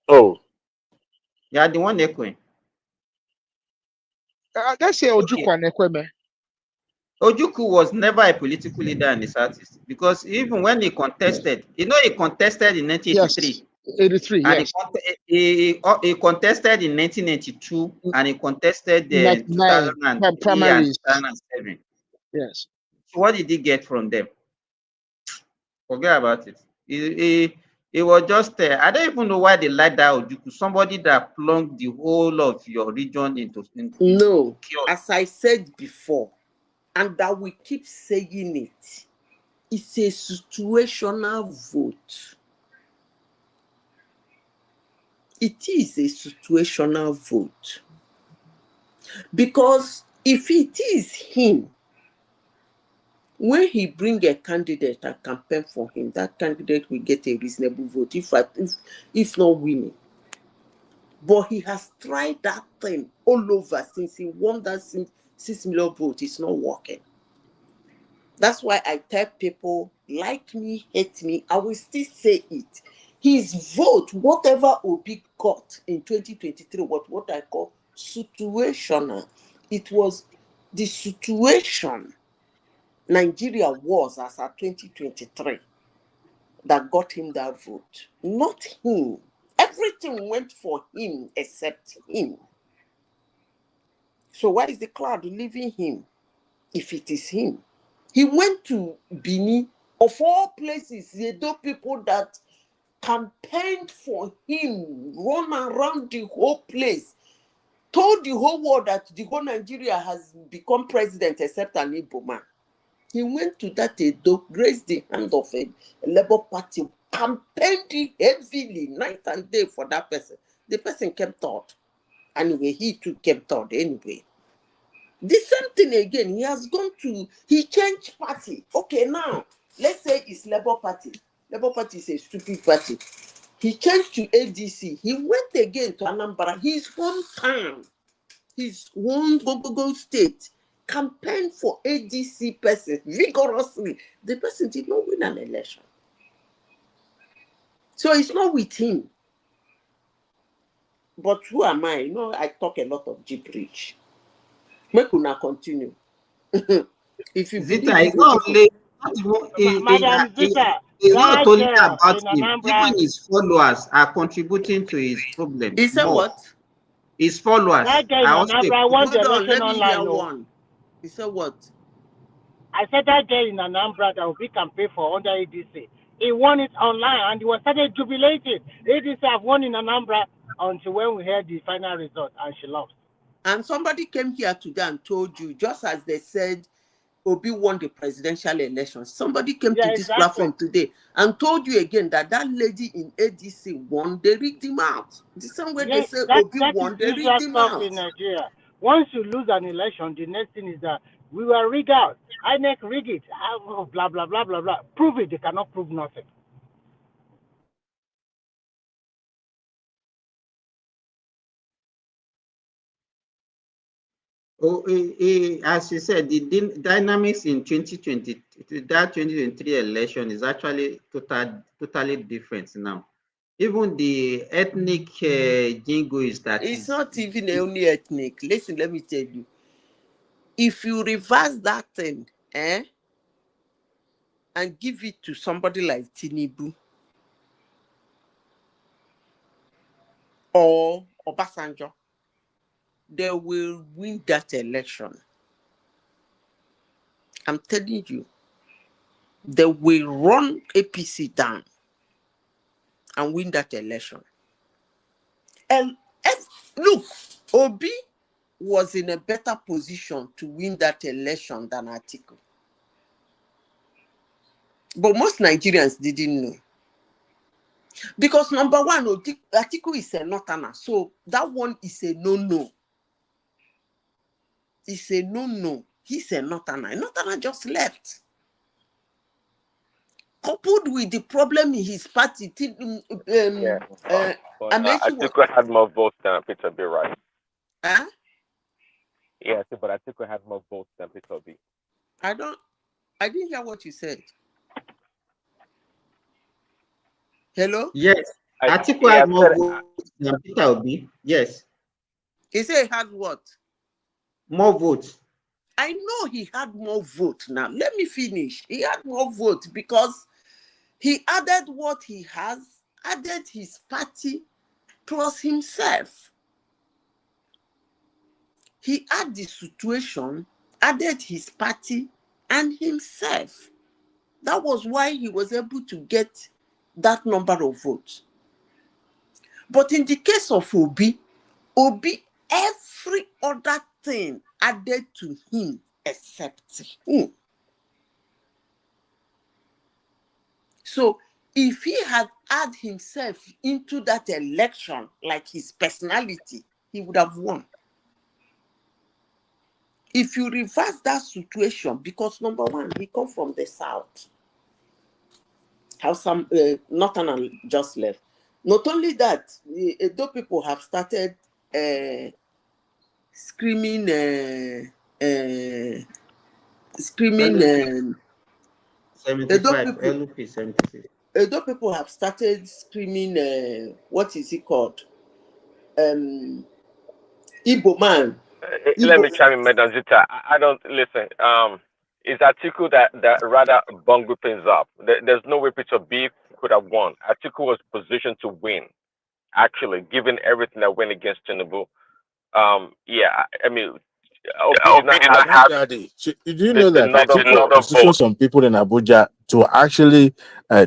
Oh. Yeah, the one Ekwe. Let's say Ojukwu and Ekweme. Ojukwu was never a political leader in the Southeast because even when he contested, he contested in 1983. Yes, 83, and yes. He contested in 1992 and he contested in 2003 primaries. and 2007. Yes. So what did he get from them? Forget about it. It was just, I don't even know why they like that Ojukwu, somebody that plunked the whole of your region into no, chaos. As I said before, and that we keep saying it, it's a situational vote. It is a situational vote. Because if it is him, when he bring a candidate and campaign for him, that candidate will get a reasonable vote, if not winning. But he has tried that thing all over since he won that 6 million vote. It's not working. That's why I tell people, like me, hate me, I will still say it. His vote, whatever Obi got in 2023, was what I call situational. It was the situation Nigeria was as at 2023 that got him that vote, not him. Everything went for him except him. So why is the crowd leaving him if it is him? He went to Bini, of all places, the people that campaigned for him, run around the whole place, told the whole world that the whole Nigeria has become president except an Igbo man. He went to that Edo, raised the hand of a Labour Party, campaigned heavily, night and day for that person. The person came third. Anyway, he too came third anyway. The same thing again, he changed party. Okay, now, let's say it's Labour Party. Labour Party is a stupid party. He changed to ADC. He went again to Anambra, his hometown, his own go state, campaigned for ADC person vigorously. The person did not win an election. So it's not with him. But who am I? You know, I talk a lot of gibberish. Make una continue. If you Zita, believe it's you go not do only not even Madam Zita, it's not that only girl about in him. Anambra, Even his followers are contributing to his He problems said more. what? His followers that girl in are also Anambra won the Hold on, election let me hear online. Oh, one. He said what? I said that girl in Anambra that we campaign for under ADC. He won it online and he was started jubilating. ADC have won in Anambra until when we heard the final result and she lost. And somebody came here today and told you, just as they said Obi won the presidential election. Somebody came to this platform today and told you again that that lady in ADC won, they rigged him out. The same way they Yes, say that Obi is won, they usual rigged him stuff out. in Nigeria. Once you lose an election, the next thing is that we were rigged out. INEC rig it. Blah blah blah blah blah. Prove it. They cannot prove nothing. Oh, as you said, the dynamics in 2020, that 2023 election is actually totally different now. Even the ethnic jingo is that it's not even only ethnic. Listen, let me tell you. If you reverse that thing, and give it to somebody like Tinubu or Obasanjo, they will win that election. I'm telling you, they will run APC down and win that election. And look, Obi was in a better position to win that election than Atiku. But most Nigerians didn't know. Because number one, Atiku is a northerner, so that one is a no-no. It's a no-no. He's a northerner. Northerner just left. Coupled with the problem in his party, Amaechi was... Atiku had more votes than Peter B, right? Huh? Yeah, but Atiku had more votes than Peter B. I didn't hear what you said. Hello? Yes. Atiku had more votes than Peter Obi. Yes. He said he had what? More votes. I know he had more votes now. Let me finish. He had more votes because he added what he has, added his party plus himself. He had the situation, added his party and himself. That was why he was able to get that number of votes. But in the case of Obi, every other thing added to him except him. So if he had added himself into that election, like his personality, he would have won. If you reverse that situation, because number one, he come from the south. How some northern just left. Not only that, Edo people have started screaming. Screaming. 75. El-Rufai 76. Edo people have started screaming. What is it called? Igbo man. Let me chime in, Madam Zita. I don't listen. It's Atiku that rather bungled things up. There's no way Peter B could have won. Atiku was positioned to win, actually, given everything that went against Tinubu. Yeah, I mean, Obi did not have Daddy, do you know the that northern Atiku positioned some people in Abuja to actually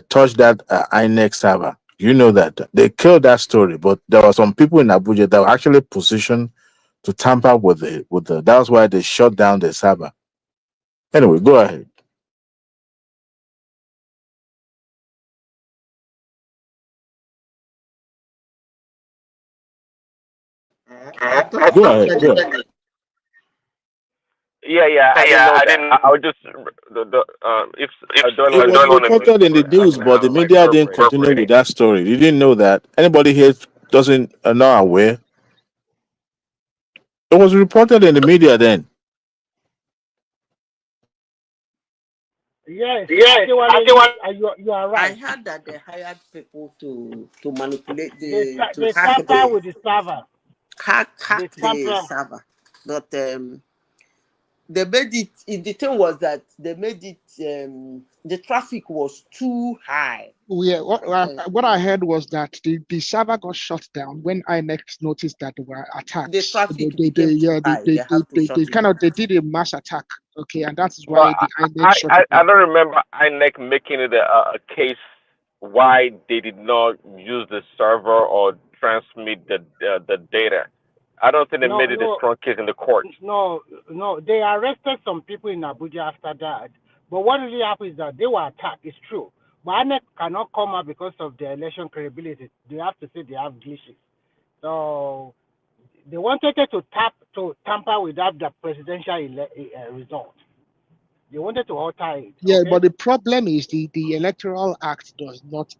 touch that INEC server? You know that they killed that story, but there were some people in Abuja that were actually positioned to tamper with the. That's why they shut down the server. Anyway, go ahead. Go ahead. Go ahead. Yeah, I didn't know that. I would just if I don't It want was to reported in the news, but the media didn't continue with that story. You didn't know that. Anybody here doesn't not aware? It was reported in the media then. Yes, Yes, you are I right. heard that they hired people to manipulate to They hack tamper with the server. They hack the tamper. server. But they made it. The thing was that they made it. The traffic was too high. Yeah, Uh, what I heard was that the server got shut down when INEC noticed that they were the attacked. traffic became too high. They have to shut it down. They did a mass attack. Okay, and that is But why the INEC shut it I down. don't remember INEC making it a case why they did not use the server or transmit the data. I don't think they No, made it a no, strong case in the court. no. They arrested some people in Abuja after that. But what really happened is that they were attacked. It's true. But INEC cannot come out because of their election credibility. They have to say they have glitches. So they wanted to tamper with the presidential result. They wanted to alter it. Yeah, Okay. but the problem is the Electoral Act does not.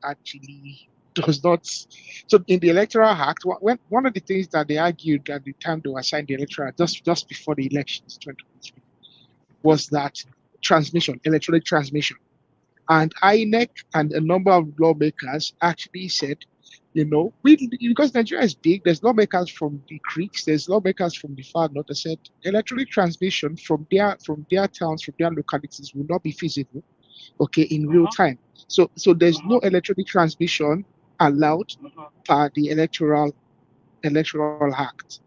So in the Electoral Act, one of the things that they argued at the time they were signed the Electoral Act, just before the elections 2023, was that electronic transmission. And INEC and a number of lawmakers actually said, because Nigeria is big, there's lawmakers from the creeks, there's lawmakers from the far north. They said electronic transmission from their towns, from their localities will not be feasible, okay, in real time. So there's no electronic transmission allowed by the electoral act.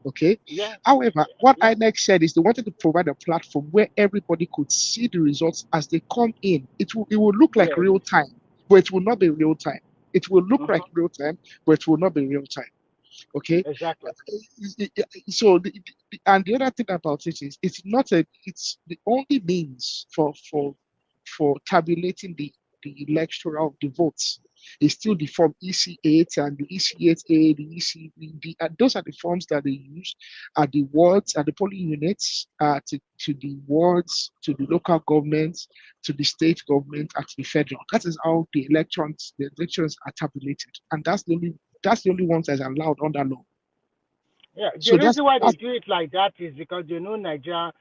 Okay. Yeah. However, what Yeah. INEC said is they wanted to provide a platform where everybody could see the results as they come in. It will look like Yes. real time, but it will not be real time. It will look like real time, but it will not be real time. Okay. Exactly. So and the other thing about it is it's the only means for tabulating the votes is still the form EC8 and the EC8A, the EC and those are the forms that they use at the wards, at the polling units, to the wards, to the local governments, to the state government, and to the federal. That is how the elections are tabulated, and that's the only ones that's allowed under law. Yeah, the So reason why they do it like that is because they know Nigeria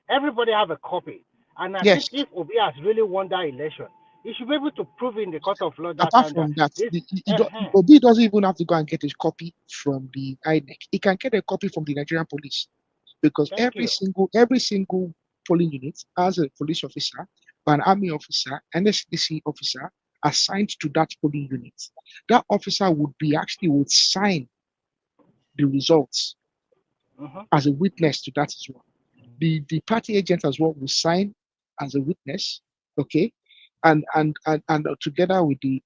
everybody have a copy. And I think yes. if Obi has really won that election, he should be able to prove in the court of law that Apart from that, Obi doesn't even have to go and get a copy from the INEC. He can get a copy from the Nigerian police, because Thank you. every single polling unit has a police officer, an army officer, and a SDC officer assigned to that polling unit. That officer would sign the results as a witness to that as well. The party agent as well will sign as a witness, okay, and together with the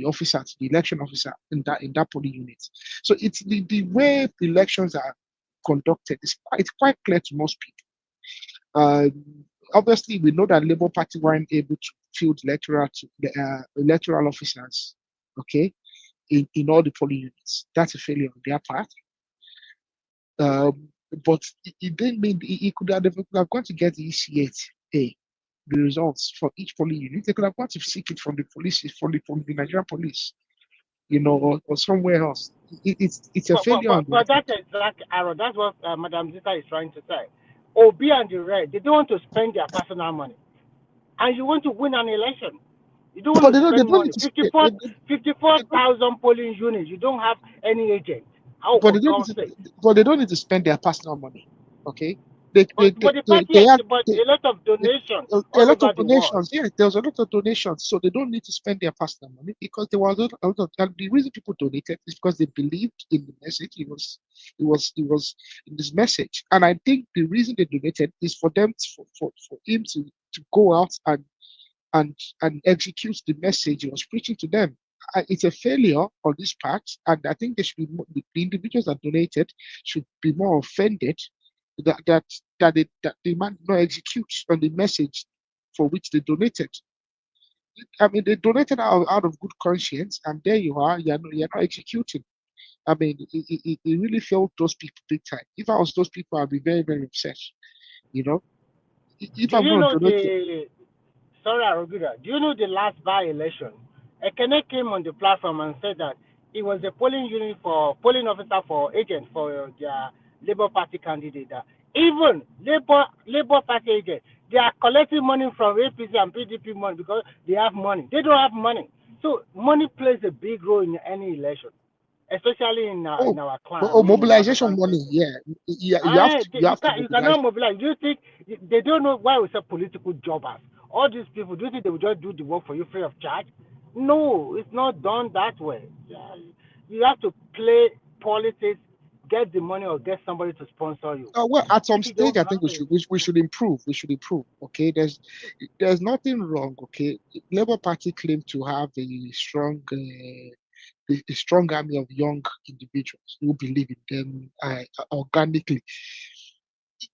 officer, to the election officer in that polling unit. So it's the way the elections are conducted. It's quite clear to most people. Obviously, we know that Labour Party weren't able to field electoral officers, okay, in all the polling units. That's a failure on their part. But it didn't mean he could have gone to get the EC8A, the results for each polling unit. They could have gone to seek it from the police, from the Nigerian police, or somewhere else. It's a failure on But their that's exact error. That's what Madam Zita is trying to say. Obi and the Red, they don't want to spend their personal money. And you want to win an election. You don't want to spend money. 54,000 polling units. You don't have any agent. How, but for they don't God's sake? but they don't need to spend their personal money. Okay, But the party has a lot of donations a all lot over of the world. donations. Yeah, there was a lot of donations, so they don't need to spend their personal money, because there was a lot of, and the reason people donated is because they believed in the message. It was in this message, and I think the reason they donated is for them for him to go out and execute the message he was preaching to them. It's a failure on this part, and I think they should be the individuals that donated should be more offended that they might not execute on the message for which they donated. I mean, they donated out of good conscience, and there you are, you're not executing. I mean, it really failed those people big time. If I was those people, I'd be very, very upset. If Do I'm you going know to donate, sorry, Aroguda, do you know the last by-election? Ekene came on the platform and said that he was a polling officer for agent for their Labour Party candidate. That Even Labour Party agents, they are collecting money from APC and PDP money because they have money. They don't have money. So money plays a big role in any election, especially in our clan. I mean, mobilization money. Yeah, yeah. You cannot mobilize. Do you think they don't know why we say political jobbers? All these people, do you think they will just do the work for you free of charge? No, it's not done that way. You have to play politics, get the money, or get somebody to sponsor you. Well, at some stage, I think we should improve. We should improve. Okay, there's nothing wrong. Okay, Labour Party claim to have a strong army of young individuals who believe in them organically.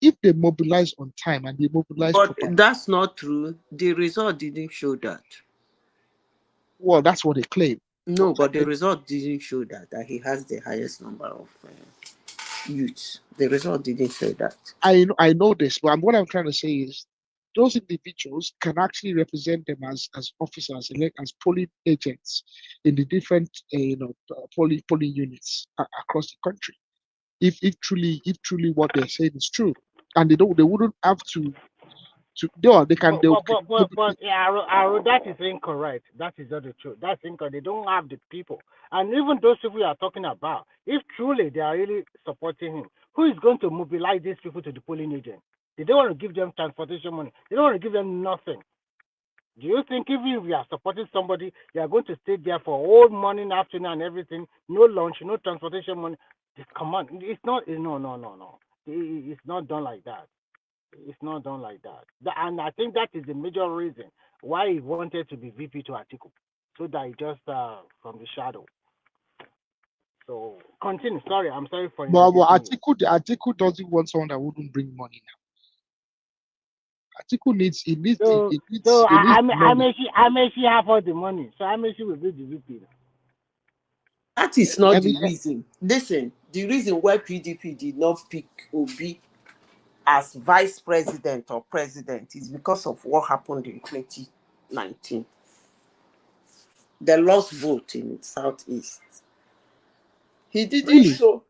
If they mobilize on time and they mobilize properly. That's not true. The result didn't show that. Well, that's what they claim. No, but the result didn't show that he has the highest number of youths. The result didn't show that. I know this, but what I'm trying to say is those individuals can actually represent them as officers, as polling agents in the different polling units across the country. If truly what they're saying is true, and they wouldn't have to. That is incorrect. That is not the truth. That's incorrect. They don't have the people, and even those people you are talking about, if truly they are really supporting him, who is going to mobilize these people to the polling agent? They don't want to give them transportation money. They don't want to give them nothing. Do you think even if you are supporting somebody, you are going to stay there for all morning, afternoon, and everything? No lunch, no transportation money. Come on, it's not. No. It's not done like that. It's not done like that. And I think that is the major reason why he wanted to be VP to Atiku, so that he just from the shadow. So continue. Sorry, I'm sorry for. But Atiku doesn't want someone that wouldn't bring money now. Atiku needs. Amaechi have all the money, so Amaechi will be the VP. That is not the reason. Listen, the reason why PDP did not pick Obi as vice president or president is because of what happened in 2019. The lost vote in Southeast. He didn't show.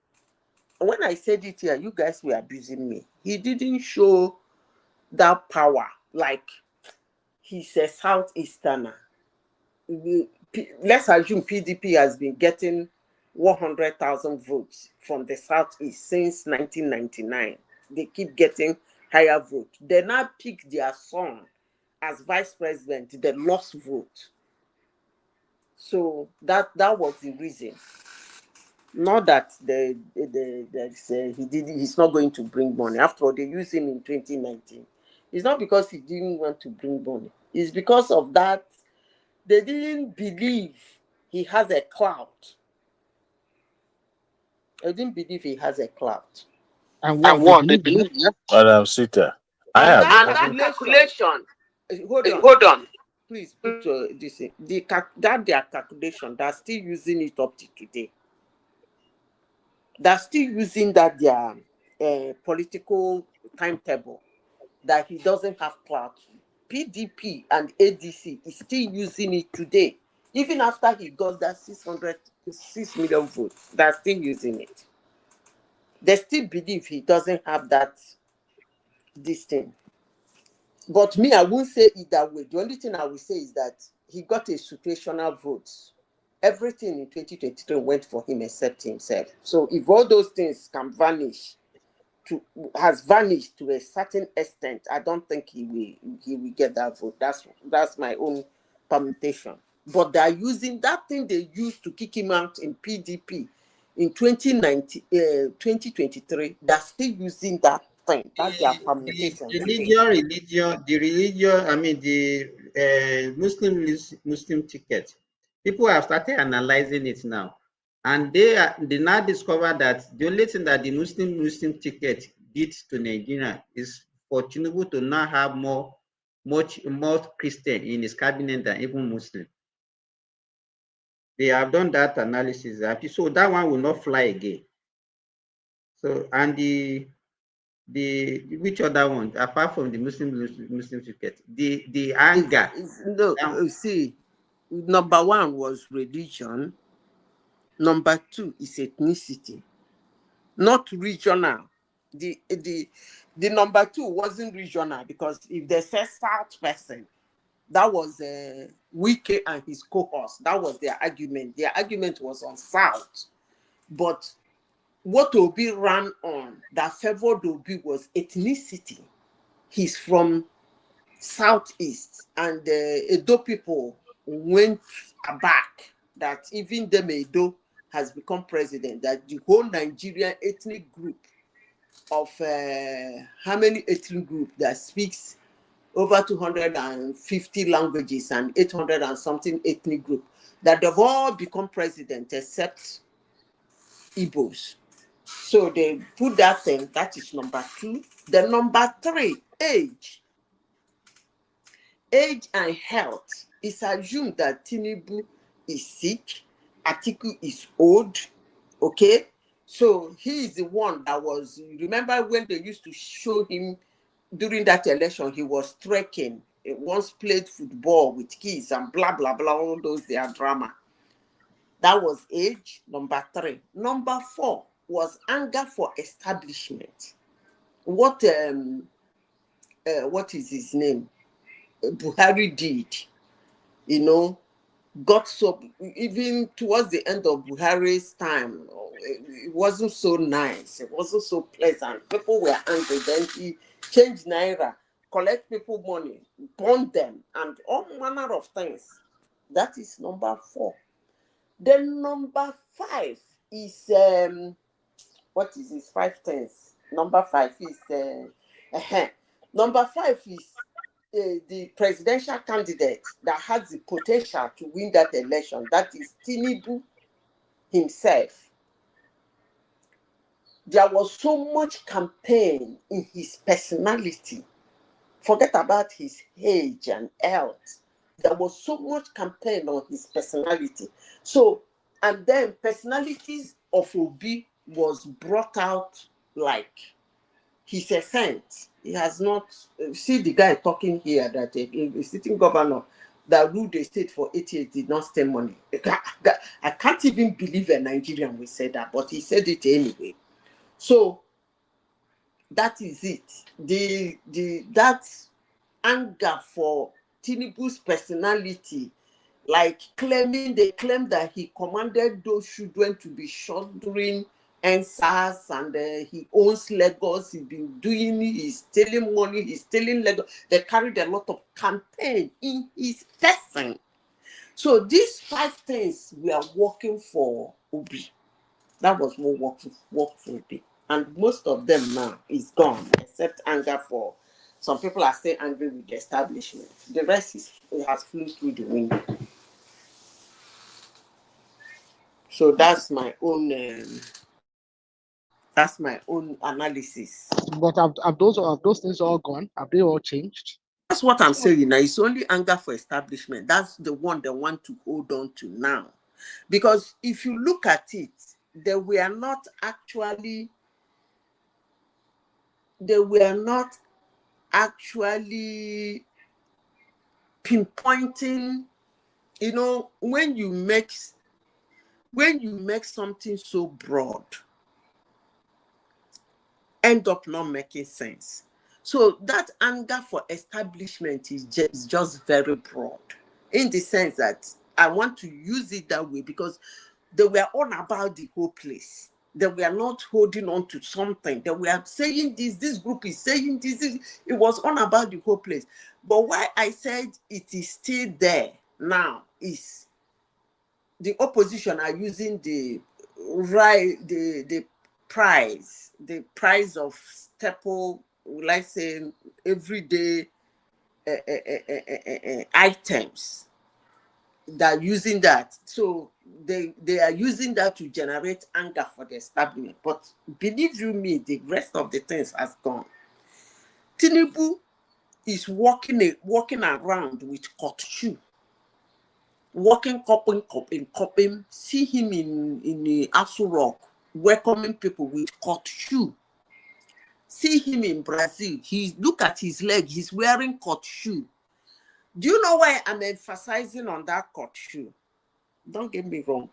When I said it here, you guys were abusing me. He didn't show that power like he's a Southeasterner. Let's assume PDP has been getting 100,000 votes from the Southeast since 1999. They keep getting higher vote. They now pick their son as vice president. They lost vote. So that was the reason. Not that he's not going to bring money. After all, they used him in 2019. It's not because he didn't want to bring money. It's because of that they didn't believe he has a clout. They didn't believe he has a clout. And what? They believe, yeah? Madam Zita, I have that calculation. Hold on. Please put this in. Their calculation, they're still using it up to today. They're still using that their political timetable that he doesn't have clout. PDP and ADC is still using it today. Even after he got that 6 million votes, they're still using it. They still believe he doesn't have this thing. But me, I won't say it that way. The only thing I will say is that he got a situational vote. Everything in 2023 went for him except himself. So if all those things can has vanished to a certain extent, I don't think he will get that vote. That's my own permutation. But they're using that thing they used to kick him out in PDP in 2023. They're still using that thing. That's their permutation. The Muslim ticket. People have started analyzing it now. And they now discover that the only thing that the Muslim ticket did to Nigeria is for Tinubu to now have much more Christian in his cabinet than even Muslim. They have done that analysis. So that one will not fly again. So and the which other one apart from the Muslim ticket? The anger. See, number one was religion. Number two is ethnicity, not regional. The number 2 wasn't regional, because if they said South person, that was Wike and his caucus. That was their argument. Their argument was on South. But what Obi ran on that favored Obi was ethnicity. He's from Southeast, and the Edo people went back that even them Edo has become president, that the whole Nigerian ethnic group of how many ethnic group that speaks over 250 languages and 800 and something ethnic group, that they've all become president except Igbos. So they put that thing, that is number 2. The number 3, age. Age and health. It's assumed that Tinubu is sick, Atiku is old, okay? So he is the one that was, remember when they used to show him during that election, he was trekking. He once played football with kids and blah, blah, blah, all those, their drama. That was age, number 3. Number 4 was anger for establishment. What is his name? Buhari did, you know, got so, even towards the end of Buhari's time, it wasn't so nice. It wasn't so pleasant. People were angry. Then he changed Naira, collect people money, burn them, and all manner of things. That is number 4. Then number 5 is, what is his 5 things? Number 5 is, number 5 is the presidential candidate that has the potential to win that election. That is Tinubu himself. There was so much campaign in his personality. Forget about his age and health. There was so much campaign on his personality. So, and then personalities of Obi was brought out, like his essence. He has not, see the guy talking here that a sitting governor that ruled the state for 8 years did not spend money. I can't even believe a Nigerian will say that, but he said it anyway. So that is it. That anger for Tinubu's personality, like they claim that he commanded those children to be shot during NSAS, and he owns Lagos. He's been doing, he's stealing money, he's stealing Lagos. They carried a lot of campaign in his person. So these 5 things were working for Obi. That was what worked for Obi. And most of them now is gone, except anger for, some people are still angry with the establishment. The rest has flew through the window. So that's my own analysis. But have those things all gone? Have they all changed? That's what I'm saying now. It's only anger for establishment. That's the one they want to hold on to now. Because if you look at it, they were not actually pinpointing, you know, when you make something so broad, end up not making sense. So that anger for establishment is just very broad, in the sense that I want to use it that way because they were on about the whole place. They were not holding on to something. They were saying this group is saying this. It was on about the whole place. But why I said it is still there now is the opposition are using the price of staple, like saying everyday items. They're using that. So they are using that to generate anger for the establishment. But believe you me, the rest of the things has gone. Tinubu is walking around with cut shoe. Walking coping. See him in the Aso Rock, welcoming people with cut shoe. See him in Brazil. Look at his leg. He's wearing cut shoe. Do you know why I'm emphasizing on that cut shoe? Don't get me wrong.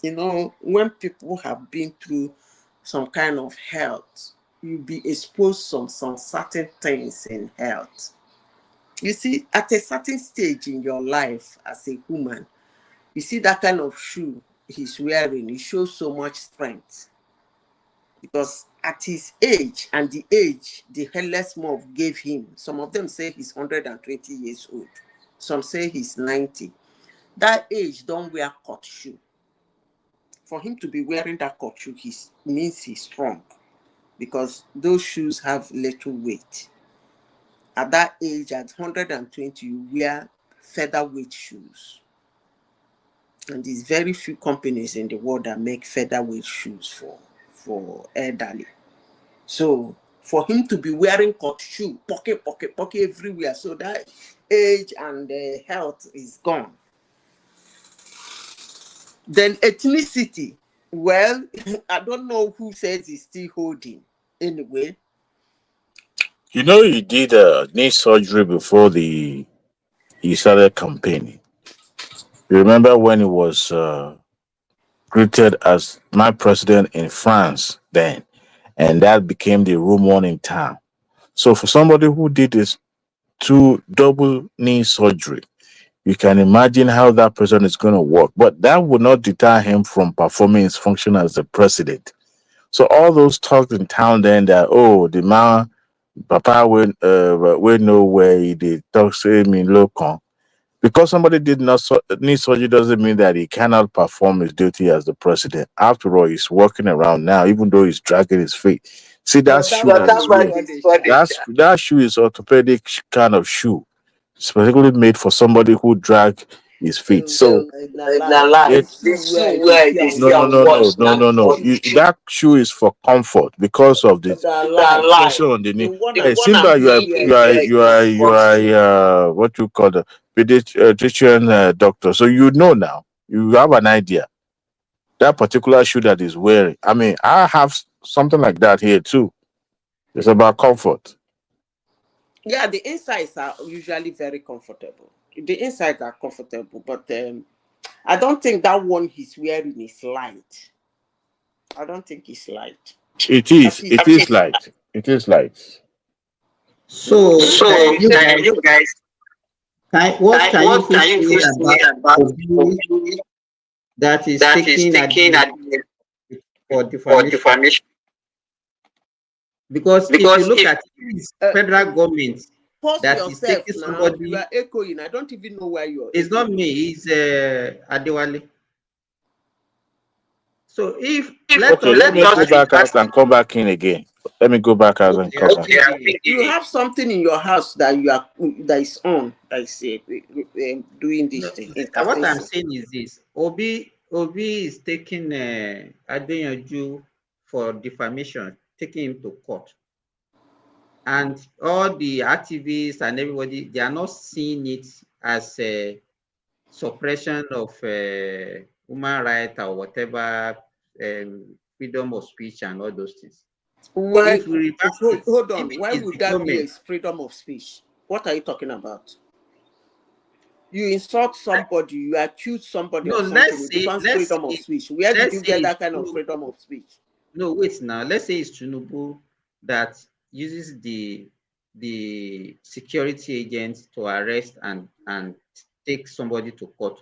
You know, when people have been through some kind of health, you'll be exposed to some certain things in health. You see, at a certain stage in your life as a woman, you see that kind of shoe he's wearing, it shows so much strength. Because at his age and the age the headless mob gave him, some of them say he's 120 years old. Some say he's 90. That age don't wear cut shoe. For him to be wearing that cut shoe, means he's strong. Because those shoes have little weight. At that age, at 120, you wear featherweight shoes. And there's very few companies in the world that make featherweight shoes for elderly. So for him to be wearing cut shoe, pocket everywhere, so that age and health is gone. Then ethnicity, well, I don't know who says he's still holding. Anyway, You know, he did knee surgery before he started campaigning. You remember when he was greeted as my president in France then, and that became the rumor in town. So for somebody who did this two double knee surgery, you can imagine how that person is going to work. But that would not deter him from performing his function as the president. So all those talks in town then that, oh, the man Papa will know where he did talk say me look on. Because somebody did not knee surgery doesn't mean that he cannot perform his duty as the president. After all, he's walking around now, even though he's dragging his feet. See that shoe that shoe is orthopedic kind of shoe, specifically made for somebody who drag his feet. So that shoe is for comfort because of the pressure on the knee. It seems like you are what you call the pediatrician doctor, so you know now. You have an idea. That particular shoe that he's wearing. I mean, I have something like that here too. It's about comfort. yeah, the insides are usually very comfortable. The insides are comfortable, but I don't think that one he's wearing is light. I don't think it's light. It is. It is light. It is light. So you guys, what can you say about Obi that is taking for defamation? Because if you look at it, federal government that is taking somebody. You are echoing. I don't even know where you are. It's not me. It's Adewale. So if let me go back out and come back in again. Let me go back out and come back. You have something in your house that is doing this thing. What I'm saying is this: Obi is taking Adeyanju for defamation, taking him to court, and all the activists and everybody, they are not seeing it as a suppression of human rights or whatever, freedom of speech and all those things. Why? Hold on. Why would that be a freedom of speech? What are you talking about? You insult somebody, you accuse somebody of something. Freedom of speech. Where did you get that kind of freedom of speech? No, wait now. Let's say it's Tinubu that uses the security agents to arrest and take somebody to court.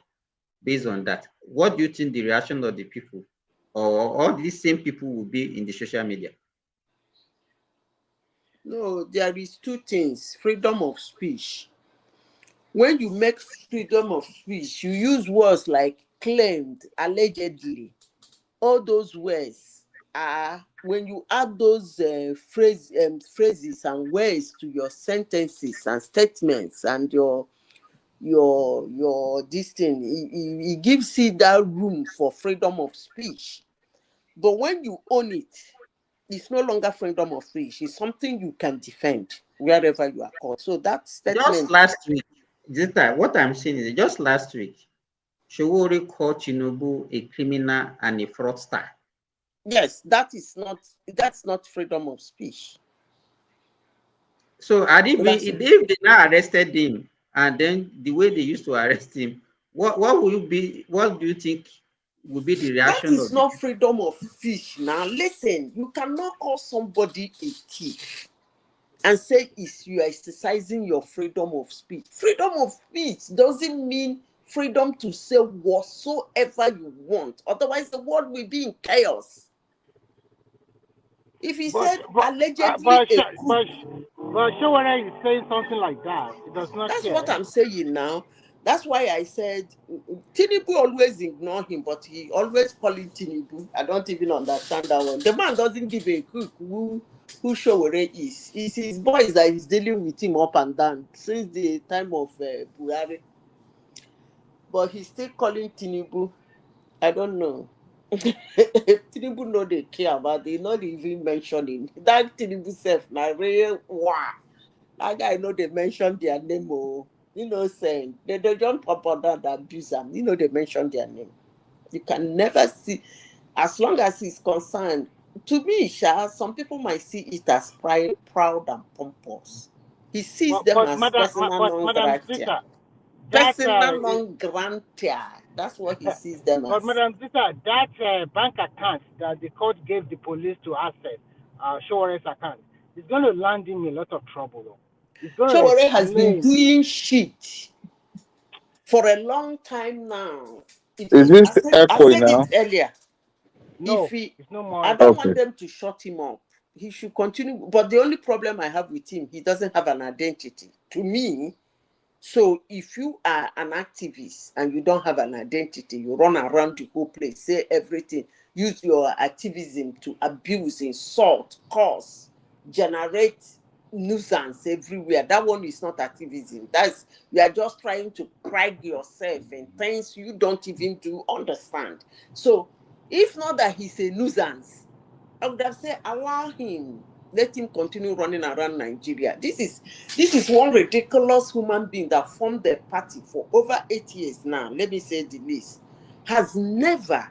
Based on that, what do you think the reaction of the people or all these same people will be in the social media? No, there is two things. Freedom of speech. When you make freedom of speech, you use words like claimed, allegedly. All those words are, when you add those phrases and words to your sentences and statements and your this thing, it gives you that room for freedom of speech. But when you own it, it's no longer freedom of speech. It's something you can defend wherever you are caught. So that statement. Just last week, Zita, what I'm saying is just last week, Showore called Tinubu a criminal and a fraudster. Yes, that's not freedom of speech. So if they now arrested him, and then the way they used to arrest him, what do you think will be the That reaction is of not freedom of speech. Now, listen, you cannot call somebody a thief and say you are exercising your freedom of speech. Freedom of speech doesn't mean freedom to say whatsoever you want. Otherwise, the world will be in chaos. If he said allegedly a coup, but Showara is saying something like that. It does not that's care. what I'm saying now. That's why I said Tinubu always ignore him, but he always calling Tinubu. I don't even understand that one. The man doesn't give a cook who Showore is. It's his boys that is dealing with him up and down since the time of Buhari. But he's still calling Tinubu. I don't know. Tinubu know they care about it, not even mentioning that Tinubu self. Now, really, wow. That guy know they mention their name. Oh, you know, saying they don't pop on that abuse them. You know, they mention their name. You can never see, as long as he's concerned. To me, Sha, some people might see it as proud and pompous. He sees them as personal non Madam grata. Zita, Personal non grata. That's what he sees them but as. Madam Zita, that bank account that the court gave the police to access, Showare's account, is going to land him in a lot of trouble. Though. It's going to Showore has been explain. doing shit for a long time now. Is this I echoing said it now? earlier. No, If he, it's no more. I don't want Okay. them to shut him up. He should continue. But the only problem I have with him, he doesn't have an identity. To me, so if you are an activist and you don't have an identity, you run around the whole place, say everything, use your activism to abuse, insult, cause, generate nuisance everywhere. That one is not activism. That's, you are just trying to pride yourself in things you don't even do understand. So if not that he's a nuisance, I would have said allow him, let him continue running around Nigeria. This is one ridiculous human being that formed the party for over 8 years now. Let me say the least. Has never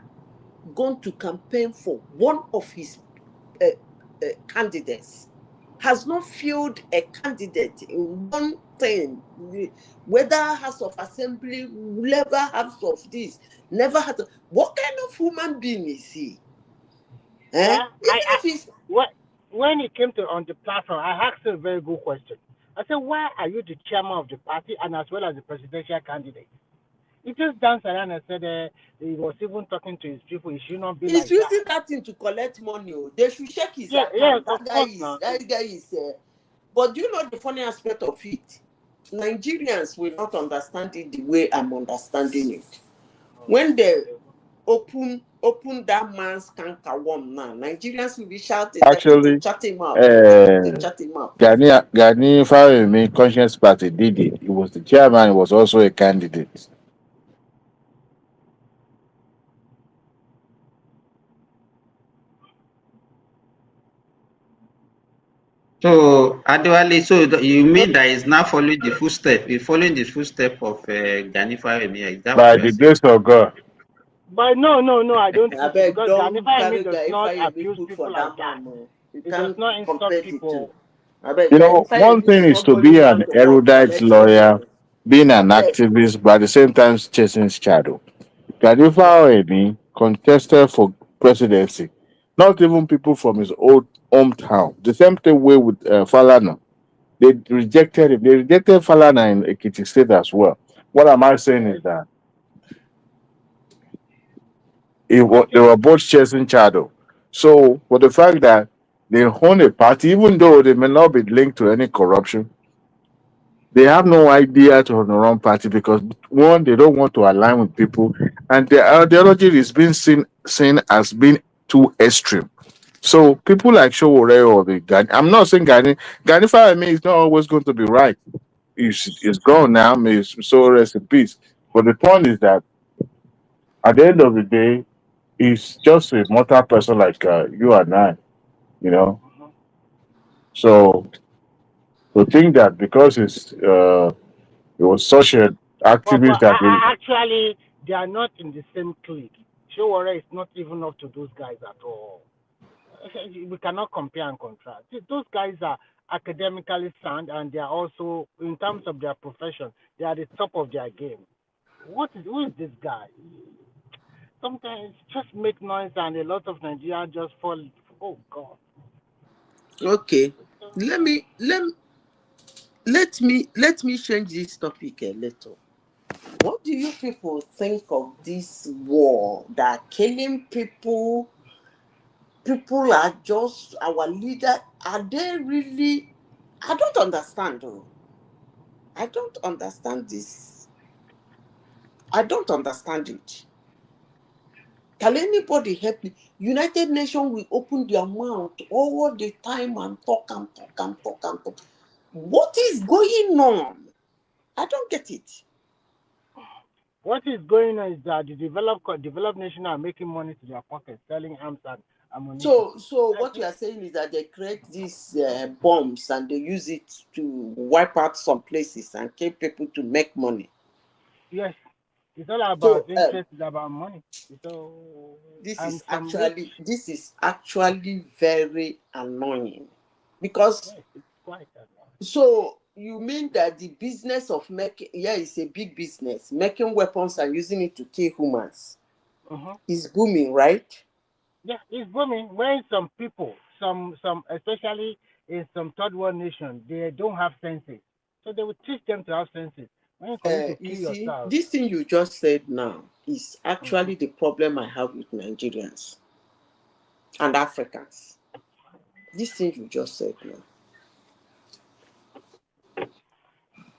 gone to campaign for one of his candidates. Has not fielded a candidate in one thing, whether House of Assembly, never House of this, never had. What kind of human being is he? Well, Even if he's when he came to on the platform, I asked him a very good question. I said, "Why are you the chairman of the party and as well as the presidential candidate?" He just danced around and said he was even talking to his people. It should not be he's like that. using that thing to collect money. Oh. They should check his Yeah, yes, account. of course now. That guy is. But do you know the funny aspect of it? Nigerians will not understand it the way I'm understanding it. When they open that man's canker worm now, Nigerians will be shouting that need to Actually, shut him up. They need to uh, shut him up. Gani Fawemi Conscience Party did it. He was the chairman. He was also a candidate. So Adewale, so you mean that he's now following the footstep? He's following the footstep of Gani Fawemi. Is that what By you are the saying? grace of God. But no, I don't I think so beg, because Gani don't Fahimi carry does guy not fire me abuse put for people like that that. man. No. You He does can't not insult compare the two. people. I beg, You guy know, fire one me thing is to somebody be come an to work, erudite collect your lawyer, money. being I an beg. activist, but at the same time chasing shadow. Gani Fawemi contested for presidency. Not even people from his old hometown. The same thing way with Falana. They rejected him. They rejected Falana in Ekiti State as well. What am I saying is that they were both chasing shadow. So, for the fact that they own a party, even though they may not be linked to any corruption, they have no idea to run party because one, they don't want to align with people, and their ideology is being seen as being too extreme. So people like Showore or the Gani, I'm not saying Gani Fire is not always going to be right. It's gone now. May his soul rest in peace. But the point is that at the end of the day, he's just a mortal person like you and I. You know. So to think that because it was such an But activist that actually, they are not in the same clique. Showore is not even up to those guys at all. We cannot compare and contrast. Those guys are academically sound and they are also, in terms of their profession, they are the top of their game. Who is this guy? Sometimes just make noise and a lot of Nigerians just fall. Oh God. Okay. Let me change this topic a little. What do you people think of this war that killing people? People are just our leader. Are they really? I don't understand though. I don't understand this. I don't understand it. Can anybody help me? United Nations will open their mouth all the time and talk and talk and talk and talk. What is going on? I don't get it. What is going on is that the developed nations are making money to their pockets, selling arms and ammunition. So what you are saying is that they create these bombs and they use it to wipe out some places and kill people to make money. Yes, it's all about So interest. It's about money. So this and is some rich. actually very annoying because Yes, it's quite annoying. so you mean that the business of making it's a big business making weapons and using it to kill humans is booming, right? Yeah, it's booming. When some people, some especially in some third world nation, they don't have senses, so they will teach them to have senses. When for you to You kill see, yourself. this thing you just said now is actually the problem I have with Nigerians and Africans. This thing you just said now.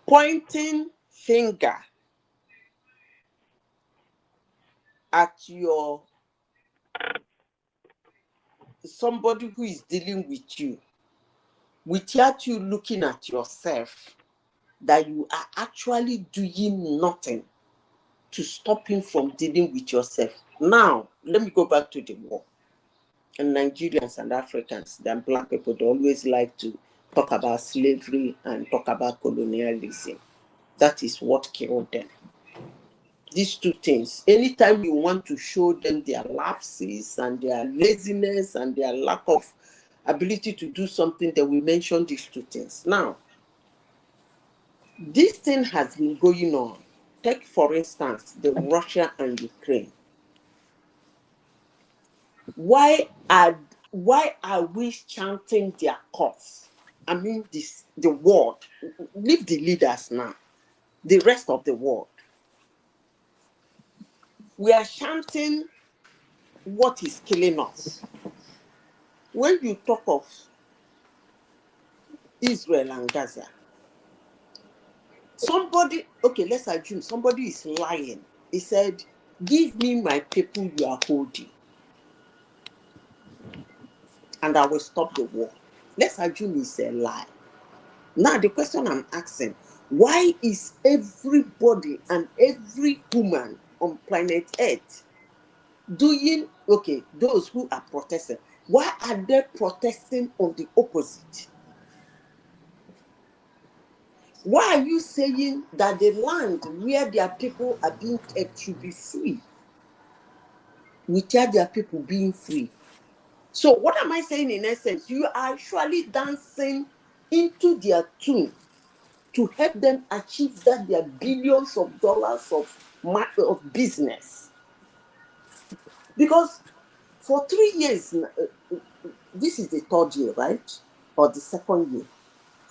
Pointing finger at your somebody who is dealing with you without you looking at yourself that you are actually doing nothing to stop him from dealing with yourself. Now, let me go back to the war. And Nigerians and Africans, and black people, they always like to talk about slavery and talk about colonialism. That is what killed them. These two things, anytime you want to show them their lapses and their laziness and their lack of ability to do something, they will mention these two things. Now, this thing has been going on. Take, for instance, the Russia and Ukraine. Why are we chanting their cause? I mean, the world. Leave the leaders now. The rest of the world. We are chanting what is killing us. When you talk of Israel and Gaza, somebody, okay, let's assume somebody is lying. He said, "Give me my people you are holding, and I will stop the war." Let's assume it's a lie. Now, the question I'm asking, why is everybody and every woman on planet Earth doing, okay, those who are protesting, why are they protesting on the opposite? Why are you saying that the land where their people are being kept should be free without their people being free? So what am I saying in essence? You are actually dancing into their tune to help them achieve that their billions of dollars of business. Because for 3 years, this is the third year, right? Or the second year.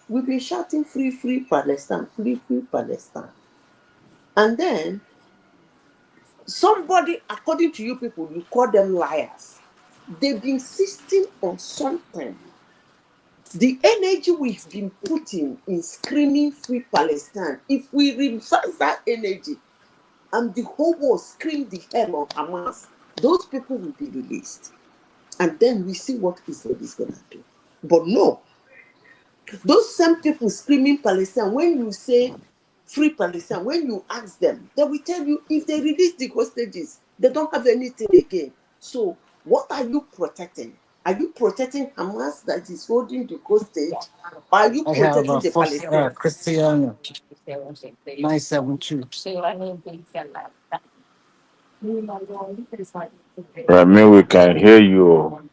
We've been shouting free, free Palestine, free, free Palestine. And then somebody, according to you people, you call them liars. They've been insisting on something. The energy we've been putting in screaming free Palestine, if we reverse that energy and the whole world scream the hell of Hamas, those people will be released. And then we see what Israel is going to do. But no, those same people screaming Palestine, when you say free Palestine, when you ask them, they will tell you if they release the hostages, they don't have anything again. So what are you protecting? Are you protecting Hamas that is holding the hostage? Or are you I have protecting a the first Palestinians? Christian 972. I mean, we can hear you.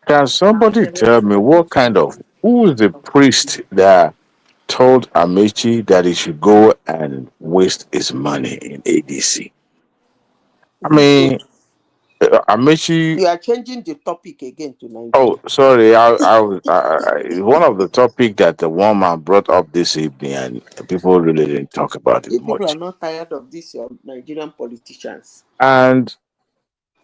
Can somebody tell me who is the priest that told Amaechi that he should go and waste his money in ADC. I mean, Amaechi. You are changing the topic again to Oh, Nigeria. sorry. One of the topic that the woman brought up this evening, and people really didn't talk about it You people are much. not tired of these your Nigerian politicians. And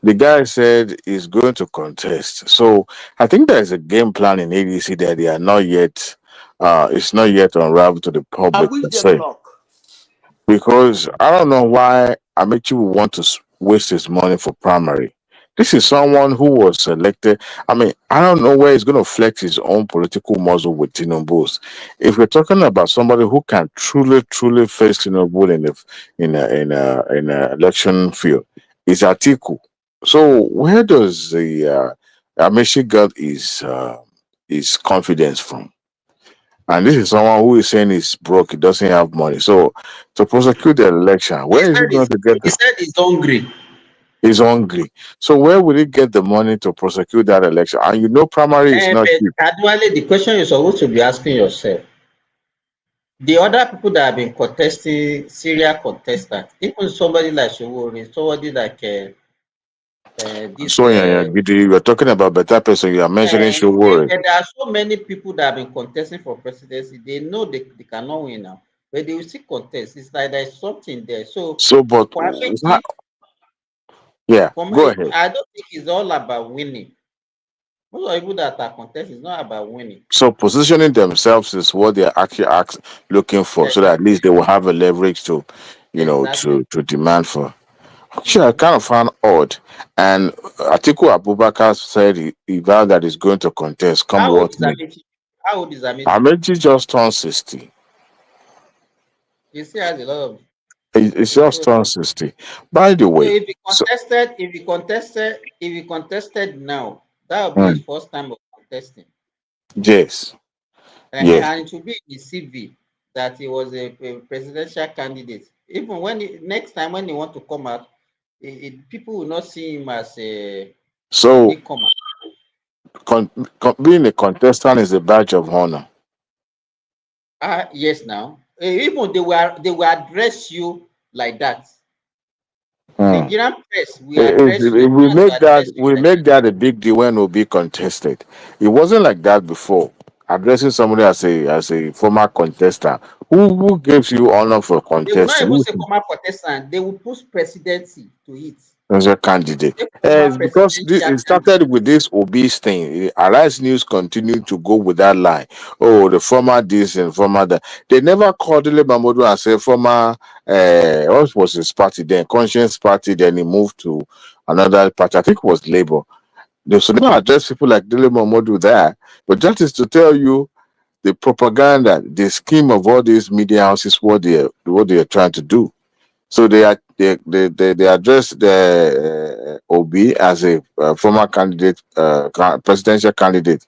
the guy said he's going to contest. So I think there's a game plan in ADC that they are not yet. It's not yet unraveled to the I public wish per them se. luck. Because I don't know why Amici would want to waste his money for primary. This is someone who was elected. I mean, I don't know where he's going to flex his own political muscle with Tinubu's. If we're talking about somebody who can truly face Tinubu in a election field, is Atiku. So where does the Amici got his confidence from? And this is someone who is saying he's broke, he doesn't have money. So to prosecute the election, where is he going to get He the said he's hungry. he's hungry. So where will he get the money to prosecute that election? And you know primary is not cheap. But Adwale, the question you're supposed to be asking yourself, the other people that have been contesting, Syria contestants, even somebody like Showori, somebody like this. So yeah, we're talking about better person. You are mentioning Showore. There are so many people that have been contesting for presidency. They know they cannot win now, but they will still contest. It's like there's something there. So, But for yeah, go me, ahead. I don't think it's all about winning. Most of the people that are contesting is not about winning. So positioning themselves is what they're actually looking for, so that at least they will have a leverage to, to demand for. Actually, I kind of found odd. And Atiku Abubakar said he vowed that he's going to contest. Come How what old is may. Amaechi? How old is Amaechi? Amaechi just turned 60. He still has a lot of. It's just turned 60. By the So way, if he contested now, that would be his first time of contesting. yes. And Yes. it will be in his CV that he was a presidential candidate. Even when next time when he want to come out, people will not see him as a newcomer. Being a contestant is a badge of honor. Yes, now even they will address you like that. Nigerian press will address you. We make that a big deal when Obi contested. It wasn't like that before. Addressing somebody as a former contestant. Who gives you honor for They will not contesting? even say former contestant. They will put presidency to it. As a candidate. Former It's because it started with this obese thing. Arise News continued to go with that line. Oh, the former this and former that. They never called Dele Mamodu and say former, what was his party then? Conscience Party. Then he moved to another party. I think it was Labour. They should never address people like Dele Mamodu there. But that is to tell you the propaganda, the scheme of all these media houses, what they are trying to do. So they address the Obi as a former candidate, presidential candidate,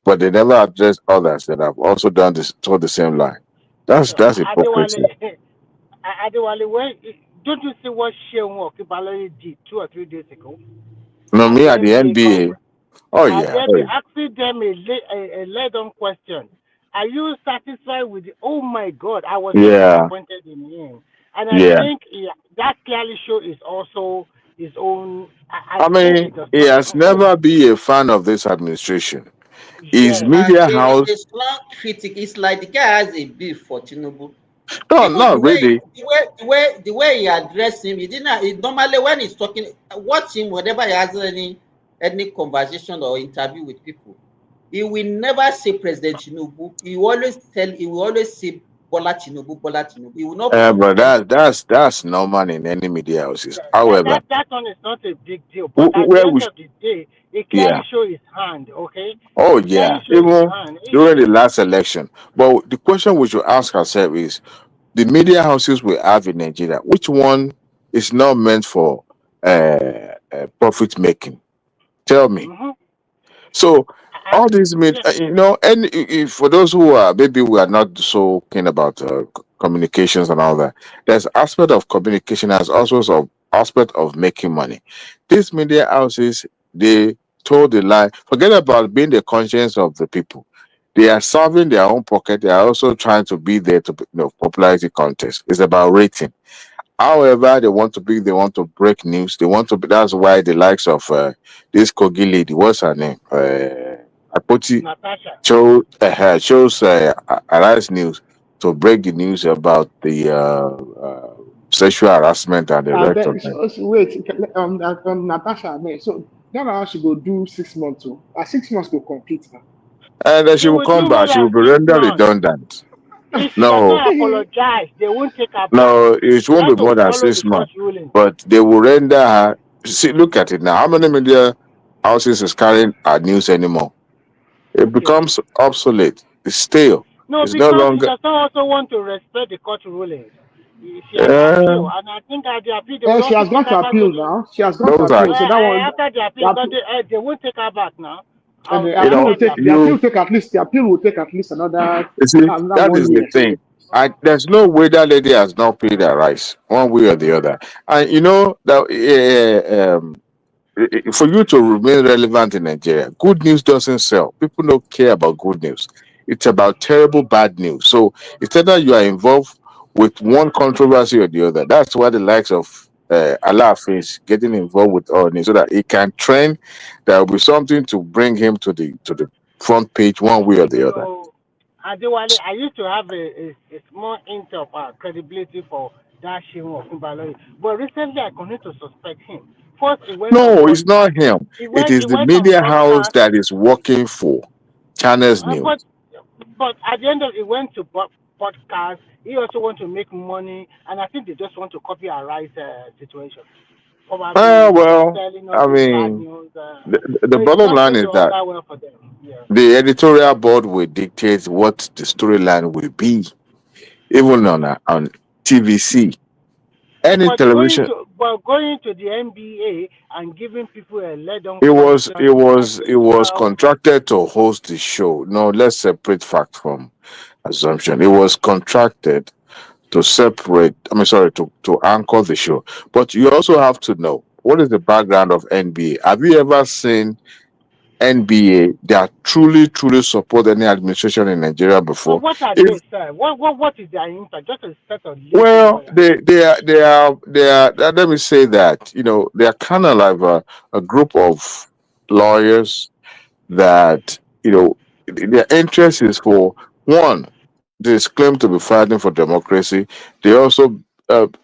but they never address others that have also done this toward the same line. That's hypocrisy. Adewale, don't you see what Sheon Okibalere did 2 or 3 days ago? No, me at the NBA. Oh yeah. They asking them a laid-on question. Are you satisfied with the? Oh my God, I was so disappointed in him, and I think that clearly shows is also his own. I mean, he has never been a fan of this administration. His media house. A strong critic. It's like the guy has a beef for Tinubu. No, not really. The way he addressed him, he didn't. Normally, when he's talking, watch him whenever he has any conversation or interview with people, he will never say President Tinubu. He will always say Bola Tinubu, Bola Tinubu. He will not. But that's normal in any media houses. However, that one is not a big deal. But at the end of the day, it clearly shows his hand. Okay. Oh yeah, even during the last election. But the question we should ask ourselves is: the media houses we have in Nigeria, which one is not meant for profit making? Tell me. So all these and if for those who are maybe we are not so keen about communications and all that, there's aspect of communication as also some aspect of making money. These media houses, they told the lie. Forget about being the conscience of the people. They are serving their own pocket. They are also trying to be there to, popularity contest. It's about rating. However, they want to be, they want to break news. They want to be, that's why the likes of this Kogi lady, what's her name? Apoti Natasha. shows Arise News to break the news about the sexual harassment and the And rest then of them. wait, Natasha, man. So now she go do 6 months. So 6 months go complete now. And then she She will will come do more back. She will than be 6 rendered months. redundant. If she does No, not apologize, they won't take her back. no, it She won't has be to more than follow the 6 months. court ruling. But they will render her. See, look at it now. How many media houses is carrying our news anymore? It Okay. becomes obsolete. It's stale. No, It's no because she longer. does not also want to respect the court ruling. She has Uh, appealed, and I think at the appeal they will She also has take gone her to back appeal to. now. She has gone to those are, appeal. So that one, After the the appeal, because appeal, they won't take her back now. and the you appeal know, will After the take appeal. you the appeal will take at least another You see, another that is one the year. thing. There's no way that lady has not paid her rights, one way or the other. And you know that for you to remain relevant in Nigeria, good news doesn't sell. People don't care about good news. It's about terrible bad news. So it's either you are involved with one controversy or the other. That's why the likes of Allah is getting involved with all news so that it can trend. There will be something to bring him to the front page one way or the other. So, Adewale, I used to have a small hint of credibility for that Shehu of Kumbaloyi, but recently I continue to suspect him. First, he went on No, it's not podcast. him. He It went. is He the went on media house podcast. that is working for Channels Uh, News. but but at the end of it, he went to podcast. He also want to make money, and I think they just want to copy a rise situation. Probably Well, selling all I these bad mean, news, the but it's bottom not line going is to that order well for them. Yeah. the editorial board will dictate what the storyline will be, even on TVC, any television. But going to the NBA and giving people a let-down It was question it is not was it doing was well. contracted to host the show. No, let's separate fact from assumption. It was contracted to separate, I mean, sorry, to anchor the show. But you also have to know what is the background of NBA. Have you ever seen NBA that truly support any administration in Nigeria So before? what are If they, sir? What is their impact? Just a set of lazy well, lawyers. they are. Let me say that they are kind of like a group of lawyers that their interest is for one. They claim to be fighting for democracy. They also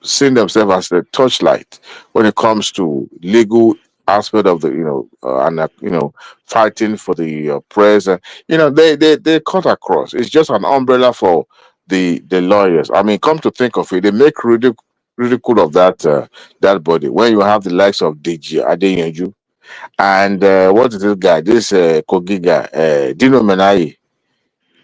see themselves as the torchlight when it comes to legal aspect of the and fighting for the press. They cut across. It's just an umbrella for the lawyers. I mean, come to think of it, they make ridicule of that body when you have the likes of Deji Adeyanju and what is this guy? This Kogi guy, Dino Menai,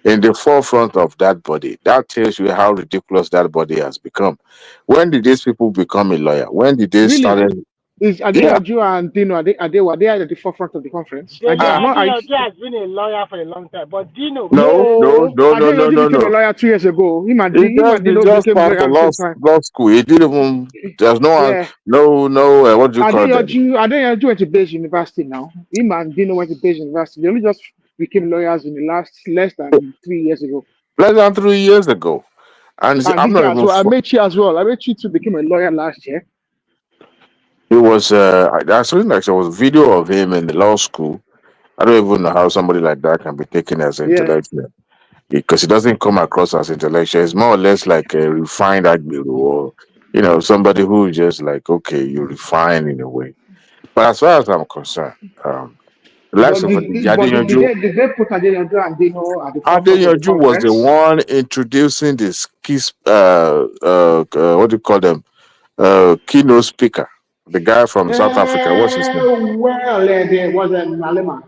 in the forefront of that body. That tells you how ridiculous that body has become. When did these people become a lawyer? When did they Really? start? Is Yeah. Adeyanju and Dino were they at the forefront of the conference? I Deji am not. Adeyanju has been a lawyer for a long time, but Dino No, came. no, No, no, no, no, Adeyanju no, became a no. lawyer 2 years ago. Him and He Dino just became passed lawyer the at the same time. law school. He didn't even. There's Yeah. what do you call them? Adeyanju went to Beige University now. Him and Dino went to Beige University. They only just became lawyers in the less than 3 years ago. Less than 3 years ago, and And I'm this not guy as even. well, Amaechi as well. Amaechi too became a lawyer last year. It was. I saw like there was video of him in the law school. I don't even know how somebody like that can be taken as Yeah. intellectual because it doesn't come across as intellectual. It's more or less like a refined Agbiru or somebody who just like okay, you refine in a way. But as far as I'm concerned, the likes But of did they put Adeyanju and Dino at the forefront of the Adeyanju was the conference? one introducing this what do you call them? Keynote speaker, the guy from South Africa. What's his name? There was a Malema.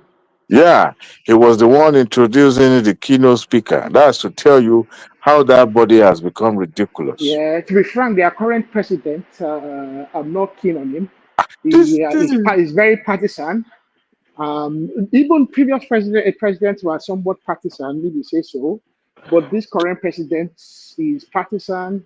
Yeah, he was the one introducing the keynote speaker. That's to tell you how that body has become ridiculous. Yeah, to be frank, their current president, I'm not keen on him. This is He's very partisan. Even previous presidents were somewhat partisan, maybe say so. But this current president is partisan,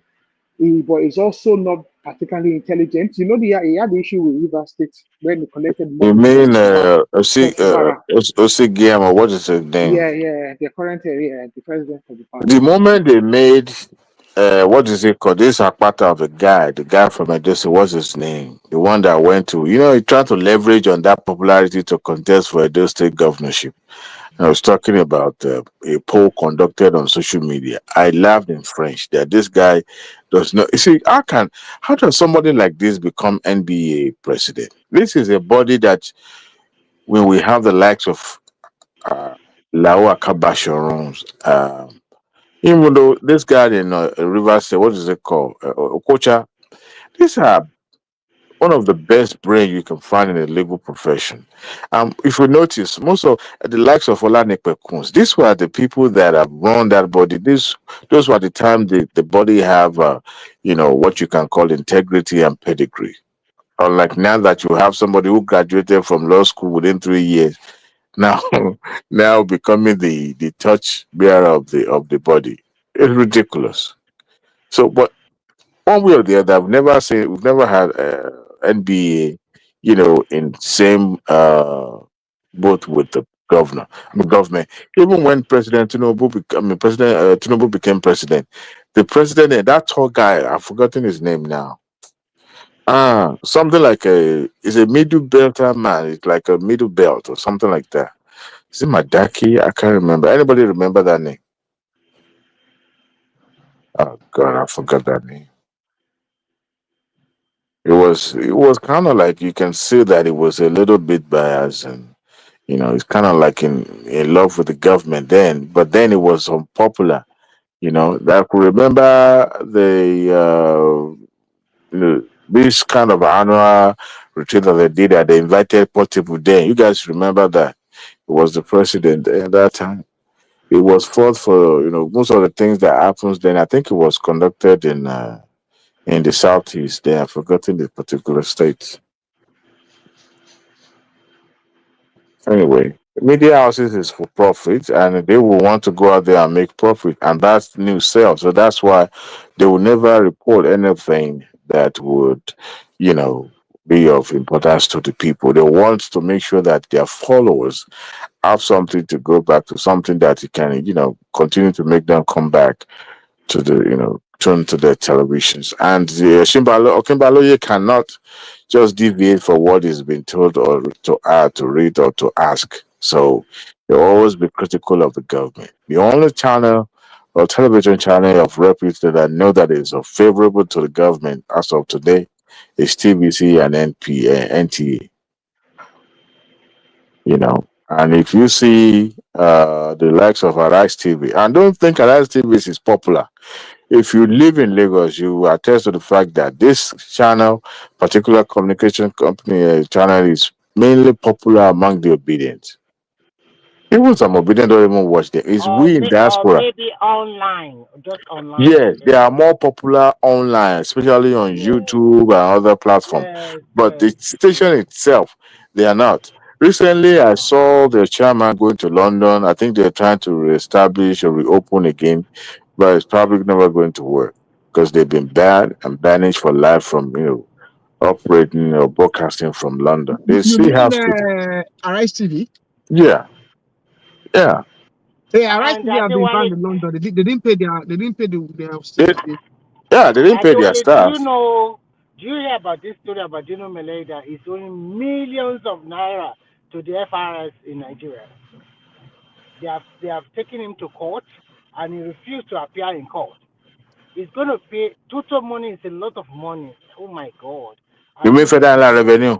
but he's also not particularly intelligent. You know, he had the issue with River State when he collected You money mean from Fubara. Osigiem, or what is his name? Yeah, the current the president of the party. The moment they made what is it called? This Akpata of the guy from Edosi, what's his name? The one that went to, he tried to leverage on that popularity to contest for Edo State governorship. I was talking about a poll conducted on social media. I laughed in French that this guy does not. You see, how does somebody like this become NBA president? This is a body that when we have the likes of Lao Akabasharons, even though this guy in Rivers, what is it called? Okocha, these are one of the best brain you can find in the legal profession. If you notice, most of the likes of Olanekpe Kunz, these were the people that have run that body. Those were the time the body have, what you can call integrity and pedigree. Unlike now that you have somebody who graduated from law school within 3 years, now now becoming the touch bearer of the body. It's ridiculous. So, but one way or the other, we've never had NBA, in same boat with the government. Even when President Tinubu became president, the president and that tall guy, I've forgotten his name now. Something like is a middle belter man. It's like a middle belt or something like that. Is it Madaki? I can't remember. Anybody remember that name? Oh God, I forgot that name. It was kind of like you can see that it was a little bit biased, and it's kind of like in love with the government then, but then it was unpopular. I could remember this kind of annual retreat that they did that they invited Portable then. You guys remember that? It was the president at that time. It was fought for most of the things that happens then. I think it was conducted in the southeast. They have forgotten the particular states. Anyway, media houses is for profit, and they will want to go out there and make profit, and that's new sales. So that's why they will never report anything that would, you know, be of importance to the people. They want to make sure that their followers have something to go back to, something that you can, continue to make them come back to turn to their televisions. And the Okimbaloye cannot just deviate for what is being told or to add, to read, or to ask. So they'll always be critical of the government. The only channel or television channel of repute that I know that is favorable to the government as of today is TVC and NTA. And if you see the likes of Arise TV, and don't think Arise TV is popular. If you live in Lagos, you will attest to the fact that this channel, particular communication company channel, is mainly popular among the obedient. Even some obedient don't even watch them. It's we in Or diaspora. maybe online, just online. Yes, they are more popular online, especially on YouTube and other platforms. But the station itself, they are not. Recently, I saw the chairman going to London. I think they're trying to reestablish or reopen again, but it's probably never going to work because they've been banned and banished for life from operating or broadcasting from London. They You still mean have to. Arise TV? Yeah, yeah. Yeah, Arise And TV have been banned Adewale, in London. They didn't pay their They, fee. yeah, they didn't pay their Adewale, staff. do you hear about this story about Dino Melaye that is owing millions of naira to the FRS in Nigeria? They have taken him to court, and he refused to appear in court. He's going to pay total money. Is a lot of money. Oh my God! You mean federal revenue?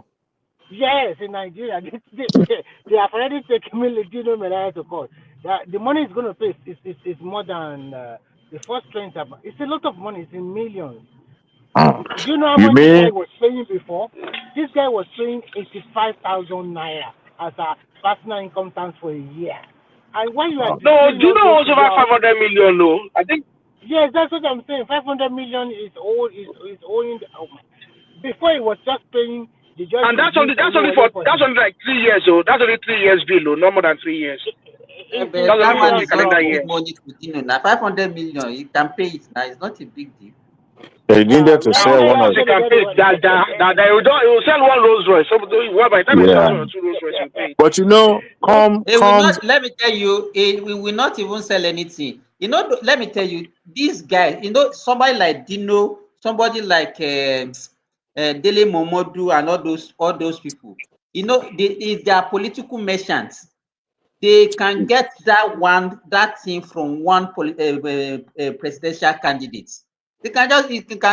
Yes, in Nigeria, they have already taken Dino Melaye to court. The money is going to pay is more than the first claim. It's a lot of money. It's in millions. Do you know how You much this guy mean was paying before? This guy was paying 85,000 naira as a personal income tax for a year. And when you are No, displaying do you all know those, it was over 500 million? No, I think. yes, that's what I'm saying. 500 million is owing. Oh my. Before he was just paying the judge. And that's only like 3 years. So that's only 3 years bill. No more than 3 years. It's But That's that only one 40 is not calendar big years. money to Dino. Now 500 million, you can pay it now. It's not a big deal. They needed to sell one of. They can pay that they will sell one Rolls Royce. So by the time he sells one or two Rolls Royce, you pay. But you know, It will not. Let me tell you, we will not even sell anything. You know, let me tell you, these guys. You know, somebody like Dino, somebody like Dele Momodu, and all those people. You know, they are political merchants. They can get that thing from one presidential candidate. They can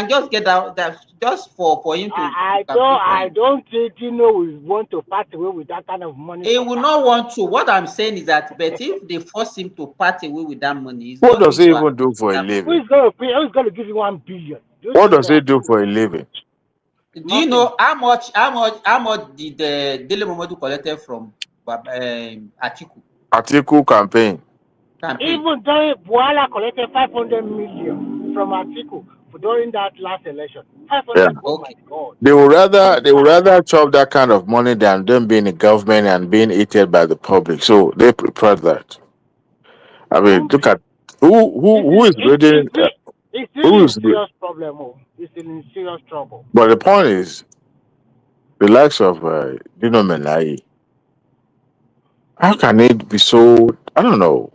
just get that just for him to. I don't think Dino will want to part away with that kind of money. He will not want to. What I'm saying is that, but if they force him to part away with that money, he's What not does he even do for a living? Who's going to pay? Who's going to give you 1 billion? What does he do for a living? Do you know how much did Dele Momodu collected from Atiku? Atiku campaign. Even though Buala collected 500 million from Atiku during that last election. 500. Yeah. Oh my God. They would rather chop that kind of money than them being in government and being eaten by the public. So they prefer that. I mean, look at who is reading. It's still in serious problem. It's still in serious trouble. But the point is, the likes of Dino Menai, how can it be so? I don't know.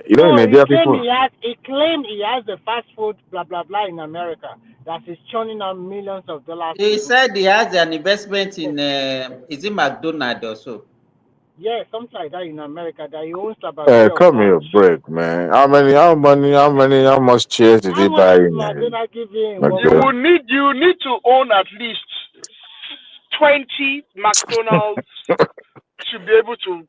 In Nigeria, people. He claimed he has the fast food blah blah blah in America that is churning out millions of dollars. He said he has an investment in is it McDonald's or so? Yeah, something like that in America that he owns about. Come here, break, man. How much chairs did he buy in? You need to own at least 20 McDonald's to be able to.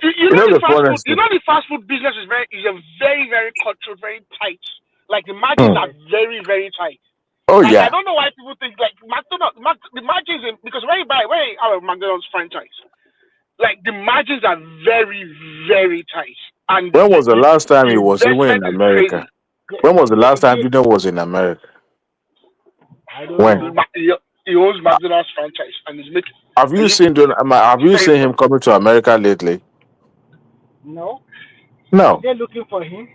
You know the fast food business is a very very cutthroat, very tight. Like the margins are very very tight. Oh yeah. I don't know why people think like McDonald's. The margins because when you have a McDonald's franchise, like the margins are very very tight. And when was the last time he was even in America? When was the last time Dino was in America? I don't know. He owns McDonald's franchise and he's making. Have you seen him coming to America lately? No. No. Are they looking for him?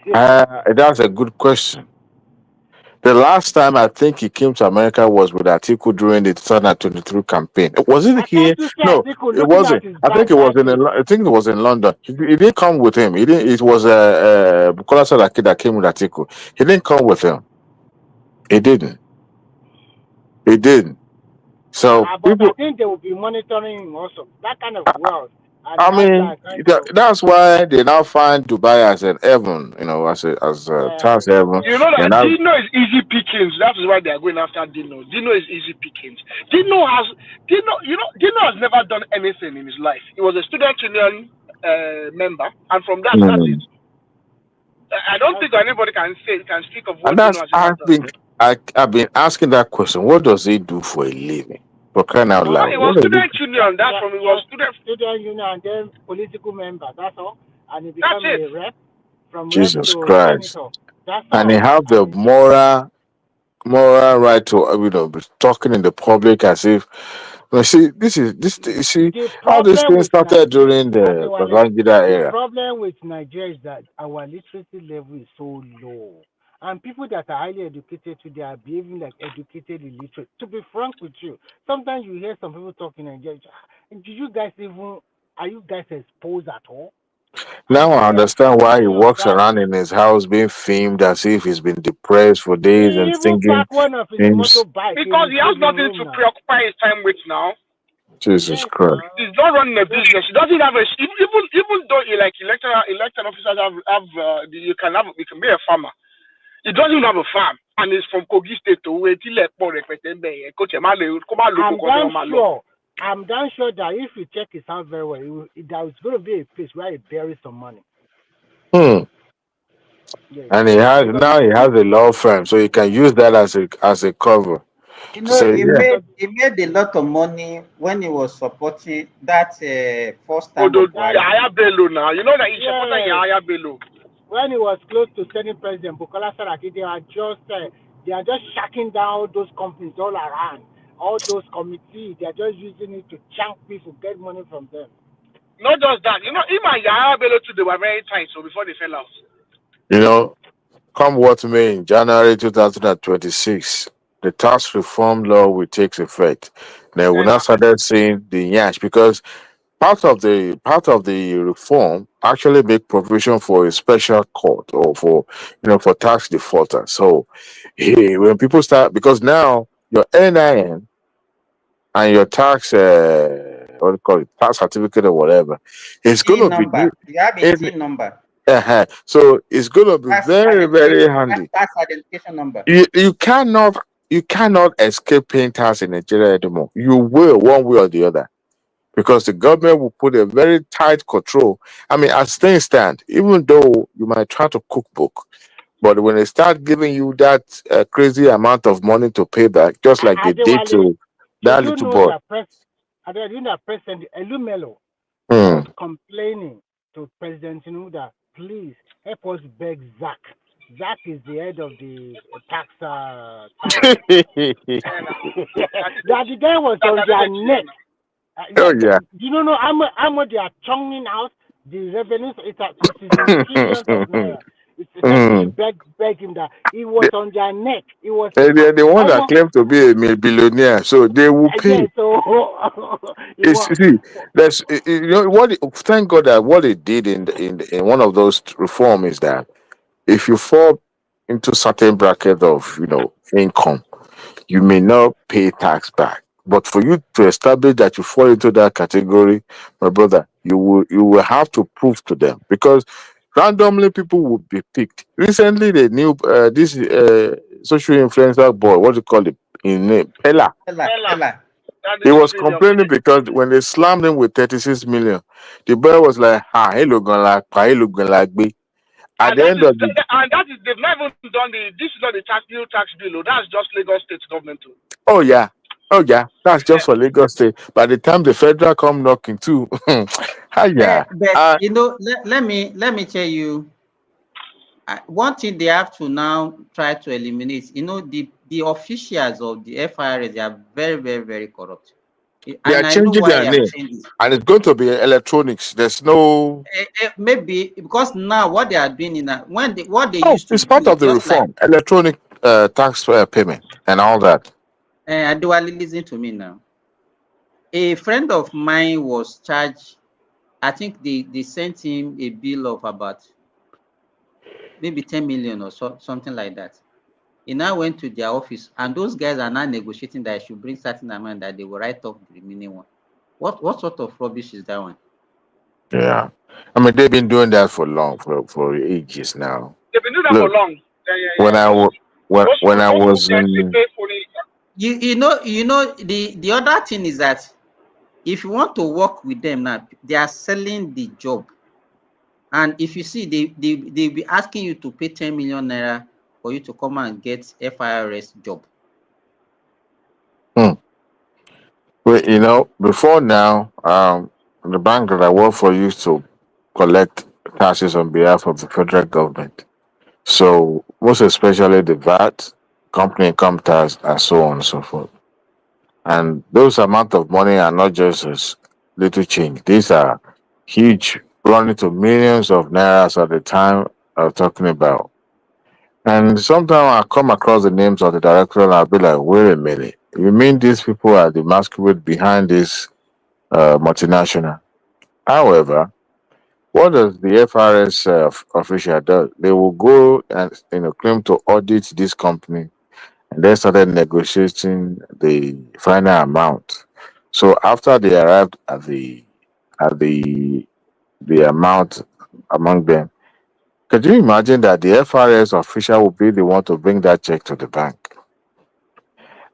That's a good question. The last time I think he came to America was with Atiku during the 2023 campaign. Was it here? No, it wasn't. I think it was in London. He didn't come with him. He didn't. It was Bukola Saraki that came with Atiku. He didn't come with him. He didn't. So but I think they will be monitoring him also. That kind of wealth. I mean, that's why they now find Dubai as an heaven, as tax heaven. You know that Dino is easy pickings. That is why they are going after Dino. Dino is easy pickings. Dino has never done anything in his life. He was a student union member, and from that, that's it. I don't think anybody can speak of what Dino has ever done. I've been asking that question. What does he do for a living? For crying out loud. It was student union. That's from it was student union and then political member. That's all. And he became a rep from Jesus rep to Christ. senator. That's and all. he have the moral right to be talking in the public as if. See, all these things started during the Babangida era. The problem with Nigeria is that our literacy level is so low. And people that are highly educated today are behaving like educated illiterate. To be frank with you, sometimes you hear some people talking in Nigeria. Are you guys exposed at all? Now I understand why he walks around in his house being filmed as if he's been depressed for days and thinking because he has nothing to preoccupy his time with now. Jesus Christ. He's not running a business. He doesn't have even though elected officers you can be a farmer. He doesn't even have a farm, and he's from Kogi State to wait till I'm damn sure that if you check his house very well, there's going to be a place where he buries some money. And he has a law firm, so he can use that as a cover. He made a lot of money when he was supporting that first time. Yahaya Bello now. You know that he's supporting Yahaya Bello. When he was close to Senate President Bukola Saraki, they are just shutting down those companies all around. All those committees, they are just using it to chunk people, get money from them. Not just that. Him and Yahaya Bello too, they were very tight, so before they fell out. come what may, in January 2026, the tax reform law will take effect. Then we now started seeing the yash because part of the reform actually make provision for a special court or for for tax defaulters. So when people start, because now your NIN and your tax what do you call it, tax certificate or whatever, it's TIN gonna be number. You have a it, TIN number. so it's gonna be Tax very, very identification. handy. Tax identification number. You cannot escape paying tax in Nigeria anymore. You will one way or the other because the government will put a very tight control. I mean, as things stand, even though you might try to cookbook, but when they start giving you that crazy amount of money to pay back, just like they did Adewale, to do that you little know boy. that President Elumelo Hmm. was complaining to President Tinubu that please help us beg Zach. Zach is the head of the tax. That the guy was on their neck. Oh yeah. Do you know how much they are churning out? The revenues, it is in trillions of naira. It's just to Hmm. beg him that he was on their neck. He was They're the one that almost claim to be a billionaire, so they will yeah. pay. So he It's was. you see, there's thank God that what they did in one of those reform is that if you fall into certain bracket of income, you may not pay tax back. But for you to establish that you fall into that category, my brother, you will have to prove to them because randomly people will be picked. Recently, the new this social influencer boy, what do you call it in name, Pella. Ella. He was complaining because when they slammed him with 36 million, the boy was like, "Ha, hello, gonna hello, gonna be." At And the end of the that is they've not even done this is not the new tax bill. Oh, that's just Lagos State government. Oh. oh yeah, that's just for Lagos State. By the time the federal come knocking too, hiya. But let me tell you, one thing they have to now try to eliminate. The officials of the FIRS, they are very, very, very corrupt, They are and I know changing why their they are name, saying this. and it's going to be electronics. There's no. Maybe because now what they are doing in that what they Oh, used to it's do part is of the just like reform, electronic tax payment and all that. Adewanju, listen to me now. A friend of mine was charged. I think they sent him a bill of about maybe 10 million or something like that. He now went to their office, and those guys are now negotiating that I should bring certain amount that they will write off the remaining one. What sort of rubbish is that one? Yeah, I mean they've been doing that for long, for ages now. They've been doing that for Look, long. when I wa- when I Most people was can actually in pay for it. The other thing is that if you want to work with them now, they are selling the job. And if you see, they'll be asking you to pay 10 million naira for you to come and get FIRS job. Well, before now, the bank that I work for used to collect taxes on behalf of the federal government. So most especially the VAT, company income tax, and so on and so forth. And those amount of money are not just as little change. These are huge, running to millions of nairas at the time I'm talking about. And sometimes I come across the names of the director and I'll be like, wait a minute. You mean these people are the masquerade behind this multinational? However, what does the FRS official do? They will go and claim to audit this company, and they started negotiating the final amount. So after they arrived at the amount among them, could you imagine that the FRS official will be the one to bring that check to the bank?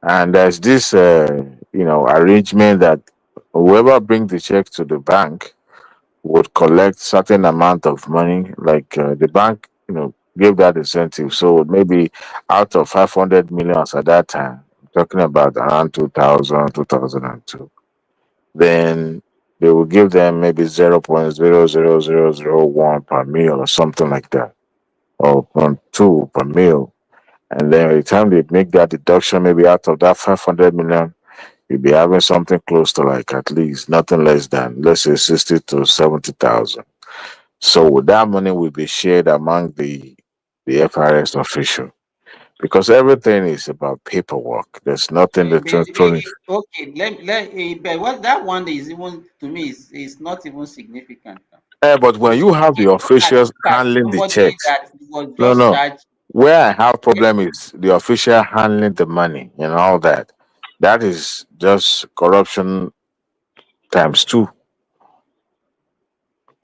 And there's this arrangement that whoever brings the check to the bank would collect certain amount of money, like the bank, gave that incentive. So maybe out of 500 million at that time, I'm talking about around 2000, 2002, then they will give them maybe 0.00001 per mil or something like that, or 0.2 per mil. And then by the time they make that deduction, maybe out of that 500 million, you'll be having something close to like at least nothing less than, let's say, 60 to 70,000. So that money will be shared among the the FRS official, because everything is about paperwork. There's nothing electronic. Okay, but what that one is even to me is not even significant. But when you have the officials Look at handling the somebody checks, that was no, just no. charged. Where I have problem is the official handling the money and all that. That is just corruption times two.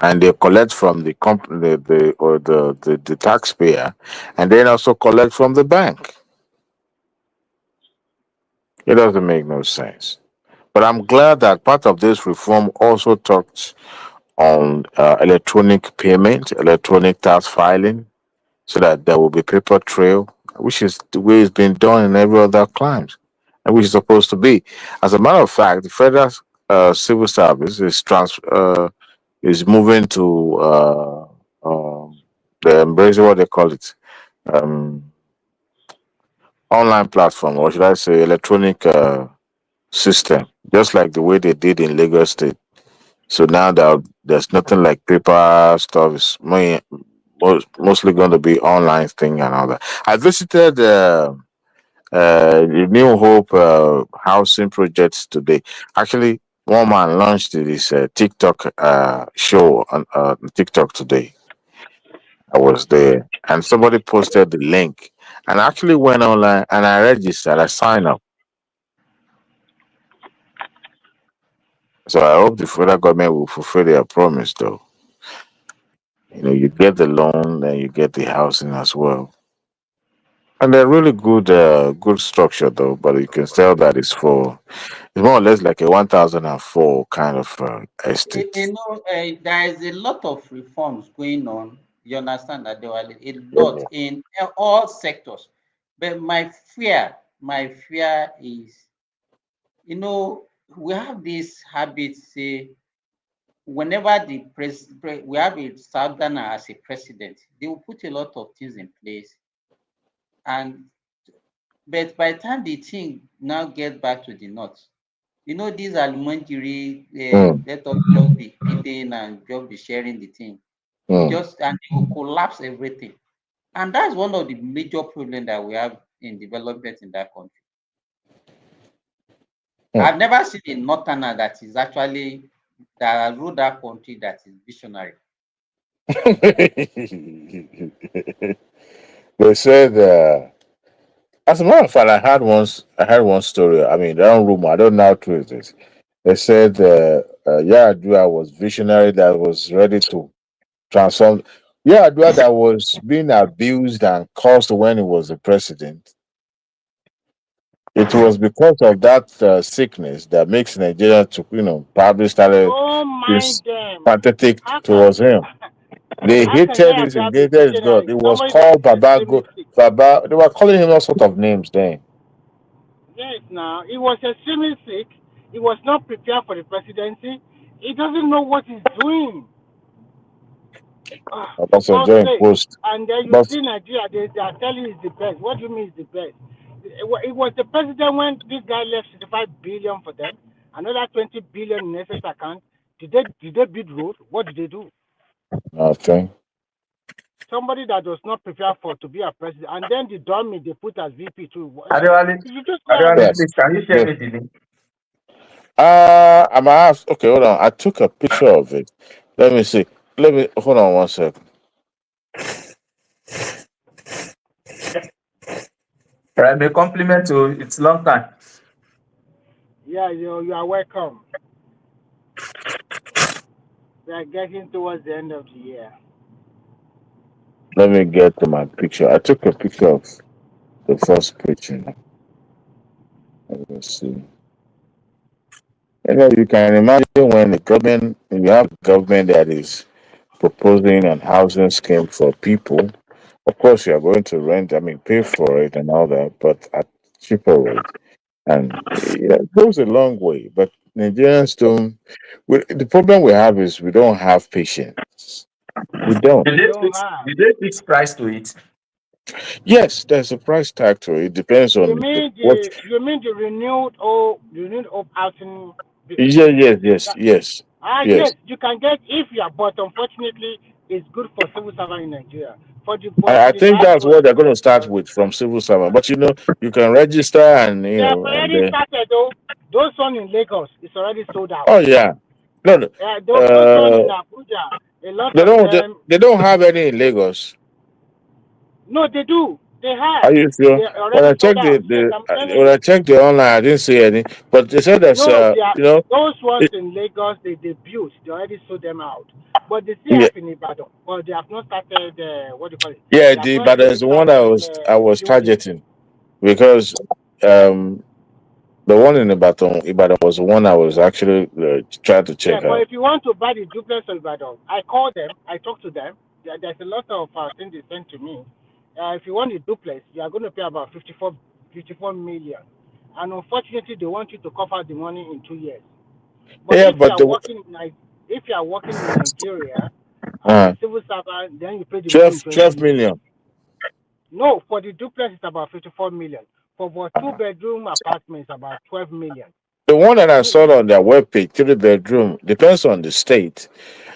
And they collect from the company, the taxpayer, and then also collect from the bank. It doesn't make no sense. But I'm glad that part of this reform also talks on electronic payment, electronic tax filing, so that there will be paper trail, which is the way it's been done in every other climes, and which is supposed to be. As a matter of fact, the federal civil service is moving to the embrace what they call it, um, online platform, or should I say, electronic system, just like the way they did in Lagos State. So now that there's nothing like paper stuff, it's mostly going to be online thing and all that. I visited the New Hope housing projects today. Actually, one man launched this TikTok show on TikTok today. I was there, and somebody posted the link, and I actually went online and I registered. I signed up. So I hope the federal government will fulfill their promise, though. You get the loan, then you get the housing as well. And they're really good structure though. But you can tell that it's more or less like a 1004 kind of estate. There is a lot of reforms going on. You understand that there are a lot Yeah. in all sectors. But my fear is, we have this habit, say, whenever we have a southerner as a president, they will put a lot of things in place. But by the time the thing now get back to the north, these alimentary, Mm, let us just be eating and just be sharing the thing. mm, And it will collapse everything. And that's one of the major problems that we have in development in that country. mm. I've never seen a northerner that is actually that ruled that country that is visionary. They said, as a matter of fact, I had one story. I mean, their own rumor. I don't know how true it is. They said Yaradua was visionary that was ready to transform. Yaradua that was being abused and cursed when he was the president. It was because of that sickness that makes Nigeria to probably started Don't mind this them. pathetic How can towards him. They how can hated this Yaya and be hated his God. visionary? It was Somebody that called is Baba extremely Go sick. Baba. They were calling him all sort of names then. Yes, now he was extremely sick. He was not prepared for the presidency. He doesn't know what he's doing. About some Just joint say, post. and then you But see Nigeria, they are telling you it's the best. What do you mean it's the best? It was the president when this guy left 65 billion for them, another 20 billion in SS account. Did they build road? What did they do? nothing. Somebody that was not prepared for to be a president, and then the dummy they put as VP too. Adewale, You just go and Adewale, Yes. please, can you share Yes. me the link? I'm asked. Okay, hold on. I took a picture of it. Let me see. Let me hold on one second. May compliment to it's long time. yeah, you are welcome. We are getting towards the end of the year. Let me get to my picture. I took a picture of the first picture. Let me see. You can imagine when you have government that is proposing an housing scheme for people. Of course, you are going to rent. I mean, pay for it and all that, but at cheaper rate. And it goes a long way. But Nigerians don't. The problem we have is we don't have patience. We don't. We don't have. Did they fix price to it? Yes, there's a price tag to it. It depends You on mean what. the renewed housing Yeah, scheme? yes, yes, yes, Yes, yes. you can get if you are, but unfortunately is good for civil servant in Nigeria. I For the think that's diaspora, what they're going to start with from civil servant. But you can register and they have already started though. Those one in Lagos is already sold out. oh yeah, no, no. Those one in Abuja, a lot They of don't them. they don't have any in Lagos. No, they do. They have. Are you sure? They When already I sold checked out. Yes, I'm telling when you. I checked the online, I didn't see any. But they said there's No, they are, you know those ones it, in Lagos, they built. They already sold them out. But they still yeah, have in Ibadan. But they have not started, what do you call it? yeah, They have the not but there's even the one started I was doing it. targeting because um the one in Ibadan was the one I was actually trying to Yeah, check but out. if you want to buy the duplex in Ibadan, I call them, I talk to them. There's a lot of things they send to me. If you want the duplex, you are going to pay about 54 million. And unfortunately, they want you to cover the money in 2 years. But Yeah, if you but are working in if you are working in Nigeria as a uh, civil servant, then you pay the money in 12, 20 12 years. million. No, for the duplex it's about 54 million. For two-bedroom apartments about 12 million. The one that I saw Which on their webpage, 3 bedroom, depends on the state.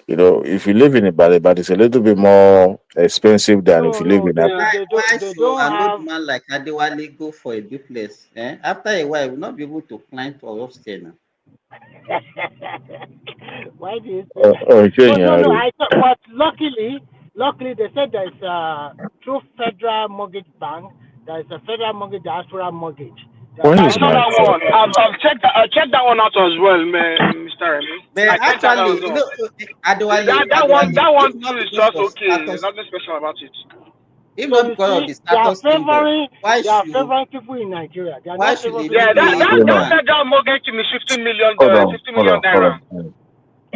You know, if you live in Ibadan, but it's a little bit more expensive than if no, you live no, in they Why, they don't why they should don't an old have. man like Adewale go for a duplex? Eh? After a while, he will not be able to climb to upstairs now. Why do you say that? But no, no. I thought, but luckily they said there's through Federal Mortgage Bank. There's a Federal Mortgage Diaspora Mortgage. They are When I is saw starting my that to. one. I checked that one out as well, Mr. Remy. But I checked that out actually, as well. Adewale, That one if too not is because just of okay. There's status, nothing special about it. if So not you because of see, the status symbol, why they are should favoring people in Nigeria. They are why not should favoring a people Yeah, in lady, that a Nigeria. hold on, federal mortgage team is 50 million, hold on, 50 hold million on, hold naira. on.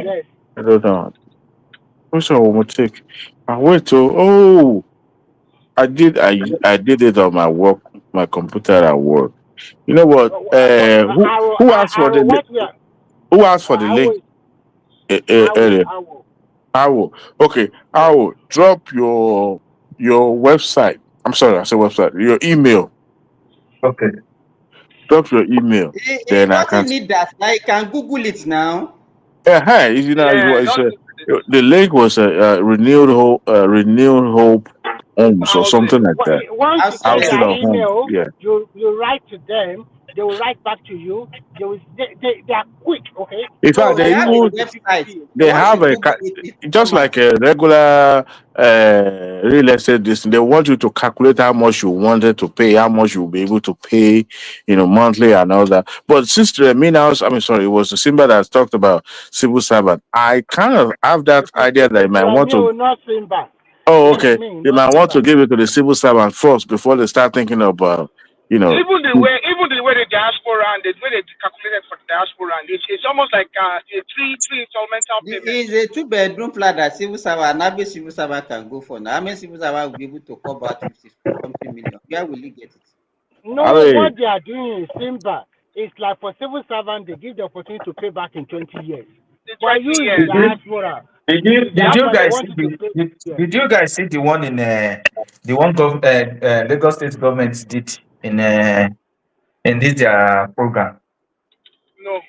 Yes. Hold on. What's our will take? I wait to I did it on my work, my computer at work. You know what? Who asked for the What we are, who asked for the I link will, I will, earlier? I will. I will. Okay, I Yes. will drop your website. I'm sorry, I said website. Your email. Okay. Drop your email. he Then I can. doesn't need that. Now he can Google it now. Hey, you know, Yeah, it's don't the link was renewed hope homes or something housing. like that. Once you get Housing. Housing their or homes. email, Yeah. you write to them. They will write back to you. They are quick. Okay. In fact, So They they let's have say a even it's a website. 50K. they Once you have Google it, it will just come like out. a regular real estate this they want you to calculate how much you wanted to pay, how much you'll be able to pay, monthly and all that. But since the mean house, I mean sorry, it was the Simba that talked about civil servant. I kind of have that idea that you might want Remy to will not swim back. okay, Me, you not might swim want to back. give it to the civil servant first before they start thinking about Even the way the diaspora and the way they calculated for the diaspora, and it's almost like a three installmental The payment. is a two-bedroom flat that civil servant, an average civil servant can go for now. How many civil servant will be able to cover out 50 something million? Where will he get it? I No, mean what they are doing is Simba. It's like for civil servant, they give the opportunity to pay back in 20 years. The But 20 you in the years. diaspora, Did that you one they guys see want you to pay. Yes. did you guys see the one in the one Lagos State government did in this their program? No.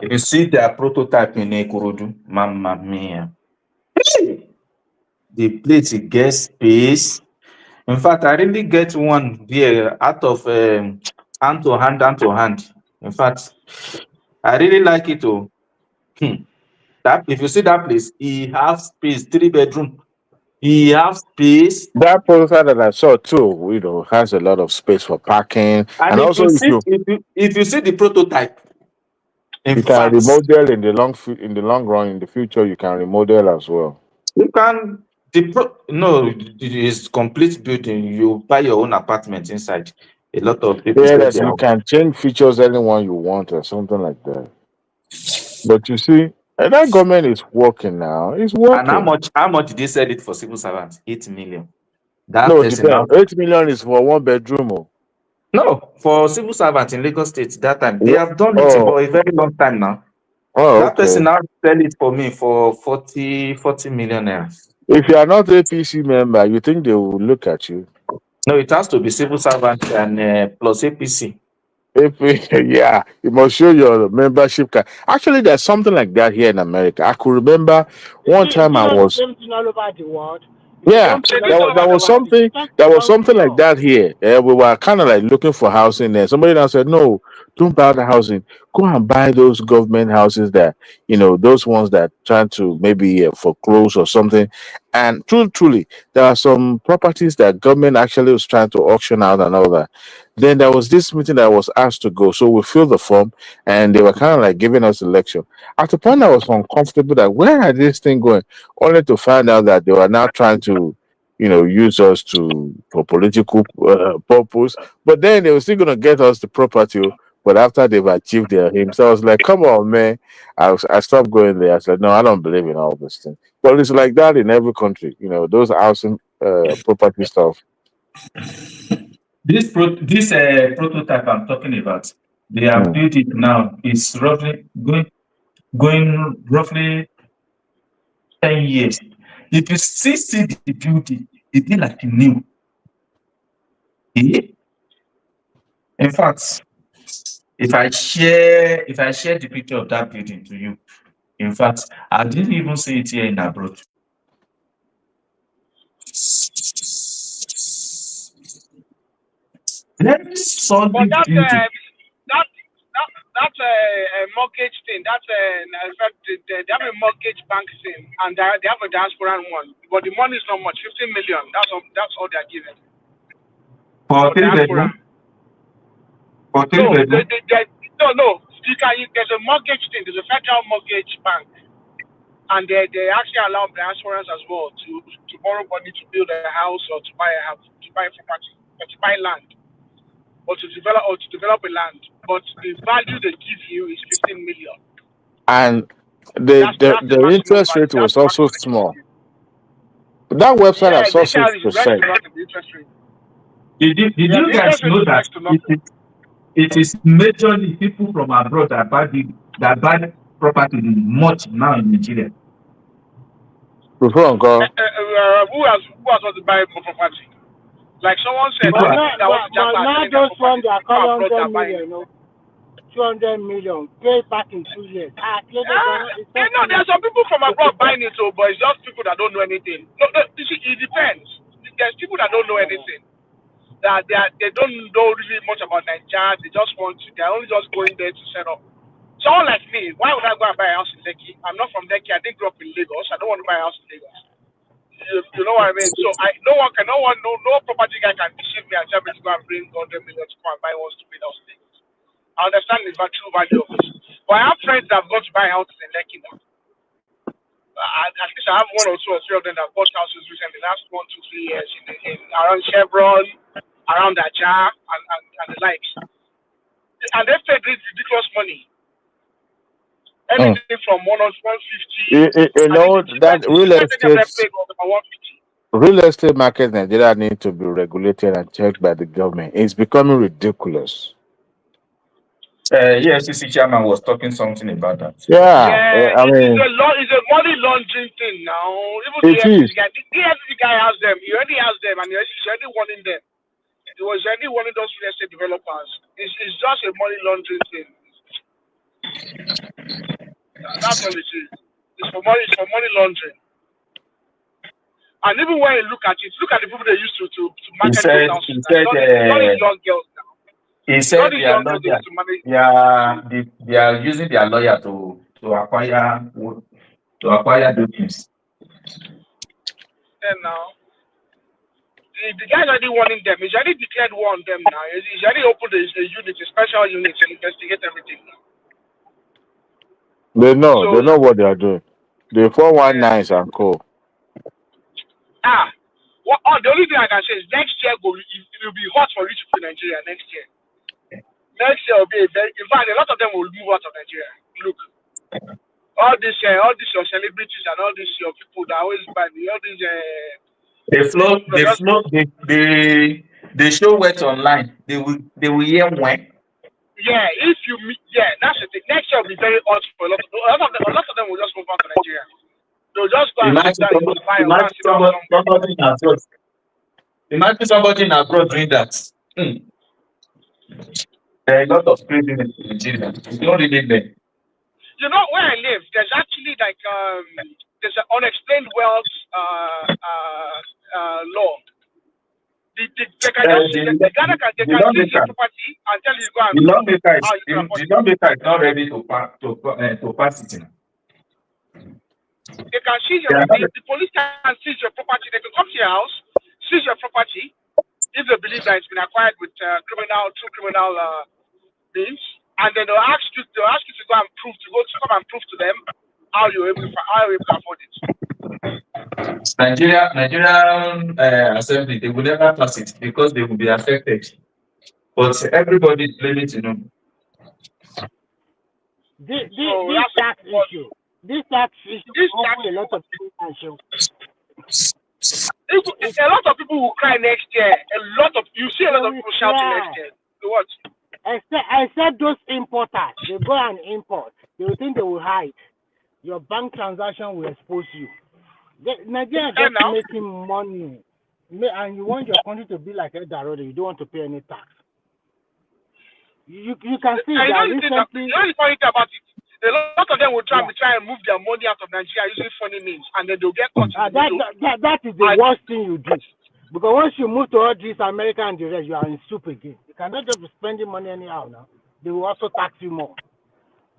If you see their prototype in Ikorodu, mamma mia, the place it gets space. In fact, I really get one there out of hand to hand, hand to hand. In fact, I really like it. Oh, that if you see that place, he has space, 3 bedroom. He has space. that prototype that I saw too, has a lot of space for parking, And and if also you see if you see the prototype, in you can fact, remodel in the long run in the future. You can remodel as well. you can no, it is complete building. You buy your own apartment inside. A lot of people Yeah, get that their you own. can change features anyone you want or something like that. But you see, that government is working now. It's And working. how much did they sell it for civil servants? 8 million. That No, it person now. depends. 8 million is for 1 bedroom. Oh. No, for civil servants in Lagos State that time. They Wha- have done it Oh, for a very long time now. oh, That person okay. now sell it for me for 40 million naira. If you are not APC member, you think they will look at you? No, it has to be civil servant and plus APC. Yeah, you must show your membership card. Actually, there's something like that here in America. I could remember one Is time it I not the was, same thing all over the world? It's the yeah, same thing They all do. over there the was world. It's something, just there was something like unclear. that here. We were kind of like looking for housing there. Somebody now said, no, don't buy the housing. Go and buy those government houses that, those ones that trying to maybe foreclose or something. And truly, there are some properties that government actually was trying to auction out and all that. Then there was this meeting that I was asked to go. So we filled the form and they were kind of like giving us a lecture. At the point I was uncomfortable that where are this thing going? Only to find out that they were now trying to, use us for political purpose. But then they were still gonna get us the property. But after they've achieved their aim, so I was like, "Come on, man!" I stopped going there. I said, "No, I don't believe in all this thing." But it's like that in every country. Those housing property stuff. This prototype I'm talking about, they have Mm. built it now. It's roughly going roughly 10 years. If you still see the building, it be like new. Eh? In fact, if I share the picture of that building to you, in fact, I didn't even see it here in abroad. Very solid But that building. that that mortgage thing, that's in fact they have a mortgage bank thing, and they have a diaspora one, but the money is not much, 15 million. That's all they're giving For for three diaspora. bedroom? For three No, bedroom? no. There's a mortgage thing. There's a federal mortgage bank, and they actually allow diasporans as well to borrow money to build a house or to buy a house, to buy property, or to buy land, or to develop a land. But the value they give you is 15 million. And the, the That's the the maximum interest value. rate That's was the also maximum they can small. give you. That website I Yeah, saw they say it's next 6%. to nothing. The interest rate. Did Yeah, you the guys interest rate know is that next to nothing. it is majorly people from abroad that buy property much now in Nigeria? Before uncle. Who has want to buy property? Like someone said, People But that are now, people that want to jump but and now selling their those ones property, they are people calling abroad 100 are buying million, it. 200 million, pay back in 2 years. It's just There are some people from abroad buying it, but it's just people that don't know anything. No, you see, it depends. There's people that don't know anything. That they don't know really much about Nigeria. They just want to. They're only just going there to set up. Someone like me, why would I go and buy a house in Lekki? I'm not from Lekki. I didn't grow up in Lagos. I don't want to buy a house in Lagos. You know what I mean? So no property guy can deceive me and tell me to go and bring 100 million to go and buy one stupid house in Lagos. I understand the true value of it. But I have friends that have got to buy houses in Lekki now. At least I have one or two or three of them that bought houses recently, the last 1, 2, 3 years in around Chevron, around Aja, and the likes. And they paid ridiculous money. Anything from 150, I think the cheapest That thing I've ever paid was about 150. real estate market in Nigeria need to be regulated and checked by the government. It's becoming ridiculous. EFCC chairman was talking something about that. Yeah, Yeah, I it's mean, a money laundering thing now. Even the it is. EFCC guy has them. He already has them, and he's already warning them. He was already warning those real estate developers. It's just a money laundering thing. That's all it is. It's for money laundering. And even when you look at it, look at the people they used to He market those said houses. he Now. said It's all these young girls now. he It's all said these their young girls they lawyer used to manage. they are using their lawyer to acquire those things. Then now, the guy's already warning them. He's already declared war on them now. He's already opened a unit, a special unit to investigate everything now. They So, know what they are doing. The 419s and co. the only thing I can say is next year it will be hot for rich people in Nigeria next year. Next year will be in fact, a lot of them will move out of Nigeria. Look, all these your celebrities and all these your people that always buy all these They show what's online. They will hear when. Yeah, that's the thing. Next year will be very hot for a lot of them will just move out to Nigeria. They'll just go and sit Imagine down in Dubai or go and sit down somewhere. somebody in abroad. Imagine somebody in abroad doing that. There are a lot of craziness in Nigeria. You don't really learn. You know where I live, there's actually like there's an unexplained wealth law. They can just the Ghana can they can seize your property and tell you to go and The lawmaker how you can afford the it. lawmaker is not ready to pass it. They can seize your the police can seize your property. They can come to your house, seize your property if they believe that it's been acquired with criminal means, and then they'll ask you to go and come and prove to them how you're able to afford it. Nigerian assembly, they will never pass it because they will be affected. But everybody is blaming Tinubu. This tax issue open a lot of people. A lot of people will cry next year. You see a lot of people shouting next year. So what? Except those importers, they go and import. They will think they will hide. Your bank transaction will expose you. Nigeria is just making money, and you want your country to be like El-Rufai. You don't want to pay any tax. You can see that recently. You know the funny thing about it? A lot of them will try and move their money out of Nigeria using funny means, and then they'll get caught. That is the worst thing you do. Because once you move to all this America and the rest, you are in soup again. You cannot just be spending money anyhow now. They will also tax you more.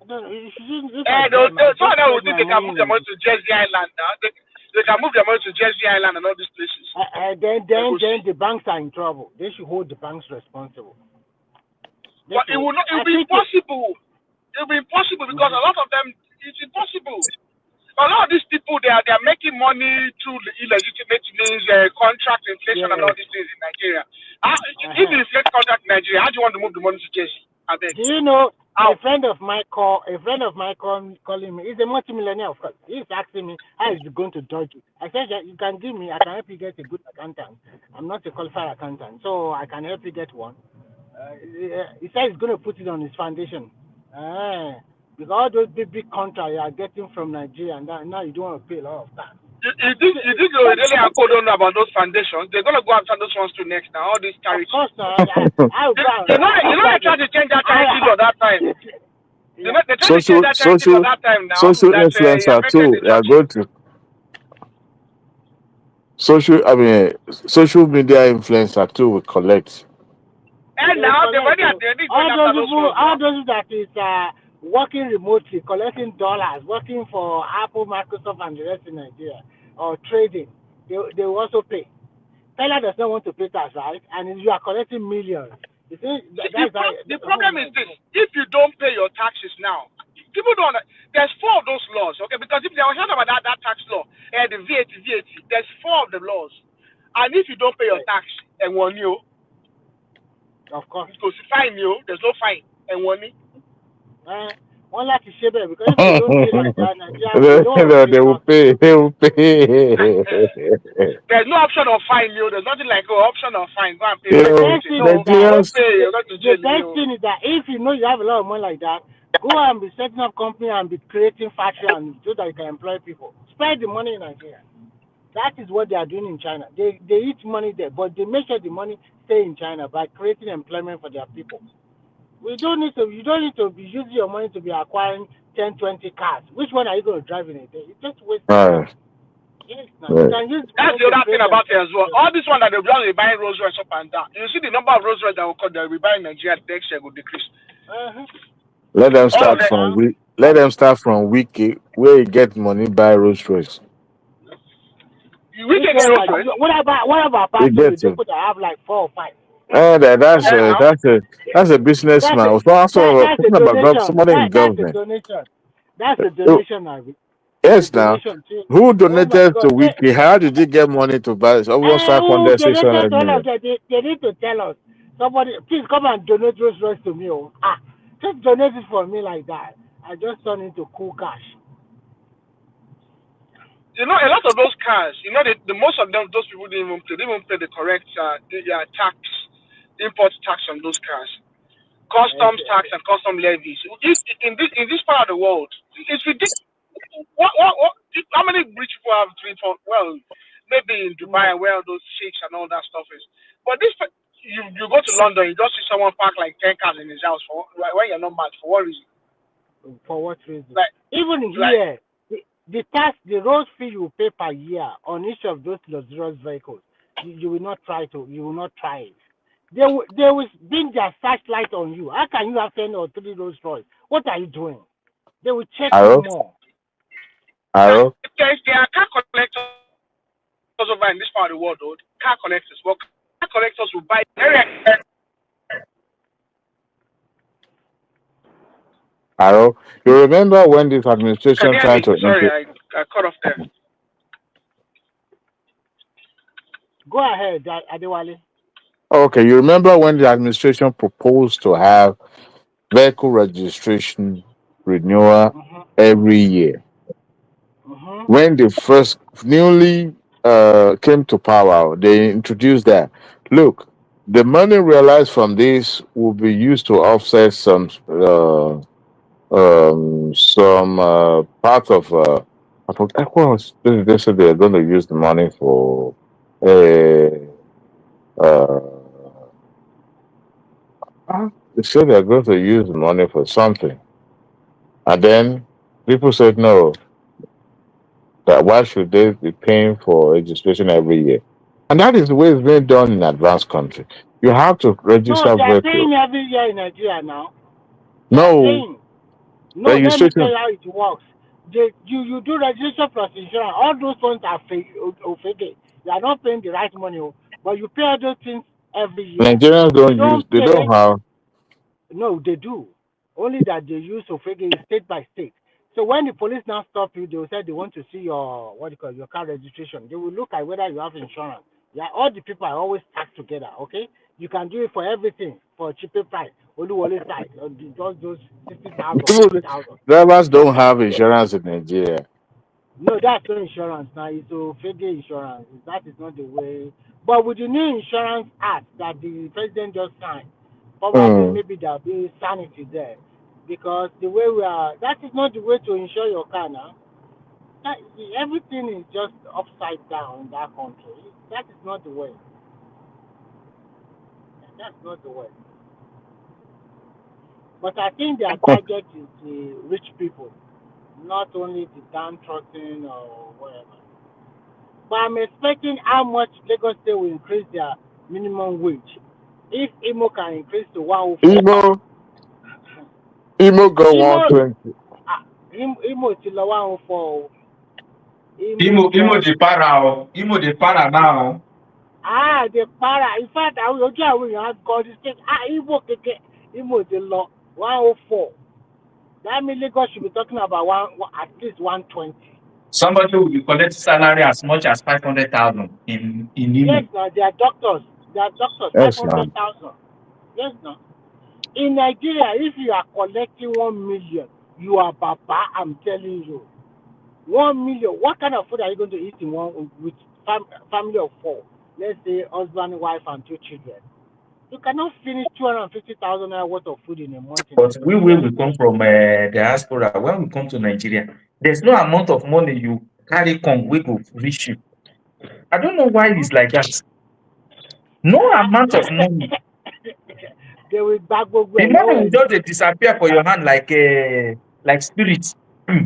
Some of them will think they can move their money to Jersey Island now. They can move their money to Jersey Island and all these places. Then the banks are in trouble. They should hold the banks responsible. But it will be impossible. It will be impossible because a lot of them, it's impossible. A lot of these people, they are making money through the illegitimate means, contract inflation and all these things in Nigeria. If you inflate contract in Nigeria, how do you want to move the money to Jersey? Do you know a friend of mine calling me? He's a multimillionaire, of course. He's asking me how is he going to dodge it. I said you can give me. I can help you get a good accountant. I'm not a qualified accountant, so I can help you get one. He said he's going to put it on his foundation. Because all those big contracts you are getting from Nigeria, and now you don't want to pay a lot of tax. You think really Uncle don't know about those foundations? They're going to go after those ones too next now, all these tariffs. Of course, you know they tried to change that tariff at that time. You know, they tried to change that tariff at that time now. Social influencer too. They are going to social media influencer too will collect. And now they're already at the end. All those that is working remotely, collecting dollars, working for Apple, Microsoft, and the rest in Nigeria, or trading, they will also pay. Teller does not want to pay tax, right? And you are collecting millions. You see, the problem is this: if you don't pay your taxes now, people don't. There's 4 of those laws, okay? Because if they were talking about that tax law, the VAT, there's 4 of the laws, and if you don't pay your tax, and one you, of course, it goes fine you. There's no fine, and one one like to share because if they don't pay like that, Nigeria, they will pay. They will pay. There's no option of fine you. There's nothing like option of fine. Go and pay. The best thing is that if you know you have a lot of money like that, go and be setting up company and be creating factory and so that you can employ people. Spread the money in Nigeria. That is what they are doing in China. They eat money there, but they make sure the money stay in China by creating employment for their people. You don't need to be using your money to be acquiring 10, 20 cars. Which one are you going to drive in a day? It's just waste time. Yes, you can use that's the other thing about it as well. All this one that they'll be buying Rolls Royce up and down. You see the number of Rolls Royce that they'll be buying in Nigeria next year will decrease. Let them start from week. Let them start from week where you get money buy Rolls Royce. What about people that have like 4 or 5? That's a businessman. That's a somebody in government. That's a donation. Yes, now. Who donated to Wiki? How did you get money to buy almost 500, 600 million? They need to tell us. Somebody, please come and donate Rolls Royce to me. Just donate it for me like that. I just turn into cool cash. You know, a lot of those cars, you know, the most of them, those people didn't even pay the correct tax, import tax on those cars, customs tax and custom levies. In this part of the world, it's ridiculous. How many rich people have 3 for? Well, maybe in Dubai where all those sheikhs and all that stuff is. But you go to London, you just see someone park like 10 cars in his house for when you're not mad. For what reason? For what reason? Like, even here, the tax, the road fee you pay per year on each of those luxurious vehicles, you will not try it. They will bring their flashlight on you. How can you have 10 or 3 Rolls Royce? What are you doing? They will check you more. Hello? There are car collectors over in this part of the world, though. Car collectors. Well, car collectors will buy Hello? You remember when this administration tried to Sorry, I cut off there. Go ahead, Adewale. Okay, you remember when the administration proposed to have vehicle registration renewal every year? When they first newly came to power, they introduced that. Look, the money realized from this will be used to offset some part of they said they're going to use the money for they said they're going to use the money for something, and then people said no, that why should they be paying for registration every year? And that is the way it's being done in advanced country. You have to register No, they are vehicles. paying every year in Nigeria now. No, No, let me tell registration. you how it works. You do registration plus insurance. All those ones are fake. You are not paying the right money, but you pay all those things every year. Nigerians don't You use. They pay. don't have. No, they do. Only that they use Ofege state by state. So when the police now stop you, they will say they want to see your your car registration. They will look at whether you have insurance. Yeah, all the people are always tagged together. Okay, you can do it for everything for a cheaper price. Only one side, just those 60,000, 50,000. Drivers don't have insurance in Nigeria. No, that's no insurance now. It's Ofege insurance. That is not the way. But with the new insurance act that the president just signed, probably maybe there'll be sanity there, because the way we are, that is not the way to insure your car now. Everything is just upside down in that country. That is not the way. That's not the way. But I think their target is the rich people, not only the downtrodden or whatever. But I'm expecting how much Lagos State will increase their minimum wage. If Imo can increase to 104. Imo go 120. Imo is still 104. Imo the para. Imo the para now. The para. In fact, I will have called this thing. Imo the law 104. That means Lagos should be talking about at least 120. Somebody will be collecting salary as much as 500,000 in Imo. Yes, now they are doctors. They are doctors. 500,000. Yes, now. In Nigeria, if you are collecting 1 million, you are baba. I'm telling you, 1 million. What kind of food are you going to eat in one with family of 4? Let's say husband, wife, and 2 children. You cannot finish 250,000 naira worth of food in a month. But we come from diaspora. When we come to Nigeria, there's no amount of money you carry we go reach you. I don't know why it's like that. No amount of money. They will back the money will just disappear for your hand like spirits. They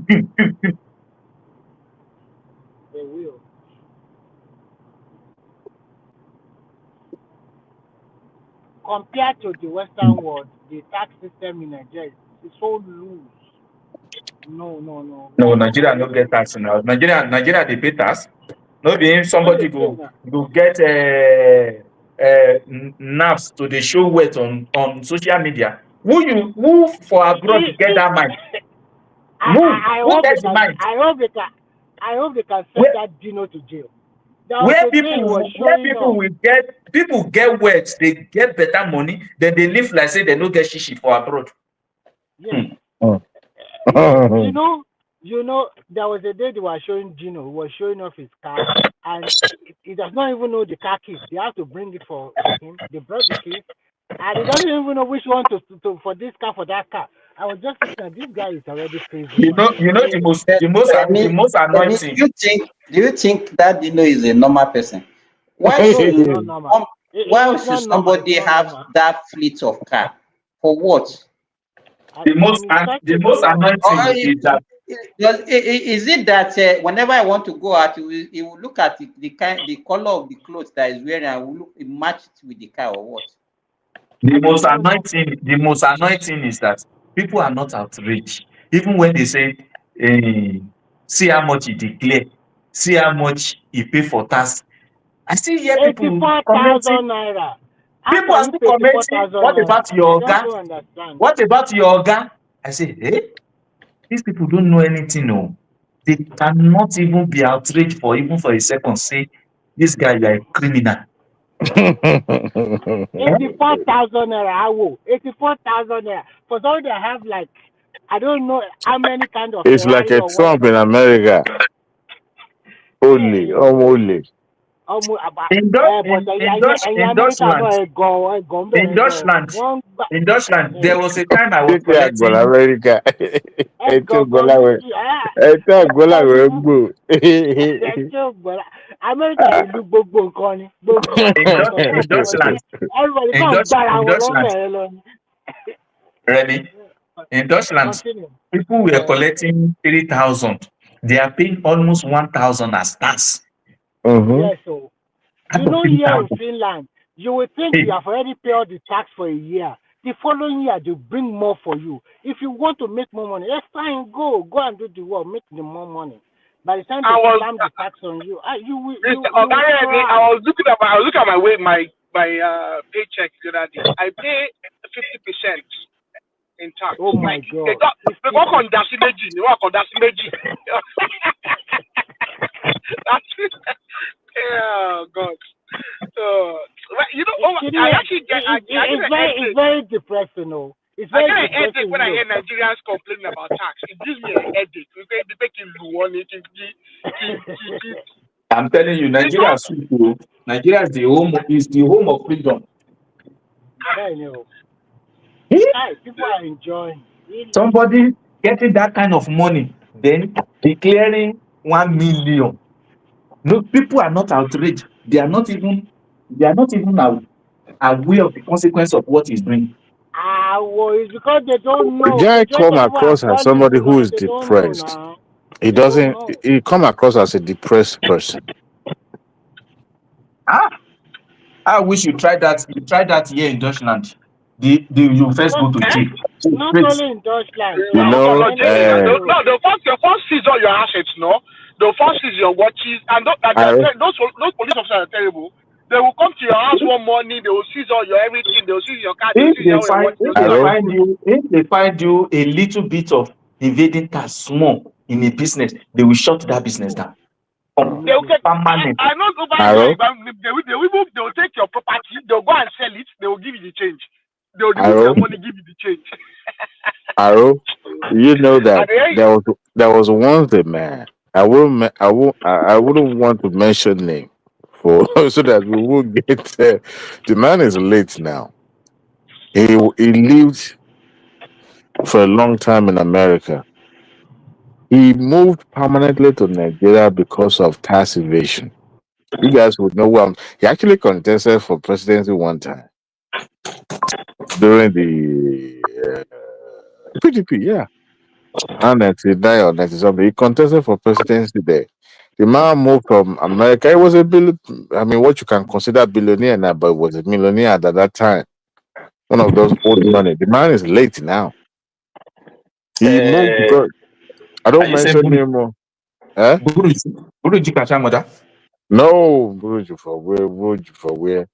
will. Compared to the Western world, the tax system in Nigeria is so loose. No. No, Nigeria no get tax now. Nigeria they pay tax. No be if somebody go get nerves to the show weight on social media. Who for abroad get that mind? I hope they can send that Dino to jail. Where people get wet, they get better money, then they live like say they no get shishi for abroad. Yes. You know, there was a day they were showing Gino, who was showing off his car, and he does not even know the car keys. They have to bring it for him. They brought the keys, and he doesn't even know which one to for this car, for that car. I was just thinking, this guy is already crazy. You know the most annoying thing. Do you think that Dino is a normal person? Why no, he's not normal. Why It's should not normal. somebody It's not have normal. that fleet of car? For what? The most It's annoying Or thing is that is it that whenever I want to go out, he will look at the color of the clothes that he's wearing and will match it with the car or what? the most annoying thing is that people are not outraged. Even when they say, see how much he declare, see how much he pay for tax. I still hear people 84,000 commenting. naira. How People can are you still pay commenting. 84,000 What naira? about your I Oga? don't understand. What about your Oga? I say, hey, these people don't know anything. No, they cannot even be outraged for even for a second. Say, this guy, you are a criminal. 84,000 naira. I will. 84,000 naira. For someone that have like, I don't know how many kind of It's like Ferrari a or Trump whatever. in America. Only, Yeah. only. But in America, In Deutschland, there was a time I was Take that, go collecting. America. Eto gola we. Eto gola we gbo. America ìlú gbogbo nǹkan ni gbogbo In Deutschland, everybody in kàn gbára wọn Deutschland, lọ́mọ ẹ lọ ni. Remy, in Deutschland, Continue. people were collecting 3,000. They are paying almost 1,000 as tax. Yes, so Out you of know here in 3,000. Finland, you will think you have already paid all the tax for a year. The following year they bring more for you. If you want to make more money, let's fine, go and do the work, make the more money. By the time they slam the tax on you, you will cry. I was looking at my paycheck the other day. I pay 50% in tax. Oh my God! They work on Dasimeji. They work on Dasimeji. Oh God! So you know, I actually get. It's very depressing, though. It's I very get a headache depressing. when I hear Nigerians complaining about tax. It gives me a headache. They make you want it. I'm telling you, Nigeria is sweet, oh. Nigeria is the home of freedom. I know. People are enjoying. Really. Somebody getting that kind of money, then declaring 1 million. No, people are not outraged. They are not even aware of the consequence of what he's doing. Well, it's because they don't know. Guy Majority come of people are across as somebody gullible who and is they don't know depressed. now. He doesn't. He come across as a depressed person. I wish you tried that. You tried that here in Deutschland. You first go to jail. Not only in Deutschland. You know, They'll first seize all your assets, no? They'll first seize your watches, and those police officers are terrible. They will come to your house one morning. They will seize all your everything. They will seize your car. They will seize all your watches. If they find you a little bit of evading tax small in a business, they will shut that business down. They will get permanent. I know they will take your property. They'll go and sell it. They will give you the change. They will remove your money, give you the change. Aro, you know that there was once a man. I wouldn't want to mention name for so that we will get. The man is late now. He lived for a long time in America. He moved permanently to Nigeria because of tax evasion. You guys would know he actually contested for presidency one time during the PDP, yeah. And 99 or 90 something. He contested for presidency there. The man moved from America. He was what you can consider billionaire now, but was a millionaire at that time. One of those old money. The man is late now. He moved because I don't mention him more. Eh? Buruji Kashamoda? No, Buruji for where?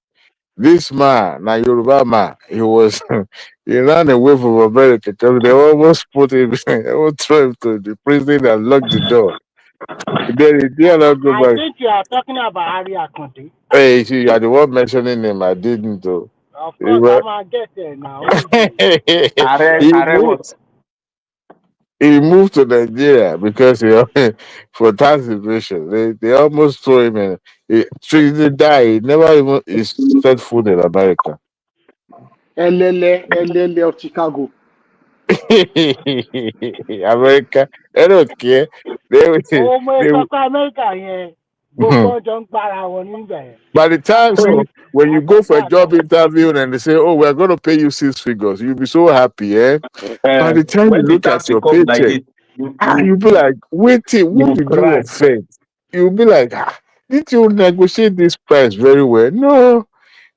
This man, now Yoruba man, he ran away from America because they almost put him, they almost throw him to the prison and lock the door. Then he did not go I back. think you are talking about Harry Akonde. Hey, see, you are the one mentioning him. I didn't though. Of course, I'm gonna get there now. He moved to Nigeria because for tax evasion. They almost threw him in. He died. He never even set foot in America. LLA of Chicago. America, I don't care. America, yeah. By the time, see, when you go for a That's job interview and they say, oh, we're going to pay you 6 figures, you'll be so happy, eh? By the time you when the look at tax will your come like paycheck, this, you'll be like, wait, you what will did you cry. offend? You'll be like, did you negotiate this price very well? No,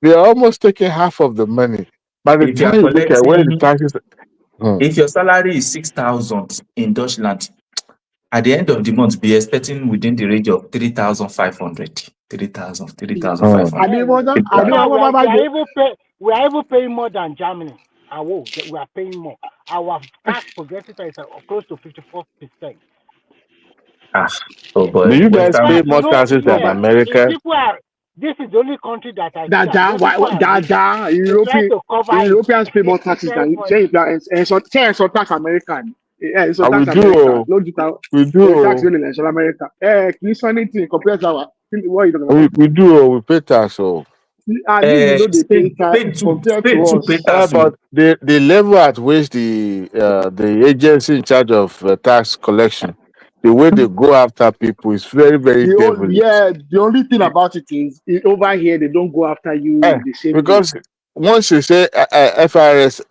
they are almost taking half of the money. By the If you time are you look at where the collecting, taxes, if your salary is 6,000 in Deutschland, at the end of the month, be expecting within the range of 3,500. 3,000, I 3,500. didn't want to. I didn't We are even paying more than Germany. We are paying more. Our tax progressive is close to 54%. Oh do boy, you guys Western. pay more taxes than If America? people are, this is the only country that I see that Dada, where people are rich, Dada, they try to cover it. Europeans pay more taxes Very than funny. say so tax American. So We tax do, America. No, we tax do, really national America. This funny thing compared to our what are you talking about? we do, we pay tax. And you know they pay tax compared to Spain too pay us. tax. But the level at which the agency in charge of tax collection, the way they go after people is very, very devilish. The only thing about it is over here they don't go after you the same way. Because once you say IRS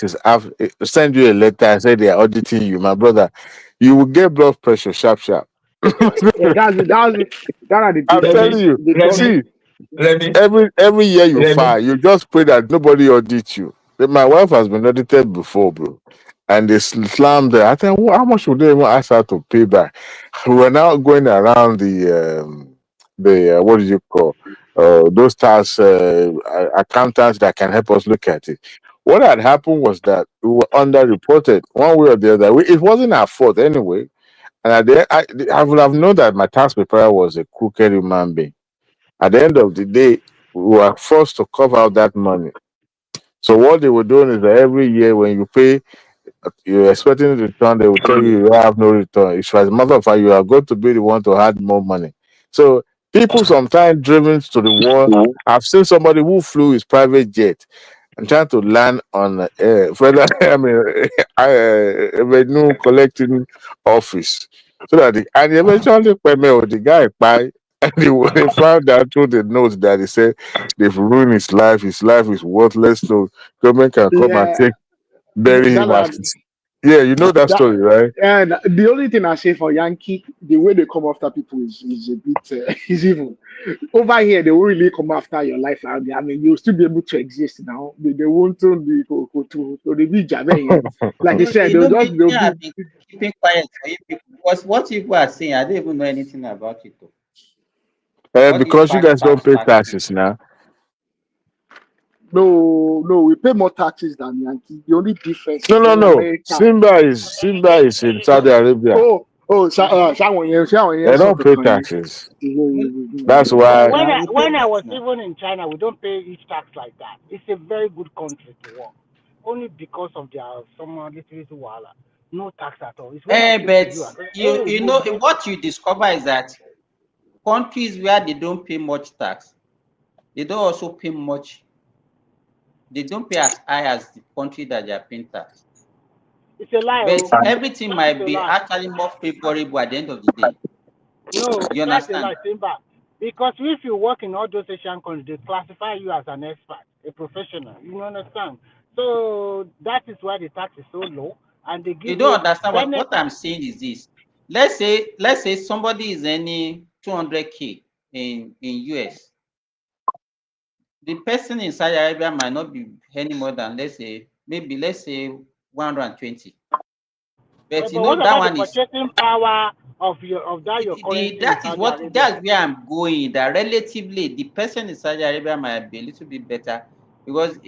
is send you a letter and say they are auditing you, my brother, you will get blood pressure sharp, sharp. That's it. That are the I'm things. telling you. They come. See, Remy, every year you Remy, file, you just pray that nobody audits you. My wife has been audited before, bro, and they slammed her. I think, how much would they even ask her to pay back? We're now going around the what do you call those tax accountants that can help us look at it. What had happened was that we were underreported one way or the other. It wasn't our fault anyway. And at the end, I would have known that my tax preparer was a crooked human being. At the end of the day, we were forced to cover out that money. So what they were doing is that every year when you pay, you're expecting a return, they will tell you you have no return. It's as a matter of fact, you are going to be the one to add more money. So people sometimes driven to the war. I've seen somebody who flew his private jet and trying to land on federal, revenue collecting office. So that and eventually the guy by and they found out through the notes that he said they've ruined his life is worthless, so government can come and Yeah, bury him that, as yeah, you know that that story, right? and the only thing I say for Yankee, the way they come after people is a bit is evil. Over here, they won't really come after your life. I mean, you'll still be able to exist now. They won't be to the beach. Like you No, said, you know, me, they'll I've be. been keeping quiet for you people because what people are saying, I don't even know anything about it. Though. All this Because you guys don't pay tax thing. taxes now. No, we pay more taxes than Yankee. The only difference No, is no, in no. America. Simba is in Saudi Arabia. They don't pay taxes. That's why. When I was even in China, we don't pay each tax like that. It's a very good country to work. Only because of their some literacy wahala. No tax at all. It's when I came to But you. I said, you know what you discover is that countries where they don't pay much tax, they don't also pay much. They don't pay as high as the country that they are paying tax. It's a lie. But everything might be actually more favorable at the end of the day. No, You that's a understand? lie, Simba. Because if you work in all those Asian countries, they classify you as an expert, a professional. You understand? So that is why the tax is so low, and they give You don't understand what benefits. I'm saying is this. Let's say somebody is earning 200K in US. The person in Saudi Arabia might not be earning more than let's say 120. But you But know what that about the one is purchasing power of your currency in that is Saudi what Arabia? that's where I'm going. That relatively the person in Saudi Arabia might be a little bit better because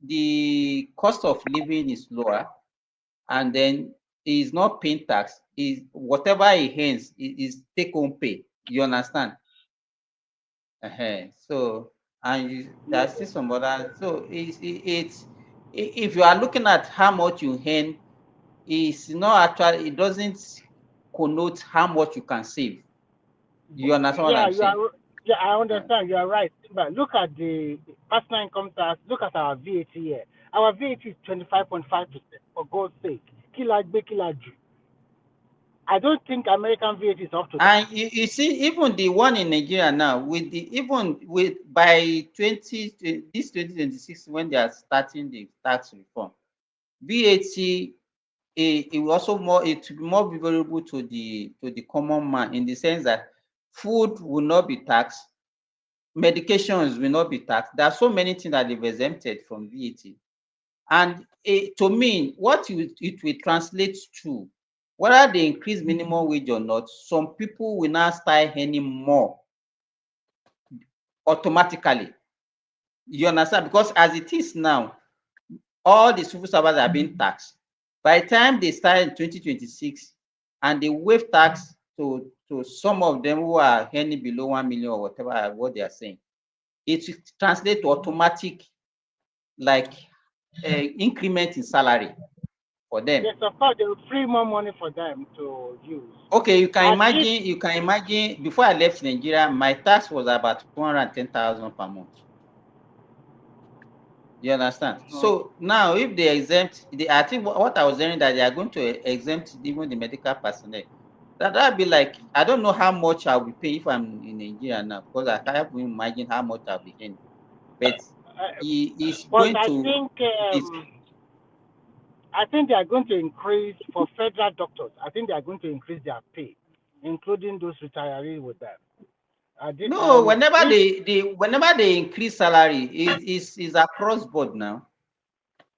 the cost of living is lower, and then he's not paying tax. Is whatever he earns is take home pay. You understand? So and there's still some other. So it's if you are looking at how much you earn, it's not actually it doesn't connote how much you can save. You understand what Yeah, I'm saying? yeah, I understand. You are right. But look at the personal income tax. Look at our VAT here. Our VAT is 25.5%. For God's sake, kilajbe kilaju. I don't think American VAT is up to that. And you see, even the one in Nigeria now, with the even with by 2026, when they are starting the tax reform, VAT it will also it will be more favorable to the common man, in the sense that food will not be taxed, medications will not be taxed. There are so many things that they've exempted from VAT. And to me, what it will translate to, whether they increase minimum wage or not, some people will now start earning more automatically. You understand? Because as it is now, all the civil servants are being taxed. By the time they start in 2026 and they waive tax to some of them who are earning below 1 million or whatever what they are saying, it will translate to automatic, like increment in salary for them. Yes, of course, they will free more money for them to use. Okay, you can imagine. Before I left Nigeria, my tax was about 210,000 per month. You understand? So now, if they exempt, I think what I was hearing, that they are going to exempt even the medical personnel. That'd be like, I don't know how much I'll be paying if I'm in Nigeria now, because I can't even imagine how much I'll be paying. But it's going to. I think they are going to increase for federal doctors. I think they are going to increase their pay, including those retirees with them. No, whenever they increase salary, is across board now.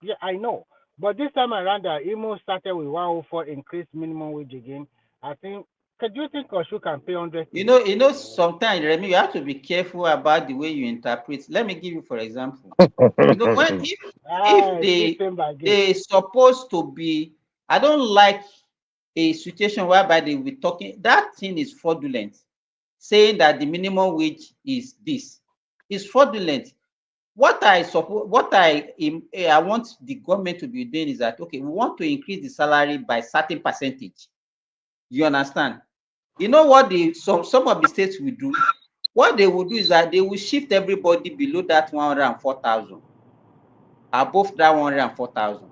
Yeah, I know. But this time around, the Imo started with 104 increased minimum wage again. I think. Could you think Oshu can pay 100? You know, sometimes, Remy, you have to be careful about the way you interpret. Let me give you, for example. You know, if they supposed to be, I don't like a situation whereby they will be talking, that thing is fraudulent, saying that the minimum wage is this. It's fraudulent. What I want the government to be doing is that, okay, we want to increase the salary by certain percentage. You understand? You know what some of the states will do? What they will do is that they will shift everybody below that 104,000, above that 104,000.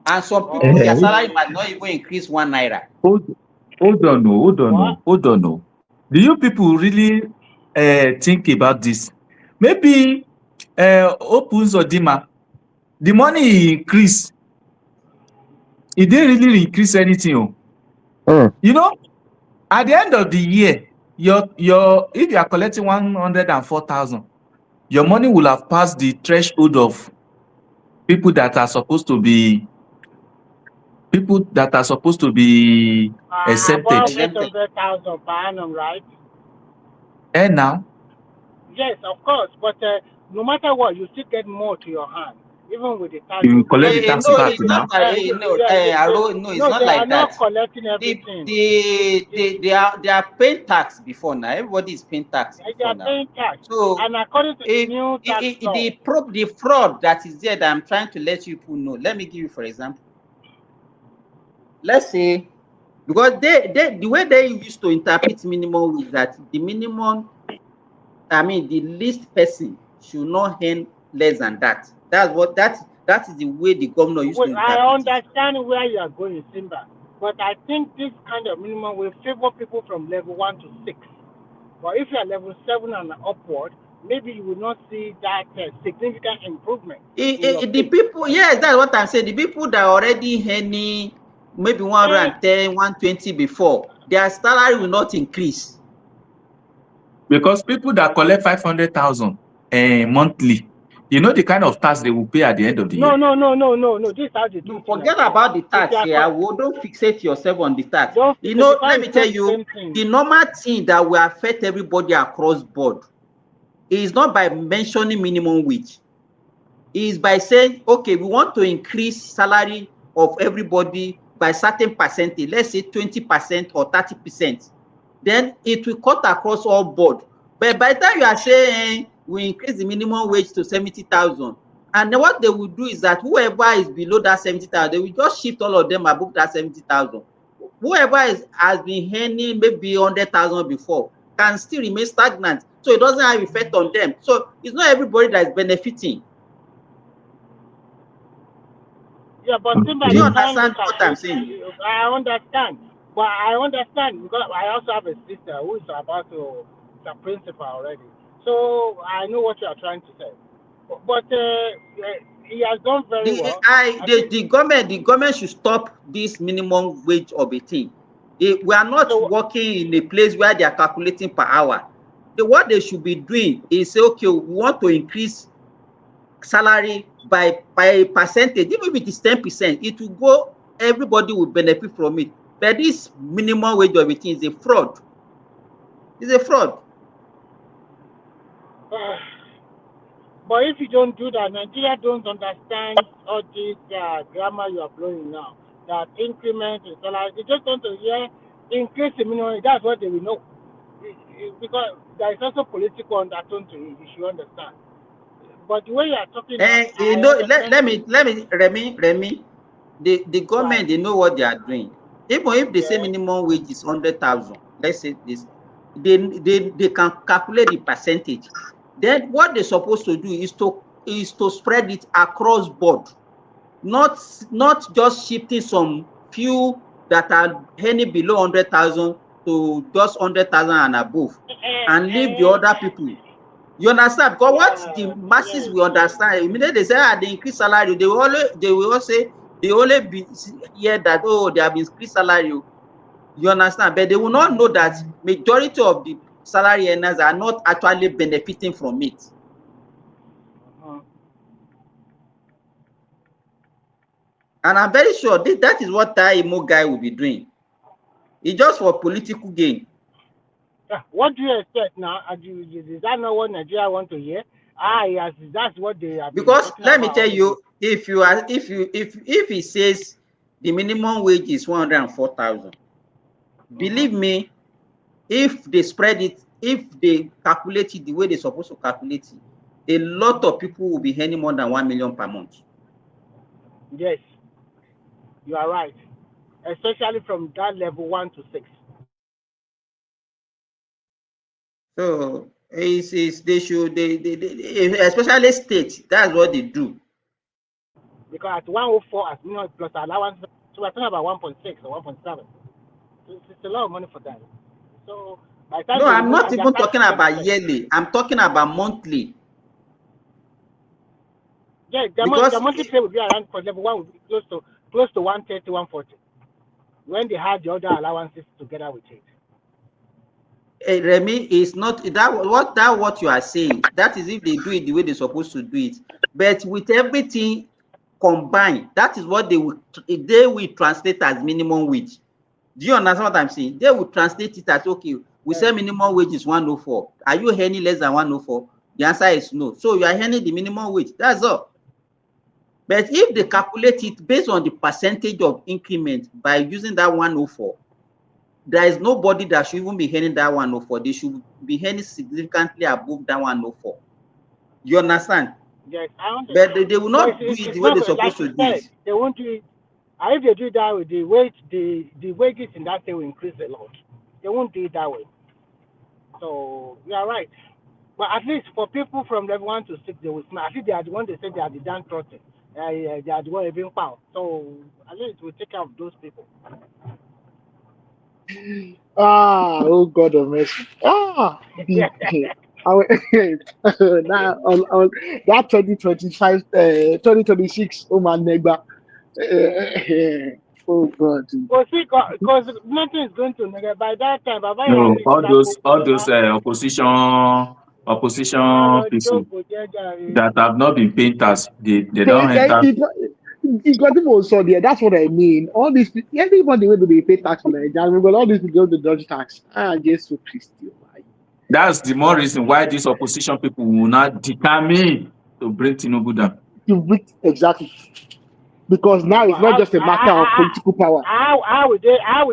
And some people, their salary might not even increase 1 naira. Hold on. Do you people really think about this? Maybe Opus or Dima, the money he increased, it didn't really increase anything. You know, at the end of the year, if you are collecting 104,000, your money will have passed the threshold of people that are supposed to be accepted. About 800,000 per annum, right? And now? Yes, of course. But no matter what, you still get more to your hand, even with the tax. You collect the tax back now. It's not they like are that. not collecting everything. They are paying tax before now. Everybody is paying tax before now. Paying tax. So, and according to the new tax law, the fraud that is there that I'm trying to let you people know. Let me give you, for example. Let's say, because the way they used to interpret minimum is that the minimum, the least person should not earn less than that. That is the way the governor used to interpret it. I understand where you are going, Simba, but I think this kind of minimum will favor people from level 1 to 6. But if you are level 7 and upward, maybe you will not see that significant improvement. The people, yes, that's what I'm saying. The people that are already earning maybe 110, 120 before, their salary will not increase. Because people that collect 500,000 monthly, you know the kind of tax they will pay at the end of the year. No. This is how they do it. Forget about the tax here. Don't fixate yourself on the tax. You know, let me tell you, the normal thing that will affect everybody across board is not by mentioning minimum wage. It is by saying, okay, we want to increase salary of everybody by certain percentage, let's say 20% or 30%. Then it will cut across all board. But by the time you are saying we increase the minimum wage to 70,000, and then what they will do is that whoever is below that 70,000, they will just shift all of them above that 70,000. Whoever has been earning maybe 100,000 before can still remain stagnant, so it doesn't have effect on them. So it's not everybody that is benefiting. Yeah, but do you understand what I'm saying? I understand. But I understand because I also have a sister who is about to the principal already. So I know what you are trying to say. But he has done very well. I think The government should stop this minimum wage of a thing. We are not so. working in a place where they are calculating per hour. What they should be doing is say, okay, we want to increase salary by a percentage, even if it is 10%, it will go, everybody will benefit from it. But this minimum wage of a thing is a fraud. It's a fraud. But if you don't do that, Nigeria don't understand all this grammar you are blowing now. That increment in salary, they just want to hear increase the minimum. That's what they will know. Because there is also political undertone to it. You should understand. But the way you are talking, You I know, understand. let me, Remy, the government, Right. they know what they are doing. Even if they say Yeah. minimum wage is 100,000, let's say this, they can calculate the percentage. Then what they're supposed to do is to spread it across board, not just shifting some few that are earning below 100,000 to just 100,000 and above, and leave the other people. You understand? Because what the masses will understand, immediately they say, they increase salary, they will all say, they only be hear that, oh, they have increased salary. You understand? But they will not know that majority of the salary earners are not actually benefiting from it. And I'm very sure that is what that Imo guy will be doing. It's just for political gain. What do you expect now? Is that not what Nigeria want to hear? Yes, that's what they have been Because talking let me about tell already. you, if he says the minimum wage is 104,000, believe me, if they spread it, if they calculate it the way they're supposed to calculate it, a lot of people will be earning more than 1 million per month. Yes, you are right. Especially from that level 1 to 6. So they should, especially states, that's what they do. Because at 104 as minimum plus allowance, so we're talking about 1.6 or 1.7. It's a lot of money for them. So by the time No, they I'm remove, not and their even tax talking is gonna about affect. yearly. I'm talking about monthly. Yeah, the Because monthly pay will be around for level 1 will be close to 130, 140. When they had the other allowances together with it. Remy, is not what you are saying. That is if they do it the way they're supposed to do it. But with everything combined, that is what they will translate as minimum wage. Do you understand what I'm saying? They will translate it as, okay, we say minimum wage is 104. Are you earning less than 104? The answer is no. So you are earning the minimum wage. That's all. But if they calculate it based on the percentage of increment by using that 104, there is nobody that should even be earning that 104. They should be earning significantly above that 104. You understand? Yes, I understand. But they will But not do it it's the way not they're supposed like to you do it. said. They won't do it. And if they do it that way, the wages in that state will increase a lot. They won't do it that way. So you are right. But at least for people from level 1 to 6, they will smile. I think they are the one they say they are the damn trotting. They are the one even found. So at least we'll take care of those people. Oh God of mercy. Now on that 2025, 2026, oh my neighbor. Oh God. Because nothing is going to negative. By that time, Baba No, Yari all those opposition people that have not been paid tax, they don't enter. It got people so there. That's what I mean. All these everybody will be pay tax in Nigeria, but all these people don't dodge tax. Jesus Christ. That's the more reason why these opposition people will not determine to bring Tinubu down. Exactly. Because now But it's not just a matter of political power. how would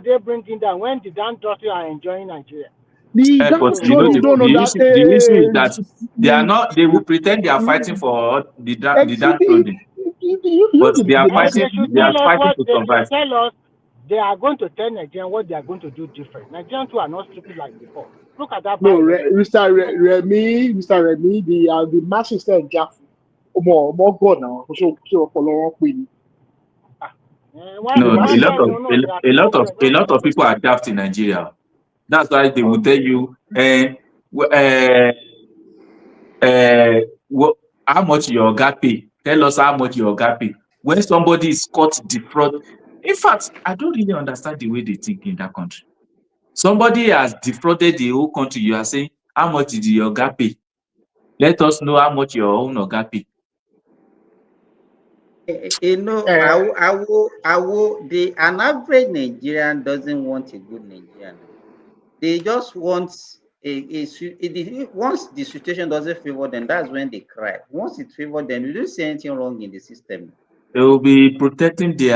they bring in down when the damn Dotty are enjoying Nigeria? But you know the issue is that they will pretend they are fighting for the downtrodden, but they are And fighting to they should survive. tell us they are going to tell Nigerians what they are going to do different. Nigerians too are not stupid like before. Look at that No, Biden. Mr. Remy, the masses said Jaffe. More God now. So for long. No, a lot of people adapt in Nigeria. That's why they will tell you, how much your oga pay. Tell us how much your oga pay. When somebody is caught defraud, in fact, I don't really understand the way they think in that country. Somebody has defrauded the whole country. You are saying, how much did your oga pay? Let us know how much your own oga pay. You know, an average Nigerian doesn't want a good Nigerian. They just want once the situation doesn't favor them, that's when they cry. Once it favors them, you don't see anything wrong in the system. They will be protecting the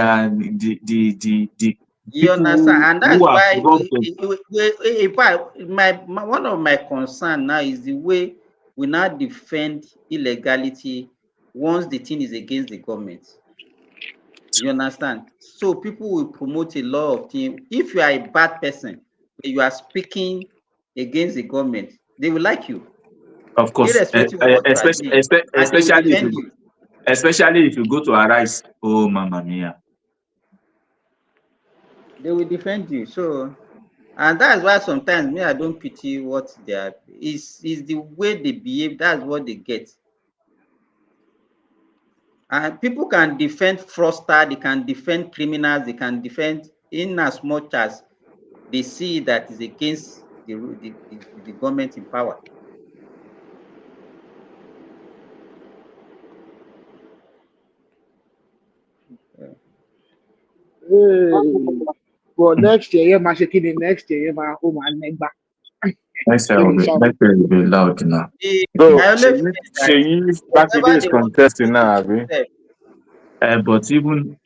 You understand? And that's who have why robbed them. one of my concerns now is the way we now defend illegality once the thing is against the government. You understand? So people will promote a lot of things. If you are a bad person, you are speaking against the government, they will like you. Of course, Irrespective of what you are doing, and they will defend you. Especially if you go to Arise. Oh, Mamma Mia. They will defend you. So, and that's why sometimes me, I don't pity what they are. Is the way they behave. That's what they get. And people can defend fraudsters, they can defend criminals, they can defend in as much as they see that is against the government in power. Well, next year, next year, Next year will be loud now. So, Sheyi Bakide is contesting now, Abi. But even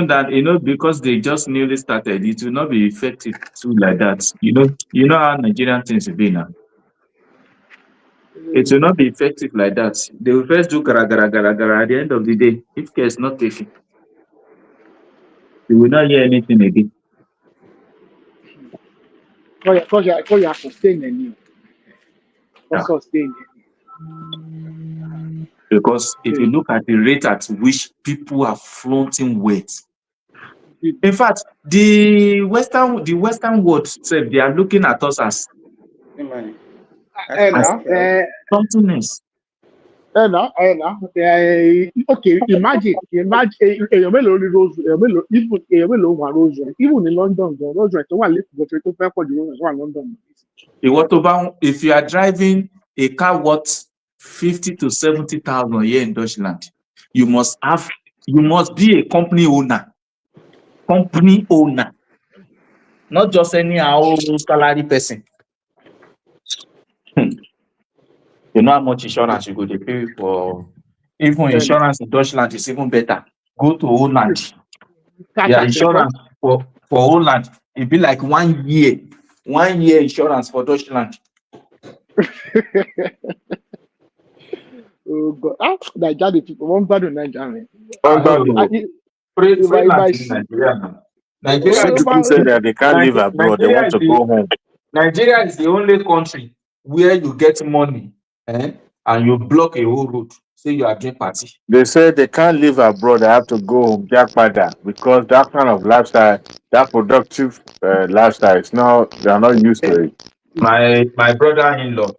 that, because they just newly started, it will not be effective too like that. You know how Nigerian things will be now. It will not be effective like that. They will first do gara gara gara gara. At the end of the day, if care is not taken, you will not hear anything again. Because you are sustaining Because if you look at the rate at which people are flaunting weight, in fact, the Western world itself, they are looking at us as something else. Okay, imagine èèyàn mélòó ní Rose èèyàn mélòó wà Rose even ní London Rose tó wà lẹ́kọ̀ọ́ tó fẹ́ pọ̀ jù Rose wà London. If you are driving a car worth 50 to 70,000 here in Deutschland, you must be a company owner. Company owner, not just any old salary person. You know how much insurance you go to pay for? Even insurance in Deutschland is even better. Go to Holland. Yeah, insurance for Holland, it be like 1 year. 1 year insurance for Deutschland. Oh God! Nigeria people won't bad Nigeria. Nigeria people say that they can't live abroad. They want to go home. Nigeria is the only country where you get money and you block a whole road. Say you are doing party. They say they can't live abroad. They have to go home, because that kind of lifestyle, that productive lifestyle, they are not used to it. My brother-in-law,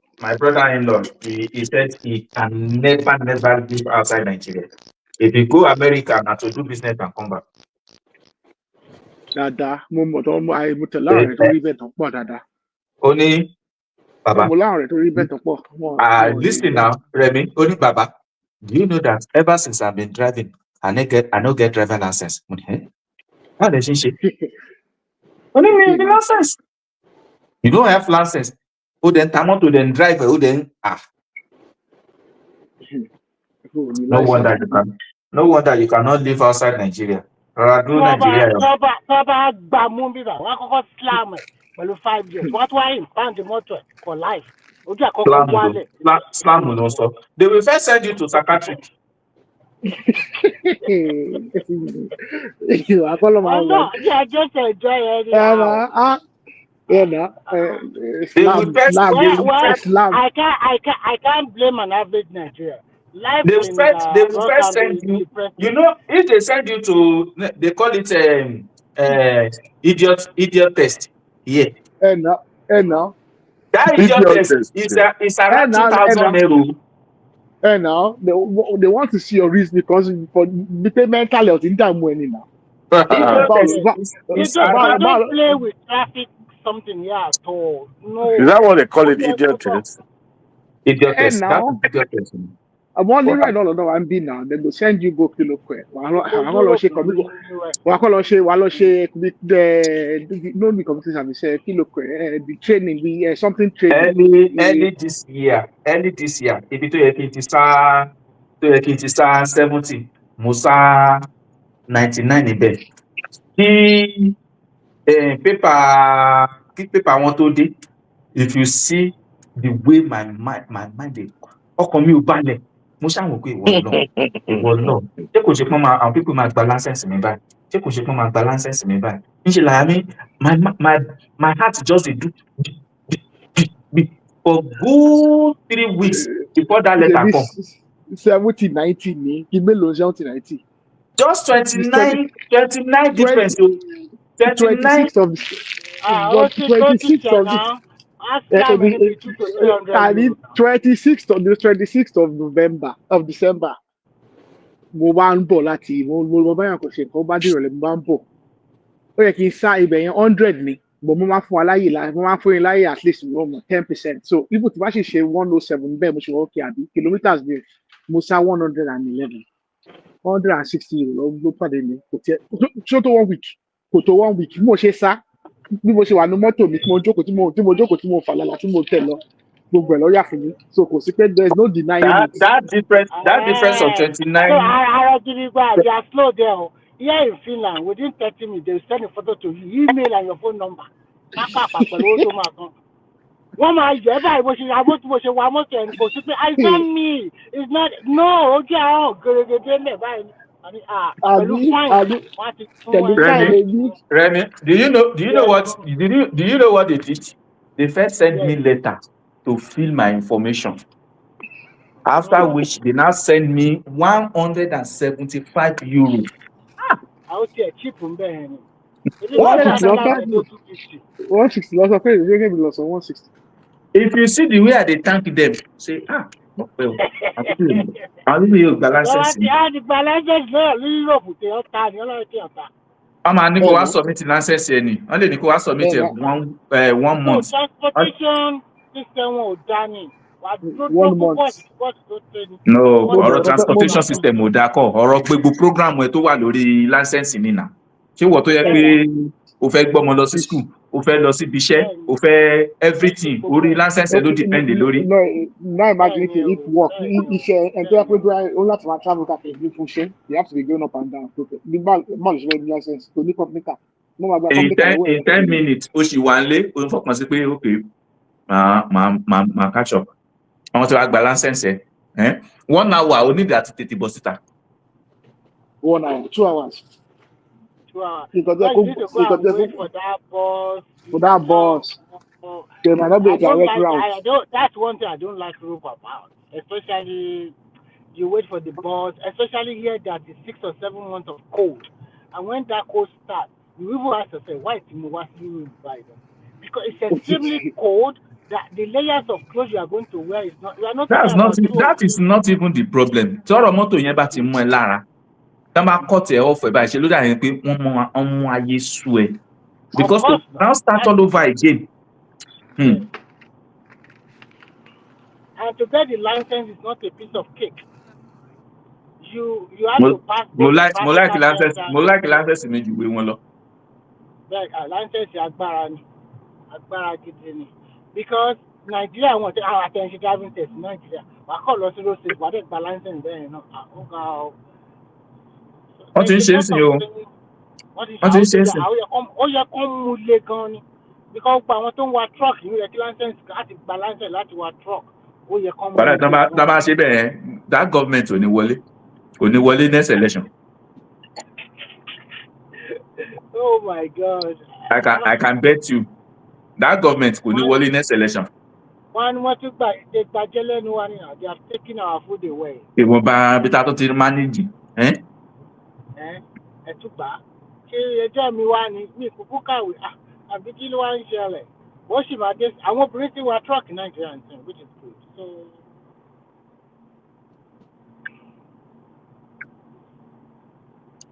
he said he can never live outside Nigeria. If you go America now to do business and come back. Dada, Only Baba. Listen now, Remy, only Baba. Do you know that ever since I've been driving, I don't get driver license? How does she? Only me, the license. You don't have license. Who then come to then drive? Who then No wonder you cannot live outside Nigeria. Nigeria. Slam 5 years. What why impound the motor for life? Slam also. They will first send you to psychiatric. I just enjoy anyhow. I can't blame an average Nigerian. Life They in first they will abroad first can send be you. You depressing. know, if they send you to, they call it idiot test. Yeah. And now, That idiot Idiot test test. is around and now, and 2,000 now. euro. And now they want to see your risk because for the mental health in time when now. Idiot test Yes. is They around. don't play with traffic something here at all. Is No. that what they call it? Okay, Idiot so test? Idiot And test. That is now idiot test. I'm wondering What right all of them and be now. Then they send you go kilo kwe. gbogbo Àwọn lọ Europe ṣe ló kọ̀mí ní US. wà lọ ṣe no be competition ṣe kilo kwe the training the something training. Early this year, ibi tó yẹ kí n ti sá 70, mo sá 99 níbẹ̀. Kí pépà wọn tó dé, if you see the way my mind dey, ọkàn mi ò balẹ̀. Mo ṣàwọn pé ìwọ lọ. Ṣé kò ṣe pọ́n àwọn pípé máa gba láńsẹ̀nsì mi báyìí? Ṣé kò ṣe pọ́n máa gba láńsẹ̀nsì mi báyìí? Níṣẹ́ lára mi, my heart just dey do for good 3 weeks before that letter come. 70, 90 ni kí mélòó 70, 90. Just 29 difference. 26th of Ó ti 26th ṣẹ̀ of náà. Ask am níbi 200 to 300 I need euro. 26th of November of December. Mo wá ń bọ̀ láti mo báyàn kò ṣe nǹkan bá dìrọ̀lẹ́ mo bá ń bọ̀. Ó yẹ kí n sá ibẹ̀ yẹn 100 ni but mo máa fún wa láyè mo máa fún yín láyè at least 10%. So even tí bá sì ṣe 107 bẹ́ẹ̀ mo ṣe wọ́n okay àbí kilometres bí mo sá 111. 160 euro ló pàdé mi kò tiẹ̀ ṣó tó 1 week kò tó 1 week bí mo ṣe sá bí mo ṣe wà ní mọ́tò mi tí mo jókòó tí mo fà lálà tí mo tẹ̀ lọ gbogbo ẹ̀ lọ yà fún mi so kò sí pé there is no denying it. That difference of 29. So I gidi gba they are slow there o. Here in Finland within 30 minutes they will send a photo to you email and your phone number. Pápá pẹ̀lú owó tó máa san. Wọ́n máa yẹ báyìí bó ṣe wà mọ́tò ẹni kò sí pé it's not me it's not no ojú àwọn gèrègèdè mẹ́ báyìí. Pẹ̀lú fine wọ́n ti tún Remy, do you know what they did? They first sent me letter to fill my information. After which they now send me 175 euros. Àwọn tiẹ̀ cheap ń bẹ̀ yẹn ni. 160 lọ́sọ̀ pé ìwé gèmí lọ sọ 160. If you see the way I dey thank them, say àwọn people yóò gba license. Á ti gba license náà ní Europe tí ó ta ni ọlọ́run tí ó ta. Wọ́n máa ní kó wá submit license ẹ ni. Wọ́n lè ní kó wá submit ẹ 1 month. Transportation system wọn ò dá ni. 1 month. No, ọ̀rọ̀ transportation system ò dáa kọ́. Ọ̀rọ̀ gbogbo program ẹ tó wà lórí license ni nà. Ṣé wọ́n tó yẹ pé o fẹ́ gbọ́mọ lọ sí school, o fẹ́ lọ síbi iṣẹ́, o fẹ́ everything orí license ẹ ló depend lórí. Now imagine if work iṣẹ́ ẹni tó yẹ pé ó láti máa travel káàkiri fún ṣe you have to be going up and down. The man ṣe fẹ́ ní license to ní company car. In 10 minutes o ṣì wà nílé o ń fọkàn sí pé okay màá catch up. Àwọn tí wàá gba license ẹ 1 hour o need àti tètè bọ́ síta. 1 hour 2 hours. 2 hours. You need to go and wait for that bus. For that bus. They might not be a direct route. That's one thing I don't like Europe about. Especially you wait for the bus, especially here that is 6 or 7 months of cold. And when that cold starts, you even have to say, why Europe by them? Because it's extremely cold that the layers of clothes you are going to wear is not. You are not. That is not even the problem. Tọ́rọ̀ mọ́tò yẹn bá ti mú ẹ lára. Tá bá cut ẹ off ẹ báyìí ṣe ló dà yẹn pé wọ́n mú ayé sú ẹ. Because to now start all over again. And to get the license is not a piece of cake. You have to pass. Mo like license mi ju ìwé wọn lọ. License agbára gidi ni. Because Nigeria want our attention driving test in Nigeria. Wàá kọ́ lọ sí road safety, wàá dẹ̀ gba license bẹ́ẹ̀ náà. Wọ́n ti ń ṣe é sìn o. Wọ́n ti ń ṣe é sìn. Ó yẹ kó mú le gan ni. Because gba àwọn tó ń wa truck yìí yẹ kí license láti gba license láti wa truck. Ó yẹ kó mú le. Tá bá ṣe bẹ́ẹ̀ that government ò ní wọlé next election. Oh my God. I can bet you that government kò ní wọlé next election. One what to buy the Bajelen one, they have taken our food away. Ìwọ̀nba bí ta tó ti manage. Ẹ tún gbà á. Ṣé ẹjọ́ mi wá ní mi kúkú kàwé? Àbí kí ló wá ń ṣẹlẹ̀? Wọ́n sì máa dé àwọn obìnrin tí wọ́n truck in Nigeria and thing, which is good. So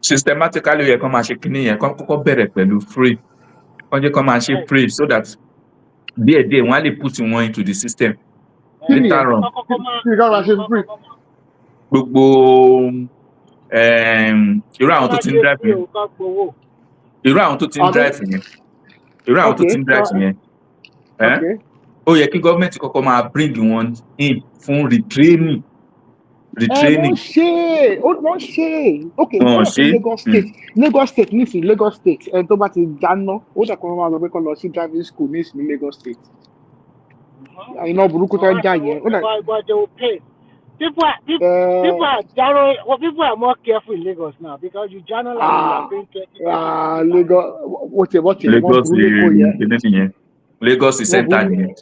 Systematically, yẹ kán máa ṣe kíní yẹn, kán kọ́kọ́ bẹ̀rẹ̀ pẹ̀lú free. Kán jẹ́ kán máa ṣe free so that díẹ̀díẹ̀ wọ́n á lè put wọn into the system. Later on, gbogbo irú àwọn tó ti ń drive yẹn. Irú àwọn tó ti ń drive yẹn. Irú àwọn tó ti ń drive yẹn. Ó yẹ kí gọ́ọ̀mẹ̀ntì kọ́kọ́ máa bring wọn in fún retraining. Wọ́n ṣe okay wọ́n ṣe Lagos State nísìnyí Lagos State ẹni tó bá ti dáná ó dàkọ́ máa lọ pé kọ́ lọ sí driving school nísìnyí Lagos State. Iná burúkú tó ń jà yẹn. People are more careful in Lagos now because you journal like you are being careful. Lagos is center yẹn.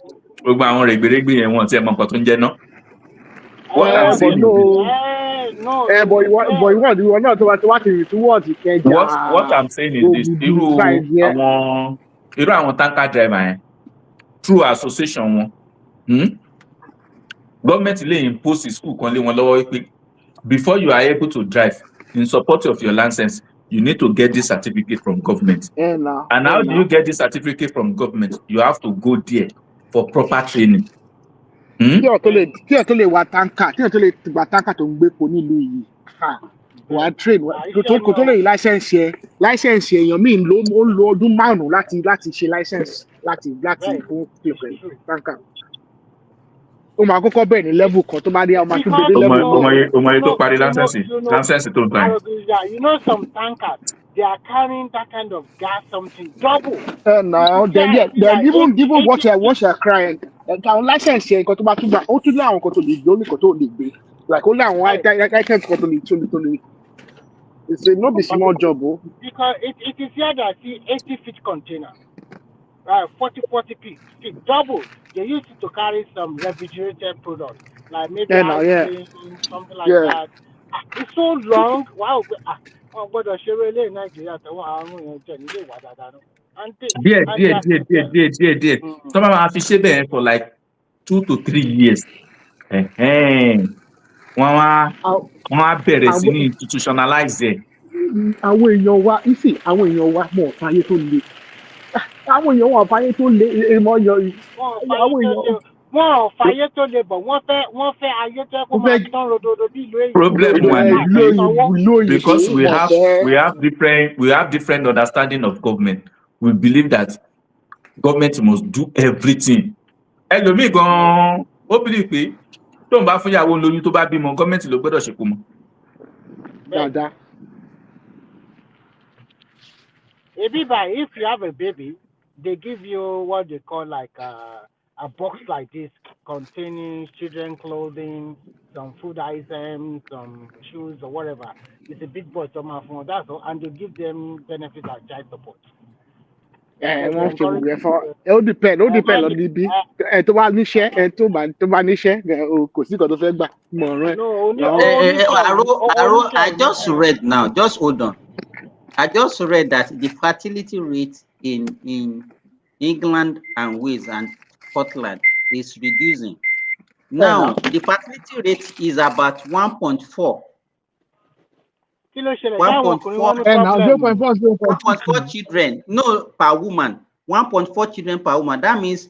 Gbogbo àwọn rẹ̀gbẹ̀rẹ̀gbẹ̀ yẹn wọ́n ti ẹ̀ mọ nǹkan tó ń jẹ́ náà. What I'm saying is what I'm saying is this. Irú àwọn tanker driver yẹn through association wọn. Government lè impose school kan lé wọn lọ́wọ́ wípé before you are able to drive in support of your license, you need to get this certificate from government. And how do you get this certificate from government? You have to go there for proper training. Tí ọ̀ tó lè wa tanker, tí ọ̀ tó lè gba tanker tó ń gbé po nílùú yìí, wà á train, kò tó lè yí license èèyàn míì ń lo ọdún 5 láti ṣe license láti fún tanker. Ó máa kọ́kọ́ bẹ̀rẹ̀ ní level kan tó bá dé ọmọ àtúndé dé level kan. Ọmọ yẹn tó parí license tó ń tàn. You know some tankers, they are carrying that kind of gas something double. Now then even what you're crying. Àwọn license yẹn nǹkan tó bá tún gbà ó tún ní àwọn nǹkan tó lè gbé ó ní nǹkan tó lè gbé like ó ní àwọn items kan tó lè it's a no be small job o. Because it is here that I see 80 feet container, right? 40 feet double. They use it to carry some refrigerated products like maybe something like that. It's so long. Wow. Gbọ́dọ̀ ṣe eré ní Nàìjíríà tẹ̀wọ́n àwọn èèyàn jẹ́ nílé ìwà dáadáa náà. Díẹ̀. Tó máa fi ṣe bẹ́ẹ̀ for like 2 to 3 years. Wọ́n á bẹ̀rẹ̀ sí ní institutionalize ẹ̀. Àwọn èèyàn wa mọ̀ fáyé tó le. Àwọn èèyàn wà fáyé tó le èèmọ̀ yọ. Wọ́n ò fàyè tó le bọ̀ wọ́n fẹ́ ayé tó kó máa tán rododo bí ìlú èyí. Problem one because we have different understanding of government. We believe that government must do everything. Ẹlòmíì gan-an ó bìlì pé tó ń bá fún ìyàwó lóyún tó bá bímọ gọ́ọ̀mẹ̀ntì ló gbọ́dọ̀ ṣe kó mọ. Dáadáa. If you have a baby, they give you what they call like a box like this containing children clothing, some food items, some shoes or whatever. It's a big box on my phone. That's all, and they give them benefits like child support. Wọ́n fi ìwé fọ́ ó depend lọ níbí ẹ tó bá níṣẹ́ ẹ tó bá níṣẹ́ kò sí nǹkan tó fẹ́ gbà mọ̀ Aro, I just read now, just hold on. I just read that the fertility rate in England and Wales and Scotland is reducing. Now, the fertility rate is about 1.4. 1.4 children, no, per woman. 1.4 children per woman. That means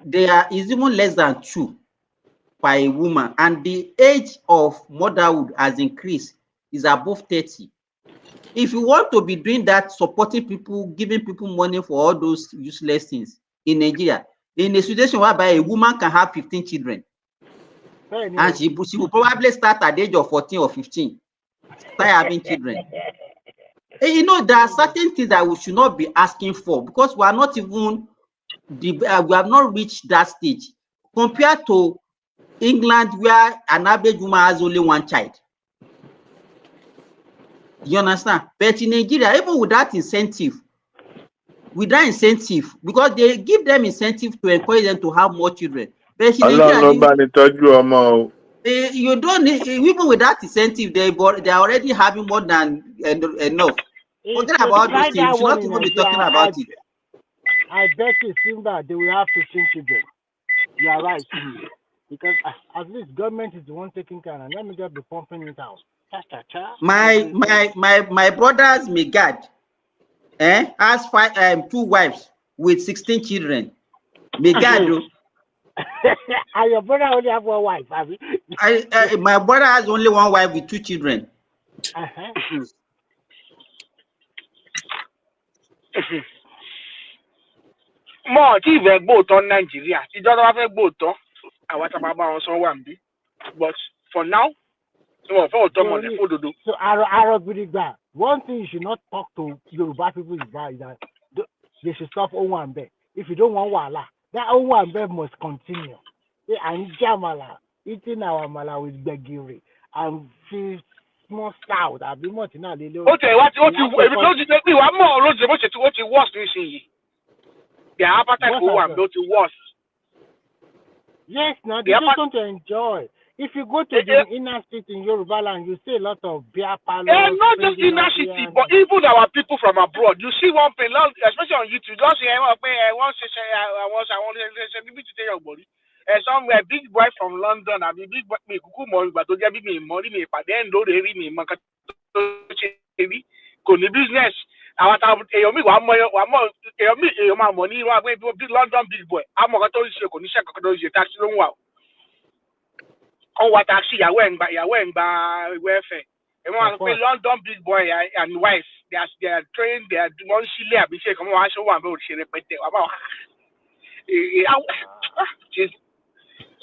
there is even less than 2 per a woman. And the age of motherhood has increased, is above 30. If you want to be doing that, supporting people, giving people money for all those useless things in Nigeria, in a situation whereby a woman can have 15 children, and she will probably start at the age of 14 or 15, start having children. And you know, there are certain things that we should not be asking for because we are not even, we have not reached that stage compared to England, where an average woman has only 1 child. You understand? But in Nigeria, even with that incentive, without incentive, because they give them incentive to encourage them to have more children. But in Ọlọ́run ló bá Nigeria, ní tọ́jú ọmọ o. you don't need, even with that incentive, they are already having more than enough. If Forget they about those try things. We that should one not in even be talking Nigeria, about it. I bet you, Simba, they will have 15 children. You are right. Because at least government is the one taking care, and let me just be pumping it out. Cha cha cha. My brother's Megad has 2 wives with 16 children. Megad. And your brother only have one wife, have you? My brother has only 1 wife with 2 children. More tí ìfẹ́ gbóòótọ́ Nàìjíríà ìjọba wa fẹ́ gbóòótọ́ àwa tá a máa bá wọn san wà níbí but for now wọn ò fẹ́ òótọ́ mọ̀ ní fòdodo. So Arogbidigba, one thing you should not talk to Yoruba people about is that they should stop Owambe. If you don't want Wala, that Owambe must continue. And Jamala, eating our mala with Begiri and fish small stout. I've been much now. Ó tẹ̀ wá tí ó ti èmi ló ti pé ìwà mọ̀ ló ti bó ṣe tí ó ti worse nísìnyí. The appetite for Owambe ó ti worse. Yes, now they just want to enjoy. If you go to the inner city in Yoruba land, you see a lot of beer parlors. Not just inner city, but even our people from abroad. You see one thing, especially on YouTube, just say, I want to tell your body. Somewhere, big boy from London, I mean, big boy, me, kuku money, but to get me money, me, but then do they me, man, could the business. I want to me one more, my money, big London big boy. I'm going to say, condition, taxi, don't wow. On what actually I went by welfare. And one London big boy and wife, they are trained, they are one Chile, I be say, come on, show one about she repeat about.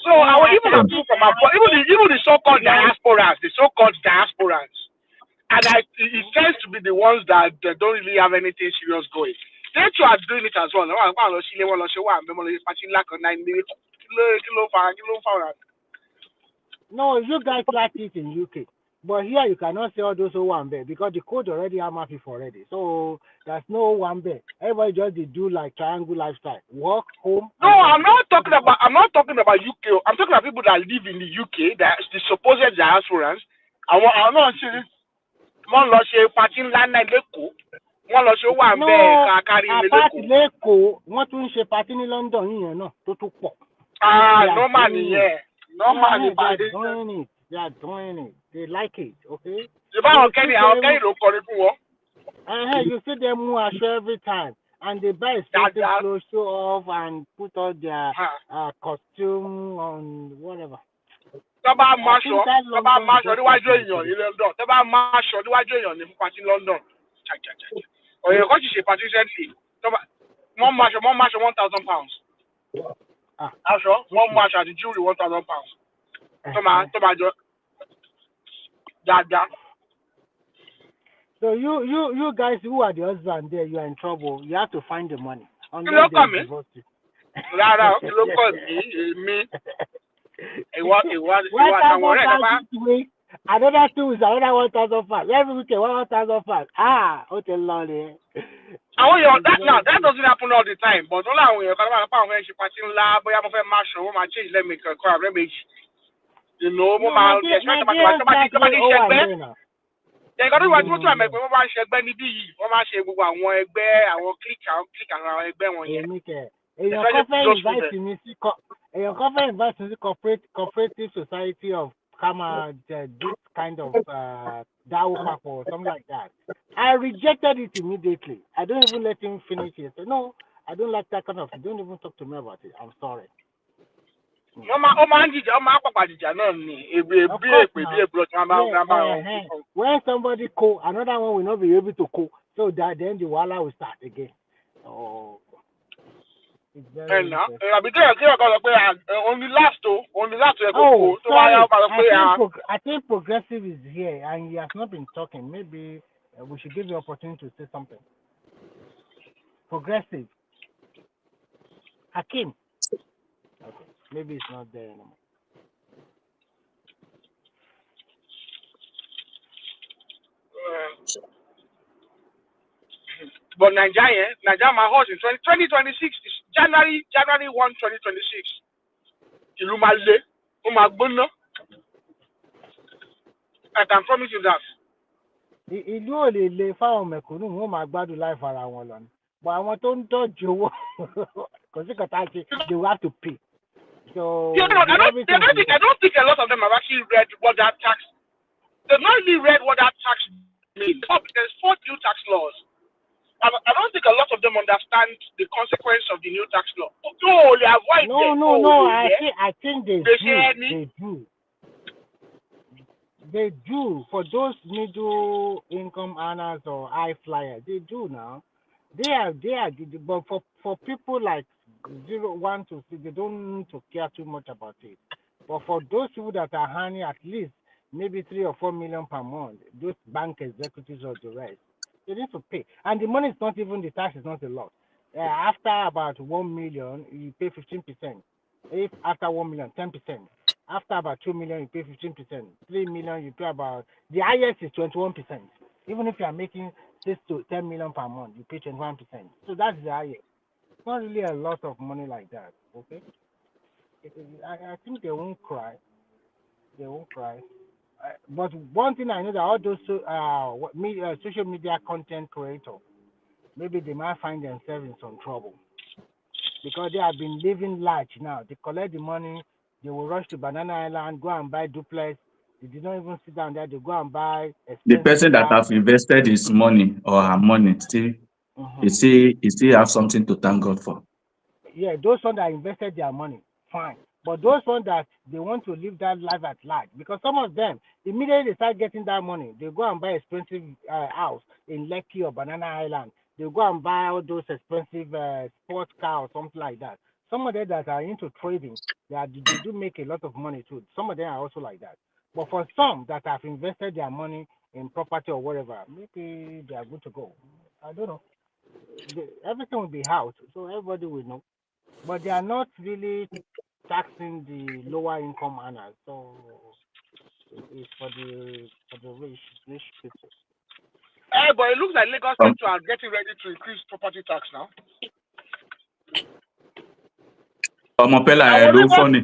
So our even the people from abroad, even the so-called diasporas, and it tends to be the ones that don't really have anything serious going. They too are doing it as well. No, you guys like it in UK. But here you cannot say all those Owambe because the code already have massive already. So there's no Owambe. Everybody just do like triangle lifestyle. Work, home. No, I'm not talking about UK. I'm talking about people that live in the UK, that's the supposed diasporans. I'm not saying one lọ ṣe party ńlá náà lẹ́kọ̀ọ́. Wọ́n lọ ṣe Owambe káàkiri ní lẹ́kọ̀ọ́. Apart lẹ́kọ̀ọ́, wọ́n tún ṣe party ní London yìnyẹn náà tó tún pọ̀. Normal nìyẹn. Normal ni They are doing it. They like it, okay? You see them move every time. And they buy expensive clothes, show off, and put all their costume on whatever. Tọ́ba máṣọ níwájú èèyàn ní London. Tọ́ba máṣọ níwájú èèyàn ní pàtí London. Ọ̀yẹ̀ kọ́ ti ṣe pàtí recently. Wọ́n máṣọ £1,000. Aṣọ wọ́n máṣọ àti jewelry £1,000. Tọ́ba jọ dáadáa. So you guys who are the husband there, you are in trouble. You have to find the money. Kí ló kàn mí? Rárá, kí ló kàn mí? Ìwà àtàwọn ọ̀rẹ́ ẹ̀ bá. Another 2 is another 1,005. Every weekend 1,005. Ó ti lọ ni. Àwọn èèyàn that doesn't happen all the time, but ó láwọn èèyàn kan ló máa ń pa àwọn ẹ̀ṣin pàtí ńlá bóyá mo fẹ́ máa ṣọ wọ́n máa change lẹ́mìkan kọ́ àrẹ́ méjì. Mo máa ẹ̀ṣin tó bá ti ṣẹgbẹ́. Ẹ̀ka tó wà tí wọ́n tún àmọ̀ pé wọ́n máa ń ṣẹgbẹ́ níbí yìí, wọ́n máa ń ṣe gbogbo àwọn ẹgbẹ́, àwọn click àwọn ẹgbẹ́ wọn yẹn. Èèyàn kan fẹ́ invite mi sí cooperative society of Kama, this kind of Dawo Papo or something like that. I rejected it immediately. I don't even let him finish it. So, no, I don't like that kind of thing. Don't even talk to me about it. I'm sorry. When somebody call, another one will not be able to call. So that then the wala will start again. Oh. Only last I think progressive is here and he has not been talking. Maybe we should give you opportunity to say something. Progressive. Hakim. Okay. Maybe it's not there anymore. But Nigeria my horse in 2026 is January 1, 2026. Ilumale, Umagbono. I can promise you that. Ìlú ò lè le fáwọn mẹ̀kúnnù wọn máa gbádùn láìfa ara wọn lọ ni. But àwọn tó ń dọ́jú owó kò sí kàtà ṣe they will have to pay. So I don't think a lot of them have actually read what that tax. They've not really read what that tax means. There's 4 new tax laws. I don't think a lot of them understand the consequence of the new tax law. No, they avoid them. No. I think they do. They do. For those middle income earners or high flyers, they do now. They are. But for people like 0, 1 to 6, they don't need to care too much about it. But for those people that are earning at least maybe 3 or 4 million per month, those bank executives or the rest, they need to pay. And the money is not even, the tax is not a lot. After about 1 million, you pay 15%. If after 1 million, 10%. After about 2 million, you pay 15%. 3 million, you pay about, the highest is 21%. Even if you are making 6 to 10 million per month, you pay 21%. So that's the highest. It's not really a lot of money like that, okay? I think they won't cry. They won't cry. But one thing I know that all those social media content creators, maybe they might find themselves in some trouble because they have been living large now. They collect the money, they will rush to Banana Island, go and buy duplex. They did not even sit down there. They go and buy The person that have invested his money or her money still, he still have something to thank God for. Yeah, those ones that invested their money, fine. But those ones that they want to live that life at large, because some of them, immediately they start getting that money, they go and buy expensive house in Lekki or Banana Island. They go and buy all those expensive sports car or something like that. Some of them that are into trading, they do make a lot of money too. Some of them are also like that. But for some that have invested their money in property or whatever, maybe they are good to go. I don't know. Everything will be housed, so everybody will know. But they are not really taxing the lower income earners, so it's for the rich people. Hey, but it looks like Lagos State are getting ready to increase property tax now. Ọmọ pẹ́lá ẹ̀ ló fọ́ ni.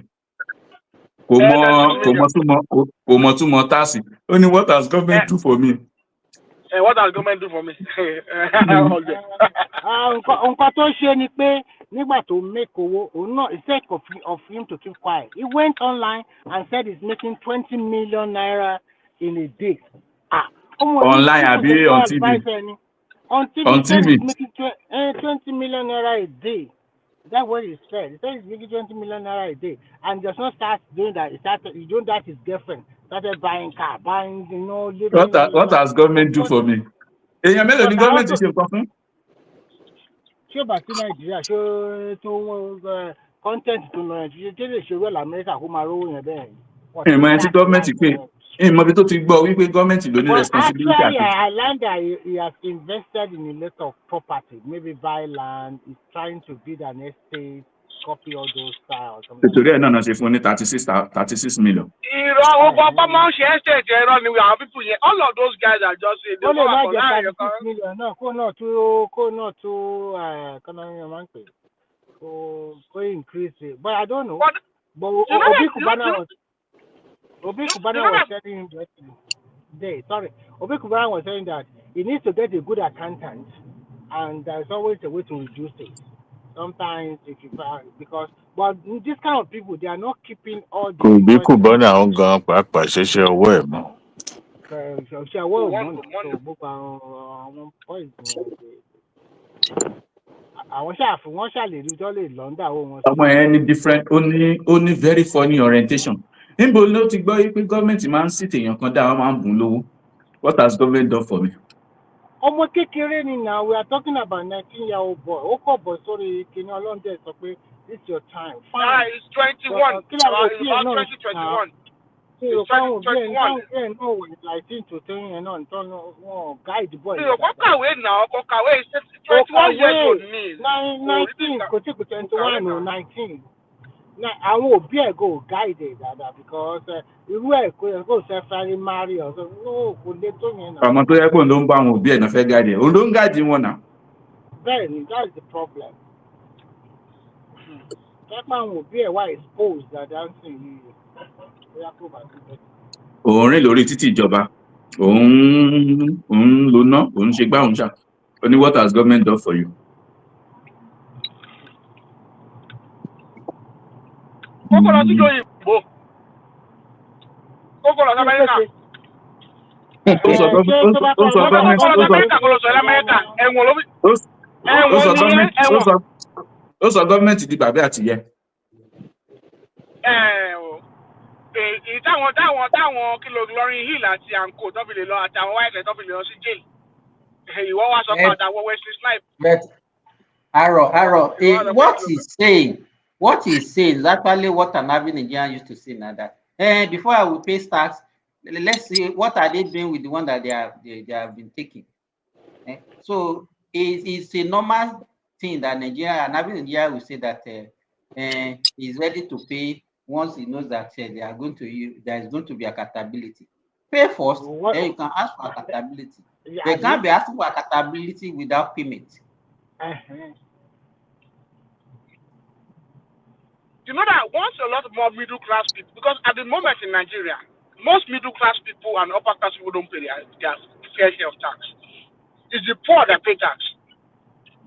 Kò mọ túmọ̀ táàsì. Ó ní what has government do for me? What has government do for me? Nǹkan tó ṣe ni pé nígbà tó make owó, òun náà, instead of him to keep quiet, he went online and said he's making 20 million naira in a day. Online, àbí on TV? On TV, he said he's making 20 million naira a day. That's what he said. He said he's making 20 million naira a day. And does not start doing that. He doing that his girlfriend. Started buying car, buying, living. What has government do for me? Èèyàn mélòó ni government ṣe nǹkan fún? Ṣé bá sí Nàìjíríà ṣé tó content tó lọ yẹn ṣe lè ṣe wẹ́l Amẹ́ríkà kó máa rówó yẹn bẹ́ẹ̀. Ìmọ̀ ẹni tí gọ́ọ̀mẹ̀ntì pé ìmọ̀ bí tó ti gbọ́ wípé gọ́ọ̀mẹ̀ntì ló ní responsibility. Actually, I learned that he has invested in a lot of property, maybe buy land, he's trying to build an estate, copy all those styles. Nítorí ẹ̀ náà ṣe fún ní 36 million. Irọ́ ọgbà máa ń ṣe estate ẹ̀rọ ni àwọn people yẹn, all of those guys are just saying. Ó lè má jẹ́ 36 million náà kó náà tó kọ́nà yẹn máa ń pè kó increase it, but I don't know. But Obi Kubana was telling him yesterday. Obi Kubana was saying that he needs to get a good accountant, and there's always a way to reduce it. Sometimes if you but this kind of people, they are not keeping all the. Obi Kubana on gan pàápàá ṣẹṣẹ ọwọ́ ẹ̀ mọ́. Ṣe ọwọ́ ẹ̀ mọ́ so gbogbo àwọn boys àwọn ṣàfù wọn ṣàlèrí tó lè lọ́ndà owó wọn. Ọmọ yẹn ní different ó ní very funny orientation. Níbo ló ti gbọ́ wípé gọ́ọ̀mẹ̀ntì máa ń sì tèèyàn kan dá wọn máa ń bùn lówó? What has government done for me? Ọmọ kékeré ni now we are talking about 19-year-old boy. Ó kọ̀ bọ̀ sórí kìnìún ọlọ́dẹ sọ pé this is your time. Fine. It's 21. It's about 2021. It's 2021. Ṣé náà wò ní 19 to 10 yẹn náà nítorí wọn guide boy. Ṣé o kàwé náà? Kò kàwé 21 years old ni. 19 kò tí kò 21 o 19. Àwọn òbí ẹ̀ go guide dáadáa because irú ẹ̀ kò ṣe fẹ́rí marry ọ̀sán kò lè tó yẹn náà. Ọmọ tó yẹ kó ló ń bá àwọn òbí ẹ̀ náà fẹ́ guide ẹ̀, òun ló ń guide wọn náà. That's the problem. That man will be a white exposed that dancing. òun rìn lórí títì ìjọba òun ló ná òun ṣe gbá òun ṣá ó ní what has government done for you. Kókó lọ sí òyìnbó. Kókó lọ sí Amẹ́ríkà. ó sọ gọ́ọ̀mẹ̀ntì ó sọ gọ́ọ̀mẹ̀ntì di bàbá àtìyẹ. Táwọn kìlọ̀ Glory Hill àti àǹkó tó fi lè lọ àti àwọn wáìtẹ̀ tó fi lè lọ sí jail. Ìwọ wá sọ pé àtàwọn Wesley Snipe. But Aro, what he's saying is actually what an average Nigerian used to say now that before I will pay tax, let's see what are they doing with the one that they have been taking. So it's a normal thing that Nigeria, an average Nigerian will say that he's ready to pay once he knows that there is going to be accountability. Pay first, then you can ask for accountability. They can't be asking for accountability without payment. You know that once a lot more middle class people, because at the moment in Nigeria, most middle class people and upper class people don't pay their fair share of tax. It's the poor that pay tax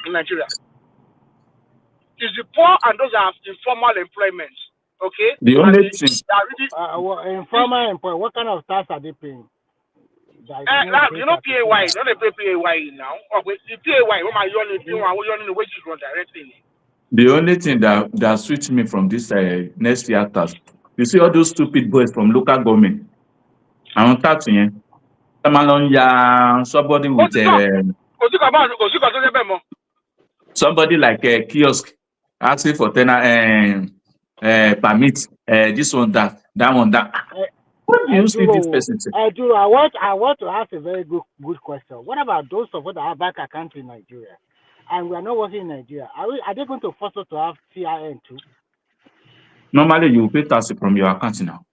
in Nigeria. It's the poor and those that have informal employment. Okay? The only thing. Informal employment, what kind of tax are they paying? You know PAY, not they pay PAY now. The PAY, what my the wages run directly. The only thing that switched me from this next year tax, you see all those stupid boys from local government. I don't tax here. Somebody with somebody like a kiosk asking for permit. This one, that one, that. What do you see this person say? I want to ask a very good question. What about those of us that have bank accounts in Nigeria and we are not working in Nigeria? Are they going to force us to have TIN too? Normally, you pay tax from your account now.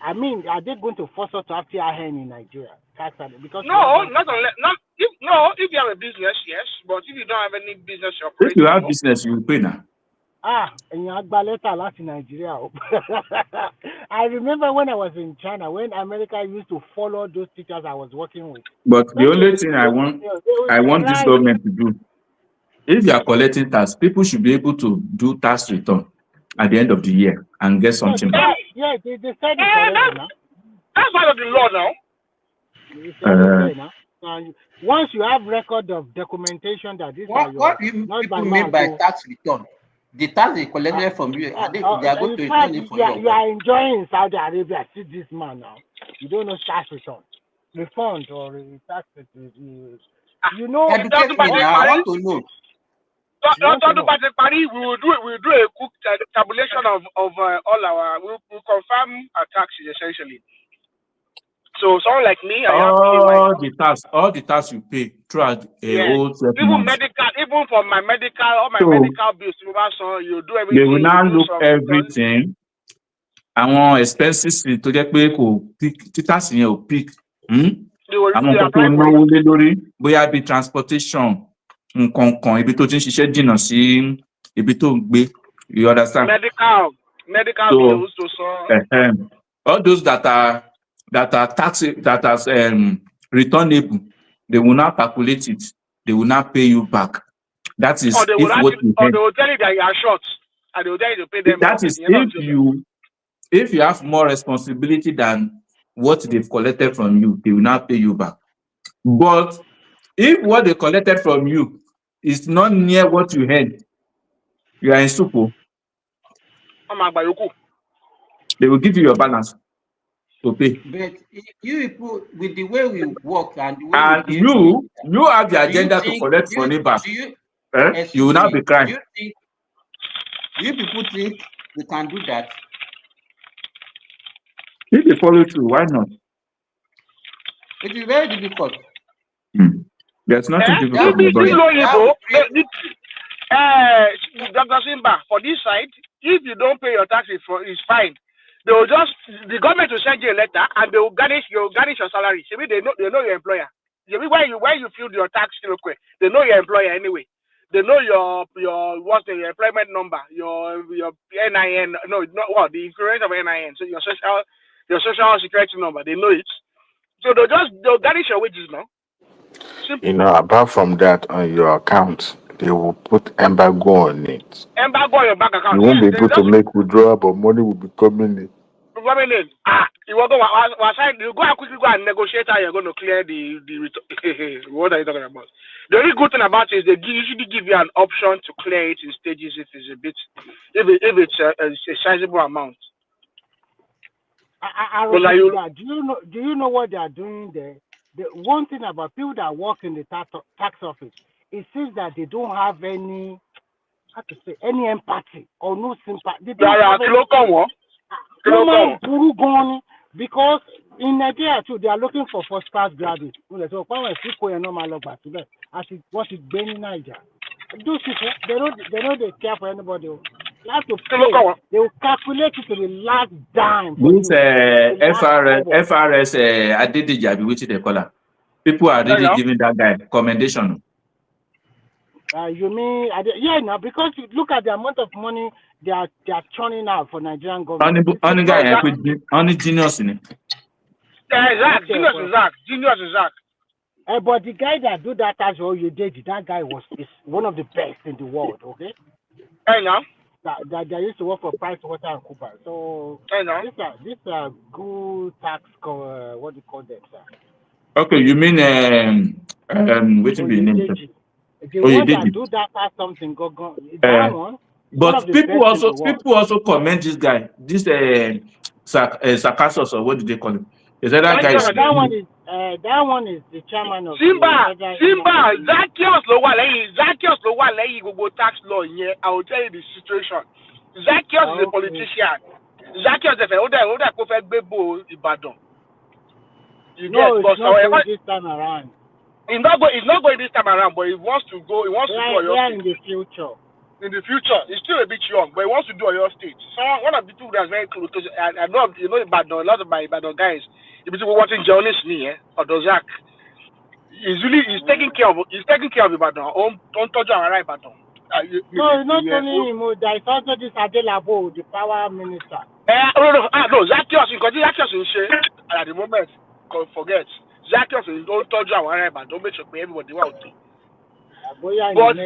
I mean, are they going to force us to have TIN in Nigeria? Because if you have a business, yes, but if you don't have any business, if you have business, you will pay now. In Nigeria. I remember when I was in China, when America used to follow those teachers I was working with. But the only thing I want this government to do, if you are collecting tax, people should be able to do tax return at the end of the year and get something back. Yeah, they said it already now. That's part of the law now. Once you have record of documentation that this what people mean by tax return? The tax they collected from you, they are going to return it for you. You are enjoying Saudi Arabia. See this man now. You don't know tax return, refund or tax. You know. Educate me now. I want to know. We will do a quick tabulation of all our. We'll confirm our taxes essentially. So someone like me, all the tax you pay throughout a whole 12 months. Even for my medical, all my medical bills, you do everything. They will now look everything. Àwọn expenses tó jẹ́ pé kò tax yẹn ò pick. Àwọn nǹkan tó náwó lé lórí bóyá bí transportation nǹkan ibi tó ti ń ṣiṣẹ́ jìnnà sí ibi tó ń gbé. You understand? Medical bills to all those that are returnable, they will not calculate it. They will not pay you back. That is or they will tell you that you are short, and they will tell you to pay them. That is if you have more responsibility than what they've collected from you, they will not pay you back. But if what they collected from you is not near what you had, you are in supo. They will give you your balance to pay. But you people, with the way we work and the way you have the agenda to collect money back. You will not be crying. You people think we can do that? If they follow through, why not? It is very difficult. There's nothing difficult. Dr. Simba, for this side, if you don't pay your taxes, it's fine. They will the government will send you a letter and they will garnish your salary. They know your employer. When you fill your tax request, they know your employer anyway. They know your what's the employment number, your NIN. No, not what the increment of NIN. So your social security number. They know it. So they'll garnish your wages now. Simple. You know, apart from that, on your account, they will put embargo on it. Embargo on your bank account. You won't Yes, be able to make withdrawal, but money will be coming in. You will go. You go and quickly go and negotiate how you're going to clear the. What are you talking about? The only good thing about it is they usually give you an option to clear it in stages if it's a bit, if it's a sizable amount. Do you know what they are doing there? The one thing about people that work in the tax office, it seems that they don't have any, how to say, any empathy or no sympathy. They don't have any, because in Nigeria too, they are looking for first class graduates. So what is being in Nigeria? Those people, they care for anybody. You have to pay. They will calculate it to the last dime. This FRS Adeyanju, which they call her. People are really giving that guy commendation. You mean, now because you look at the amount of money they are churning out for Nigerian government. Only genius in it. Genius is Zach. But the guy that do that as well, that guy is one of the best in the world. Okay. I know. That they used to work for Price Water and Cooper. So these are good tax. What do you call them, sir? Okay, you mean which will be named? The one that do that has something go. That one. But people also comment this guy. This Sarkassos, or what do they call him? Is that guy? That one is the chairman of Simba. Zacchaeus Lowalei go tax law here. I will tell you the situation. Zacchaeus is a politician. Zacchaeus is a perfect bebo Ibadan. It's not going this time around. It's not going this time around, but he wants to go. He wants to go in the future. In the future, he's still a bit young, but he wants to do your state. So one of the people that's very close to, I know, Ibadan, a lot of my Ibadan guys, the people watching journalists, or Dozak, he's taking care of Ibadan. Don't touch our right Ibadan. No, not only him. There is also this Adelabo, the power minister. No, Zacchaeus, because Zacchaeus is at the moment. Forget Zacchaeus don't touch our right Ibadan. Don't make sure everybody wants to. But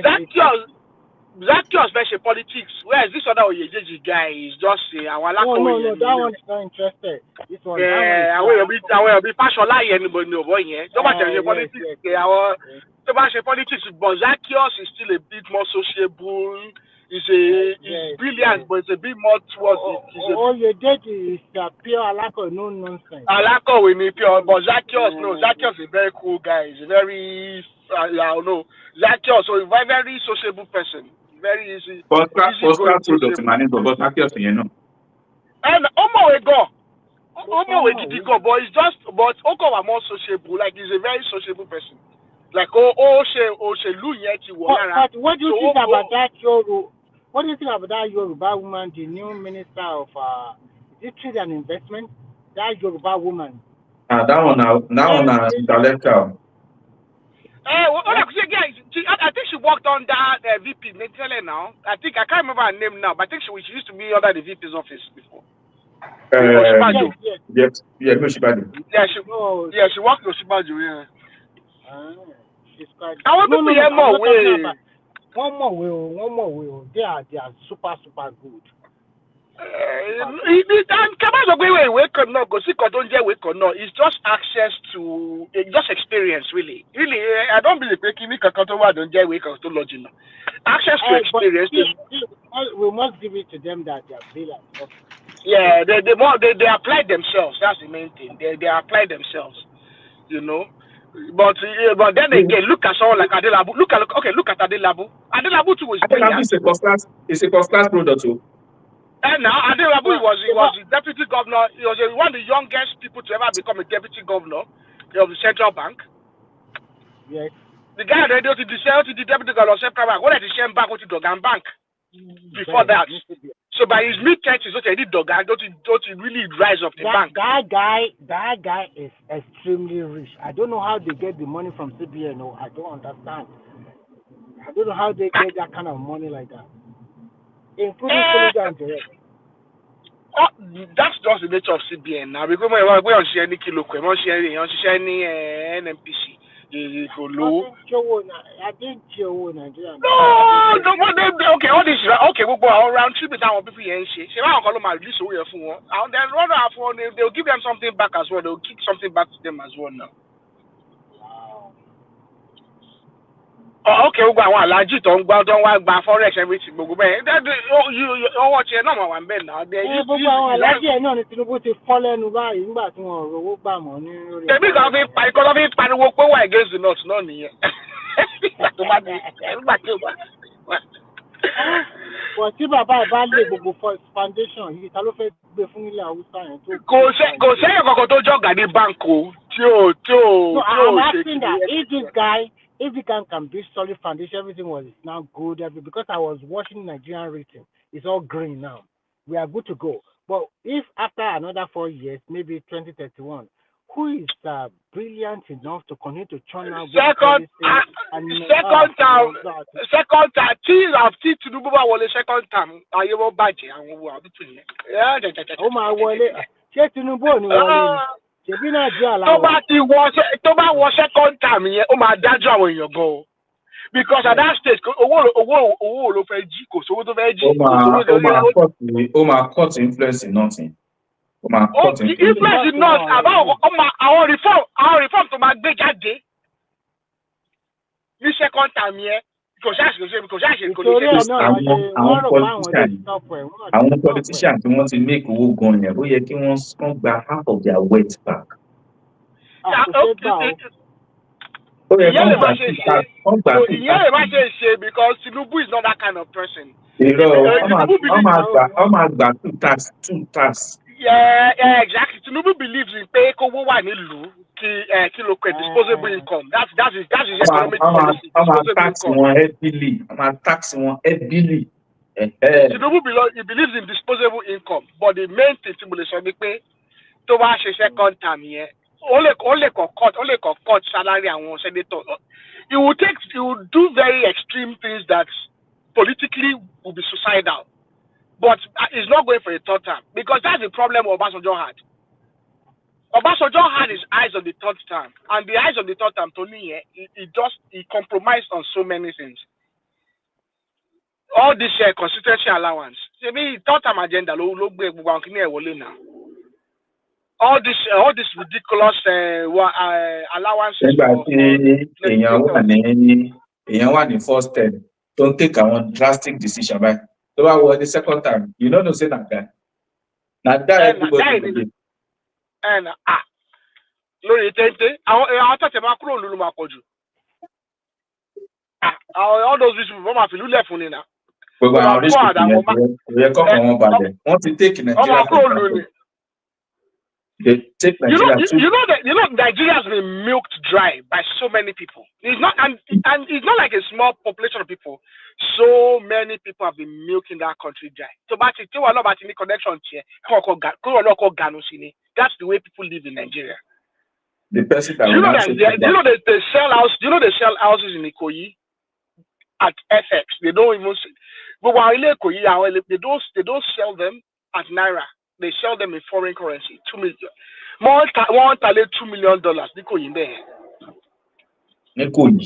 Zacchaeus special politics. Whereas this other Oyedeji guy is just our lack of. No, that one is not interested. This one. I will be passionate. Anybody know boy? Don't matter your politics. Our politics, but Zacchaeus is still a bit more sociable. He's brilliant, but it's a bit more towards it. Oyedeji is pure alako, no nonsense. Alako we need pure, but Zacchaeus is a very cool guy. He's a very Zacchaeus, so a very sociable person. Very easy. But product money, but Zacchaeus, And we go. But it's just, but Oko are more sociable. Like he's a very sociable person. Like But what do you think about that Yoruba? What do you think about that Yoruba woman, the new minister of is it trade and investment? That Yoruba woman. That one intellectual. I think she worked on that VP now. I can't remember her name now, but I think she used to be under the VP's office before. Yes, Oshibaju. Yeah, she worked with Oshibaju, yeah. She's quite. I want to hear more way. One more way. They are super good. It's just access to just experience, really. I don't believe access to experience. We must give it to them that they are brilliant. Yeah, they apply themselves. That's the main thing. They apply themselves, But then again, look at someone like Adelabu. Look at Adelabu. Adelabu too was brilliant. It's a first class product too. And now Adelabu was the deputy governor. He was one of the youngest people to ever become a deputy governor of the central bank. Yes. The guy ready to the deputy governor of central bank. What did he send back to the Dogan Bank before that? So by his mid-30s, okay, don't really rise up the bank. That guy is extremely rich. I don't know how they get the money from CBN. No, I don't understand. I don't know how they get that kind of money like that, including and direct. Oh, that's just the nature of CBN now. Because we don't see any kilo, we don't see any NMPC. I didn't show Nigeria. No, okay, all this, okay, we'll go around tribute down people here and shit. I'll call them release away for one. And then they'll give them something back as well. They'll kick something back to them as well now. Oh, okay, we'll go on. Don't buy forex everything. You watch it, no one bend now. They use money. Against the nuts, no need. But tí bàbá bá lè gbogbo foundation yìí ta ló fẹ́ gbé fún ilé Haúsá yẹn tó. Kò sẹ́yìn kankan tó jọ̀gà ní báńkì tí ó I'm asking that if the guy can build solid foundation, everything was now good. Because I was watching Nigerian rating, it's all green now. We are good to go. But if after another 4 years, maybe 2031, who is brilliant enough to continue to churn out second time tí Tinubu bá wọlé second time ayé wọn bàjẹ́ àwọn owó àbútù yẹn. Ó máa wọlé ṣé Tinubu ò ní wọlé ni ṣèbí Nàìjíríà làwọn. tó bá wọ second time yẹn ó máa dájú àwọn èèyàn gan o because at that stage owó ló fẹ́ jí kò sówó tó fẹ́ jí. ó máa cut influence nothing. Influence is not about our reform to my big jáde ní second time yẹn kò ṣáàṣì. Àwọn politicians tí wọ́n ti make owó gan yẹn ó yẹ kí wọ́n gba half of their wealth back. Ìyẹn lè má ṣe ṣe because Tinubu is not that kind of person. Wọ́n máa gbà two tax. Yeah, exactly. Tinubu believes in pay kowo wa nílùú kí disposable income. That's his economic policy. Tax one heavily. Tinubu believes in disposable income, but the main thing Tinubu sọ ni pé tó bá ṣe second term yẹn, ó lè cut salary àwọn senator. He will do very extreme things that politically will be suicidal. But he's not going for a third term because that's the problem Obasanjo had. Obasanjo had his eyes on the third term, and the eyes on the third term, Tony, he compromised on so many things. All this constituency allowance, third term agenda, all this ridiculous allowances. Èèyàn wà ní first term, don't take a drastic decision, right? So I was the second time. You know, say that guy. That guy, everybody. And lórí tẹ́ntẹ́ àwọn tẹ̀tẹ̀ máa kúrò lóru máa pọ̀ jù. All those people wọ́n máa fi lúlẹ̀ fún ni na. Gbogbo àwọn rich people yẹn kọ́kọ́ wọn balẹ̀. Wọ́n ti take Nigeria for granted. They take Nigeria too. You know Nigeria has been milked dry by so many people. It's not and it's not like a small population of people. So many people have been milking that country dry. So but it's still about any connection here. That's the way people live in Nigeria. The person that they sell house. You know they sell houses in Ikoyi at FX. They don't even. But while in Ikoyi, they don't sell them at Naira. They sell them in foreign currency. $2 million. More $2 million. Ikoyi in there.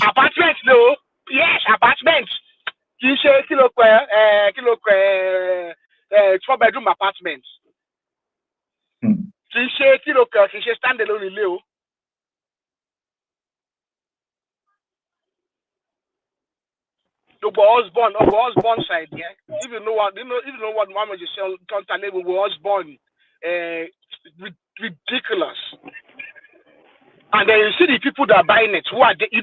Apartments, though. Yes, apartments. Kì í ṣe kilo 4-bedroom apartments. Kì í ṣe standalone ilé o. Osborne side, yeah. If you know what Mama just sell, Osborne, ridiculous. And then you see the people that are buying it. Who are they? You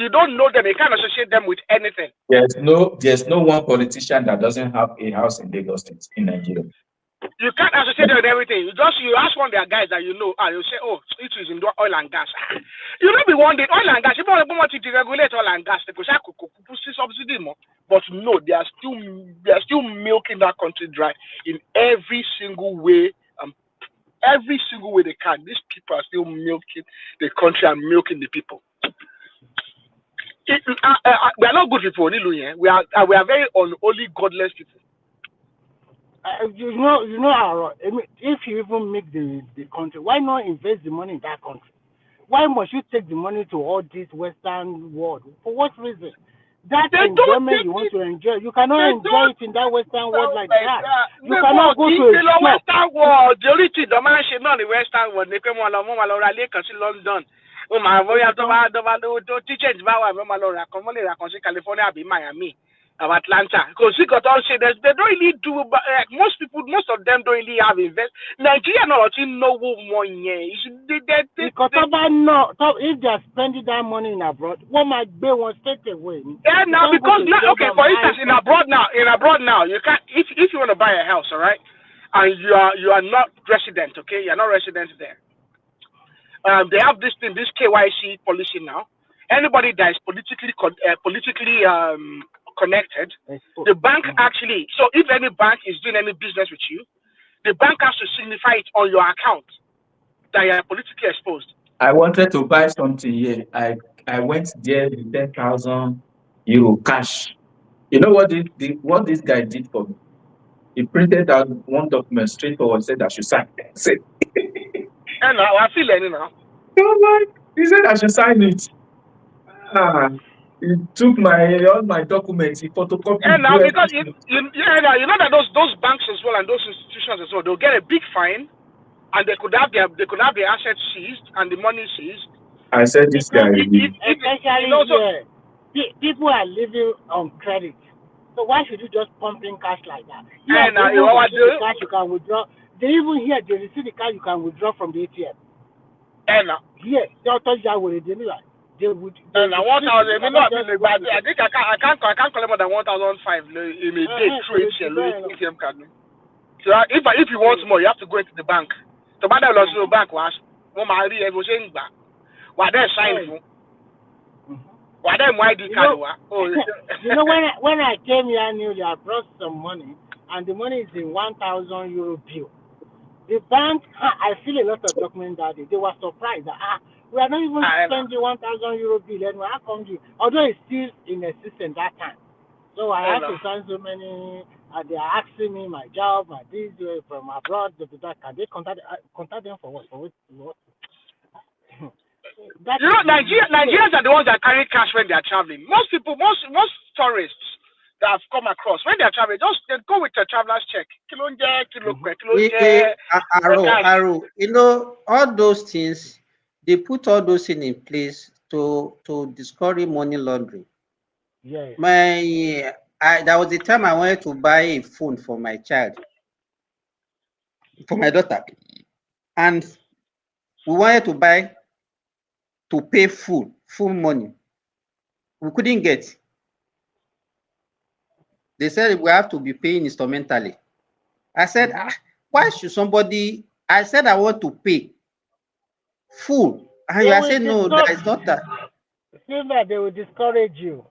don't know them. You can't associate them with anything. There's no one politician that doesn't have a house in Lagos State in Nigeria. You can't associate it with everything. You ask one of their guys that you know, and you say, oh, it is in oil and gas. You know, be one day oil and gas. If you want to deregulate oil and gas, they could see subsidy more. But no, they are still milking that country dry in every single way. Every single way they can. These people are still milking the country and milking the people. We are not good people, we are very unholy, godless people. You know, if you even make the country, why not invest the money in that country? Why must you take the money to all this Western world? For what reason? That enjoyment you want to enjoy, you cannot enjoy it in that Western world like that. You cannot go to a shop. Western world. The only thing the man should know the Western world. They come on London. California be Miami. Atlanta, because we got all say they don't really do, but most of them don't really have invest. Nigeria not no money. Because if they are spending that money in abroad, what might be one straight away? Yeah, now because now, okay, for instance, in abroad now, you can't if you want to buy a house, all right, and you are not resident, okay, you're not resident there. They have this KYC policy now. Anybody that is politically connected, the bank actually, so if any bank is doing any business with you, the bank has to signify it on your account that you are politically exposed. I wanted to buy something here. I went there with 10,000 euro cash. You know what this guy did for me? He printed out one document straight forward, said I should sign. And now I feel it now. He said I should sign it. He took all my documents, he photocopied. And now because you know that those banks as well and those institutions as well, they'll get a big fine, and they could have their assets seized and the money seized. I said this guy. Especially people are living on credit, so why should you just pump in cash like that? And the cash you can withdraw. They even here they receive the cash you can withdraw from the ATM. And yes, they'll touch that with it anyway. They would. And 1,000. I think I can't collect more than 1,005 in a day through ATM card. So if you want more, you have to go into the bank. The bank was why they sign for? Why they ID card? You know when I came here newly, I brought some money, and the money is in 1,000 euro bill. The bank, I feel a lot of documents that day. They were surprised that we are not even spending 1,000 euro bill. And how come although it's still in existence that time. So I have to sign so many. They are asking me my job, my this from abroad. Can they contact them for what? For what? You know, Nigerians are the ones that carry cash when they are traveling. Most people, most tourists that have come across when they are traveling, they go with a traveler's check. Aro, you know, all those things, they put all those things in place to discourage money laundering. Yeah. There was a time I wanted to buy a phone for my child, for my daughter, and we wanted to pay full money. We couldn't get. They said we have to be paying instrumentally. I said, why should somebody? I said I want to pay full, and you are saying no, that is not that. Silver, they will discourage you.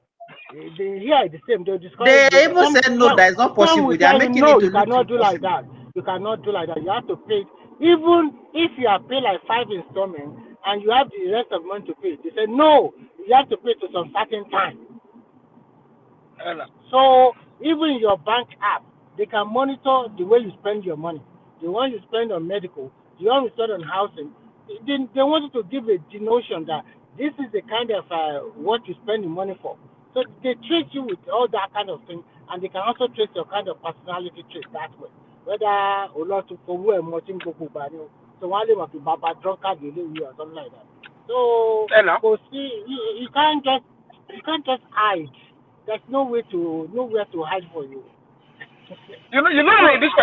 Here the same. They will discourage they you. Even said no, that is not possible. They are making no, it. You cannot do like that. You cannot do like that. You have to pay. Even if you are paid like 5 installments and you have the rest of the money to pay, they say no, you have to pay to some certain time. So even your bank app, they can monitor the way you spend your money. The one you spend on medical, the one you spend on housing. They want you to give a denotion that this is the kind of what you spend the money for. So they treat you with all that kind of thing, and they can also trace your kind of personality trait that way. Whether or not to so one must be baba drunkard or something like that. So see, you can't just hide. There's nowhere to hide for you. You know, in this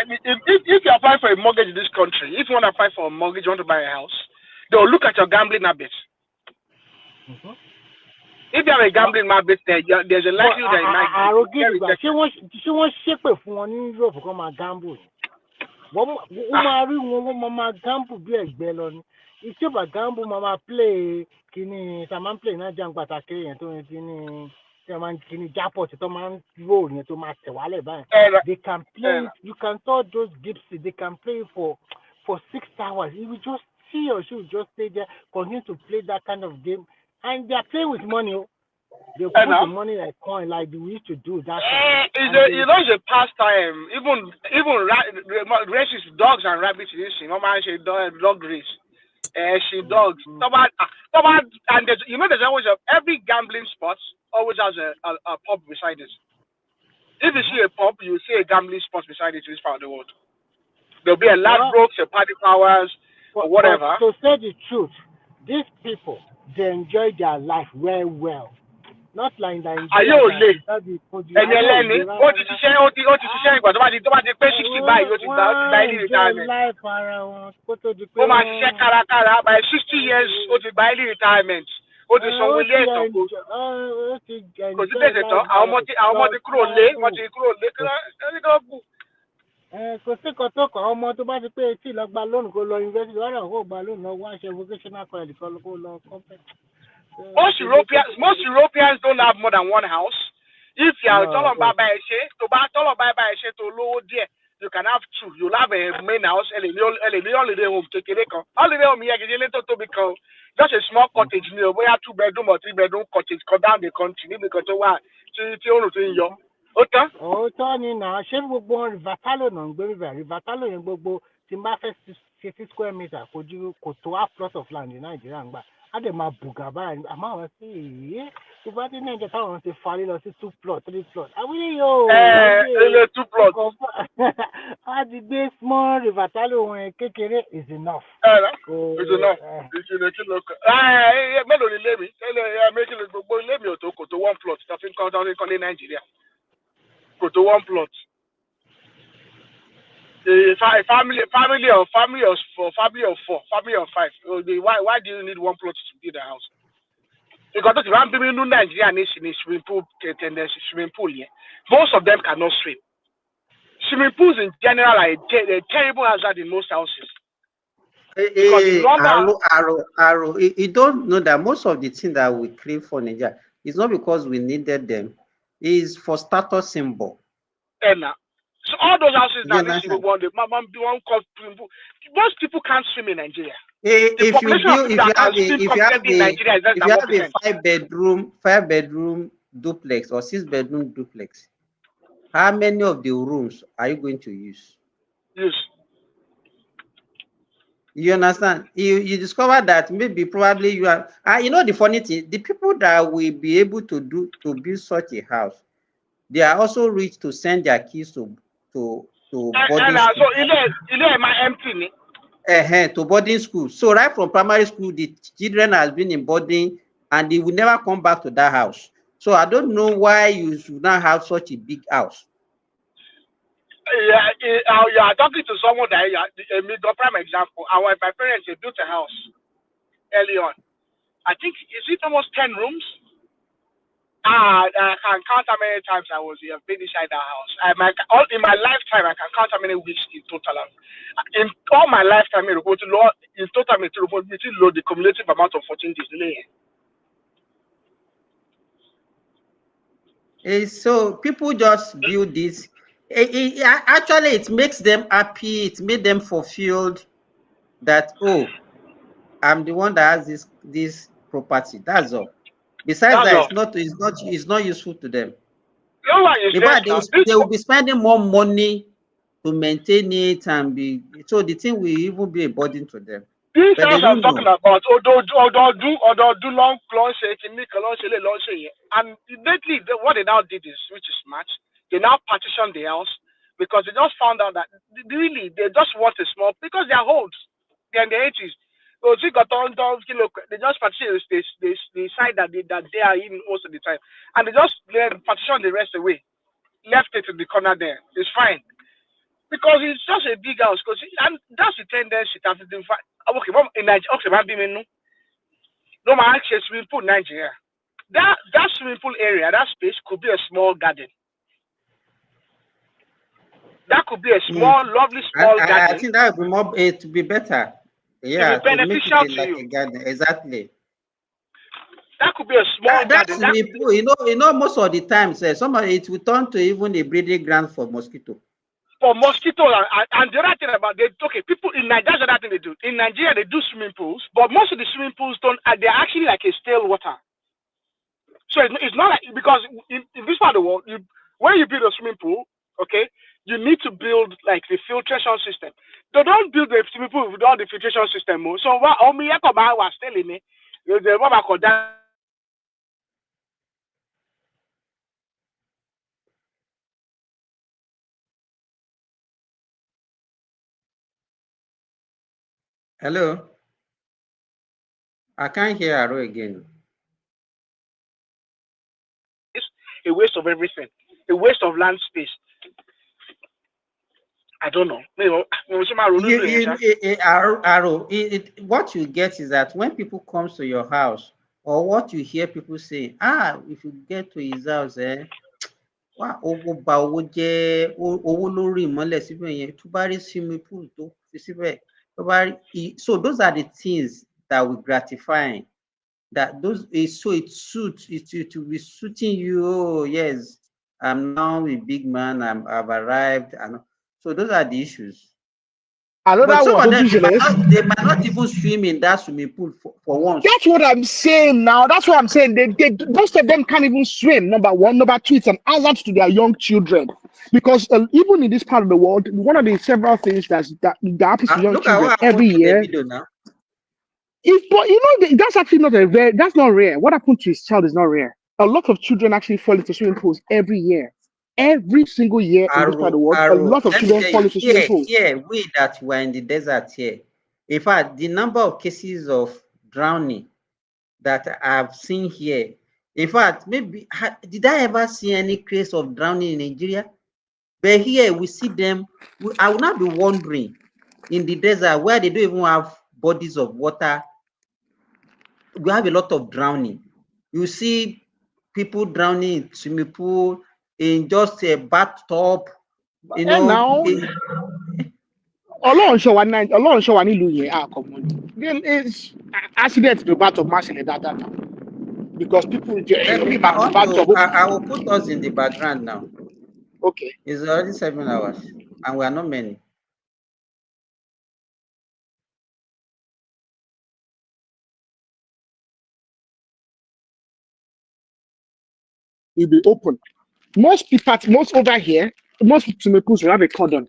if you apply for a mortgage in this country, if you want to apply for a mortgage, you want to buy a house, they'll look at your gambling habits. Mm-hmm. If you have a gambling habit, there's a likelihood that you might. She won't shape it for one Europe to come and gamble. Mama gamble be a bellon. It's a gamble, Mama play. Kini, Saman play, not jump at a key and to Saman Kini Japot, to man roll to master Wale. They can play, you can tell those gypsy, they can play for 6 hours. You will just see or she will just stay there, continue to play that kind of game. And they are playing with money. They put the money like coin, like we used to do that. It's a pastime. Even races dogs and rabbits. Mama she dog race. She dogs. And there's always every gambling spot always has a pub beside it. If you see a pub, you see a gambling spot beside it in this part of the world. There'll be a Ladbrokes, a Party Powers, or whatever. But to say the truth, these people they enjoy their life very well. Not like Nigeria. Are you late? And you're learning. What did you say? What did you say? But what did you pay 60 by? You buy retirement. Oh my, by 60 years, what did buy retirement? What is some way to go? Because it is how much the crow lay, what the crow lay. Kò sí kan tó kàn ọmọ tó bá ti pé etí lọ gba lónìí kó lọ university lọ́nà kó gba lónìí lọ wá ṣe vocational college kan kó lọ company. Most Europeans don't have more than one house. If you are talking about to low there, you can have two. You'll have a main house, holiday home, holiday home here, just a small cottage, we have 2-bedroom or 3-bedroom cottage, go down the country, because Òótọ́ ni náà ṣé gbogbo wọn Rivatalo náà ń gbé rivers Rivatalo yẹn gbogbo tí n bá fẹ́ 60 square meter kò tó half plot of land ní Nàìjíríà ń gbà á dẹ̀ máa bùgà báyìí àmọ́ àwọn sí èyí tó bá dé Nàìjíríà táwọn ti farí lọ sí 2 plot 3 plot àwílẹ̀ yóò ilé 2 plot á ti gbé small Rivatalo wọn kékeré is enough. It's enough. Mélòó ni ilé mi méjì lè gbogbo ilé mi ò tó kò tó 1 plot tó fi ń kọ́ ní Nàìjíríà. Go to 1 plot. A family of 4, family of 5. Why do you need 1 plot to build a house? Because if I'm building in Nigeria nation swimming pool here, most of them cannot swim. Swimming pools in general are a terrible hazard in most houses. Aro, you don't know that most of the things that we crave for Nigeria is not because we needed them. Is for status symbol. So all those houses that most people can't swim in Nigeria. If you have a 5-bedroom duplex or 6-bedroom duplex, how many of the rooms are you going to use? Yes. You understand? You discover that probably you are. You know the funny thing, the people that will be able to build such a house, they are also rich to send their kids to boarding school. To boarding school. So right from primary school, the children has been in boarding, and they will never come back to that house. So I don't know why you should not have such a big house. You are talking to someone that a prime example. My parents they built a house early on. I think is it almost 10 rooms? I can count how many times I was been inside that house. In my lifetime, I can count how many weeks in total. In all my lifetime, in total, the cumulative amount of 14 days. So people just build this. Actually, it makes them happy. It made them fulfilled that, oh, I'm the one that has this property. That's all. Besides that, it's not useful to them. They will be spending more money to maintain it and so the thing will even be a burden to them. These house I'm talking about, do long and lately what they now did is, which is smart, they now partition the house because they just found out that really they just want a small because they are old, they're in the 80s. So they just partition the side that they are in most of the time, and they just partition the rest away, left it in the corner there. It's fine because it's just a big house. And that's the tendency that in Nigeria. No man swimming pool in Nigeria. That swimming pool area, that space could be a small garden. That could be a small, lovely, small I garden. think that would be more. It would be better. Yeah, To be to make beneficial it to like you. a garden. Exactly. That could be a small That's garden. That swimming pool. You know, most of the time, somebody it will turn to even a breeding ground for mosquito. for mosquito and the other thing about people in Nigeria, that's the other thing they do. In Nigeria, they do swimming pools, but most of the swimming pools don't. They're actually like a stale water. So it's not like, because in this part of the world, when you build a swimming pool, okay, you need to build like the filtration system. They don't build the swimming pool without the filtration system. So what was telling me, the what I call that. Hello, I can't hear Aro again. A waste of everything, a waste of land space. I don't know. What you get is that when people comes to your house, or what you hear people say, if you get to his house, owó ba owó jẹ́, owó lórí ìmọ́lẹ̀ síbẹ̀ yẹn, tó bá rí swimming pool tó fi síbẹ̀, tó bá rí, so those are the things that will gratify. That those is so it will be suiting you. Oh yes, I'm now a big man. I've arrived, and so those are the issues. But some of them they might not even swim in that swimming pool for once. That's what I'm saying now. That's what I'm saying. Most of them can't even swim. Number one. Number two, it's an hazard to their young children. Because even in this part of the world, one of the several things that happens to young children every year. But you know, that's actually not that's not rare. What happened to his child is not rare. A lot of children actually fall into swimming pools every year. Every single year in this part of the world, a lot of children fall into swimming pools. We that were in the desert here. In fact, the number of cases of drowning that I've seen here. In fact, maybe did I ever see any case of drowning in Nigeria? But here we see them. I will not be wondering in the desert where they don't even have bodies of water. We have a lot of drowning. You see people drowning in swimming pool, in just a bathtub, you know. Ọlọ́run ṣọ́ wa nílùú yẹn àkọ́mọ́ accident to bathtub má ṣẹlẹ̀ dáadáa because people I will put us in the background now. Okay. It's already 7 hours and we are not many. Will be open. Most over here, most swimming pools will have a cordon.